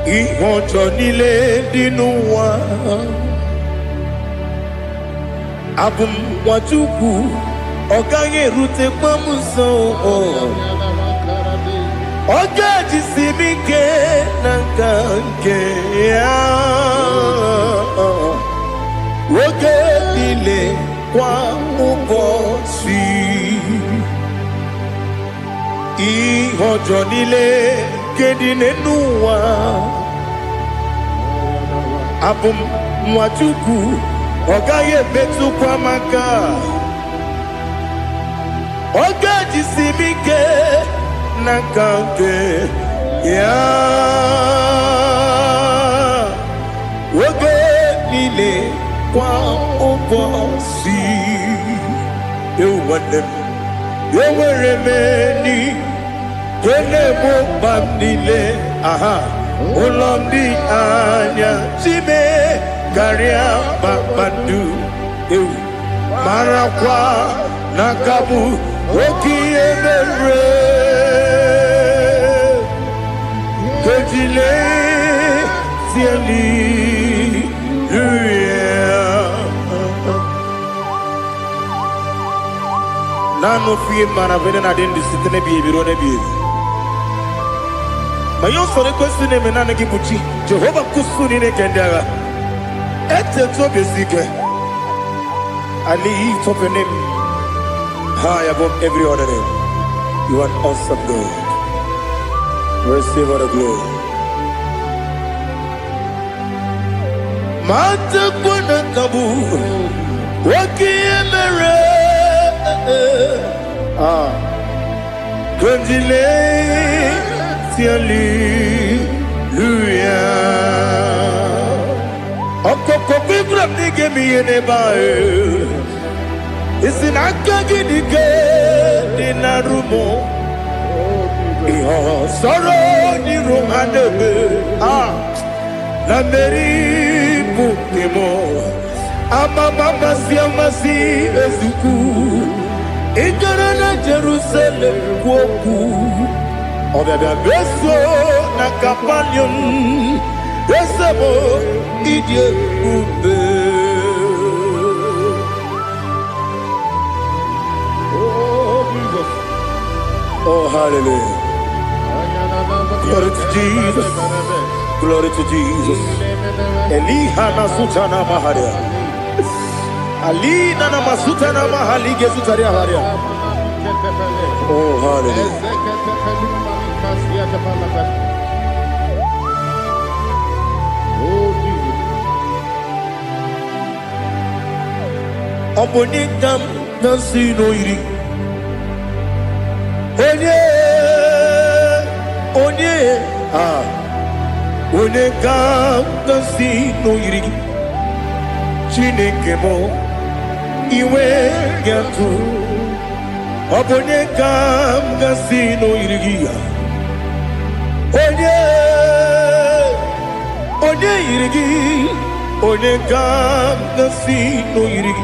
Ihojo nile dinuwa. Abum wajuku oganye rute pamuso. Oga jisimike nankanke ya. Oge nile kwa ubosi. Ihojo nile kedine nuwa. Abum wajuku ogaye betu kwa maka. Oga jisimike nakanke ya. Oge nile kwa ubosi. Yeweremeni Kelebo bandile, aha, ulomdi anya, chime, karia babandu, marakwa, nakabu, oki emere, kejile, sieli, Nano fiye mana vene na den disitene biye biro ne biye. Mayon for the question name and Anakibuchi, Jehovah Kusuni Kendaga. Ete tobe sike. I lift up your name high above every other name. You are awesome God. Receive all the glory. Mata kuna kabu waki emere Gondile Hallelujah. Okoko bigro nige mi enebae. Isin akagi nige dinarumo. Iho soro ni romanebe. La meri bukimo. Amama siamasi ezuku. Igarana Jerusalem woku. Obebe beso na kapanium. Besamo idie ube. Oh Jesus. Oh hallelujah. Glory to Jesus. Glory to Jesus. Elihana sutana maharia. Alina na masutana mahali gesutaria haria. Oh hallelujah. Obonikam nasino iri. Onye Onekam nasino iri. Chineke mo iwe gatu. Obonekam nasino iri. Onye iri. Onekam nasino iri.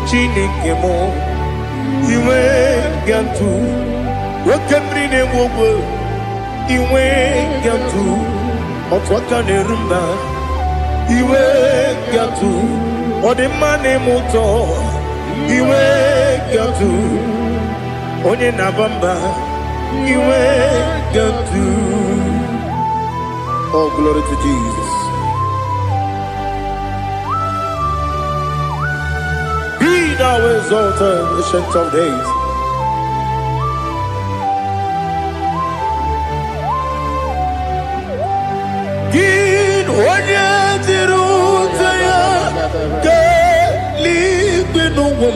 Chineke mo iwe gatu. Wakemri ne wogo iwe gatu. Otwaka ne rumba iwe gatu. Odemane moto iwe gatu. Onye nabamba iwe gatu. Oh glory to Jesus. Be thou exalted, ancient of days. Gid onye tirutaya ke libinum.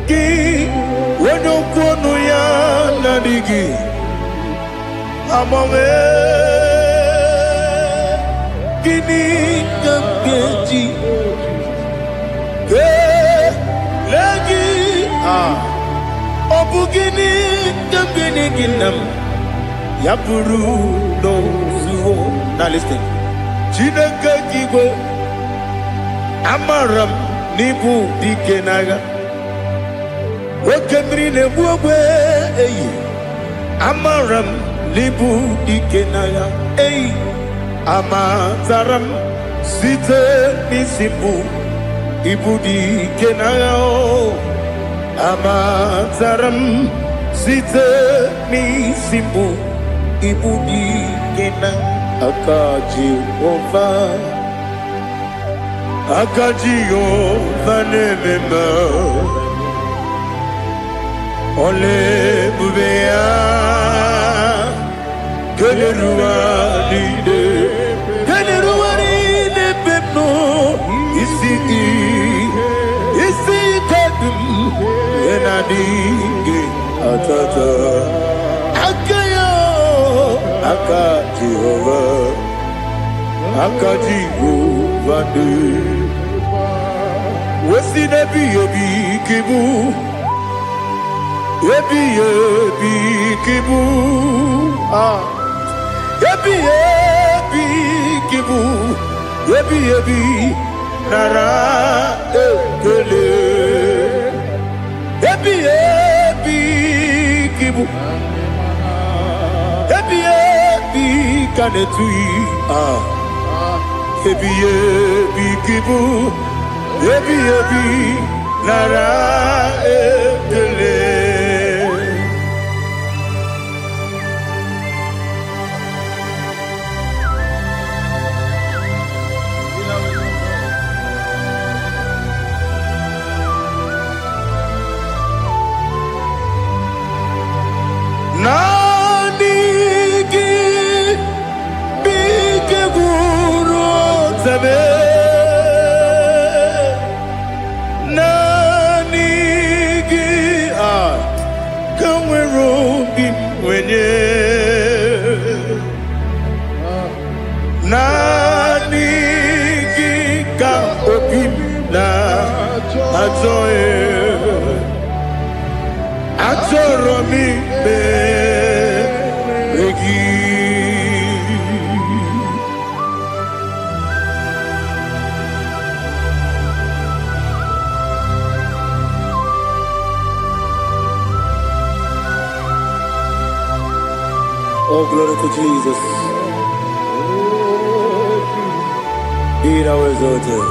Gid onye kwonu ya nadigi amame. Gini kamkeji. Lagi obugini dambini ginam yapuru no zuho. Now listen. Chineke kigwe amaram nibu dikenaga. Wakemri ne buwe eyi amaram nibu dikenaga. Eyi amazaram site nisimbu. Ibudi kenao amazaram site mi simbu. Ibudi kena akaji ova nemema ole bubea keleruaride pepno isi kadum enadinge atata akayo akaji ova de wesi nebi ebi kibu ebi kibu ebi kibu ebi nara ekele ebi kibu ebi kanetui ebi kibu ebi nara ekele bim wenye nani kika obim na atoe atoro mi be regi. Oh, glory to Jesus. Be thou exalted.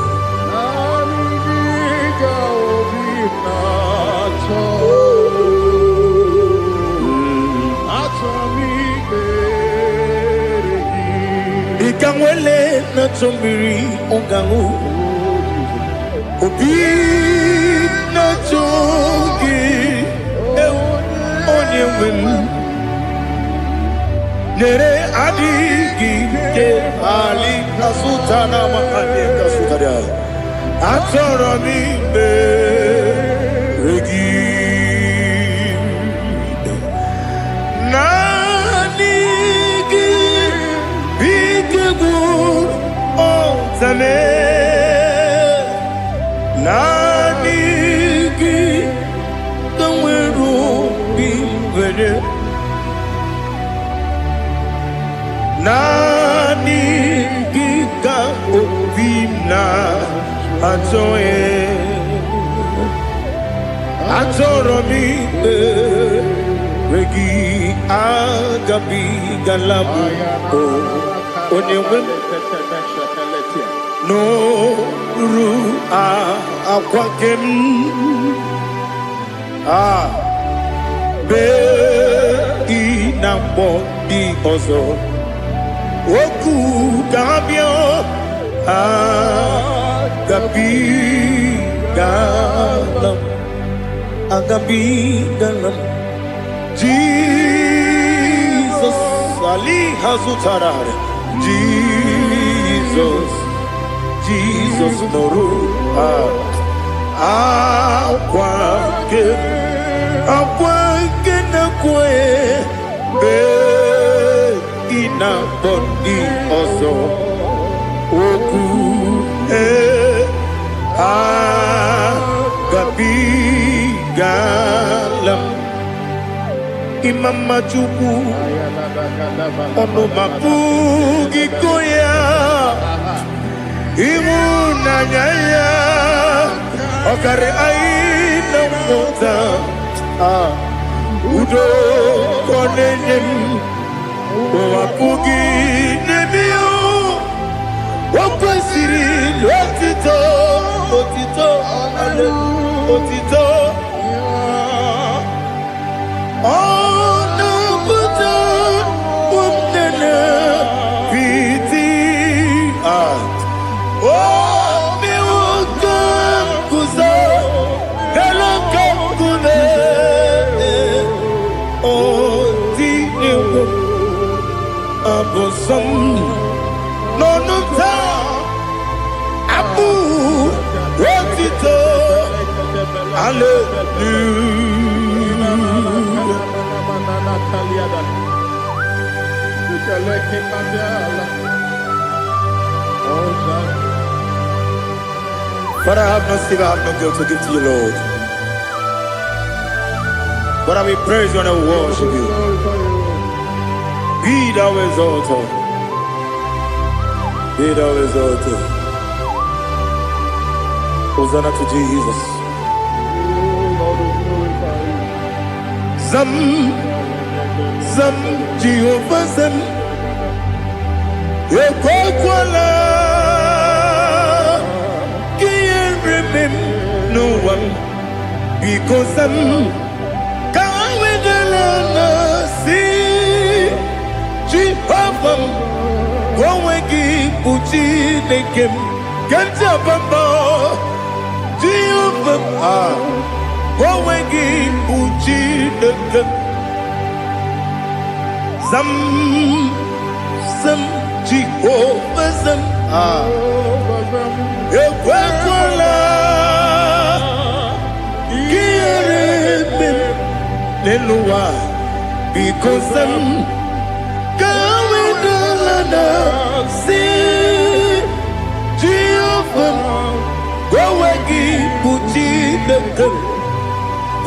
Ikangwele na chombiri ongangu obi na chogi onye wem nere adigi ke ali kasutana mahane kasutaria atoro mi be regi nanigi bigegu o zame nanigi kamweru bimwere nani giga obina atoe atoro mi regi agabi galabu onyewe no ru akwakem be inambo di ozo oku gabio agabi galam Jesus ali hazutarare Jesus noru akwake na kwe be ina bondi ozo oku gabi galam imama chuku ono mapugi koya imuna nyaya okare aina mota udo konenem wapugi nebio wakwasiri lotito ale otito ono buta umnene piti mi uka kuzo galaka kune abosom nonuta abu rotito But I have no silver, I have no gold to give to you, Lord. But I will praise you and I will worship you. Be thou exalted. Be thou exalted. Hosanna to Jesus. Zam Jehovah Zam Ekwakwala Can't remember no one because I'm Jehovah, Wawagi Puchi Nekem, Ganja Bamba, Jehovah, Wawagi Puchi Nekem, Zam Jehovah Zam, Ekwakwala, Kieremim, Nelua. because I'm going to see Jehovah. Go again, put in the girl.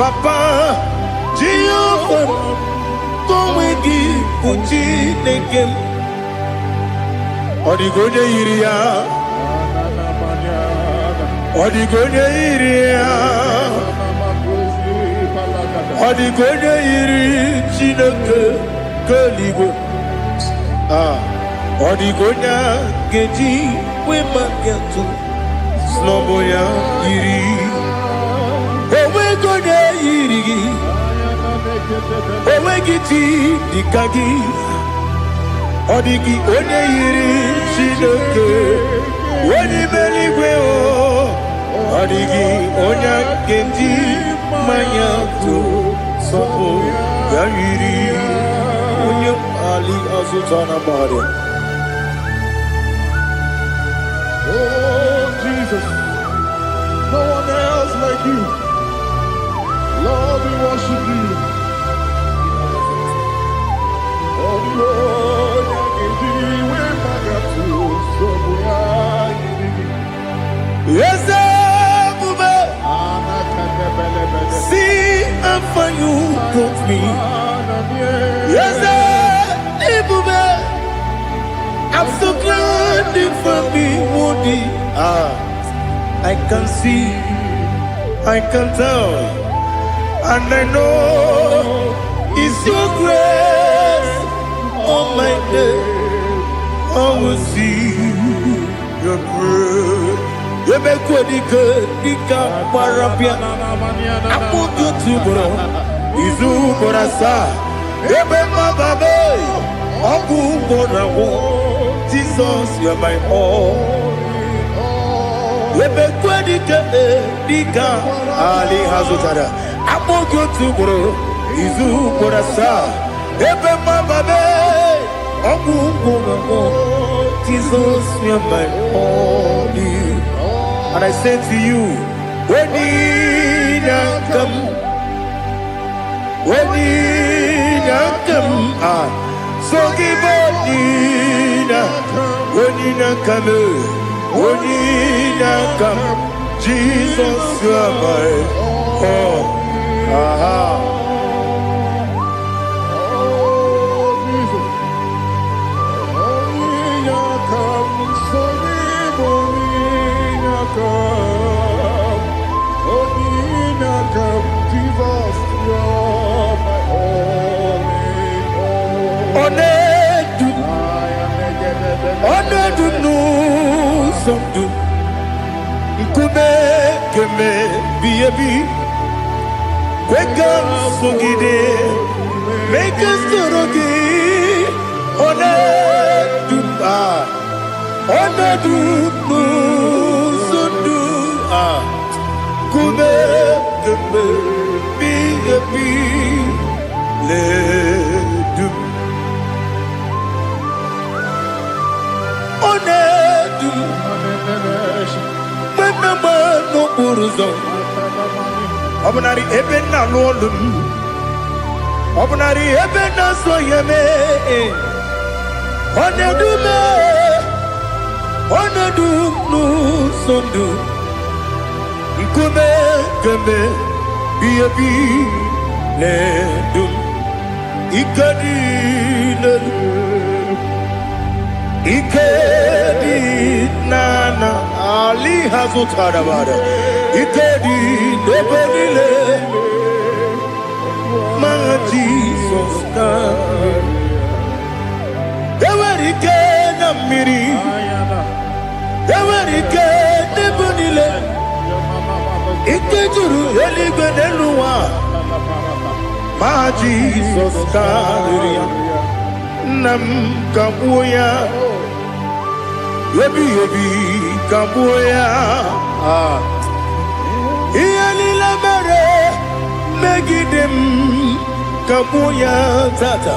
Papa, Jehovah. Go again, put in the girl. Odigonya iria. Odigonya iria. Odigonya iri chineke keligo. Odigonya geji we magetu sloboya iri. Owe gonya iri. Owe giti dikagi. Odigi onye iri chineke. Oni meligwe o. Odigi onya geji manya tu sopo ya iri. Onye ali azutana bari. Oh, Jesus, no one else like you. Lord, we worship you. Oh, Lord, yes, see how far you brought me. Yes, I'm so glad you found me worthy. I can see, I can tell, and I know it's your grace on my day. I will see your grace. You make what you could, you can't parapia. I put you to bro. Izu Borasa. You make my baby. Aku Bonawo. Jesus, you're my all. You make what you could, you can't. Ali Hazutara. I put you to bro. Izu Borasa. You make my baby. Aku Bonawo. Jesus, you're my all. And I say to you, when you come, so give up, when you come, Jesus, you are my all. Make us Obnari ebena lolum Obnari ebena soyeme Onedu nu sondu Nkume keme biyebi ledum Ikedi nana Ali hazutara bada Ikedi nebelile Ma Jesus God Ewerike na miri Ewerike nebelile Ikejuru eligwe neluwa Ma Jesus God Nam kabuya Yebi kabuya Iyalila mere Megidem kabuya tata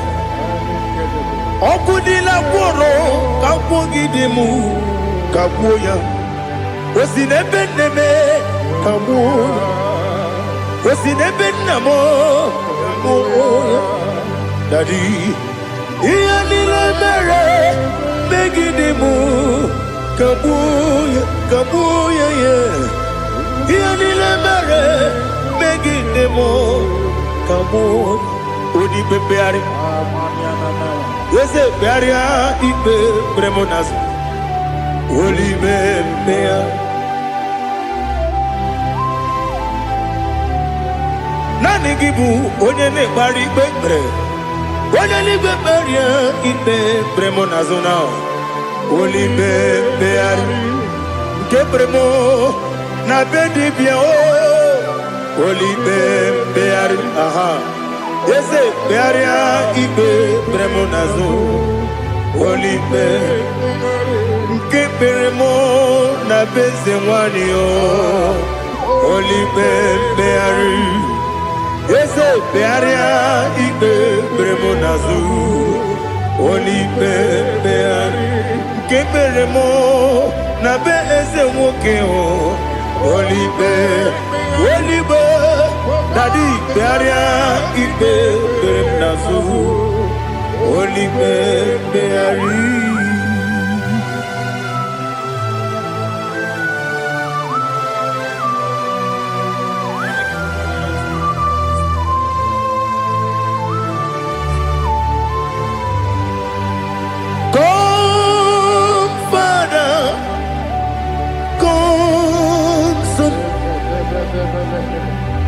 Okudila kworo kabugidemu kabuya Osinebeneme kabuya Osinebenamo kabuya Daddy, Ianile mere, Megidemu, Kabuya, Kabuya, yeah. Ianile mere, Megidemu, Kabuya, Udi Bebeari, yes, a barrier, Ibe, Bremonas, Uli Bebea. Nani gibu, onye ne bari bebre. Onye ni beberi ibe bremo nazona. Oli bebeari. Ke bremo na bedi bia o. Oli bebeari. Aha. Yese bearia ibe bremo nazo. Oli be. Ke bremo na bezewani o. Oli bebeari. Ese bearia ibe bremo nazu Oli beari Ke bremo na be ese woke o Oli be Daddy bearia ibe bremo nazu Oli beari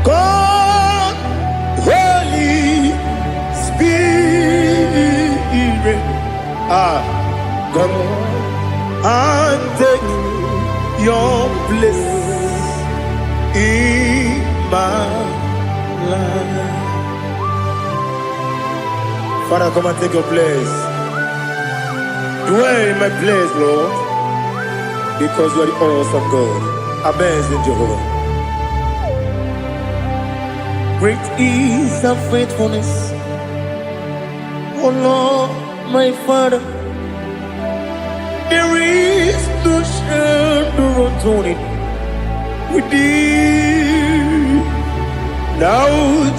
God, Holy Spirit, come and take your place in my life. Father, come and take your place. Dwell in my place, Lord, because you are the awesome God. Amazing Jehovah. Great is thy faithfulness, O Lord, my Father. There is no shadow of turning with thee. Now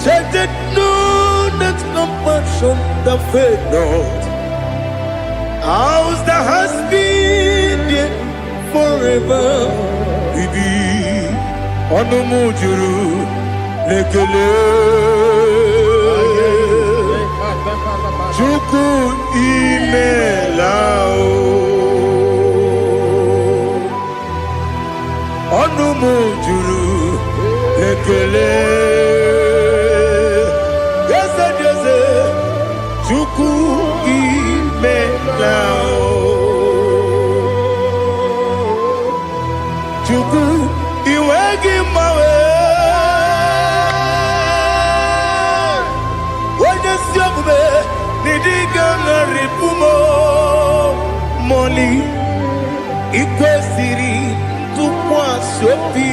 check that know that compassion that faith not. Ours that has been there forever with thee. Onomujuru. Lekele Juku imelao Onumujuru Lekele Yese Juku imelao Juku iwegi mawe Moli ikwesiri tukwasopi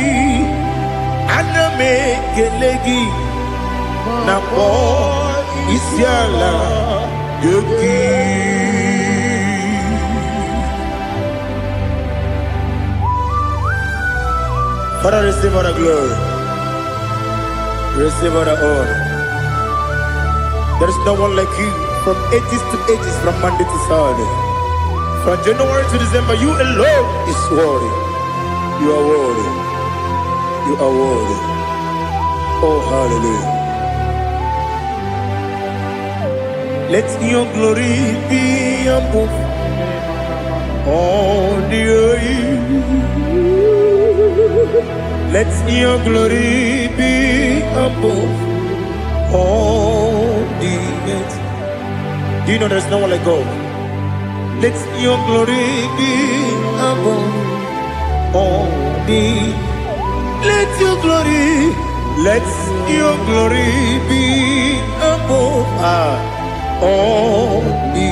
aname kelegi na po isiala yoki. Father, receive all the glory, receive all the honor. There is no one like you. From ages to ages, from Monday to Saturday, from January to December, you alone is worthy. You are worthy. You are worthy. Oh, hallelujah. Let your glory be above all the earth. Let your glory be above all the earth. Do you know there's no one like God? Let your glory be above all the. Let your glory be above all the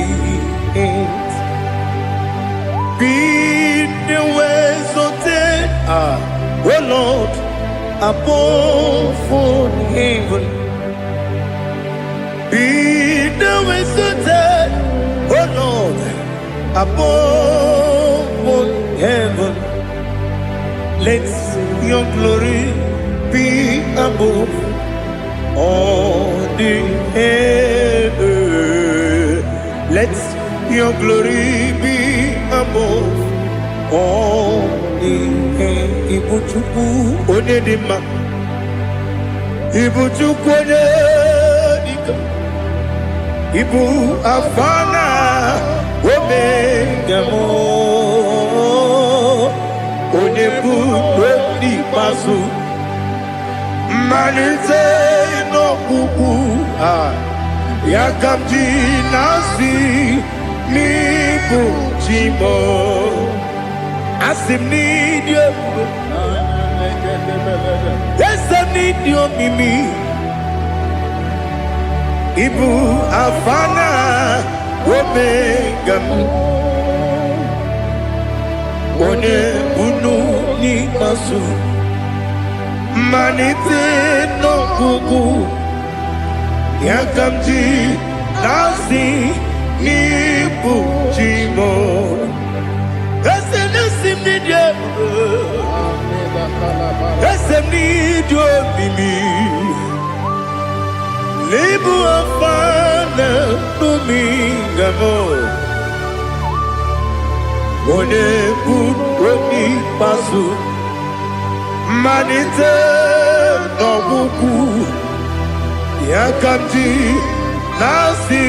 earth. Be the ways of death, oh Lord, above all heaven. Be the ways of death, oh Lord, above all heaven. Let your glory be above all the earth. Let your glory be above all. Ibuchukwu onye dị mma, Ibuchukwu onye dịka, Ibu Alpha na Omega mo, onye bụ n'ikpeazụ, mmalite n'ọgwụgwụ ya ka m ji na-asị n'ịbụ chi m. Asị m n'ịdị ebube, eze m n'ịdị omimi, Ibu Alpha na Omega m, onye bunu n'ikpeazụ, mmalite n'ọgwụgwụ ya ka m ji na-asị n'ịbụ chi m. Ese n'isi m n'ịdị ebube, ese m n'ịdị omimi, Ibu Alpha na Omega m, onye bụ n'ikpeazụ, mmalite n'ọgwụgwụ ya ka m ji na-asị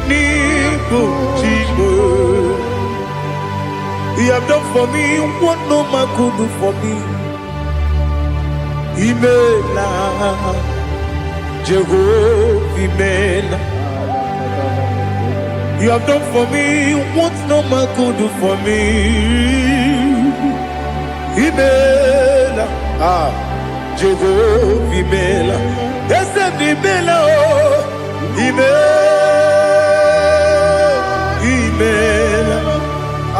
n'ịbụ chi m. You have done for me what no man could do for me. Imela, Jehovah, Imela. You have done for me what no man could do for me. Imela, Jehovah, Imela. Yes, Imela, Imela.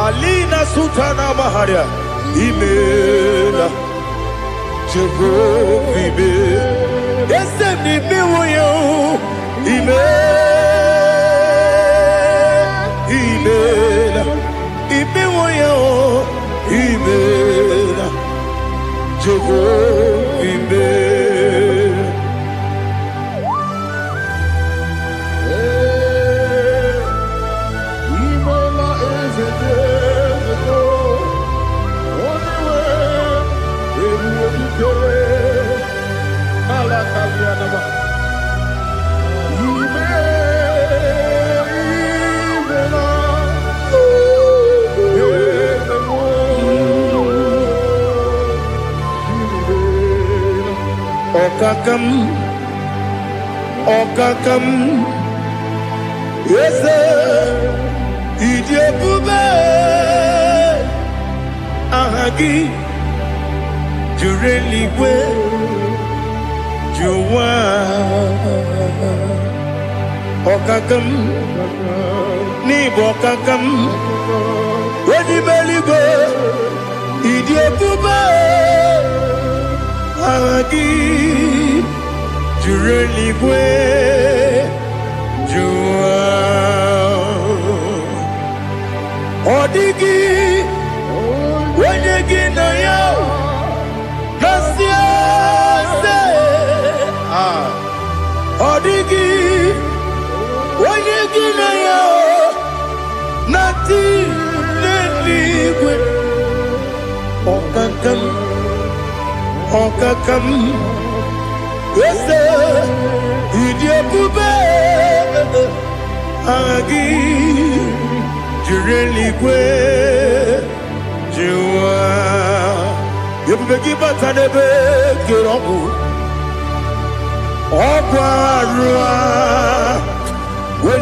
Alina Sutana Maharia, Imela, Jehovah, Imela. Yes, Imela, Imela, Imela, Jehovah, Imela. Okakam, yes, Ijebube, Ahagi, Jureligwe, Juwa, Okakam, Nibokakam, Wedibeligwe, Ijebube, Ahagi, Jureligwe, Jua, Odigi, Wenyegi na ya, Nasia se, Odigi, Wenyegi na ya, Nati Leligwe, Okakam, Okakam. Yes, Idiabube, Agi, Jureligwe, Jua, Yabegi Batanebe, Kiroku, Oquarua, when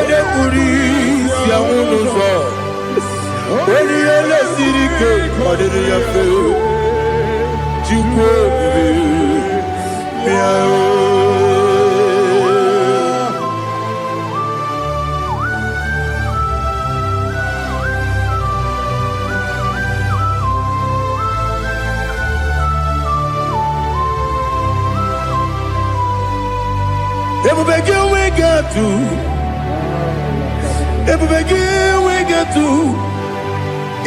you police, Yamuno, when you let Sirike, what did you feel? we get to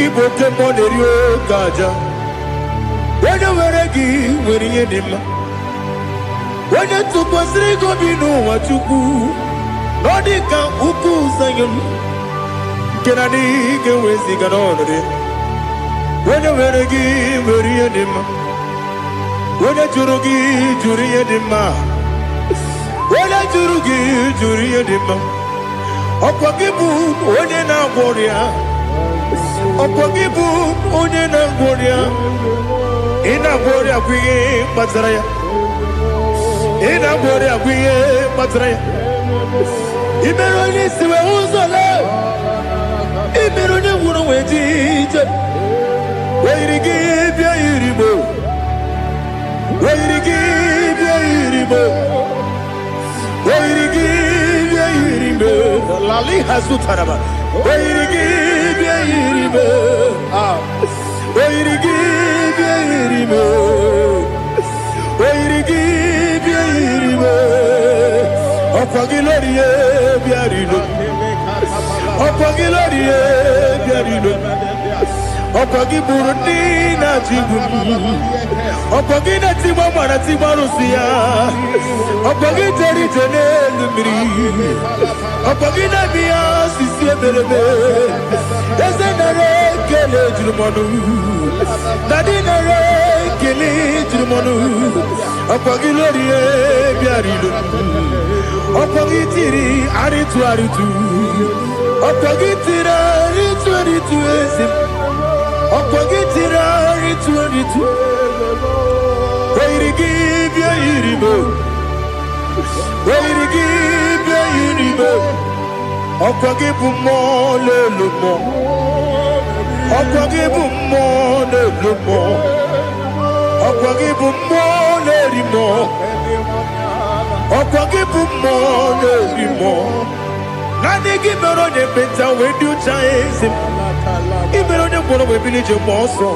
Ibote Monerio Gaja. When you were a gay, when you did onye tụkwasịrị gị obi n'ụwa Chukwu na ọ dị ka ukwu Zayọn nke na adịghị ga-eweziga n'ọnọdụ ya. Onye nwere gị nwere ihe dị mma, onye jụrụ gị jụrụ ihe dị mma, onye jụrụ gị jụrụ ihe dị mma. Ọkwa gị bụ onye na-agwọ ọrịa, ọkwa gị bụ onye na-agwọ ọrịa. Ị na-agwọ ọrịa bụ ihe kpatara ya, ị na-agwọ ọrịa bụ ihe kpatara ya. I mere onye isi wee ụzọ lee, I mere onye nwụrụ wee dị ije. Weyiri gị bịa yiri Igbo, weyiri gị bịa yiri Igbo, weyiri gị bịa yiri Igbo. Lali hazụtara ma weyiri gị bịa yiri Igbo, weyiri gị bịa yiri Igbo, weyiri gị bịa yiri Igbo. Ọkwa gị lórí ye bịa rilo, ọkwa gị lórí ye bịa rilo. Ọkwa gị bụrụ ndị na-achịgbu m, ọkwa gị na-etigbu ma na-etigbu arụsị ya, ọkwa gị jere ije n'elu mmiri, ọkwa gị na-eme ya osisi emereme. Eze nara ekele juru m ọnụ, na dị nara ekele juru m ọnụ. Ọkwa gị lórí ya bịara ilo, ọkwa gị tiri arịtụ arịtụ, ọkwa gị tiri arịtụ arịtụ eze m. Ọkwa gị tiri arịtụ arịtụ, weyiri gị bịa yiri Igbo, weyiri gị bịa yiri Igbo. Ọkwa gị bụ mmụọ n'elu mmụọ, ọkwa gị bụ mmụọ n'elu mmụọ, ọkwa gị bụ mmụọ n'eri mmụọ, ọkwa gị bụ mmụọ n'eri mmụọ. Naanị gị mere onye ekpenta wee dị ụcha eze m. I mere onye gwọrọ wee bili ije gba ọsọ,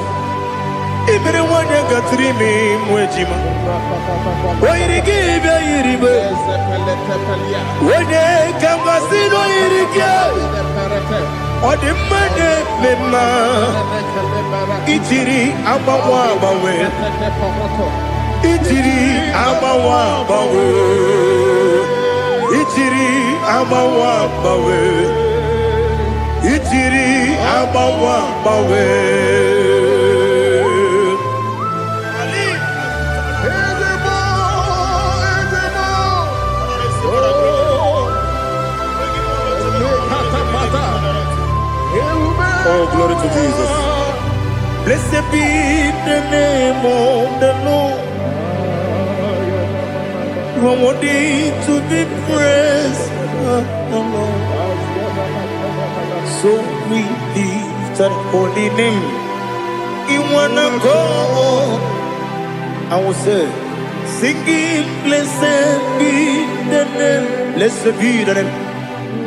I mere nwanyị gatụrụ ime mụ ejima. Oyiri gị bịa yiri Igbo, onye ka mmasị n'oyiri gị. Ọ dị mma na-eme mma, ijiri agbanwe agbanwe, ijiri agbanwe agbanwe, ijiri agbanwe agbanwe, ijiri agbanwe agbanwe. Oh, glory to Jesus. Blessed be the name of the Lord. You are worthy to be praised, the Lord. So we lift that holy name. You wanna go? I will say, singing, blessed be the name, blessed be the name,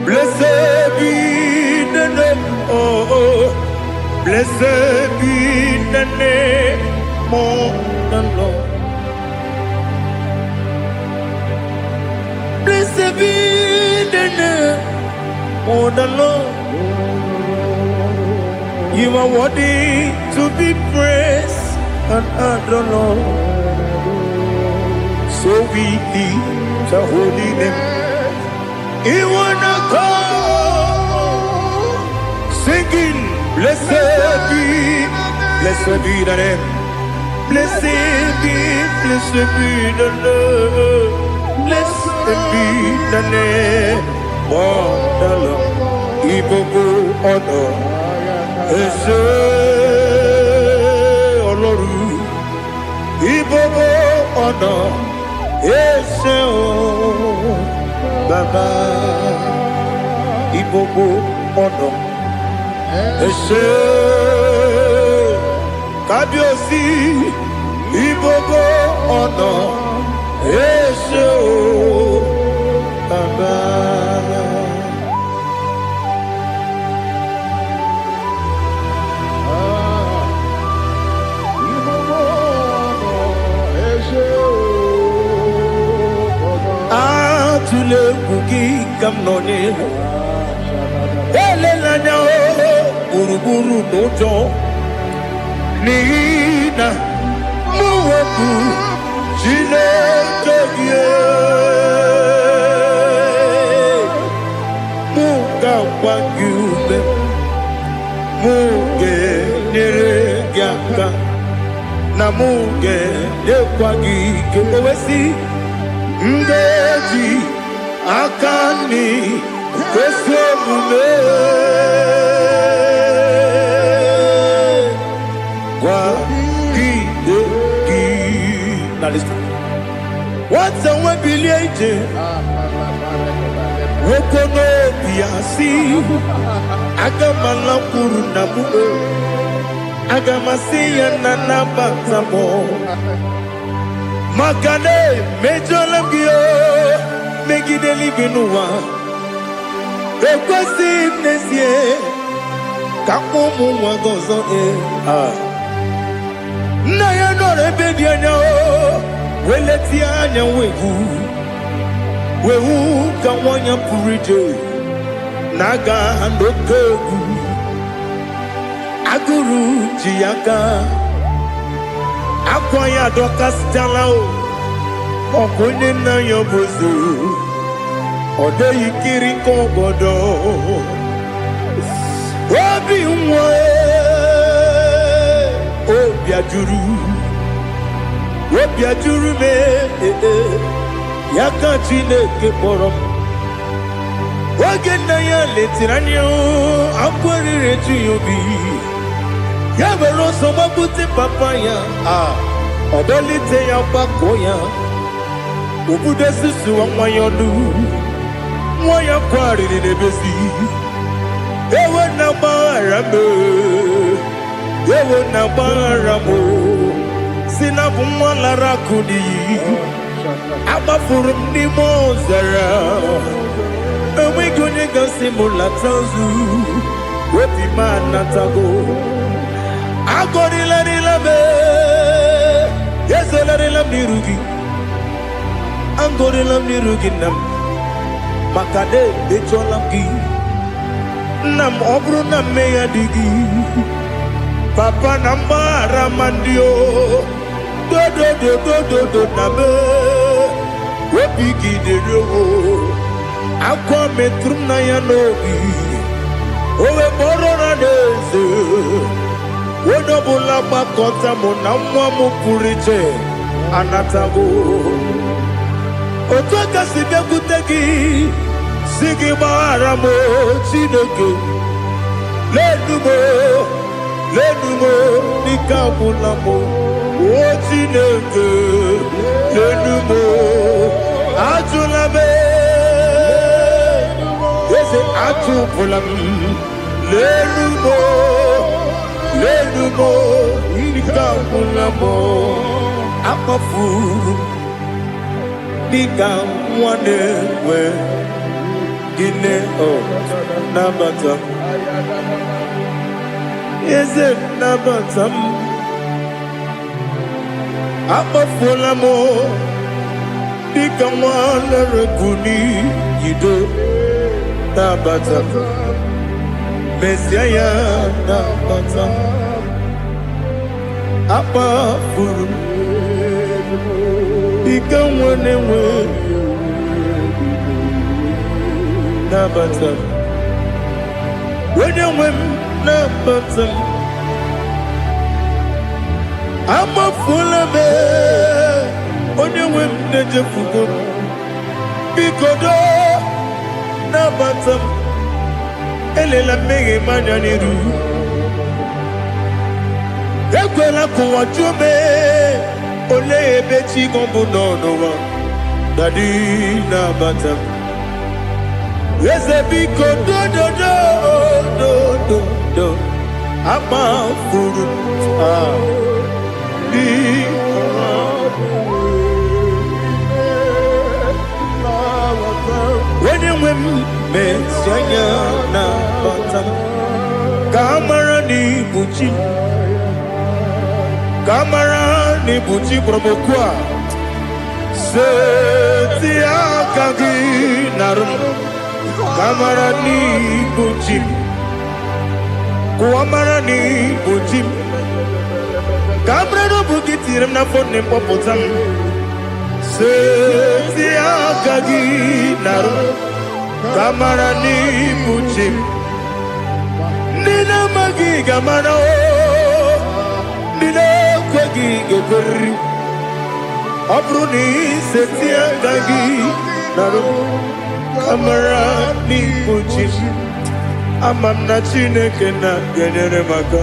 blessed be the name, oh, blessed be the name of the Lord. Blessed be the name of the Lord. You are worthy to be praised and adored, Lord. So we lift the holy name. You wanna go singing, blessed be the name, blessed be the Lord, blessed be the name of the Lord. IGBO honor. Ese Ọlọ́run, IGBO ọ̀nà, ese o Baba, IGBO ọ̀nà, ese Kábíyèsí, IGBO ọ̀nà, ese o Baba. Tule kuki kamnoni ele lanya uruburu nojo nina muweku chile kegie namuge dekwagi kewesi ngeji akani kesemume kwa gidegi. Now listen. What's a webileje? Wokono biasi agamala kurunamu agamasiya nanabatamo makane mejolamgio megideli binuwa ekwesi nesie kakumu wagozo na ya nore bedianya weleti anya wehu kawanya purije naga ndokewu aguru jiyaka akwanya doka stalao okunye na yobozo ode yikiri kogodo obi nwa obi ajuru me yaka Chineke kpọrọ oge nna ya letiri anya akwarịrị eju ya obi ya were ọsọ gbapute papa ya ọdọlite ya gbakọ ya obodo susuwa nwa ya ọnụ nwa ya kwarịrị n'ebezi ewe na gbaghara m si na bụ nwa lara akụ n'iyi agbafuru m n'ime ọzara enweghị onye gasị m lata ozu obi m anatago agọrịlarịla m ezolarịla m n'iru gị agọrịla m n'iru gị nna m maka na emechọla m gị nna m ọ bụrụ na mmehie dị gị papa na mgbaghara ma ndị o dodododododo na me obi gị dịrị owo akwa metụrụ m na ya n'obi owe kpọrọ na n'eze onye ọbụla gbakọta mụ na nwa m pụrụ iche anatago otu aka si bịakwute gị si gị gbaghara m Chineke lenumo dịka agwụla m o Chineke lenumo ajụla m eze atụpụla m lenumo dịka agwụla m akpafuru dịka nwa na-enwe gịnị nabata eze nabata m akpafuola m dịka nwa na-erekuni yido nabata mesia ya nabata akpafuru dịka nwa na-enwe nabata onye nwe m nabata amafuola m onye nwe m na-ejefugo bikodo nabata m elela mmehie m anya n'iru ekwela ka ụwa jụọ m olee ebe chi gị bụ n'ụwa dadi nabata m eze biko dododo akpafuru onye nwe m mesi anya na bata ka amara n'ibu chi ka amara n'ibu chi kpọrọmokwu a seti aka gị narụ ka amara n'ibu chi kuamara n'ibu chi ka amara n'obu gị tiri m n'afọ nne mkpọpụta m seti aka gị narụ ka amara n'ibu chi ndị na-amaghị ga-amara ndị na-ekwe gị ga-ekweri. Ọ bụrụ na iseti aka gị narụ amara n'ikpuchi m, ama m na Chineke na-enyere m aka.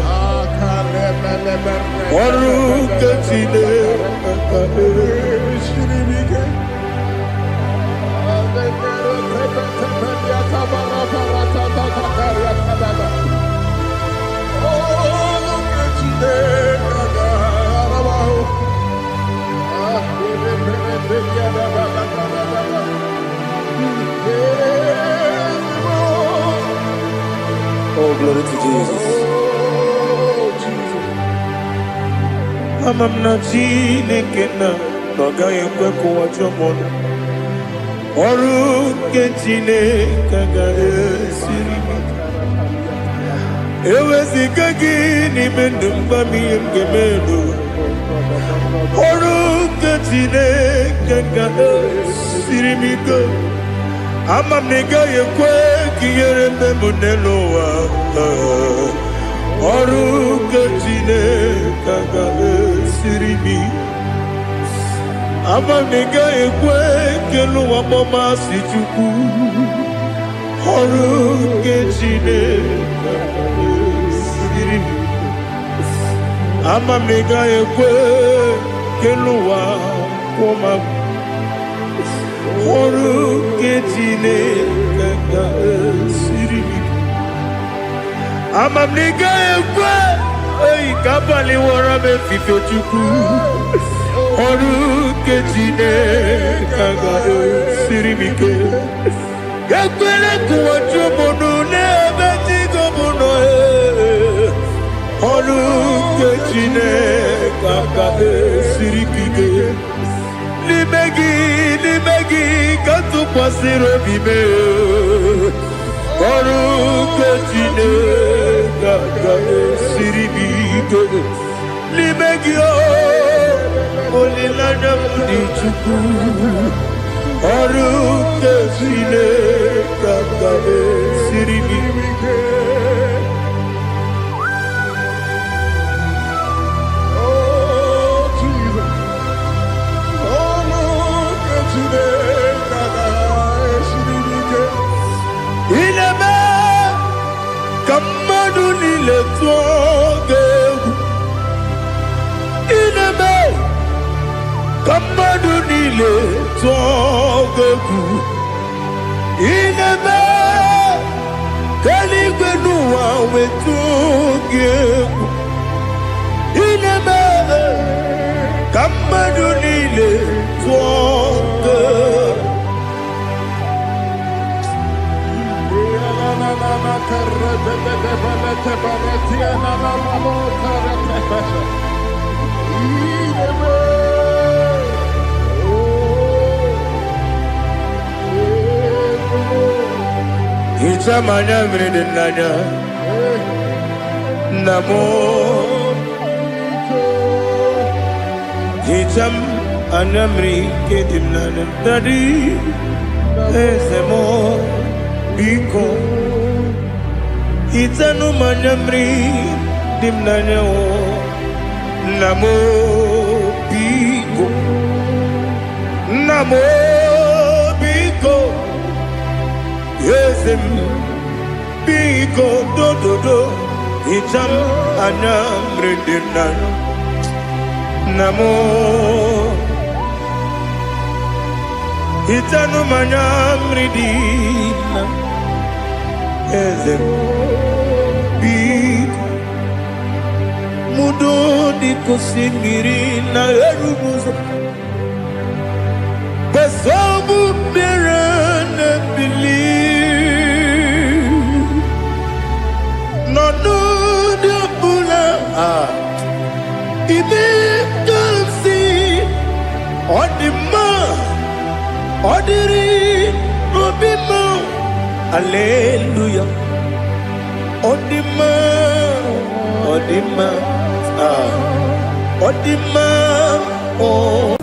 Ọrụ nke Chineke siri m ike. Oh, glory to Jesus. Ama m na Chineke na-agaghị ekwe ka ụwa jọọ m ọnụ. Ọrụ nke Chineke ga-esiri m ike. Eweziga gị n'ime ndụ m, gwa m ihe m ga-eme n'ụwa. Ọrụ nke Chineke ga-esiri m ike. Ama m na ị gaghị ekwe ka ihere mbe m n'elu ụwa. Ọrụ nke Chineke ga-esiri m ike. Ama m na ị gaghị ekwe ka elu ụwa gbamasị Chukwu. Ọrụ nke Chineke ga-esiri m ike. Ama m na ị gaghị ekwe ka elu ụwa kwụma m. Ọrụ nke Chineke ga-esiri m ike. Ama m na ị gaghị ekwe ka abalị wara m efife Chukwu. Ọrụ nke Chineke ga-esiri m ike. Ekwela ka ụwa jụọ m ọnụ n'ebe dị gị bụ nọ. Ọrụ nke Chineke ga-esiri gị ike. N'ime gị ka tụkwasịrị obi m. Ọrụ nke Chineke ga-esiri m ike. N'ime gị olileanya m dị Chukwu. Ọrụ nke Chineke ga-esiri m ike. Ineme ka mmadụ niile tụọ gị egwu. Ineme ka mmadụ niile tụọ gị egwu. Ineme ka eluigwe n'ụwa wee tụọ gị egwu. Ineme ka mmadụ niile tụọ gị egwu. Hicham anya mmiri dị n'anya nna m. Hicham anya mmiri nke dị n'anya Daddy, eze m biko. Hitanụ m anya mmiri dị m n'anya nna m biko. Nna m biko. Eze m biko dododo. Hicham anya mmiri dị n'anya nna m. Hitanụ m anya mmiri dị n'anya eze m biko. Mudo di kosimiri na erubuzo. Besobu mirane bili. No no di bula. Ibe kansi. Odima. Odiri. Obima. Hallelujah. Odima. Odima. Odima. Oh.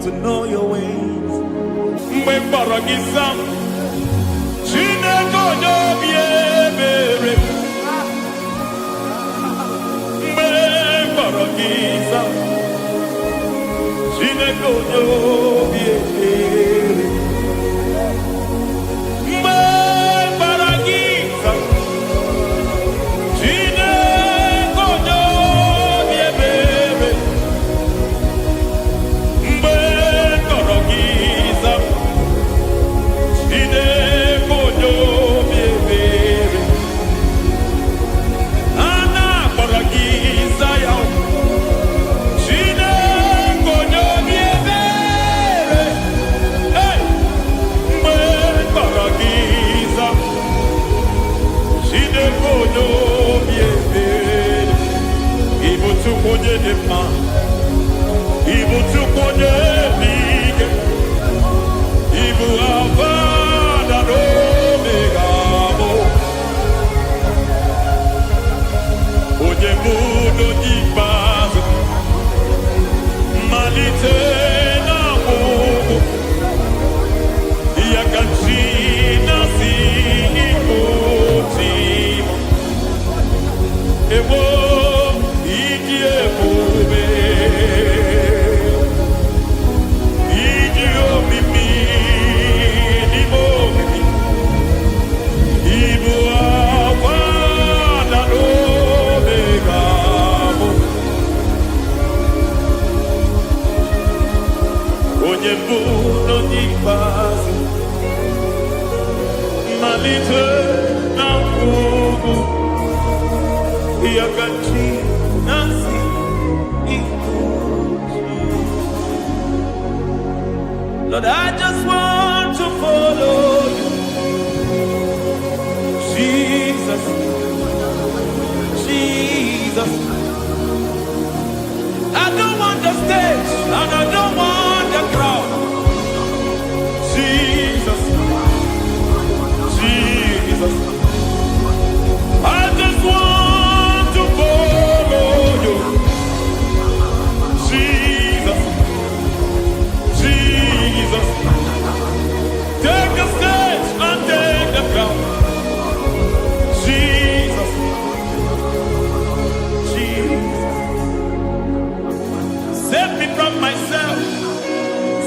want to know your ways. Mgbe mkpọrọ gị zam, Chineke onye obi ebere. Mgbe mkpọrọ gị zam, Chineke onye obi ebere. Mgbe mkpọrọ gị zam, Chineke onye obi ebere. Mgbe mkpọrọ gị zam, Chineke onye obi ebere. A na-akpọrọ gị Zion, Chineke onye obi ebere. Hey! Mgbe mkpọrọ gị zam, Chineke onye obi ebere. Ị bụ Chukwu onye dị mma, ị bụ Chukwu onye dị ike, ị bụ Alfa na Omega bụ onye bụ n'onye ikpeazụ, mmalite na ọgwụgwụ, ya ka chi na-asị ịkpụchi ewo ịdị ebube, ịdị omimi n'ime omimi, ịbụ Alfa na Omega bụ onye mbụ n'onye ikpeazụ, mmalite na ọgwụgwụ, ya ka chi na-asị ịkpụchi. Lord, I just want to follow you, Jesus, Jesus. I don't want the stage and I don't want the crowd. Jesus, Jesus. I just want to follow you, Jesus, Jesus. Take the stage and take the crown. Jesus, Jesus. Save me from myself.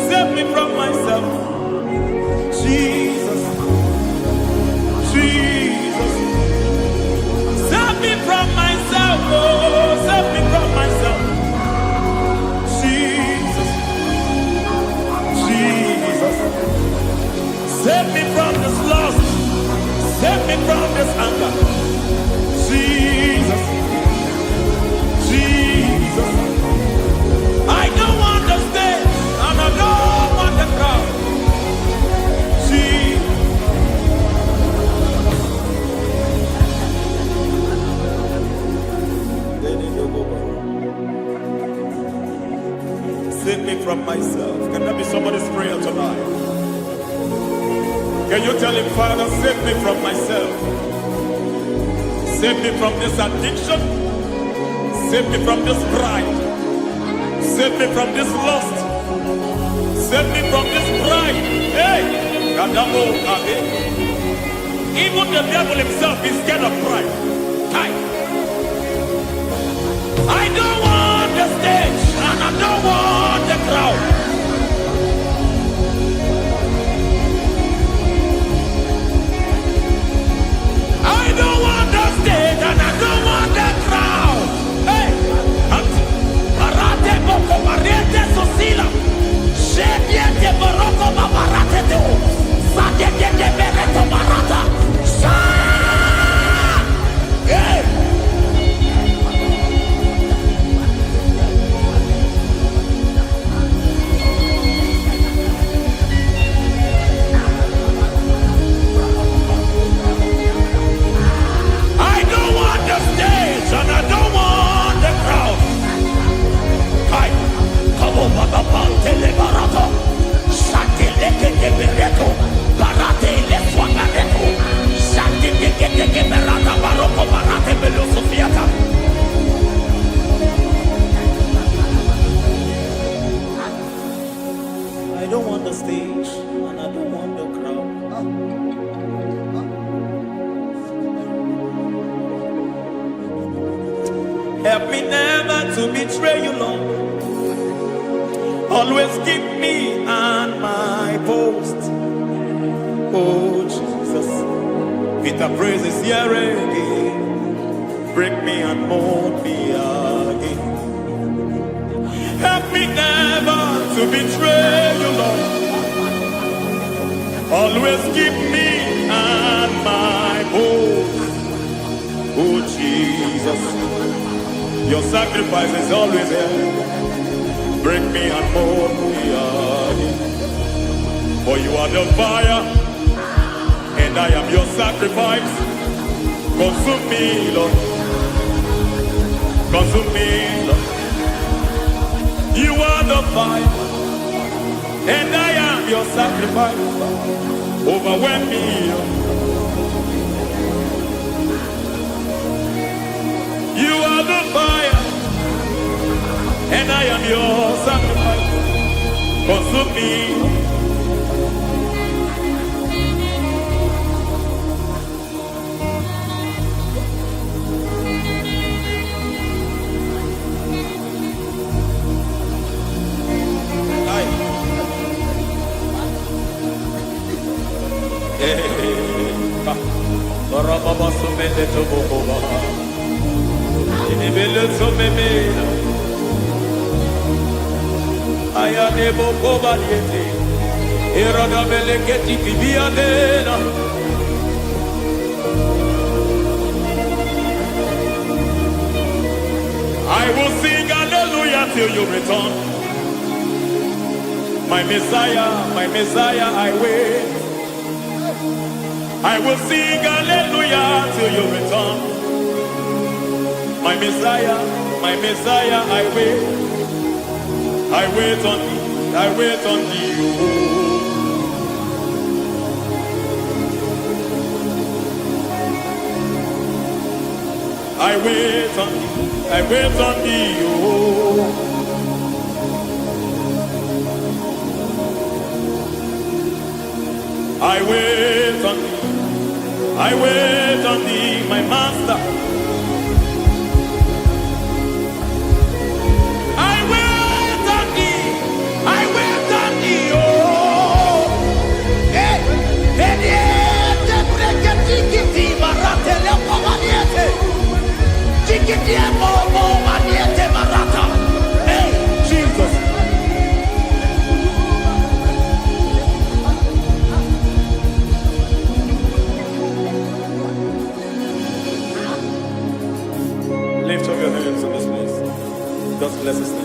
Save me from myself. Jesus, Jesus. Save me from myself. Oh, save me from myself. Jesus, Jesus. Save me from this lust. Save me from this anger. Jesus, Jesus. I don't want the stage and I don't want the crowd. Jesus. Save me from myself. Can that be somebody's prayer tonight? Can you tell him, Father, save me from myself? Save me from this addiction. Save me from this pride. Save me from this lust. Save me from this pride. Hey! Kadamo, Kabe. Even the devil himself is scared of pride. Hi. I don't want the stage and I don't want the crowd. I don't want the stage and I don't want the crowd. Hey, Barate Boko Mariete Sosila, Shediete Baroko Babarate Teo, Sadete Bereto Barata, Hey! don't want the stage, and I don't want the crowd. Help me never to betray you, Lord. Always keep me on my post. Oh, Jesus. With the praises here again. Break me and mold me again. Help me never to betray you, Lord. Always keep me on my post. Oh, Jesus. Your sacrifice is always there. Break me and mold me again. For you are the fire, and I am your sacrifice. Consume me, Lord. Consume me, Lord. You are the fire, and I am your sacrifice. Overwhelm me, Lord. You are the fire, and I am your sacrifice. Consume me. I will sing hallelujah till you return. My Messiah, I wait. I will sing hallelujah till you return. My Messiah, I wait. I wait on thee, I wait on thee. I wait on thee, I wait on thee. I wait on thee, I wait on thee, my master. I wait on thee, I wait on thee, oh. Hey, Jesus. Lift up your hands in this place. God bless us now.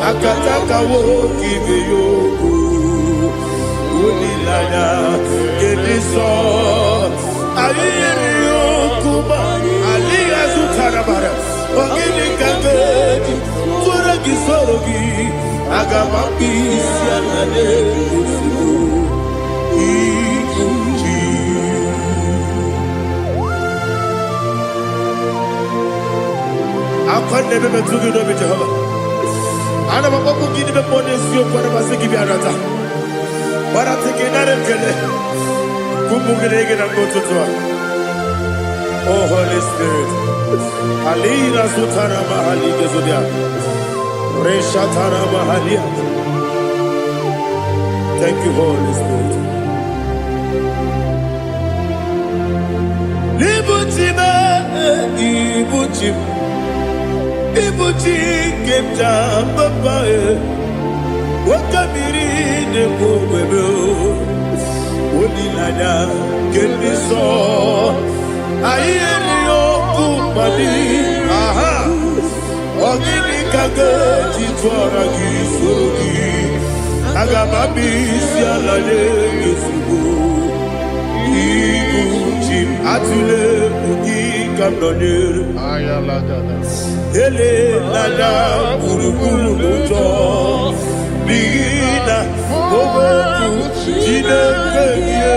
Akataka woki beyoku Unilaya Gediso Aliyeri yokuba Aliya zutarabara Ogini kagedi Tura gisorogi Agamapi siyanane kusibu Ikuji Akwande bebe tugi no be Jehovah. Ana maboku gidi be ponesio kwa na basiki bi arata. Bara teke na rekele. Kumugirege na gototoa. Oh Holy Spirit. Alira sutara mahali gezodia. Reshatara mahalia. Thank you, Holy Spirit. Libuchima, ibuchim, ibuchim kemta papa. Wakamiri de kubebe, onilada kemiso. Ayeri okupali, aha. Ogini kage jitwara gisogi. Agabami sialale yesugo. Ibuchim atule ugi kamdonere. Ayalagada. Ele lada buruburu luto. Bigina oboku jinekeye.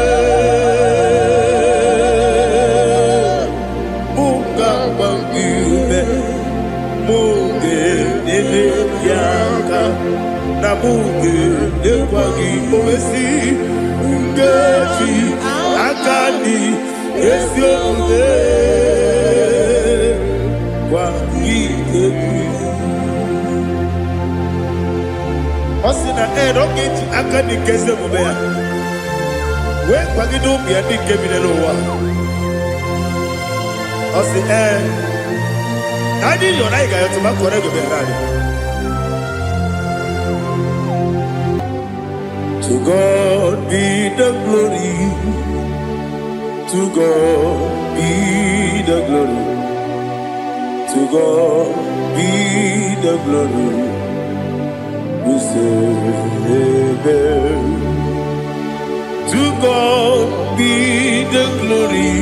Muka bangiume. Muge nele yaka. Na muge nekwagi omesi. Ungeji akani esioge. Kwagi ebi. Osina rokeji akani keze mubea. We kwagi dumbi adi kebinelo wa. Osi nani yona iga yotuma kore gebe rani. To God be the glory. To God be the glory. To God be the glory. We say amen. To God be the glory.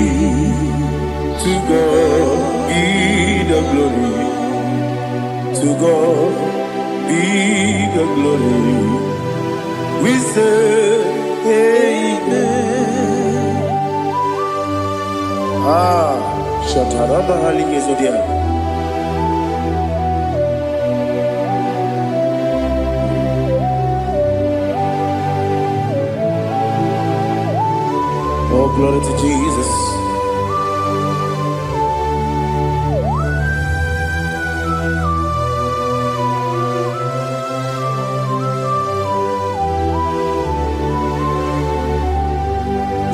To God be the glory. To God be the glory. We say amen. Shatarama halinge zodia. Oh, glory to Jesus.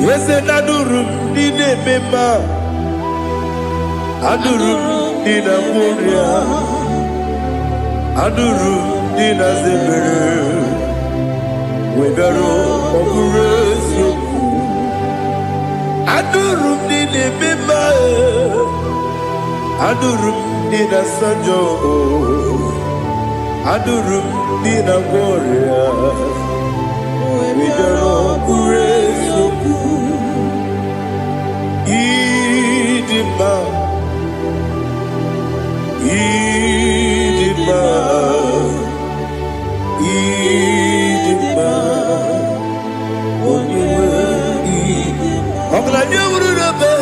Yes, adurum dine mema, adurum dina muria, adurum dina zebere, webero oburesu, adurum dine mema, adurum dina sanjo, adurum dina muria, webero oburesu. Idima, Idima, Idima, Oniwe, Idima, Oglanyurube,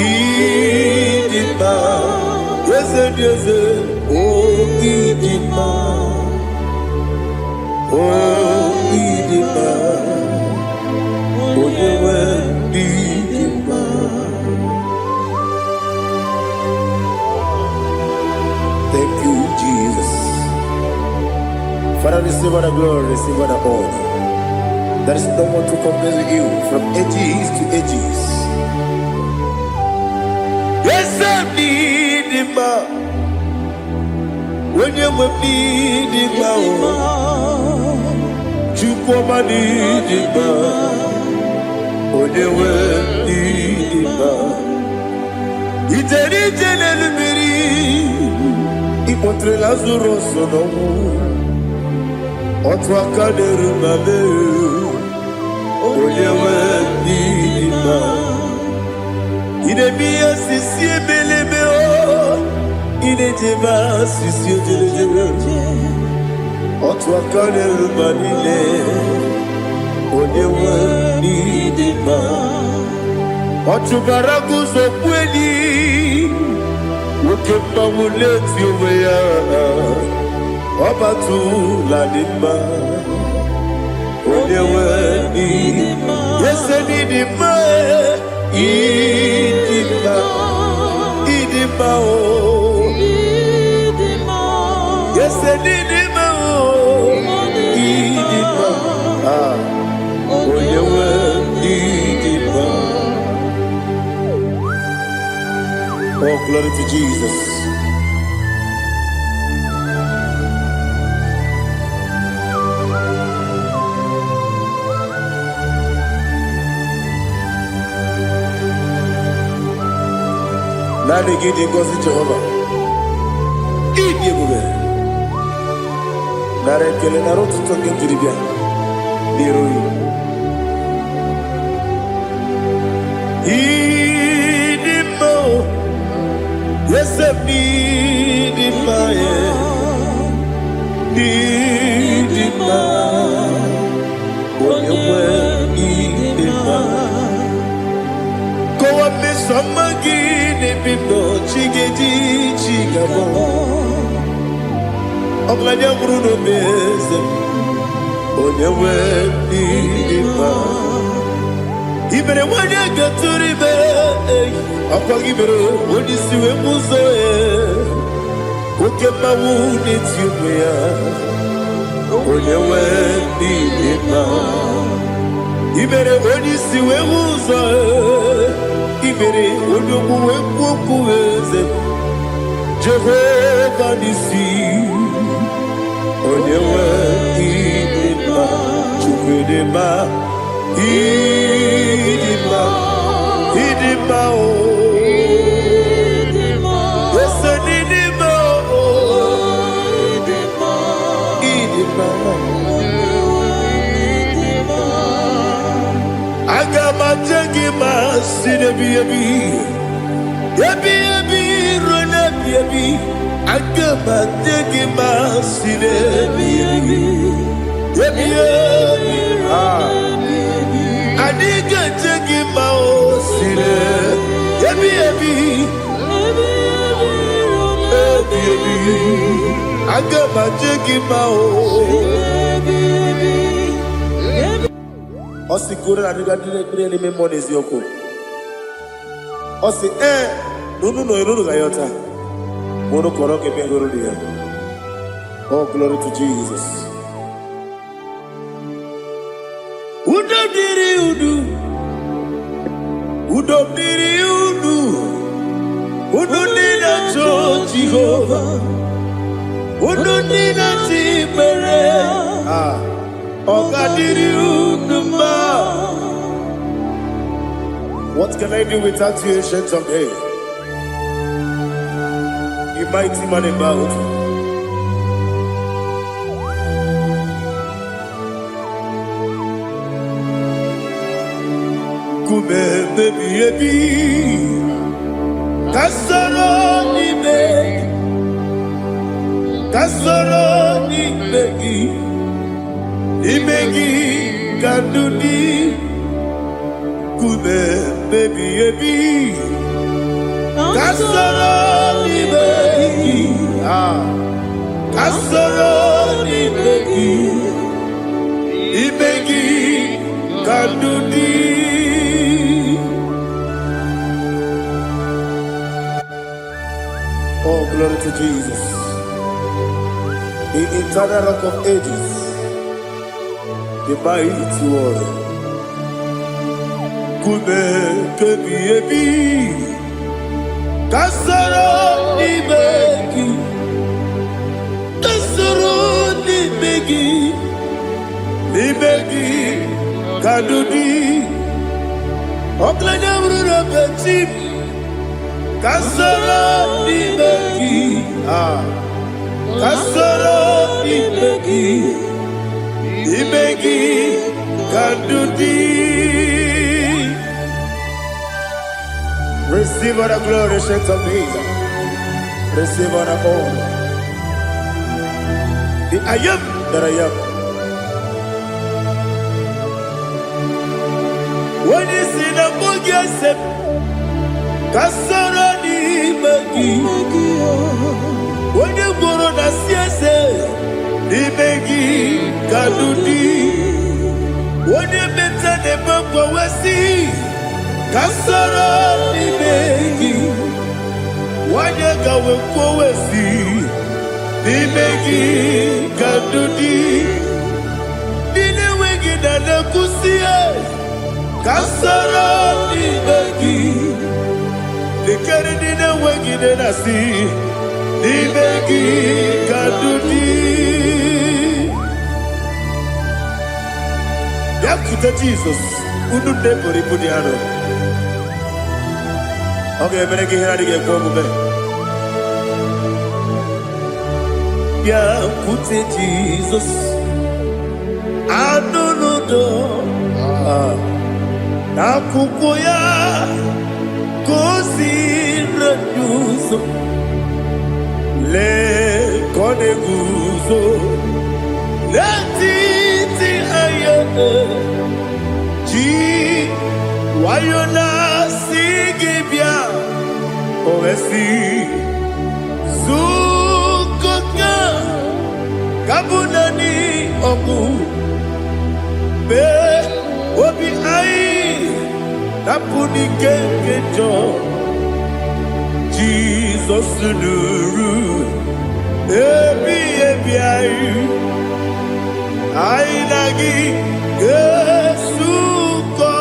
Idima, Yeze, oh Idima, oh Idima, Oniwe, Idima. Thank you, Jesus. Father, receive all the glory, receive all the honor. There is no one to compare with you from ages to ages. Yes, I need him. When you need him, you come and need him. When you need him, it's a little Ipotre Lazaro sonomu, otwa kaderu mabe, oyewe nima. Idemiya sisi belebe o, idejeba sisi ojeleje. Otwa kaderu manile, oyewe nima. Otubaragu zokweni. Ukemba muleti uweya Obatu Ladima. Odewe Idima. Yes, Idima. Idima. Idima. Yes, Idima. Idima. Odewe Idima. Oh, glory to Jesus. Nani gidi ngozi Jehova. Idi ebube. Nara ekele nara otuto nke njiri bịa n'iru ya. Idi mma o. Yesem n'idi mma ye. N'idi mma. Onye nwe idi mma. Kowa mesoma gị n'ebido chigedi chigabo. Ọbụladị abụrụ n'obeze onye nwe idi mma. Ibere nwanyị agatụrụ ibe ọkwa gị mere onye isi wee mụzọ oke mmanwụ n'eti ụmụ ya onye nwe idi mma. Ibere onye isi wee mụzọ ibere onye okwu wee kwuo okwu eze Jehova n'isi onye nwe idi mma. Chukwu dị mma. Idima, Idima, oh, Idima, yes, Idima, oh, Idima, Idima, Idima. Agama jagima sinebi ebi, ebi ebi rona ebi. Agama jagima sinebi ebi, ebi ebi Adiga jagi mao sire, ebi ebi, ebi ebi, agama jagi mao. Osi kura adiga dire ni memoni ziyoko. Osi nunu gayota, mono koroke bengoro dia. Oh, glory to Jesus. Udo diri udu, udo diri udu, udo nina cho Jehovah, udo nina timere, oga diri udu ma. What can I do without you, ancient of days? You mighty man in battle. Baby, baby, kasoro ni begi, kanduni, kube baby, baby, kasoro ni begi, kasoro ni begi, kanduni. Oh, glory to Jesus. The eternal rock of ages, the mighty one. Kube kebi ebi, kasoro ni begi, kadudi, oklanya bruna bechim. Kasoro ibeki, kasoro ibeki, kadudi. Receive all the glory, strength of Jesus. Receive all the honor. The I am that I am. When you see the book, yourself. Kasoro ni megi, onye gboro na siese, Kadudi. When you better the bumper we see. Kasara ni begi. When you go we see. Ni begi Kadudi. Dine wegi na kusia. Kasara ni begi. Nikari dine wegi na si. Ni begi Kadudi. Yakuta Jesus. Unu nebori pudiano. Okay, mereka hiradi ke komu be. Yakuta Jesus. Anunudo. Nakukoya. Kosi renyuso. Le kone guzo. Le titi ayane. Ji wayona sigibia. Oesi. Zukoka. Kabunani oku. Be obi ai. Napuni kengejo. Jesus nuru. Ebi ayu. Ai nagi Yesuko.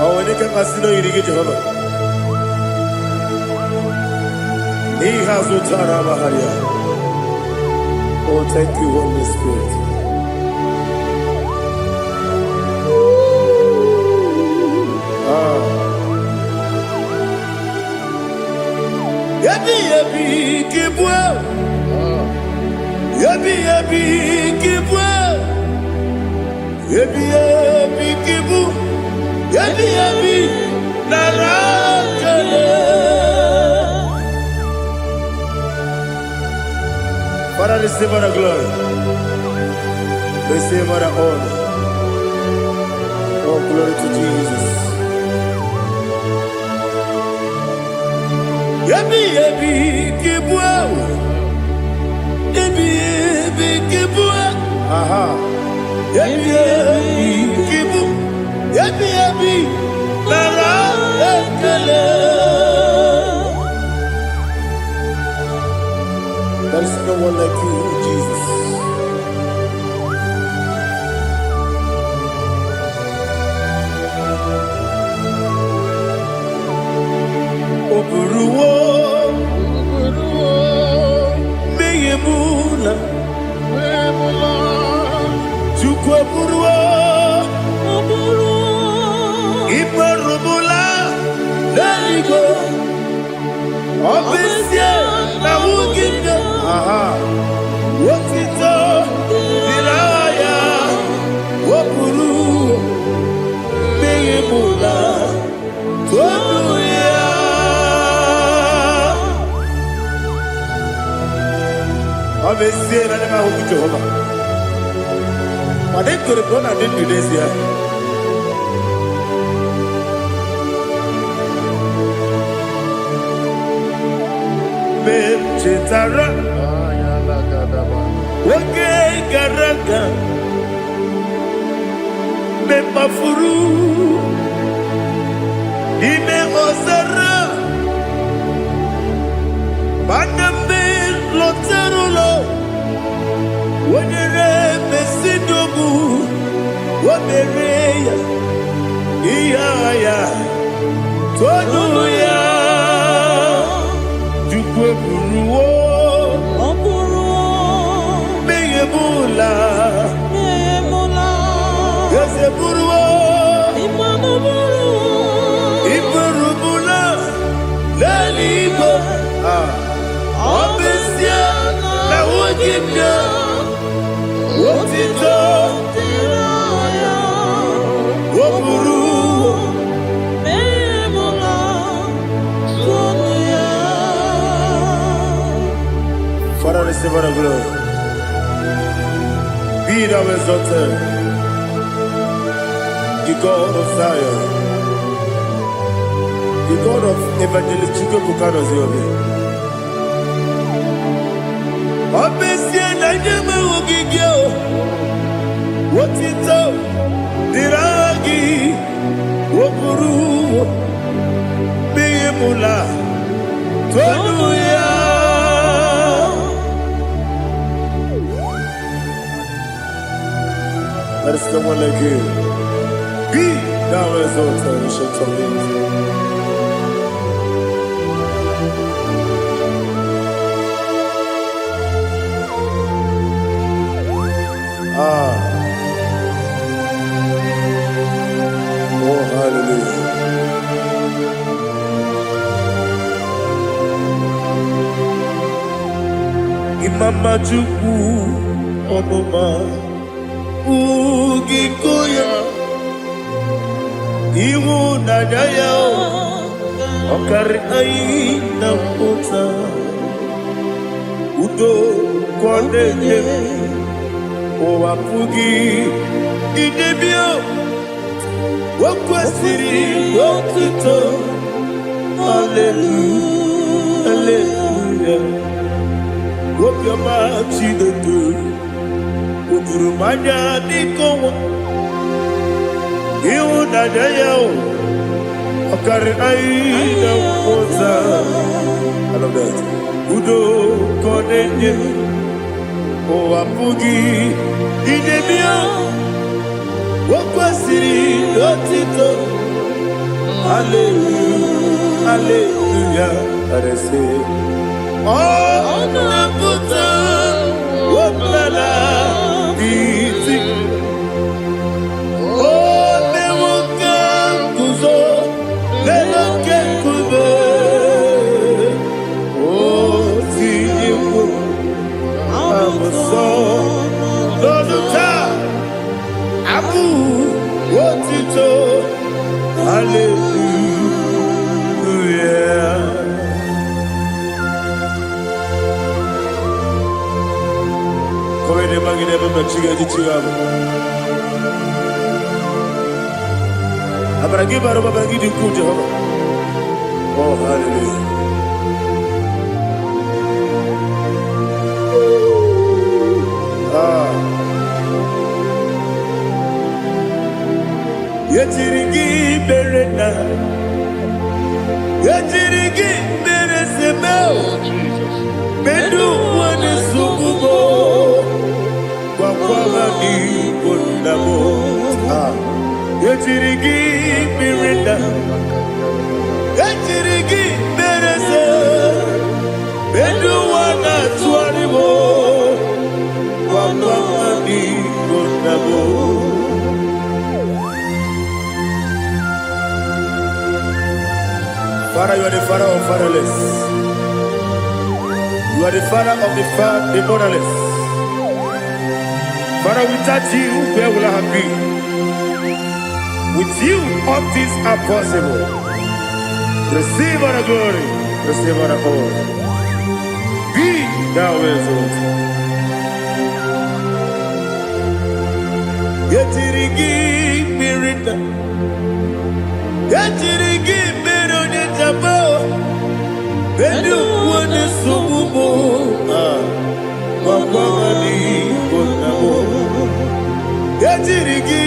Oh, ini kan masih loh ini Jehovah. He has utara baharia. Oh, thank you, Holy Spirit. Yabi kibwa. Yabi kibwa. Yabi kibu. Yabi narakale. Father, receive our glory. Receive our honor. Oh, glory to Jesus. Yabi kibwa. Yabi kibwa. Aha. Yabi kibu. Yabi narakale. There is no one like you, Jesus. Oburuwo, meyemula, chukwu oburuwo, iperubula, leligo, obesie na wugide. Aha. Wotito, diraya, wopuru, meyemula, tonuya. Obesie na nema huku Jehovah. Made kore bona dindu desia. Chetara. Wake garaga. Me mafuru. Ime ozara. Banambe loterulo. Wenere mesidogu. Wabereya. Iyaya. Tonuya. Jukwe buruwo. Meyemula. Yese buruwo. Iburubula. Leligo. Obesia. Na wogibya. Wotito. Woburu. Father, receive our glory. Be thou exalted, the God of Zion, the God of Evangelist Chico Bukano Ziobi. Obesia na nyama ogigio. Wotito diragi wokuru biyemula tonuya. Let us come on like you. Be thou exalted, we shall talk it. Oh, hallelujah. Imama Juku, Omoma, Ugikoya, Iwu Nadaya, Okari Aina Mota, Udo Kondeye, Owapugi, Idebio, Wakwasiri, Wakito, Hallelujah, Hallelujah. Wop your mouth, see the good. Udurumanya Nikowa, Iwu Nadaya, Okari Aina Mota. I love that. Udo Kondeye. Oh, Apugi, Idemia, Wakwasiri, Lotito, Hallelujah, Hallelujah, I say, oh, Naputa, Wapala, Iti, oh, Newoka, Kuzo, Newoka, Kube, oh, Tiyo. I'm a song, Lord of time. Abu, what you told, hallelujah. Come in, Maggie, never met you. I'm going to give out of my give you good job. Oh, hallelujah. Yetirigi berena, yetirigi beresemeo, bedu wane sukubo, kwa ni kondamo. Yetirigi berena, yetirigi berese, bedu wana tuanibo, kwa ni kondamo. Father, you are the father of fatherless. You are the father of the motherless. Father, without you, where will I have been? With you, all things are possible. Receive all the glory, receive all the honor. Be thou exalted. Yetirigi mirita, yetirigi mironye jabo, bedu wane sububo, wakwani konamo. Yetirigi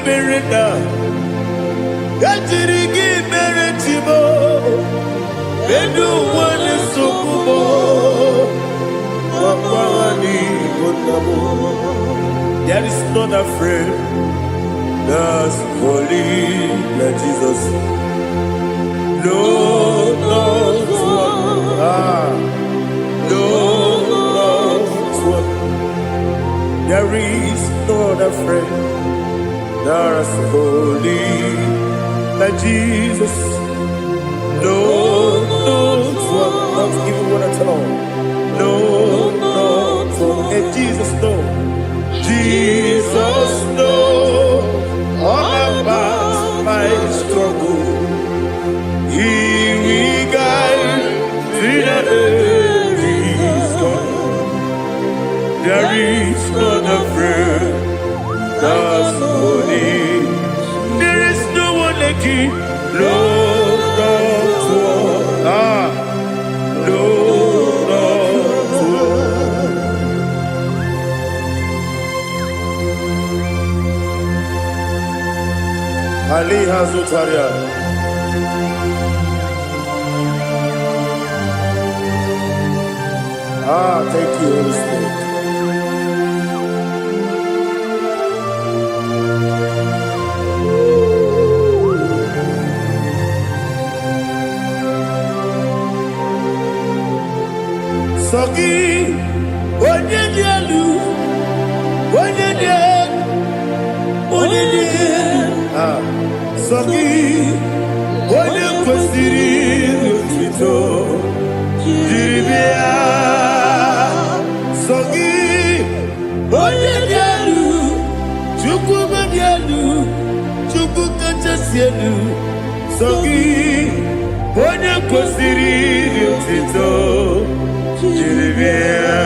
mirita, yetirigi miritibo, bedu wane sububo, wakwani konamo. There is not a friend that's holy like Jesus. No, not one. No, not one. There is not a friend that's holy like Jesus. No, not one. Not even one at all. No, not one. And Jesus, no. Jesus knows all about my struggle. He will guide me that is gone. There is not a friend that's holy. There is no one like you. Lord, not one. No, not one. Ali Hazutaria. Thank you, Holy Spirit. Sogi, Onyedialu, Sogi, Onyekwesiri Otito, Jiribia. Sogi, Onyedialu, Chukwumedialu, Chukwukachasielu. Sogi, Onyekwesiri Otito, Jiribia.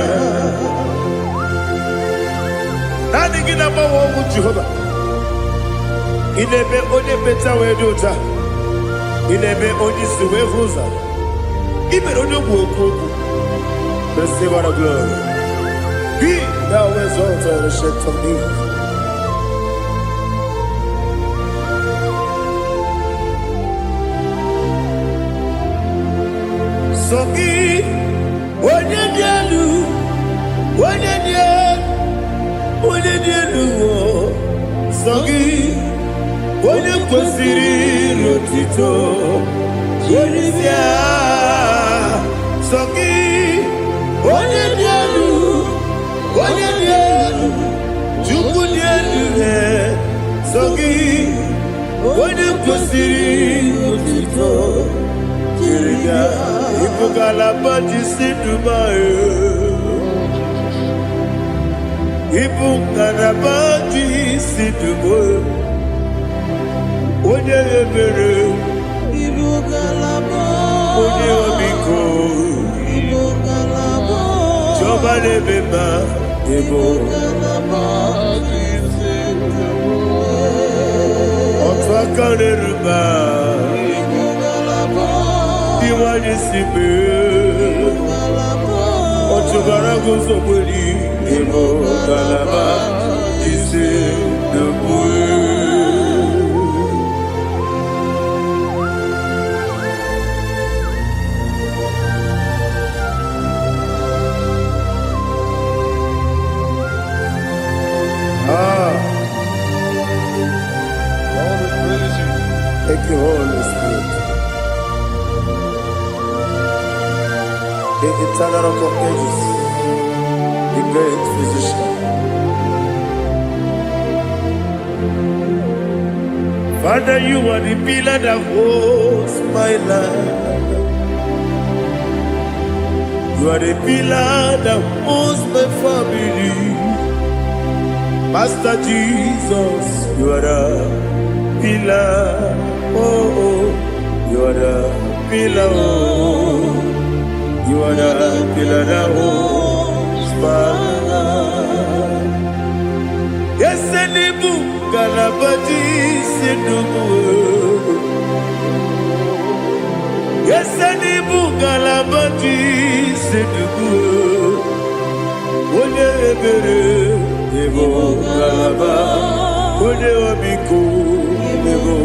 Nani gina mawa omu Jehovah. Inebe onye beta wedota. Inebe onye suwe huza. Ibe onye buoku. Receive our glory. Be thou exalted and shake of me. Sogi, onye dialu, onye dialu, Sogi, onye kwesiri Otito, Jiribia. Sogi, onye dialu, Chukwu dialu, Sogi, onye kwesiri Otito, Jiribia. Ipukalaba jisidumae, Ipukalaba jisidumae, Onye ebere, Onye omiko, Jọba lebeba, Otu aka n'eruba, Iwanye sibe, Otubara guzo mweli, Ipukalaba jisidumae. Thank you, Holy Spirit. The eternal rock of ages, the great physician. Father, you are the pillar that holds my life. You are the pillar that holds my family. Master Jesus, you are the pillar. Oh, you are the pillar. Oh, you are the pillar that holds my life. Yes, Enibu Galabati Sidubu. Yes, Enibu Galabati Sidubu. Onye ebere, Ebo Galaba. Onye omiko, Ebo.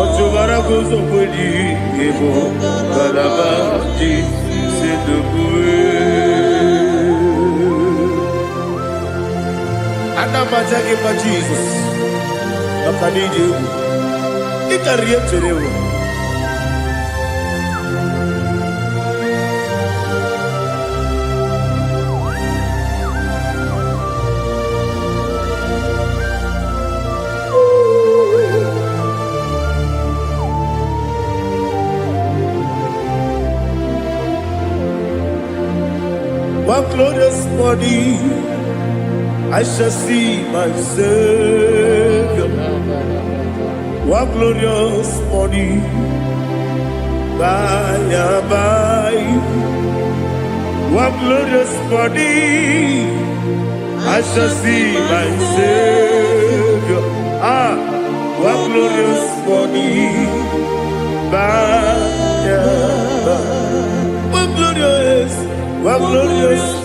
Otubara gozo mweli, Ebo Galaba Sidubu. Anamajagi ma Jesus, Nakanidi, Ikariyeterewo. One glorious body, I shall see my Savior. One glorious morning, by and by. One glorious morning, I shall see my Savior. One glorious morning, by and by. One glorious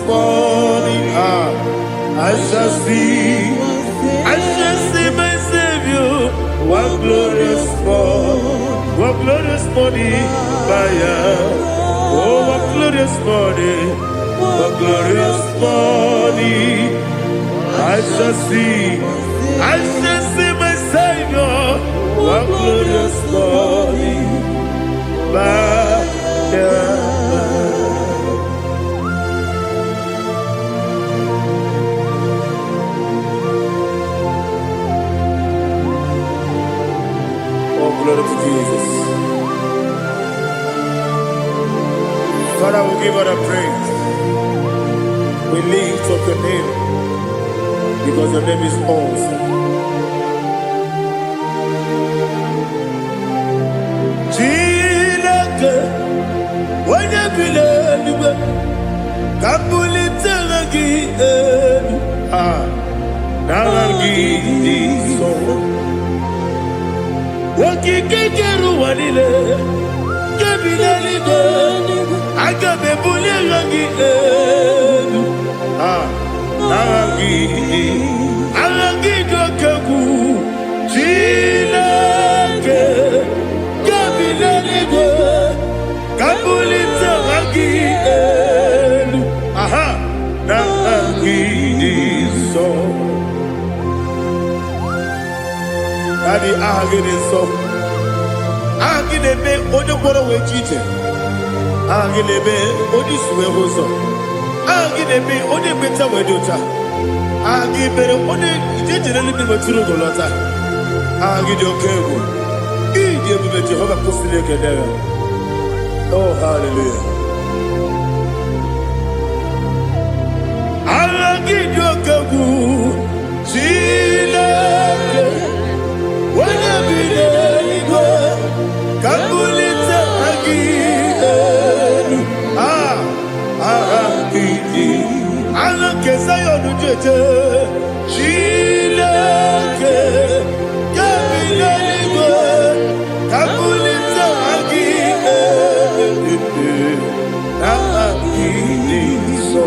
morning, I shall see my Savior. One what glorious morning, oh, what glorious morning, what glorious morning. I shall see my Savior, what glorious morning, Oh, glory to Jesus. Father, we give all the praise. We lift up your name because your name is awesome. Chilake, when you believe, Kabuli Telagi, Naragi, so. Wakikeru wanile, kebilaligo, agabe bulirangi, Aragi dokagu, Chilake, kebilaligo, kabulita ragi, Naragi so. Daddy, agide so. Agide be ojo boro we chiche. Agide be odi suwe hoso. Agide be odi beta we dota. Agide be odi ijejere ni bi maturu golota. Agide okego. Ije bi Jehovah kusile kedera. Oh, hallelujah. Agide okego. Chile. Wanya bilego, kabulita agidelu, agidi, alakeza yonujeje, chileke, kabilego, kabulita agidelu, agidi so.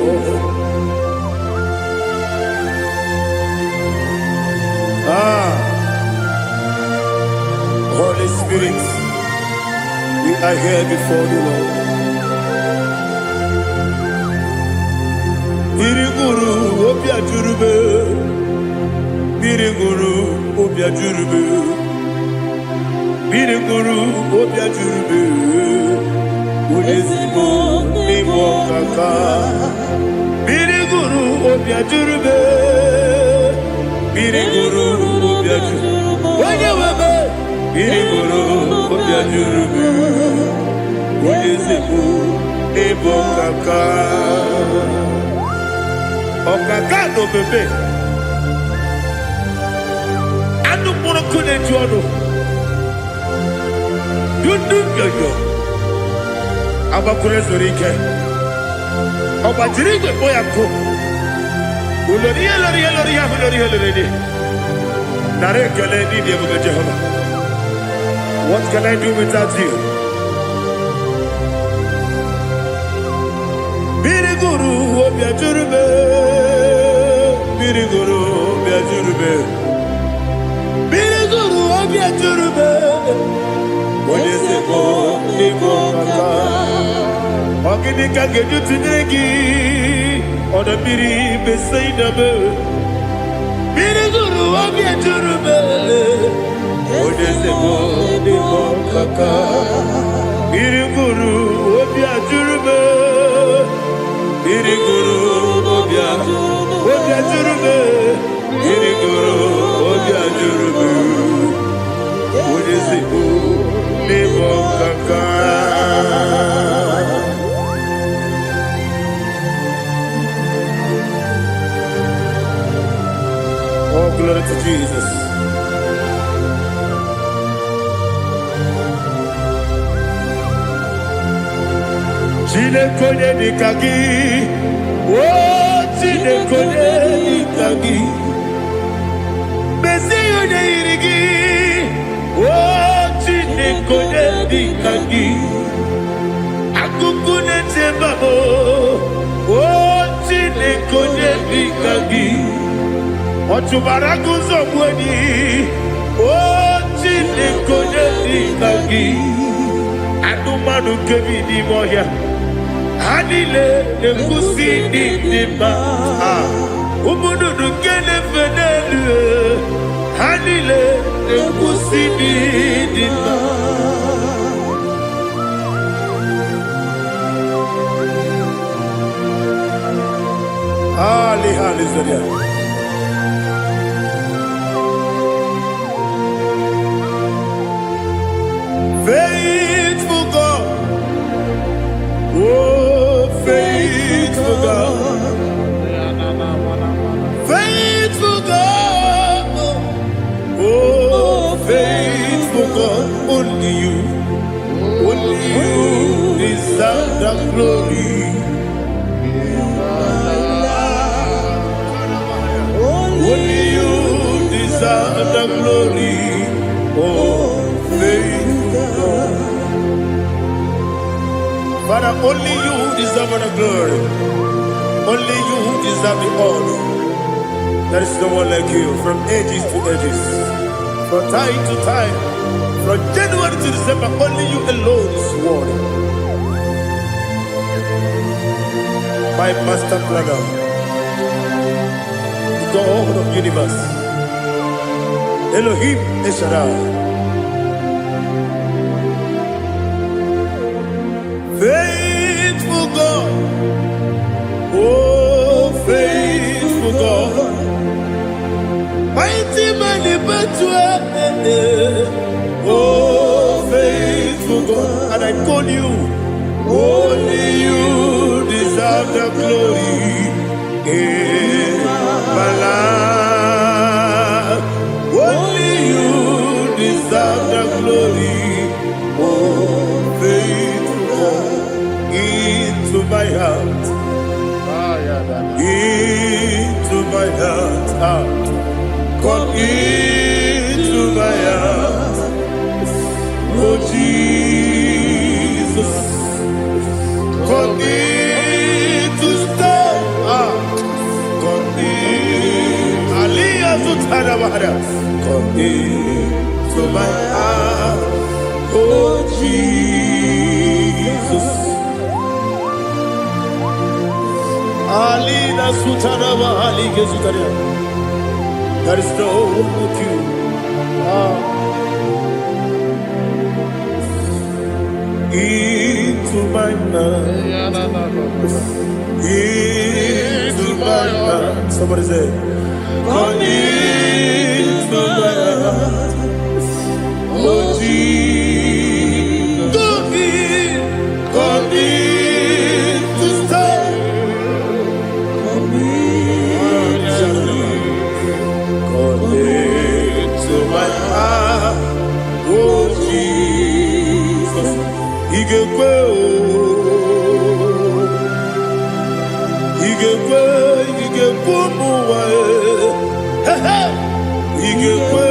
Holy Spirit, we are here before you, Lord. Biriguru obia jurube, Biriguru obia jurube, Biriguru obia jurube, Ulezimo nimo kaka, Biriguru obia jurube, Biriguru obia jurube, Wanyawebe. Biriguru obia jurube, Ulezimo nimo kaka. Okaka no bebe. Anu poro kune juono. Dundu yoyo. Abakure zorike. Oba jirigwe boya ko. Uloriya. Nare kele ni diye Jehovah. What can I do without you? Biriguru obia jurube, Biriguru obia jurube, Biriguru obia jurube. Olezemo nimo kaka, ogini kageju tunegi, oda biri beseinabe. Biriguru obia jurube, olezemo nimo kaka, Biriguru obia jurube. Biriguru obia jurube, Biriguru obia jurube, Ulezimo nimo kaka. Oh, glory to Jesus. Chinekonye nikagi, oh chinekonye nikagi, Mesiyo ne irigi, oh chinekonye nikagi, Akukune chembabo, oh chinekonye nikagi, Ochubaraku zobweni, oh chinekonye nikagi. manu kebi di moya. Anile nekusi di ma. Umudu dukene fenelu. Anile nekusi di ma. Hallelujah. Faithful God, oh faithful God, faithful God, oh faithful God, only you deserve the glory. Only you deserve the glory, oh faithful God. Father, only you deserve the glory. Only you deserve the honor. There is no one like you from ages to ages, from time to time, from January to December. Only you alone is worthy. My master planner, God of universe, Elohim Eshadai, faithful God, oh faithful God, mighty man in battle, oh faithful God, and I call you, only you deserve the glory. My life, only you deserve the glory. Oh, faithful God, into my heart, into my heart, come into my heart. Oh Jesus, come in to stay. Come into my heart, oh Jesus. Alina Sutanaba Ali Gesutaria. There is no one like you. Into my heart, into my heart. Somebody say, come into my heart, oh Jesus. Come in to stay. Come into my heart, oh Jesus. Igekwe, muwa, igekwe,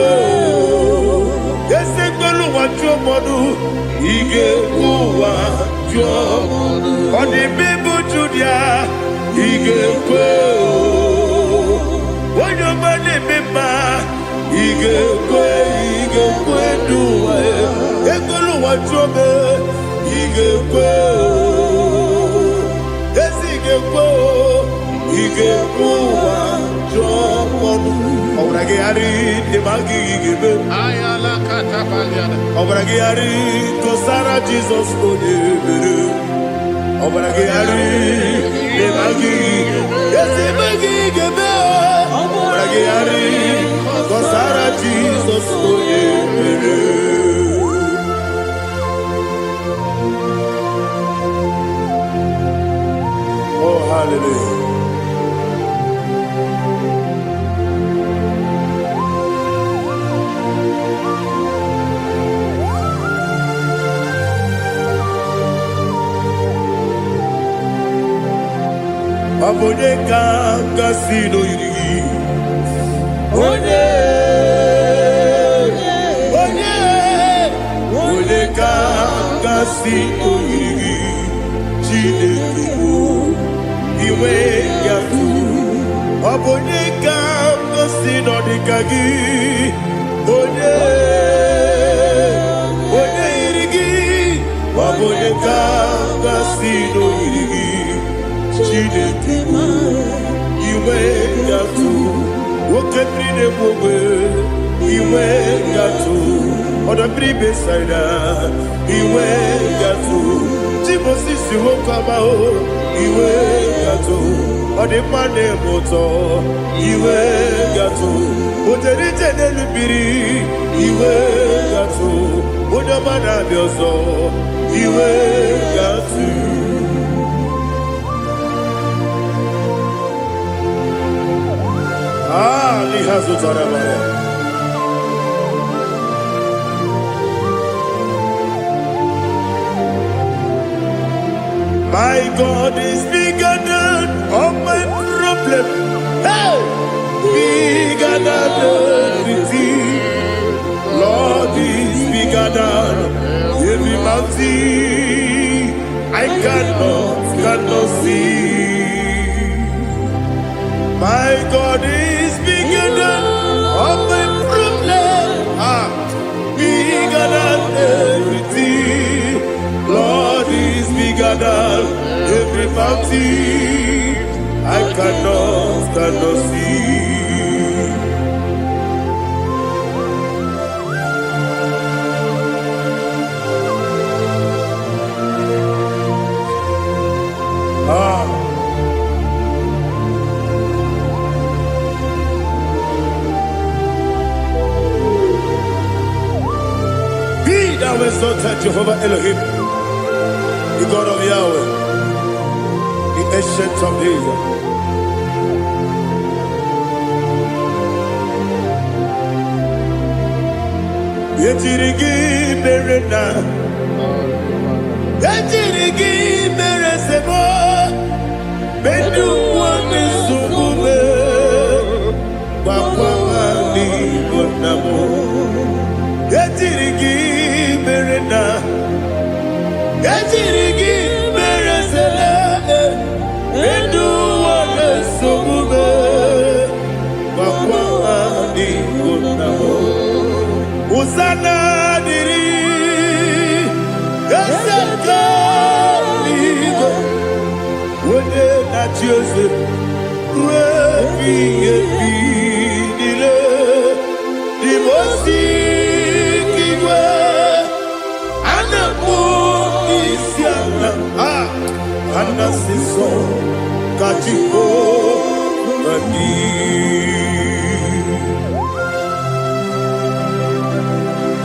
yesekelu wa jomodu, igekwe wa jomodu, oni bibu judia, igekwe, wanyomane mema, igekwe duwa, ekelu wa jome, igekwe, yesigekwe. Igekuwa jomodu Obrage ari demagi igebe Ayala katapaliana Obrage ari tosara Jesus odebere Obrage ari demagi Yesimagi igebe Obrage ari tosara Jesus odebere Oh hallelujah. Abone kanga sino yiri Onye kanga sino yiri Chineke iwe yatu Abone kanga sino dikagi Onye yirigi Abone Masino Yigi, Chineke, Iwe Gatu, Wokepri Bobe, Iwe Gatu, on the previous side, Iwe Gatu, Timosi Wokabao, Iwe Gatu, on the Mane Moto, Iwe Gatu, Uterite Nelubiri, Iwe Gatu, Udamana Bioso, Iwe Gatu. Lihazu Tarabaya. My God is bigger than all my problem. Hey! Bigger than everything. Lord is bigger than every mountain. I cannot see. My God is bigger than all my problem. Bigger than everything. Lord is bigger than every mountain. I cannot see. Be thou exalted, Jehovah Elohim, the God of Yahweh, the ancient of days. Yetirigi merena, yetirigi meresemo, bedu wane subume, bakwamani bonamo. Yetirigi merena, yetirigi meresele, bedu wane subume, bakwamani bonamo. Usana diri, yasaka ligo, wone na Jose, webi dile, dimosi kiwe, anamu isiana, anasiso kachiko bani.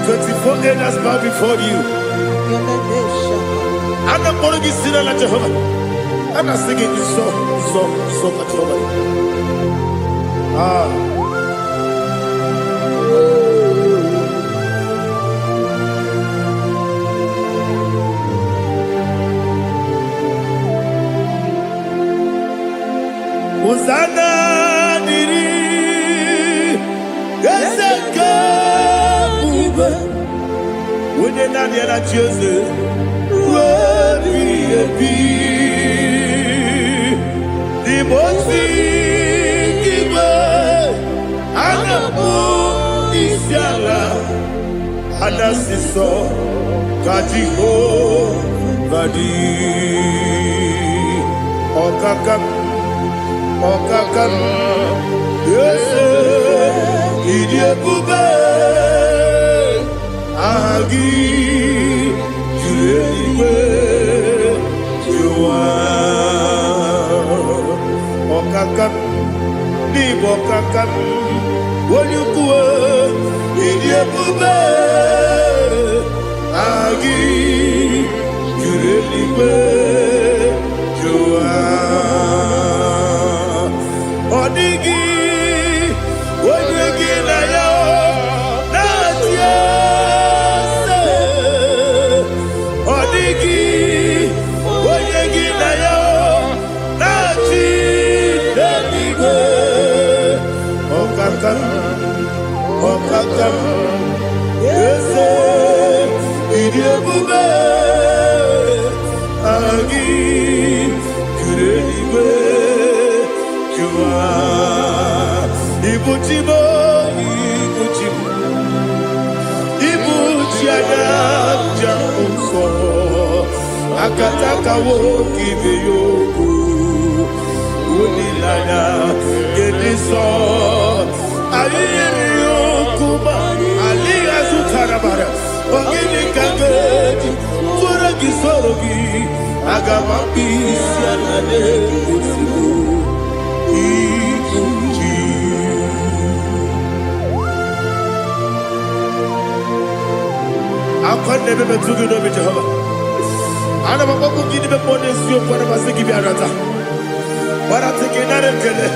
24 elders bow before you. I'm not going to be sitting like Jehovah. I'm not singing this song like Jehovah. Hosanna diri, yeseka. When you're not yet at Jose, the most big Anabu is Yala, Anasiso, Kajiho, Badi, Okakam, yes, Idiabube. Agi, Juliwe, Jua, Okakam, Nibokakam, Wanyukua, Idiabube, Agi, Juliwe, Jua, Odigi, Wanyuki na yao, Natia. Okakam, yes, Idiabube, Agi, Kureliwe, Jua, Ibuchibo, Ibuchiada, Jamso, Akataka woki beyoku Unilana Gediso Ayiri yokuba Aliya sutarabara Ogini kageti Furagi sorogi Agamambi sianane Usibu Ikunji Akwande bebe tugi no be Jehovah Ana maboku gidi be pone siyo kwa na masiki bi arata Bara teke nare kele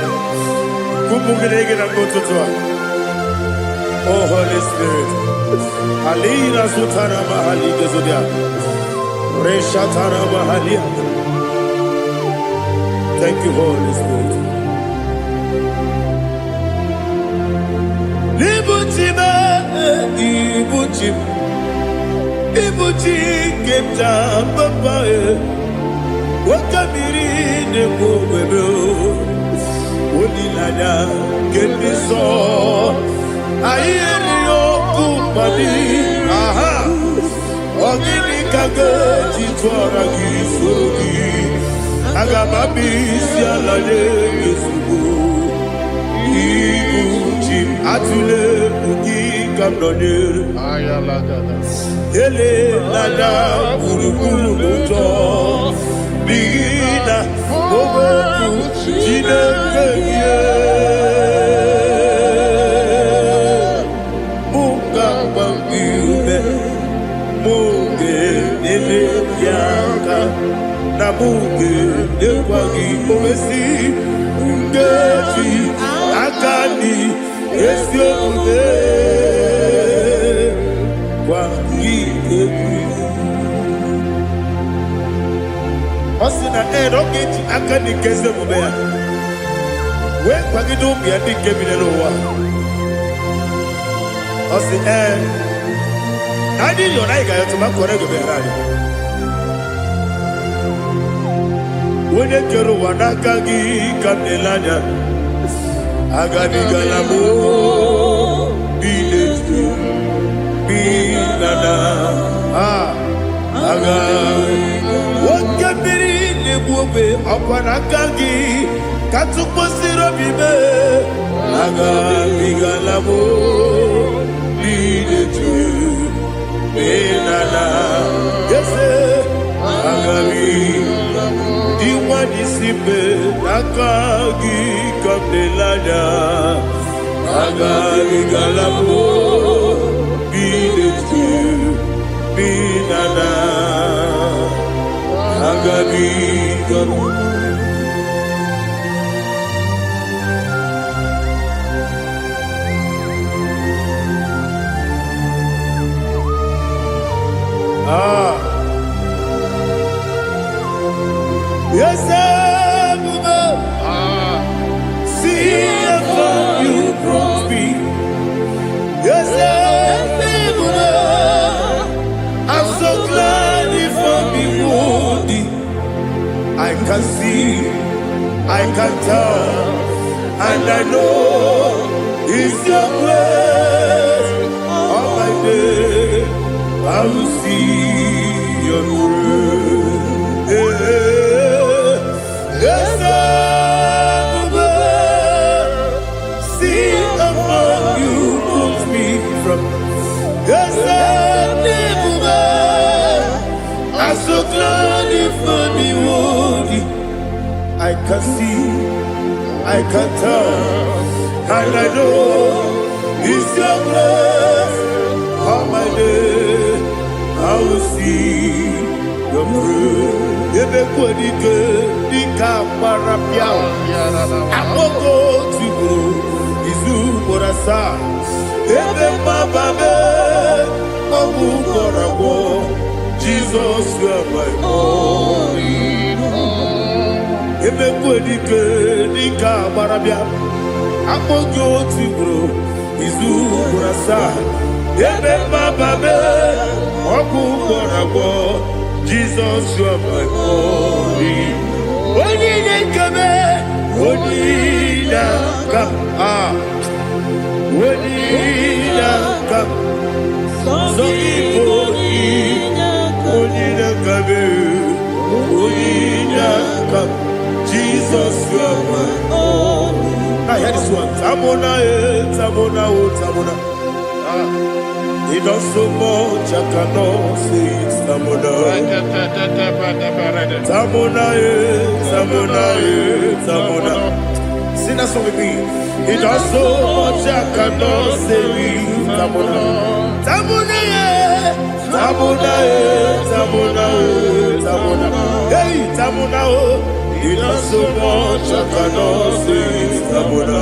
Kumugirege na mototwa Oh Holy Spirit Alina sutana mahali gezodia Reshatana mahali. Thank you Holy Spirit Libuchime Ibuchim Ibuchi kemta papae Wakamiri ne mwebe Unilana kemiso Ayeri yokumani Aha Ogini kage jitwara gisogi Agamami sialane yesugo Ibuchi atule ugi kamnone Ayalagada. Ele lada buruburu moto Bina oboku jinekeye Munga bangiube Munge nene yaka Na munge nekwagi omesi Ngeji akani esiyokude Osina roketi akani keze mubea We kwagido bia dike binelo wa Osi Nadi yo na iga yotu makore go berari Wene kero wanaka gi kamnelanya Agani galamo Biletu Binana Aga Wakabiri nebuobe Akwanakagi Katuposiro bibe Aga Bigalamo Biletu Binana Yese Aga Diwani simbe Akagi Kamdelada Aga Bigalamo Binana Agabi Yes, see how you brought me. Yes, I'm so glad if I'm worthy. I can see, I can tell, and I know it's your grace. All my day, I will see your grace. Yes, see among you put me from. Yes, I'm so glad if I'm worthy. I can see, I can tell, and I know it's your grace. All my day, I will see your praise. Ebe kwenike dika marapia. Amoko tibro izu morasa. Ebe mababe mabu korabo. Jesus, you are my only home. Ebe kwenike dika marapia. Amoko tibro izu morasa. Ebe mababe mabu korabo. Jesus, you are my only. Only come, only come, only come. So only come, Jesus, you are my all. Now hear this one. Tamona, Tamona, Tamona. He does so much, I cannot say it. Tamona, Tamona, Tamona, Tamona. Sing that song with me. He does so much, I cannot say it. Tamona, Tamona, Tamona, Tamona, Tamona. Hey, Tamona, he does so much, I cannot say it. Tamona,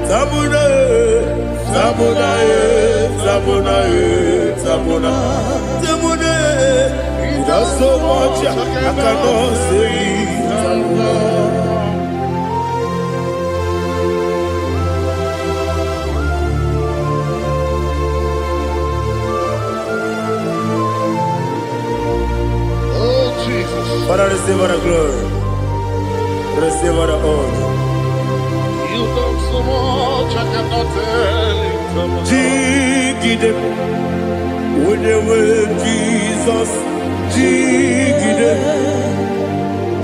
Tamona, Tamona, Tamona, Tamona, Tamona. He does so much, I cannot say it. Tamona. Father, receive all the glory. Receive all the honor. You done so much, I cannot tell it. Jigide, when you were Jesus, Jigide,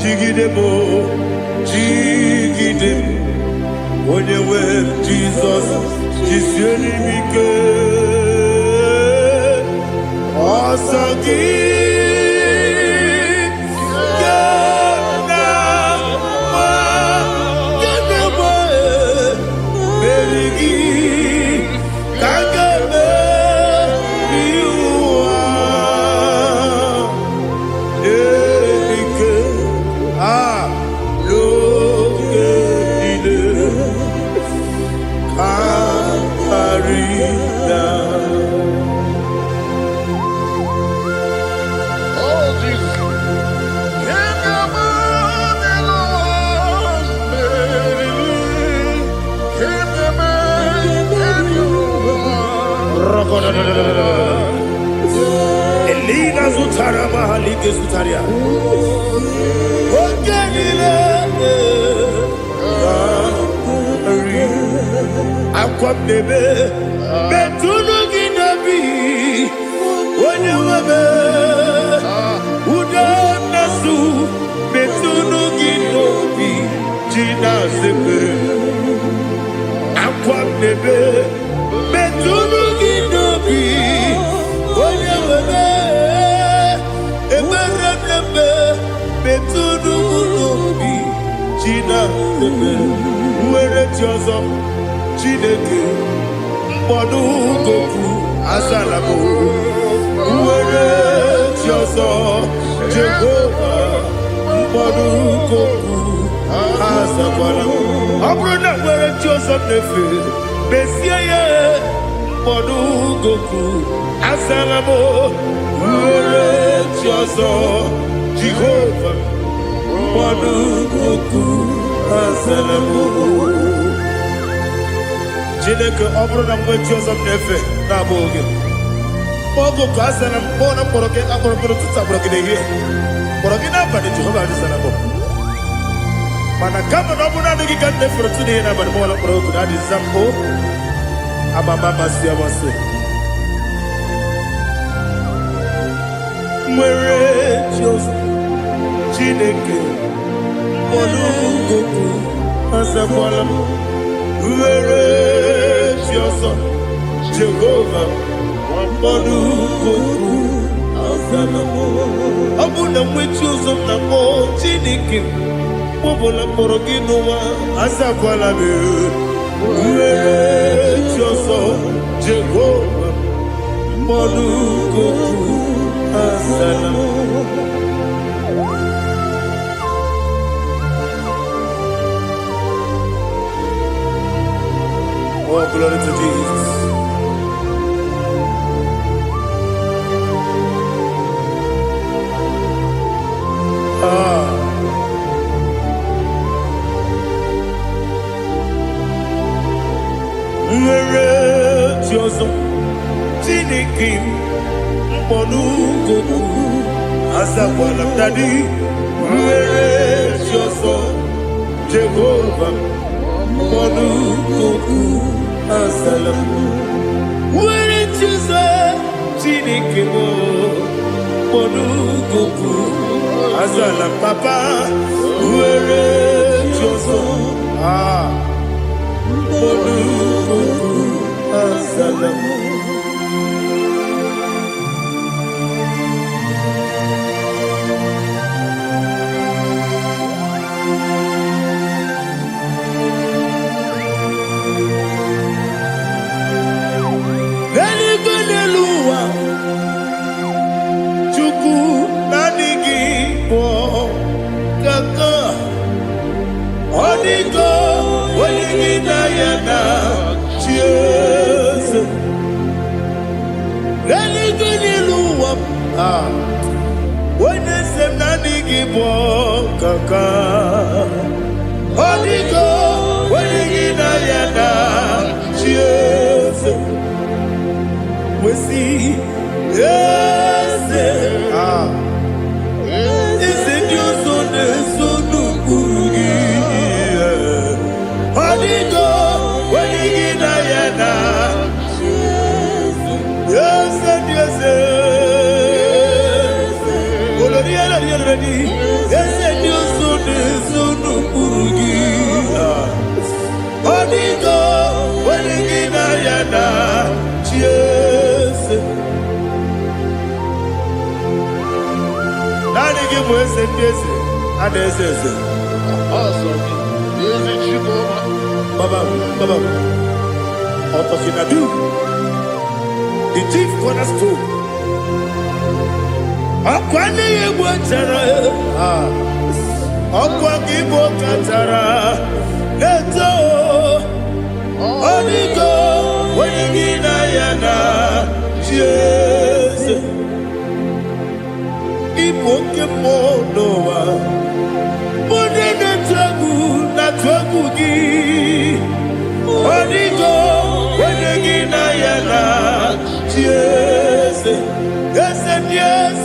Jigide mo, Jigide, when you were Jesus, Jisyenimike, Osagi. Elina Zutara Mahalike Zutaria. Aqua bebe, Betuno Ginabi, when you were Uda Nasu, Betuno Ginobi, Gina Zebe, Aqua bebe, Betuno Ginobi, when you were Betuno Ginobi, Gina Zebe, where it was Chineke mkpọdụ goku azalabo nwere chi ọzọ Jehova mkpọdụ goku azakwala ọ bụrụ na nwere chi ọzọ na-efe mesie ya mkpọdụ goku azalabo nwere chi ọzọ Jehova mkpọdụ goku azalabo. Chineke ọ bụrụ na mgbe chi ọzọ na-efe na-abụ oge ọgụ ka a sara mkpọ na mkpọrọ gị akpọrọ mkpọrọ tụtụ akpọrọ gị n'ehihie mkpọrọ gị n'abalị Jehova adịsara bụ mana kama na ọ bụrụ na adịghị ka nne fere tụ n'ihe n'abalị ma ọla mkpọrọ ogu na adịza mpụ amama amasị amasị nwere chi ọzọ Chineke mkpọrọ ogu azakwala m nwere chi ọzọ Jehova mkpọrọ goku azalabo ọ bụ na nwe chi ọzọ na mkpọ Chineke mkpọbụla mkpọrọ gị n'ụwa azakwala m nwere chi ọzọ Jehova mkpọrọ goku azalabo. Oh, glory to Jesus. Nwere chi ọzọ Chineke mkpọdụ goku azakwala m dadi nwere chi ọzọ Jehova mkpọdụ goku azalabo nwere chi ọzọ Chineke mkpọdụ goku Azala papa, uere joso. Monu azala. The chief cornerstone. Akwani yebo chara. Akwani yebo chara. Leto. Onigo. Wenigina yana. Jesus. Ibo kemo noa. Monene tragu na tragu gi. Onigo. Wenigina yana. Jesus. Yes, yes,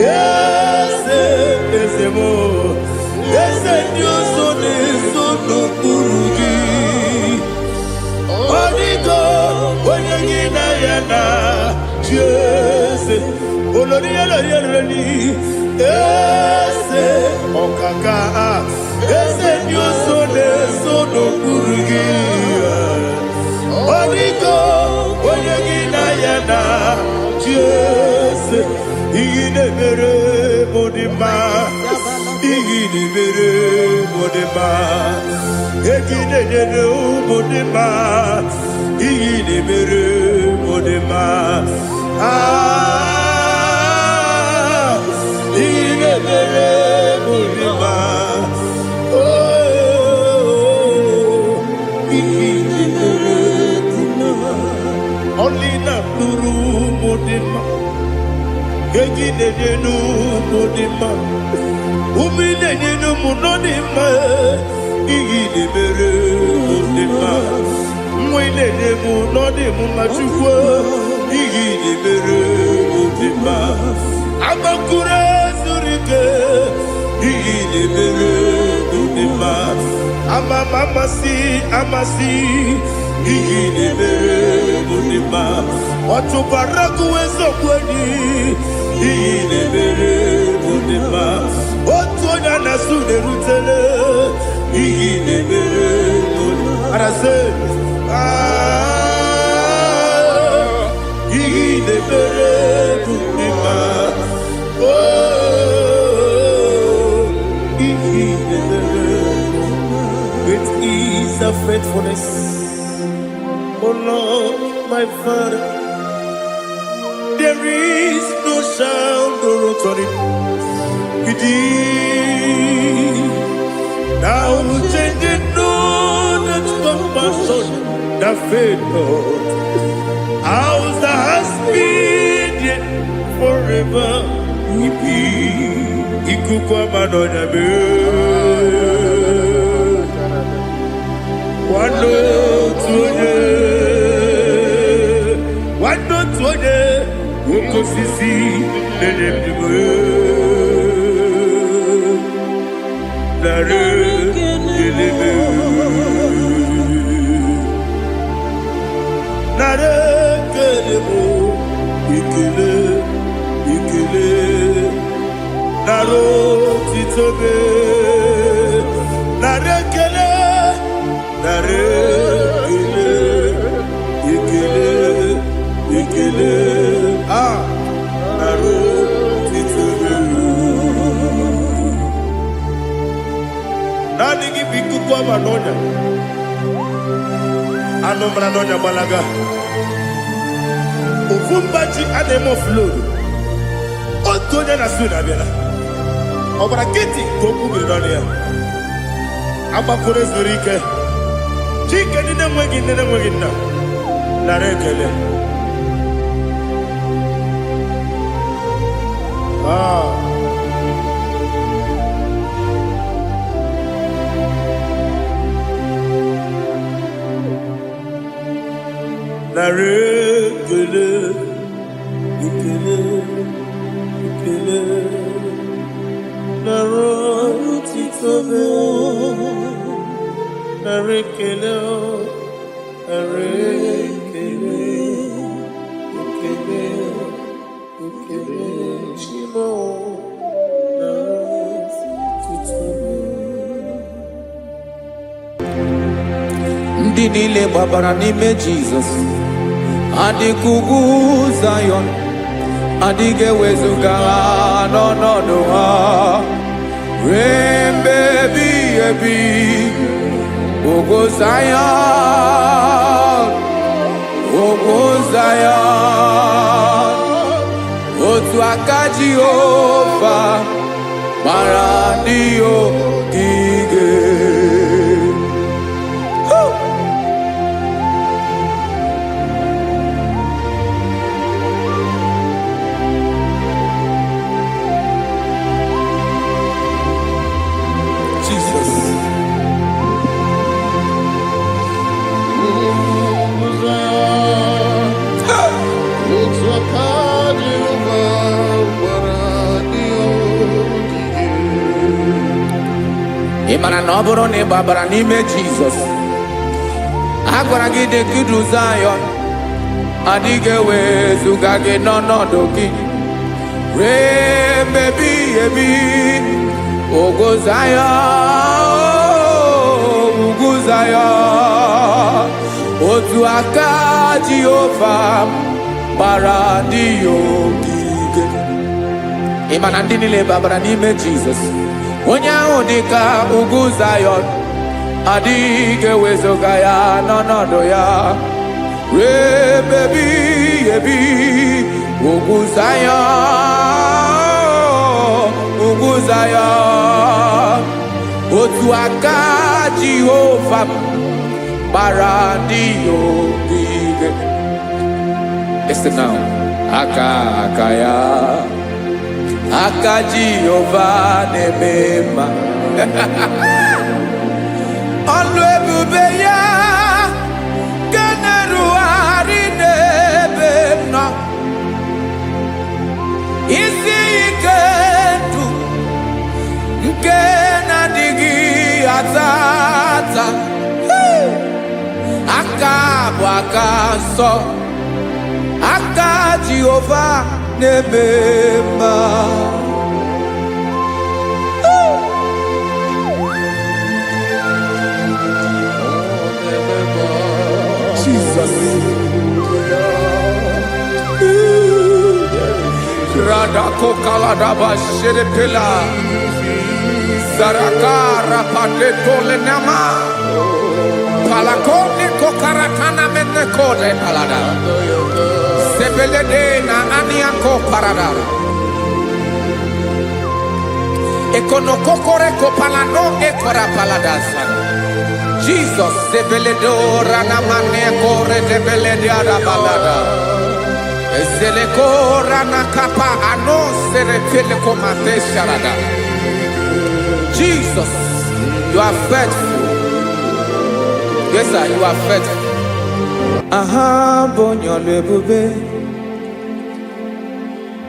yes, yes, more. Yes, Dios son eso no purugi. Onigo, oyegina yana. Yes, oloria la yerani. Yes, okaka. Yes, Dios son eso no purugi. Onigo, oyegina yana. Yes, igine mere modima, igine mere modima, igine mere modima, igine mere modima. Igine mere modima. Oh, igine mere modima. Only na duru modima. Egine nenu modima. Umine nenu munodima. Igine mere modima. Mwine nemu nodimu machukwa. Igine mere modima. Amakure zurike. Igine mere modima. Amasi. Igine mere modima. Otubaraku wezo kweni. Igine mere modima. Otonya nasude rutele. Igine mere modima. Arase. Igine mere modima. Oh, igine mere modima. It is a faithfulness. Oh Lord, my Father, there is no sound or authority. It is now changing, no, that's compassion, the faith, Lord. Ours that has been yet forever, we be. Ikukwa manonya be. Wando tuye. Wando tuye, woko sisi, lelem diwe. Nare, leleme. Nare, kelemo, ikele. naro titobe, narekele, narekele, ikele, ikele, naro titobe. Nani gibiku kwa manonya, anomra nonya balaga. Ufumbaji ademo flow. Otonya na suna bela. Obara kiti koku bidonia. Aba kore zurike. Chike nine mwegi na. Narekele. Narekele. Ikele. Ikele. Naro titobe. Narekele. Narekele. Ikele. Ikele. Shimo. Naro titobe. Ndị niile gbabara n'ime Jizọs adịghị ugwu Zayọn, adịghị ewezuga ha n'ọnọdụ ha ruo mgbe ebighị ebi. Ugwu Zayọn, ugwu Zayọn, otu aka Jehova gbara ndị ogige. Ị mara na ọ bụrụ na ị gbabara n'ime Jizọs, a gwara gị dị kudu Zayọn, adịghị ewezuga gị n'ọnọdụ gị ruo mgbe ebighị ebi. Ugwu Zayọn, ugwu Zayọn, otu aka Jehova gbara ndị ogige. Ị ma na ndị niile gbabara n'ime Jizọs, onye ahụ dị ka ugwu Zayọn, adịghị ewezuga ya n'ọnọdụ ya ruo mgbe ebighị ebi. Ugwu Zayọn, ugwu Zayọn, otu aka Jehova gbara ndị ogige. Listen now, aka ya, aka Jehova na-eme mma. Ọlụ ebube ya ga na-erugharị n'ebe m nọ. Isi ike ndụ nke na-adịghị ata ata. Aka bụ aka nsọ, aka Jehova na-eme mma. Jesus. Radako kaladaba sherepela zarakara patole nama palakone kokaratana mene kode palada sebelede na aniako parada ekonokokore kopalano ekora paladasa. Jesus sebeledo rana mane kore debelede arabalada. Ezeleko rana kapa ano serepele komate sharada. Jesus, you are faithful. Yes, sir, you are faithful. Aha, bonyo lebube.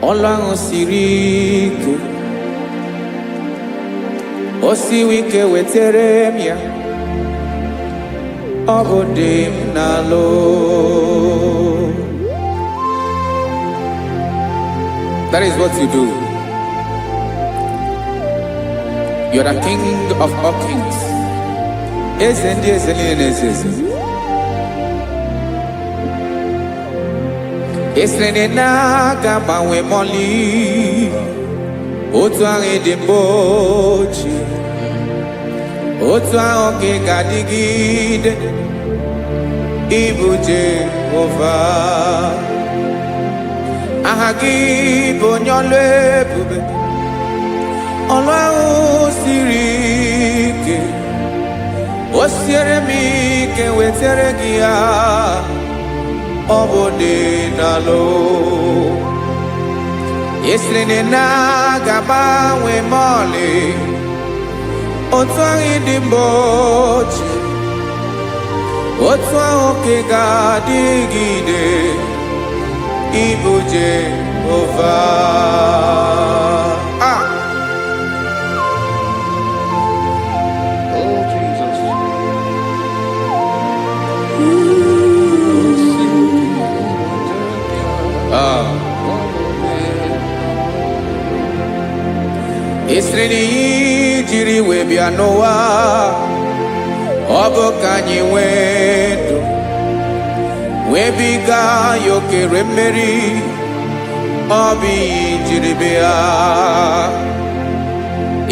Olang osirike. Osiwike weteremia. Obodim nalo. That is what you do You are the King of all kings. Ezendi ezeli nezezi. Esrene na gamawe moli. Otu ange de bochi. Otu ange gadigide. Ibu Jehovah. Ahagi bonyole bube. Olwa usirike. Osiere mi ke wetere gia. Obode nalo. Esrene na gaba we mole. Otwangi dimbochi. Otwa oke gadigide. Ibu Jehovah. Oh, Jesus. Esreni jiri webia noa. Obo kanyi wedo. Webiga yoke remeri. Obi jiribia.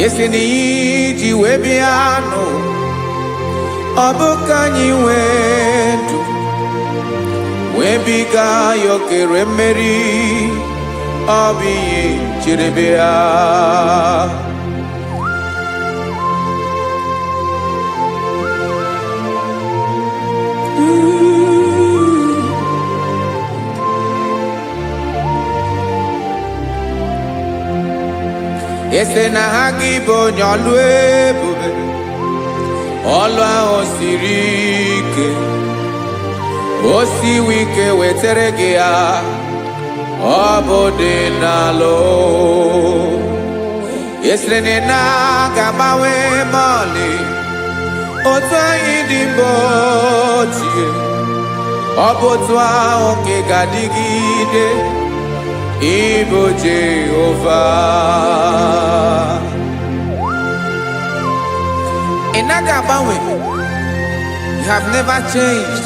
Esreni ji webia no. Obo kanyi wedo. Webiga yoke remeri. Obi jiribia. Ese na IGBO nyolwe bube. Olwa osirike. Osi wike weteregea. Obode nalo. Esrene na gabawe mali. Otwa idimbotie. Obotwa onke gadigide. Ibu Jehovah. Inagabawe, you have never changed.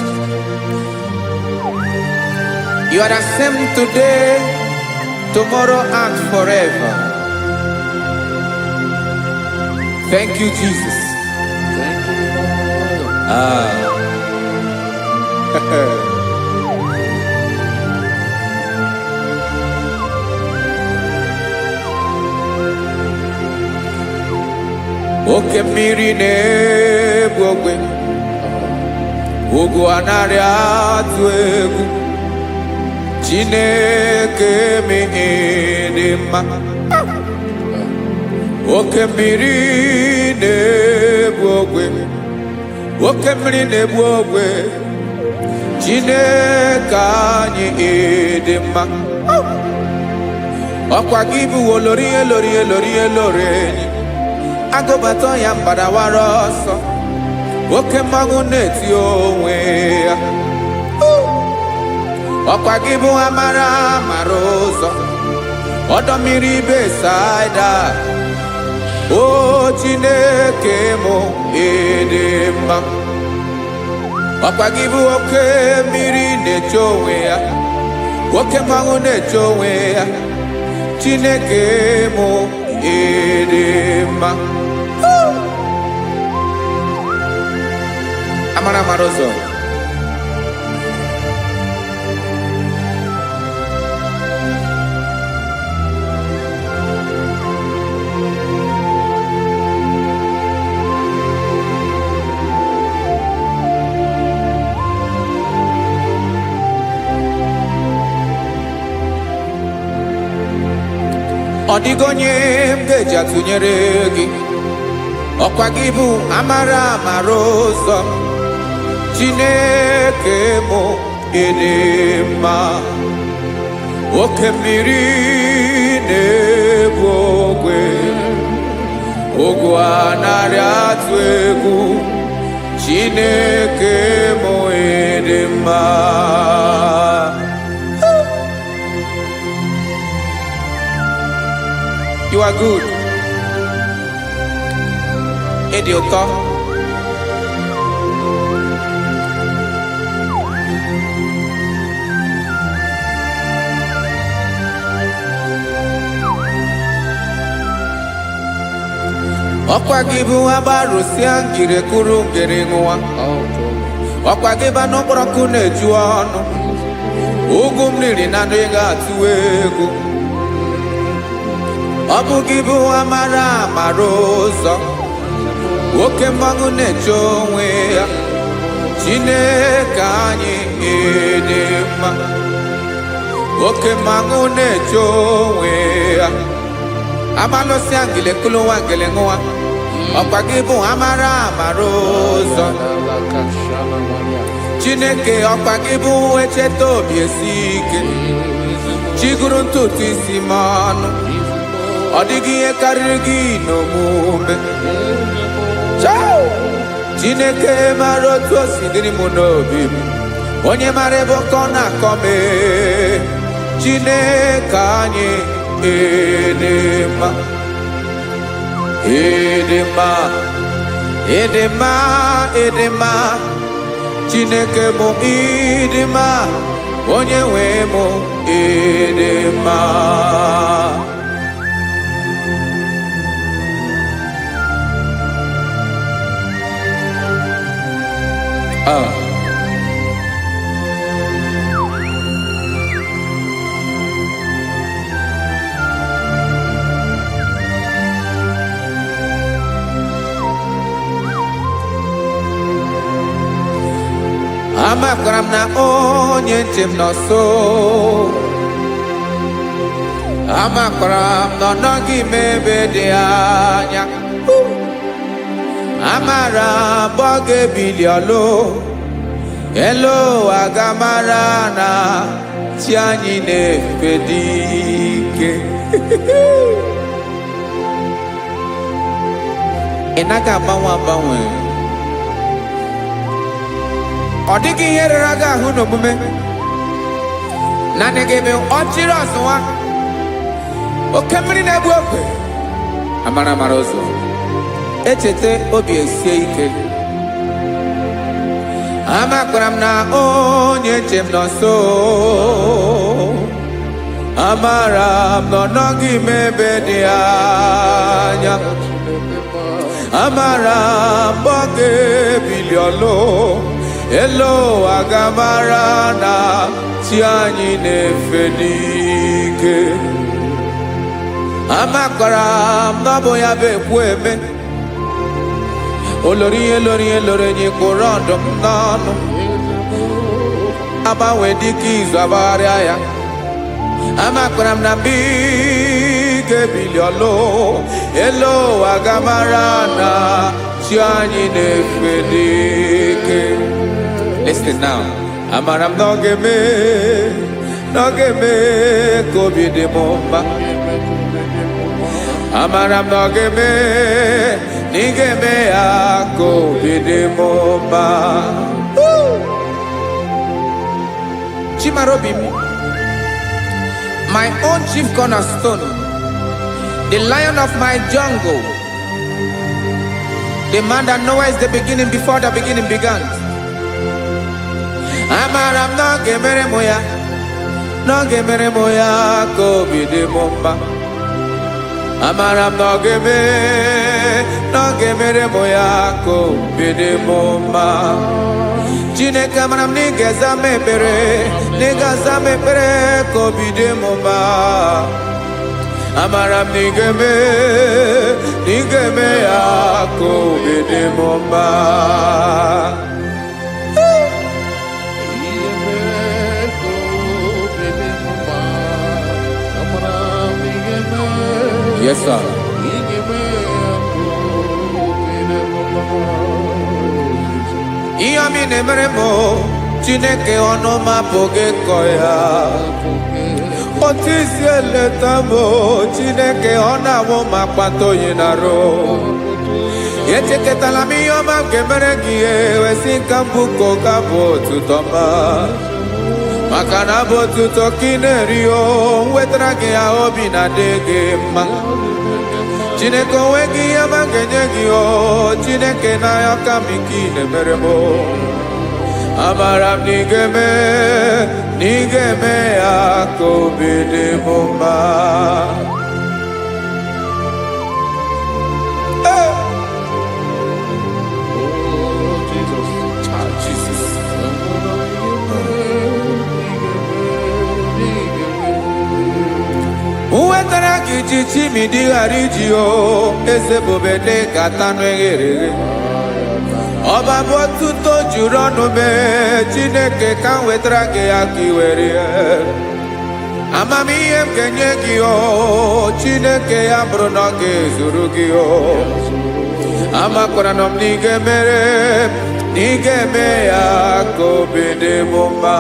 You are the same today, tomorrow, and forever. Thank you, Jesus. Thank you, Lord. Oke mmiri na-egbu ogwe. Ugwu anarị atụ egwu. Chineke me dị mma. Oke mmiri na-egbu ogwe. Oke mmiri na-egbu ogwe. Chineke anyị dị mma. Ọkwa gị bụ olori enyi. Agụbata ya mgbadawara ọsọ. Oke mmanwụ na-eti onwe ya. Ọkwa gị bụ amara ụzọ. Ọdọ mmiri Besaida. O Chineke mụ ịdị mma. Ọkwa gị bụ oke mmiri na-eche onwe ya. Oke mmanwụ na-eche onwe ya. Chineke mụ ịdị mma. Amara ụzọ. Ọ dịghị onye m ga-eji atụnyere gị. Ọkwa gị bụ amara ụzọ. Chineke mụ ịdị mma. Oke mmiri na-egbu ogwe. Ugwu anarị atụ egwu. Chineke mụ ịdị mma. You are good. ịdị ụtọ. Ọkwa gị bụ agbarụsịa ngire kụrụ ngere nwa. Ọkwa gị ba n'ọkpọrọkụ na-eju ọnụ. Ugwu mmiri na ndụ ga-atụ egwu. Ọ bụ gị bụ amara amara ụzọ. Oke mmanwụ na-eche onwe ya. Chineke anyị dị mma. Oke mmanwụ na-eche onwe ya. Abalụsịa ngile kụrụ nwa ngele nwa. Ọkwa gị bụ amara amara ụzọ. Chineke ọkwa gị bụ echeta obi esi ike. Chiguru ntutu isi m ọnụ. Ọ dịghị ihe karịrị gị n'omume. Chineke mara otu o si dịrị m n'obi m. Onye mara ebe ọkọ na-akọ m. Chineke anyị dị mma. Ịdị mma, ịdị mma, ịdị mma. Chineke bụ ịdị mma. Onye nwe m ịdị mma. Amakwara m na onye nche m nọ nso. Amakwara m na ọ nọghị m ebe dị anya. Amara m ọ ga-ebili ọlụ. Elu aga mara na chi anyị na-efe dị ike. Ị naghị agbanwe agbanwe. Ọ dịghị ihe rere gị ahụ n'omume. Naanị gị bụ ọchịrị ọzụwa. Oke mmiri na-egbu okwe. Amara amara ụzọ. Echeta obi esie ike. Amakwara m na onye nche m nọ nso. Amara m na ọ nọghị m ebe dị anya. Amara m ọ ga-ebili ọlụ. Elu aga mara na chi anyị na-efe n'ike. Amakwara m na ọ bụ ya bụ ekwu eme. Olori ihe lori ihe lori enyi kwụrụ ọdụm n'ọnụ. Agbanwe dịka izu agbagharịa ya. Amakwara m na mgbe ị ga-ebili ọlụ. Elu aga mara na chi anyị na-efe n'ike. Listen now. Amara m na ọ ga-eme ka obi dị m mma. Amara m na ọ ga-eme na ị ga-eme ya ka obi dị m mma. Chimarobi m, my own chief cornerstone, the lion of my jungle, the man that knows the beginning before the beginning began. Amara m na ọ ga-emere m ya, na ọ ga-emere m ya ka obi dị m mma. Amara m na ọ ga-emere m ya ka obi dị m mma. Chineke amara m na ị ga-aza m ekpere, na ị ga-aza m ekpere ka obi dị m mma. Amara m na ị ga-eme ya ka obi dị m mma. Yes, sir. Ihe mi na-emere m Chineke ọnụ m apụghị ịkọ ya. Otu isi eleta m Chineke ọ na-awụ m akpata oyi n'arụ. Echeketala m ihe ọma m ga-emere gị ewesị nka mbụ ka ọ ga-abụ otuto ma. Maka na abụ otuto ka ị na-eri o wetara gị ya obi na-adị gị mma. Chineke onweghị ihe ma ga-enye gị o Chineke n'anya ka m ike na-emere m amara m na ị ga-eme ya ka obi dị m mma. Uwetara gị ji chimidi ghara iji o eze bobede kata nụ eghere eghe ọba bụ otuto juru ọnụ mee Chineke ka m wetara gị ya ka i were ya amamihe m ga-enye gị o Chineke ya bụrụ na ọ ga-ezuru gị o amakwara na m na ị ga-eme ya ka obi dị m mma.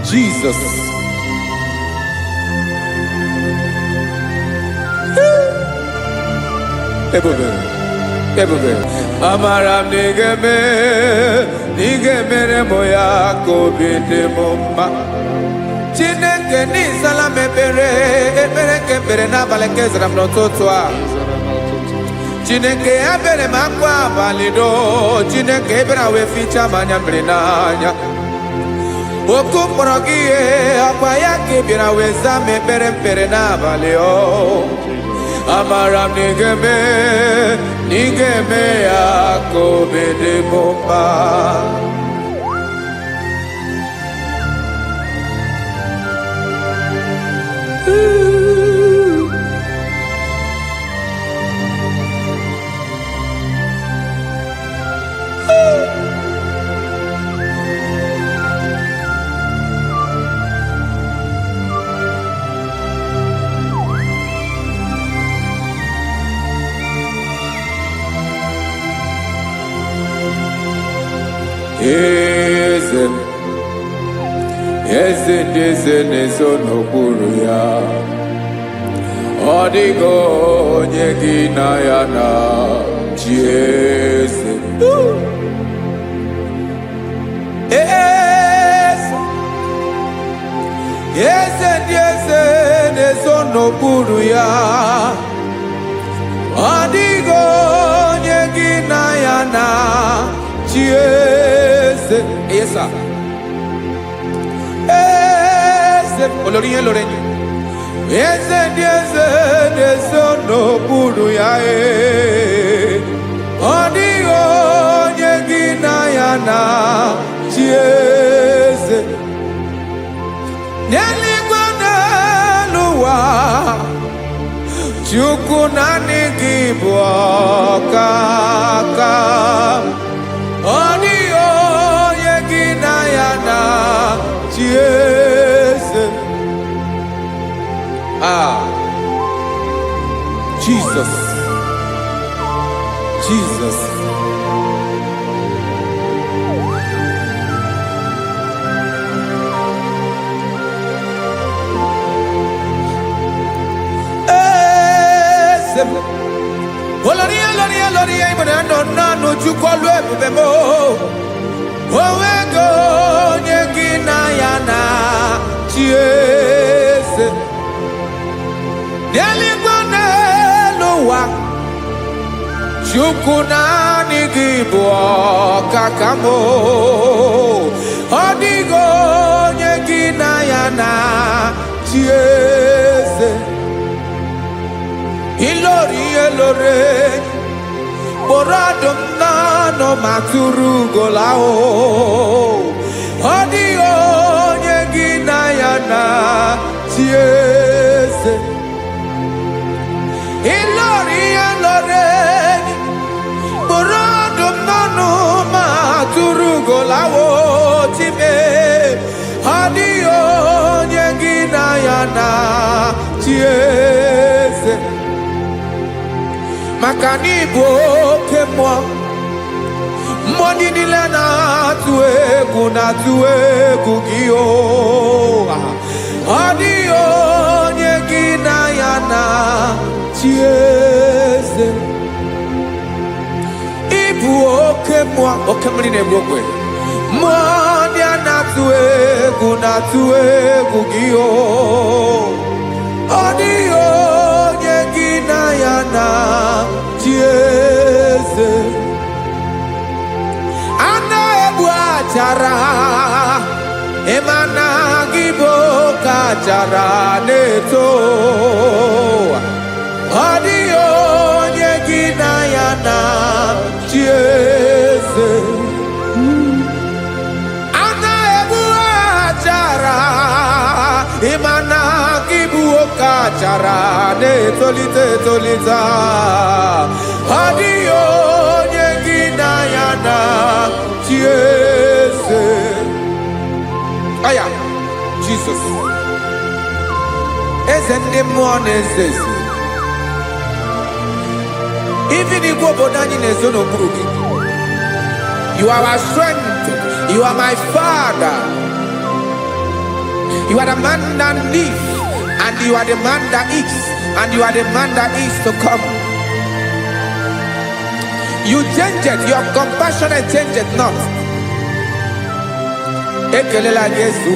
Jesus. Ebube. Amara m na ị ga-emere m ya ka obi dị m mma. Chineke n'ịzala m ekpere nke ekpere n'abalị nke zara m n'ụtụtụ a. Chineke ya bere m akwa abalị do Chineke ebere wee fichaa m anya mmiri n'anya. Oku mkpọrọ gị ihe akwa ya ka ị bịara wee zaa m ekpere mpere n'abalị o amara m na ị ga-eme ya ka obi dị m mma. Eze ndị eze na-ezo n'okpuru ya ọ dịghị onye gị na ya na chi eze. Eze ndị eze na-ezo n'okpuru ya ọ dịghị onye gị na ya na chi eze. Esa olórí yẹn lórí eze ndị eze na-ezo n'okpuru ya ọ dịghị onye gị na ya na chi eze. N'eluigwe n'elu ụwa Chukwu naanị gị bụ ọkaka ọ dịghị onye gị na ya na chi eze. Jesus. Oloria ibona no chukolu ebube mo owego onye gị na ya na chi eze. N'eluigwe n'elu ụwa Chukwu naanị gị bụ ọkaka m ọ dịghị onye gị na ya na chi eze. Ilori kpọrọ ọdụm n'ọnụ ma tụrụ ugola ọ dịghị onye gị na ya na chi eze. Ilori kpọrọ ọdụm n'ọnụ ma tụrụ ugola time ọ dịghị onye gị na ya na chi eze. Maka na ị bụ oke mmụọ ndị niile na-atụ egwu gị ọ dịghị onye gị na ya na chi eze. Ị ibu oke mmụọ oke mmiri na-egbu ogwe mmụọ ndị a na-atụ egwu gị o ọ dịghị onye gị na ya na-achị eze a na-egbu achara ịma na gị bụ oke achara na-eto ọ dịghị onye gị na ya na-achị eze a na-egbu achara ịma na gị bụ oke achara na-etolite etolite ọ dịghị onye gị na ya na-achị eze aya Jizọs eze ndị mmụọ na-eze eze even igwe obodo anyị na-ezo n'okpuru gị you are our strength, you are my father, you are the man that lives and you are the man that is and you are the man that is to come. You change it, your compassion change it not. Ekelela Yesu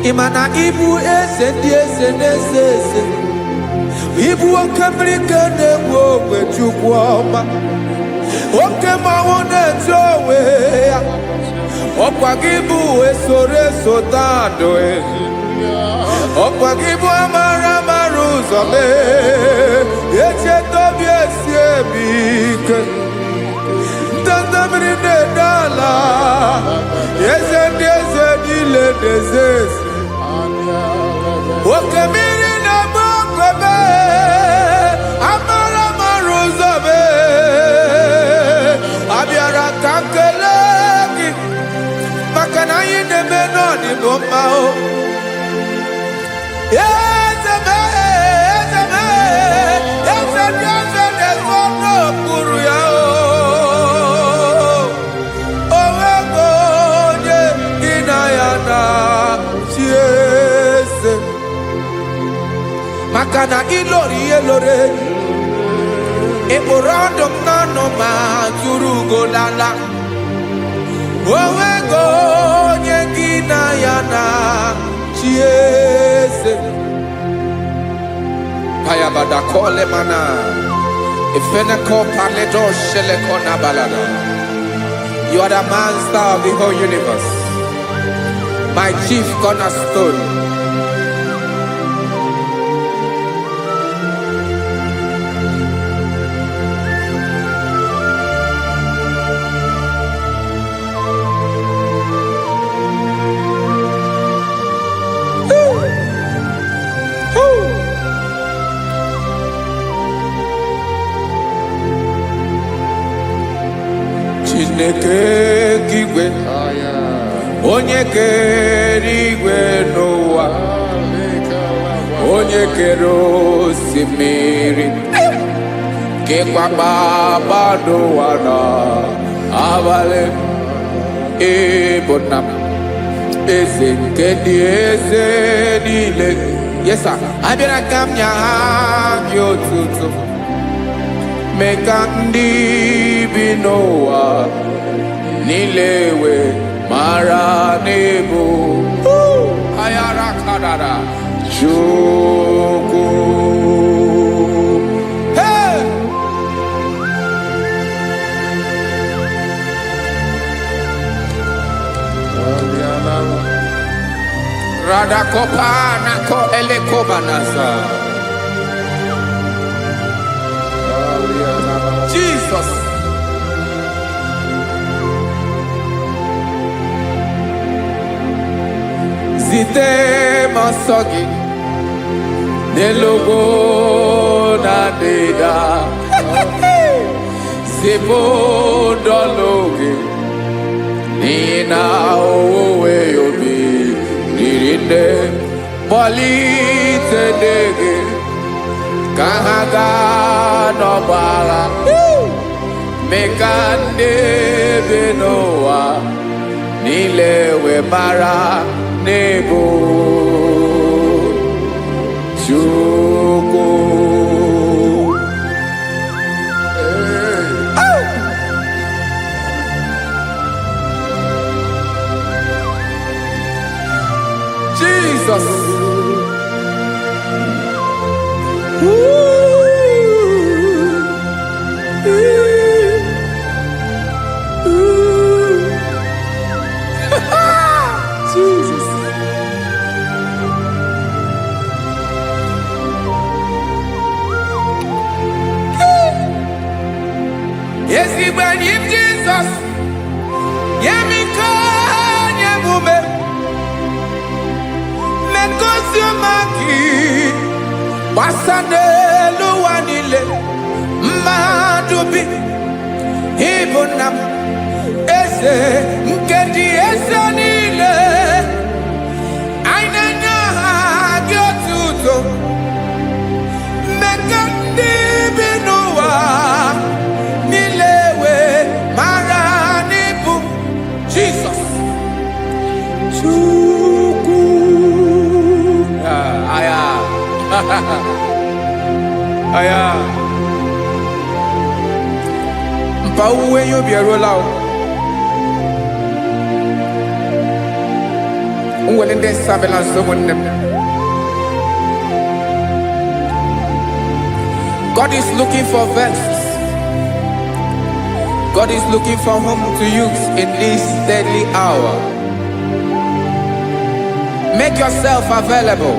imana ibu eze ndị eze na-eze eze ibu oke mmiri ka na-egbu ogwe Chukwu ọma oke mmanwụ na-eto onwe ya ọkwa gị bụ esoro esota adụ ọkwa gị bụ amara amara ụzọ mee echeta obi esi ebi ike ndanda mmiri na-ede ala eze ndị eze niile na-eze eze oke mmiri na-agba okwebe amara amara ụzọ mee abịara ka nkele gị maka na anyị na-eme n'ọdịbụ mma o eze mee eze mee eze ndị eze na-ezo n'okpuru ya o onwego onye gị na ya na-achị eze maka na ịlọrọ ihe lọrọ enyi ịkpụrụ ọdụ m n'ọnụ ma tụrụ ugolala onwego onye gị na ya na-achị eze payabada kole mana ifeneko paledo sheleko na balada. You are the master of the whole universe, my chief cornerstone. Chineke kigwe onye kere igwe n'ụwa onye kere osimiri kekwa kpakpando ụwa na abalị ịbụ nna m eze nke ndị eze niile yesa abịara ka m nya ha gị otuto mee ka ndị bi n'ụwa niile wee mara n'ebu ayara kadara Chukwu. Hey! Radakopa nako elekobanasa. Jesus. Zite masogi nelogo na deda zibo dologe nina owe obi nirinde bolite dege kahaga no bala mekande benoa nilewe mara nebo Chukwu. ezigbo enyi m Jizọs nye m ike nye m ume megosi ọma gị gbasa n'elu ụwa niile mmadụ bi ịbụ nna m eze nke ndị eze niile anyị na-enye aha gị otuto mmeka ndị bi n'ụwa niile wee mara n'ịbụ Jizọs Chukwu aya aya mpa uwe ya obi eruola o nwere ndị sabela nsogbu nne m. God is looking for vessels. God is looking for whom to use in this deadly hour. Make yourself available.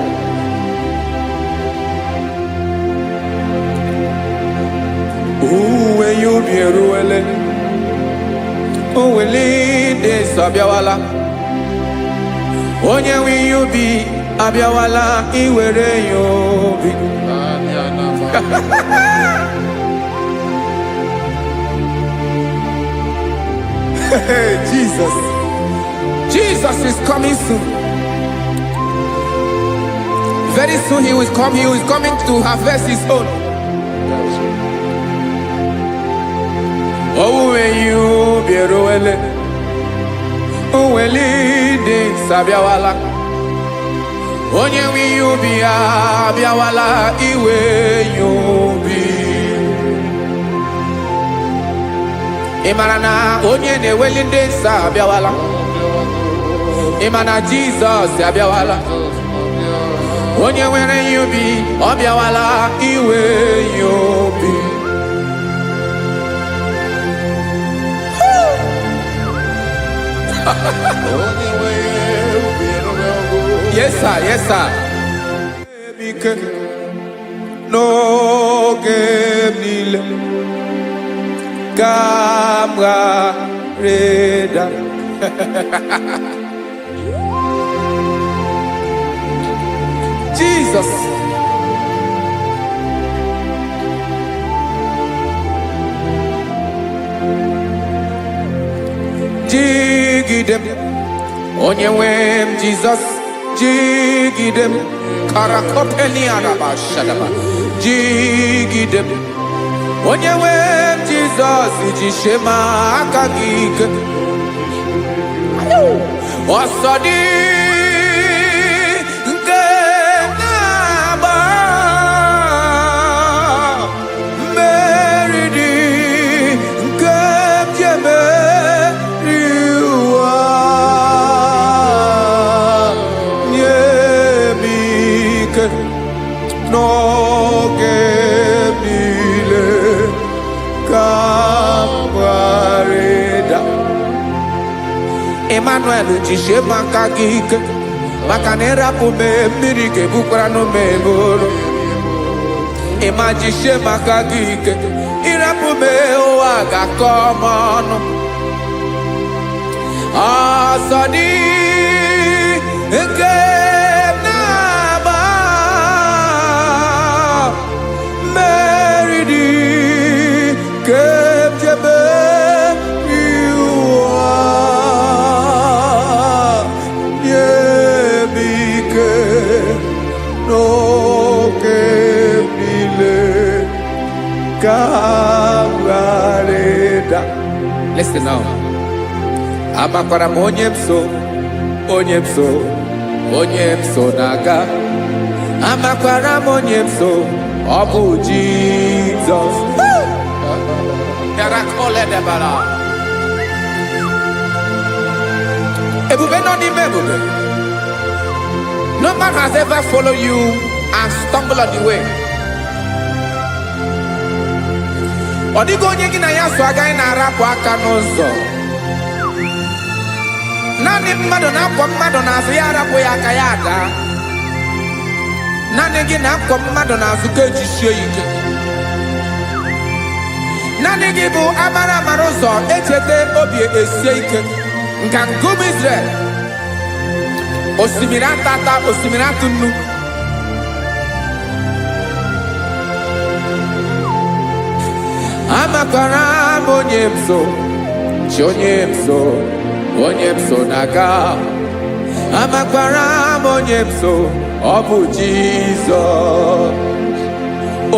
When you be ruele, will lead this abiawala. Onye when you be abiawala, iwere you be. Jesus. Jesus is coming soon. Very soon he will come. He is coming to harvest his own. Oh, when you be ruele, oh, when leading sabiawala. Onye when you be abiawala, iwe you be. Imana onye ne welinde sabiawala. Imana Jesus sabiawala. Onye were you be obiawala iwe you be. Yes sir, yes sir. No game Camera Reda. Jesus. Jigidem. Onyewem Jesus. Jigidem. Karakopeni araba shadaba. Jigidem. Onyewem Jesus. Jishema akagik. Osodi. Emmanuel jishe maka gike maka na erapu me mmiri ke bukwara no me bolo Emma jishe maka gike irapu me ụwa ga-akọmọ ọnụ asọdi nke na-agba meridi kemjebe Listen now. Amakwara m onye m so naga. Amakwara m onye m so, ọ bụ Jesus. Ebube nọ n'ime ebube. No man has ever followed you and stumbled on the way. Ọ dịghị onye gị na ya so agaghị na-arapụ aka n'ụzọ. Naanị mmadụ na-akwọ mmadụ n'azụ ya arapụ ya aka ya ada. Naanị gị na-akwọ mmadụ n'azụ ka ejisie ike. Naanị Nani gibu amara marozo echete obi esie ike. Nka nkume Israel. Osimiri atata, osimiri atunu. Amakwara onye mso, onye mso, onye mso naga. Amakwara onye mso, ọ bụ Jizọs.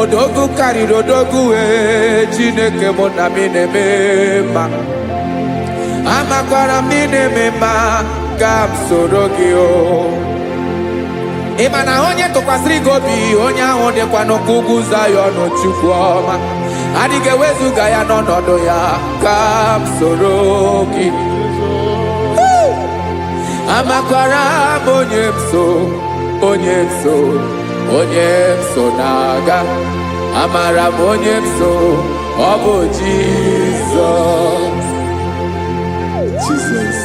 Odogu karịrị odogu Chineke mụ na mi na-eme mma. Amakwara mi na-eme mma ka m soro gị o. Ị ma na onye tụkwasịrị gị obi, onye ahụ dịkwa n'ugwu Zayọn Chukwu ọma. Adịghị ewezuga ya n'ọnọdụ ya ka m soro gị. Amakwara m onye mso, onye mso, onye mso na-aga. Amara m onye mso, ọ bụ Jizọs. Jesus.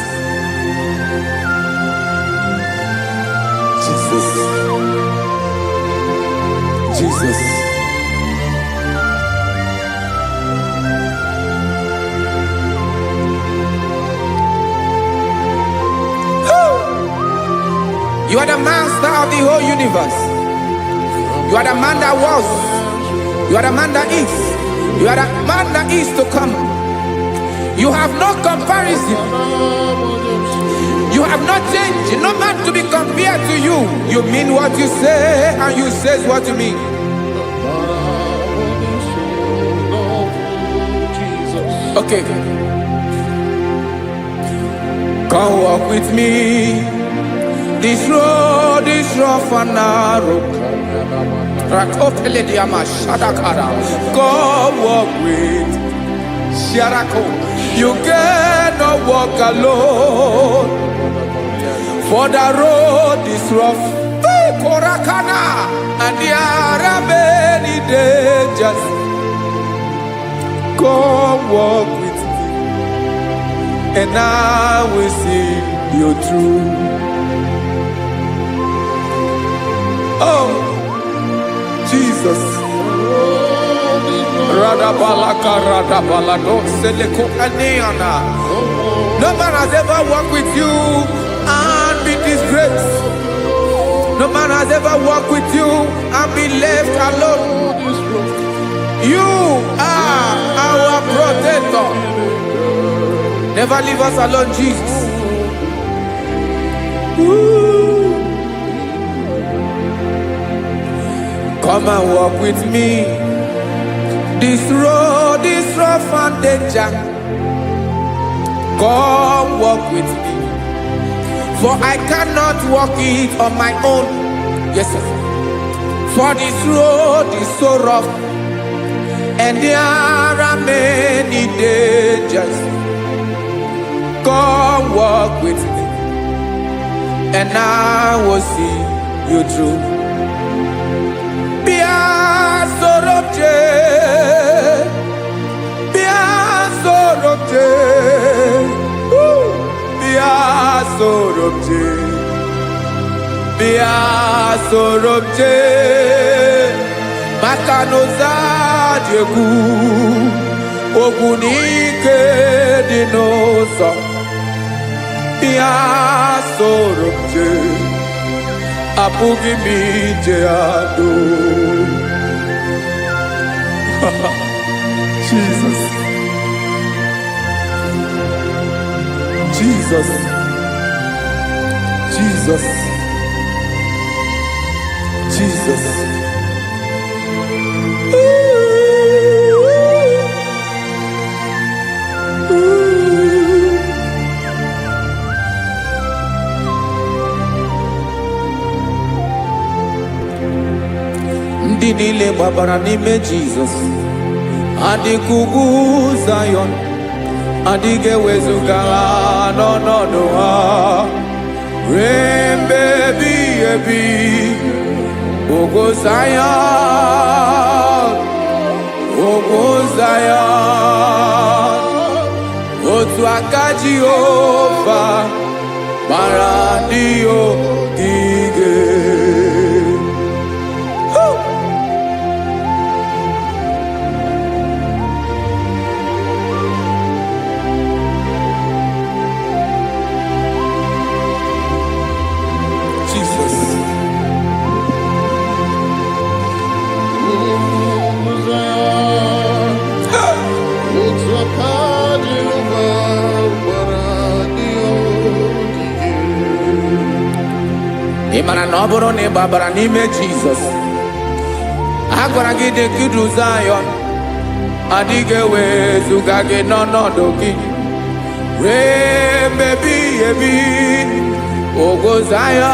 Jesus. Jesus. You are the master of the whole universe. You are the man that was. You are the man that is. You are the man that is to come. You have no comparison. You have not changed. No man to be compared to you. You mean what you say and you say what you mean. Okay. Come walk with me. This road is rough and narrow. Come walk with Sharako. You cannot walk alone. For the road is rough. Korakana. And there are many dangers. Come walk with me. And I will see you through. Oh, Jesus. No man has ever walked with you and be disgraced. No man has ever walked with you and be left alone. You are our protector. Never leave us alone, Jesus. Ooh. Come and walk with me. This road is rough and danger. Come walk with me. For I cannot walk it on my own. Yes, sir. For this road is so rough. And there are many dangers. Come walk with me. And I will see you through. Sorobje Makanoza Diegu Ogunike Dinosa Bia Sorobje Apugi Mijeado. Jesus. Jesus. Jesus. Jesus. Ndị niile gbabara n'ime Jesus adịghị Zion, adịghị ewezuga ha n'ọnọdụ ha ruo mgbe ebighị ebi. Ogo Zion, Ogo Zion, otu aka Jehova gbara ndị ogige. Imana na ọ bụrụ na ị gbabara n'ime Jizọs, a gwara gị dị ka idu Zayọn, adịghị ewezuga gị n'ọnọdụ gị ruo mgbe ebighị ebi. Ugwu Zayọn,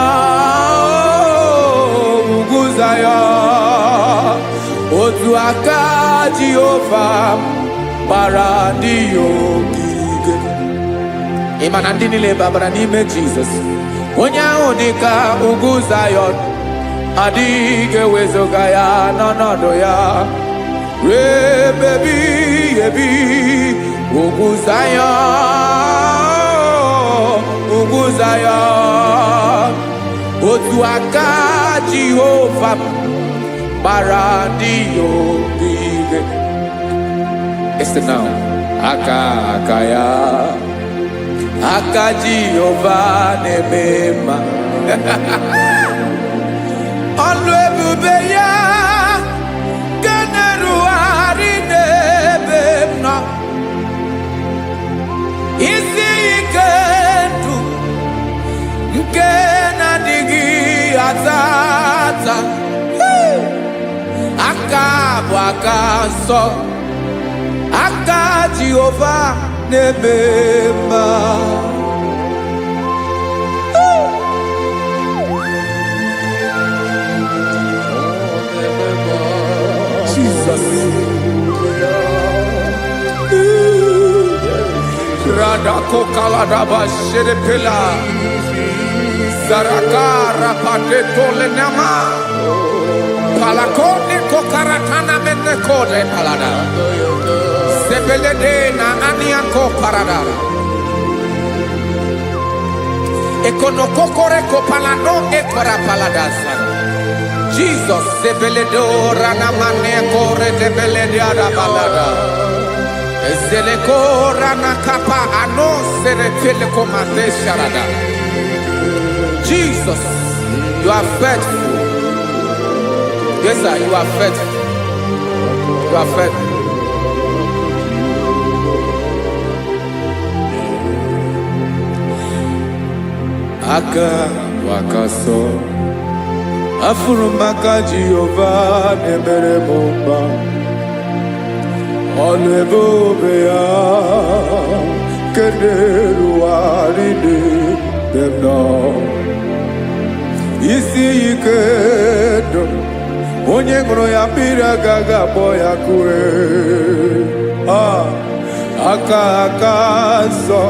ugwu Zayọn, otu aka Jehova gbara ndị ya ogige. Ịma na ndị niile babara n'ime Jizọs, onye ahụ dị ka ugwu Zayọn, adịghị ewezuga ya n'ọnọdụ ya ruo mgbe ebighị ebi. Ugwu Zayọn, ugwu Zayọn, otu aka Jehova gbara ndị ya ogige. Listen now. Aka ya, aka Jehova na-eme mma. Ọlụ ebube ya ga na-erugharị n'ebe m nọ. Isi ike ndụ nke na-adịghị ata ata. Aka bụ aka nsọ, aka Jehova na-eme mma. Jesus. Radako kaladaba sherepela, zarakara pateto lenama, palakone kokaratana menekode palada, sebelede na aniako paradara, ekonokokore kopalano ekora paladasa. Jesus, sebeledo rana mane kore debelede ada balada. Ezeleko rana kapa ano sere telekomate sharada. Jesus, you are faithful. Yes, sir, you are faithful. You are faithful. Aka wakaso. Afuru maka Jehova na-emere m mma. Ọlụ ebube ya nke na-erugharị n'ebe m nọ. Isi ike ndụ onye ṅụrụ ya mmiri agaghị akpọ ya kue. Aka nsọ,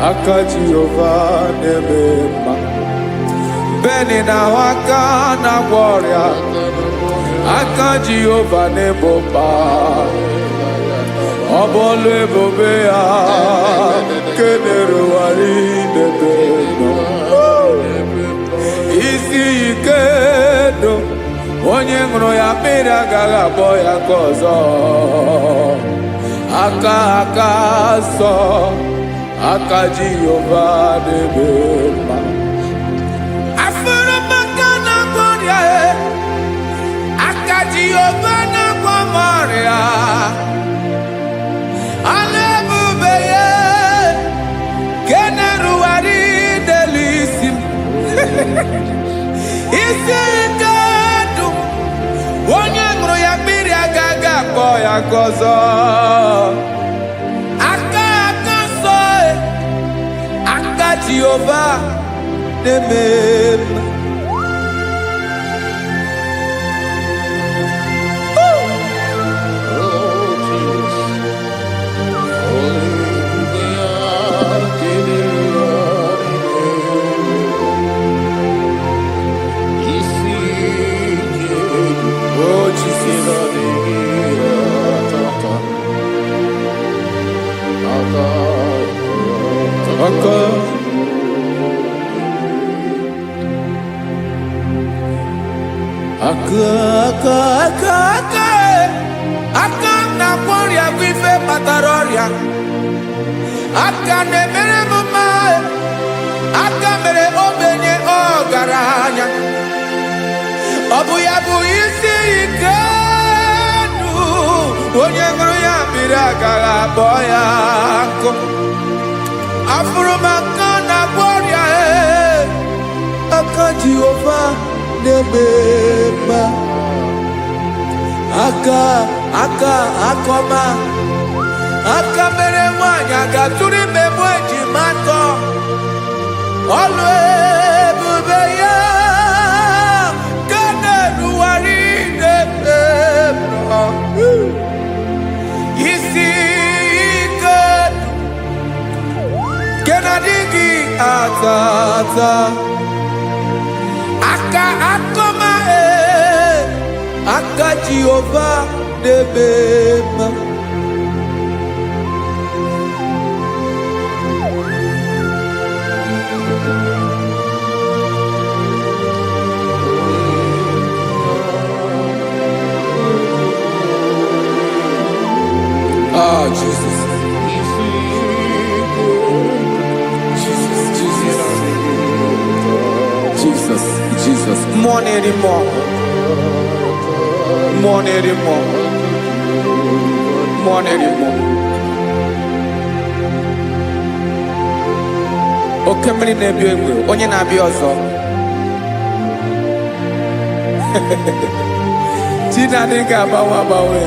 aka Jehova na-eme mma. Beni na waka na gloria, aka Jehova na-ebo mma. Ọbọlụ ebube ya nke na-erugharị n'ebe nọ. Isi ike ndụ onye ṅụrụ ya mmiri agaghị akpọ ya ka ọzọ. Aka nsọ, aka Jehova na-eme mma. Jehova na kwamoria, alebube ye, keneruari delisim. Isi kadu, onye ngro ya biri agaga po ya kozo. Aka soe, aka Jehova demem. Aka na gloria vive pataroria. Aka ne mere mama, aka mere obenye ogaranya. Obuya bu isi ike nu, onye ṅụrụ ya mmiri agaghị akpọ ya nkụ. Afụrụ m aka na gloria, aka aka Jehova na-eme mma. Aka akọma, aka mere nwanyị aga tụrụ ime mụ ejima atọ. Ọlụ ebube ya ka na-eruwari na-eme mma. Isi ike nke na-adịghị ata ata. Aka akọma aka Jehova na-eme mma. Ah, Jesus. Jesus. More anymore. Oke mmiri na-ebi egbe, onye na-abịa ọzọ. Chinadị ga-agbanwe.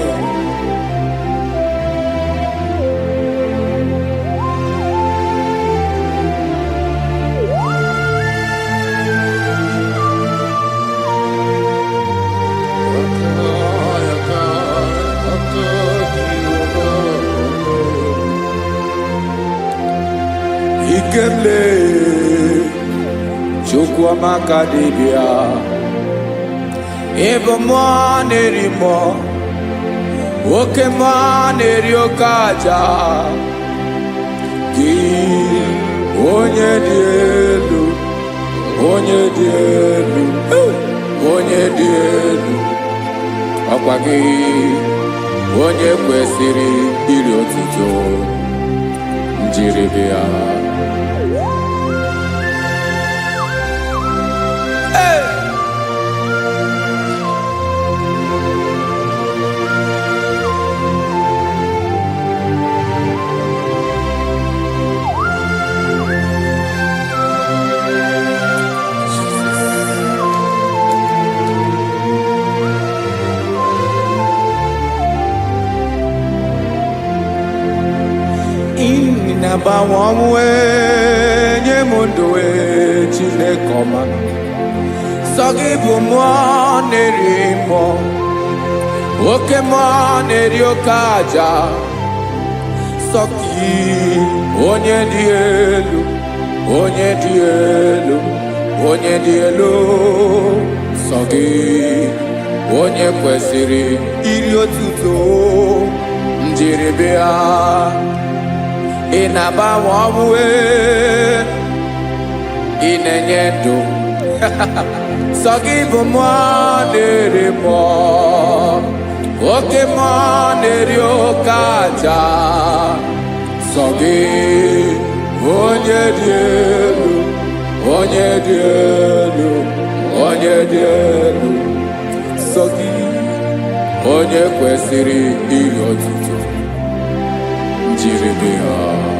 Ikele Chukwuamaka dibịa, ebe mmụọ na-eri mmụọ, oke mmụọ na-eri oke aja. Gị onye dị elu, ọkwa gị onye kwesịrị iri otuto. Njiri bịa. Nabawamwe nye mundowe Chineke ọma. Sọ gị bụ mmụọ na-eri mmụọ, oke mmụọ na-eri oke aja. Sọ gị onye dị elu. Sọ gị onye kwesịrị iri otuto. Njiri bịa. Ị na-agbanwe ọmụwe, ị na-enye ndụ. Sọ gị bụ mmụọ na-eri mmụọ, oke mmụọ na-eri oke aja. Sọ gị onye dị elu. Sọ gị onye kwesịrị iri otuto. Njiri bịa.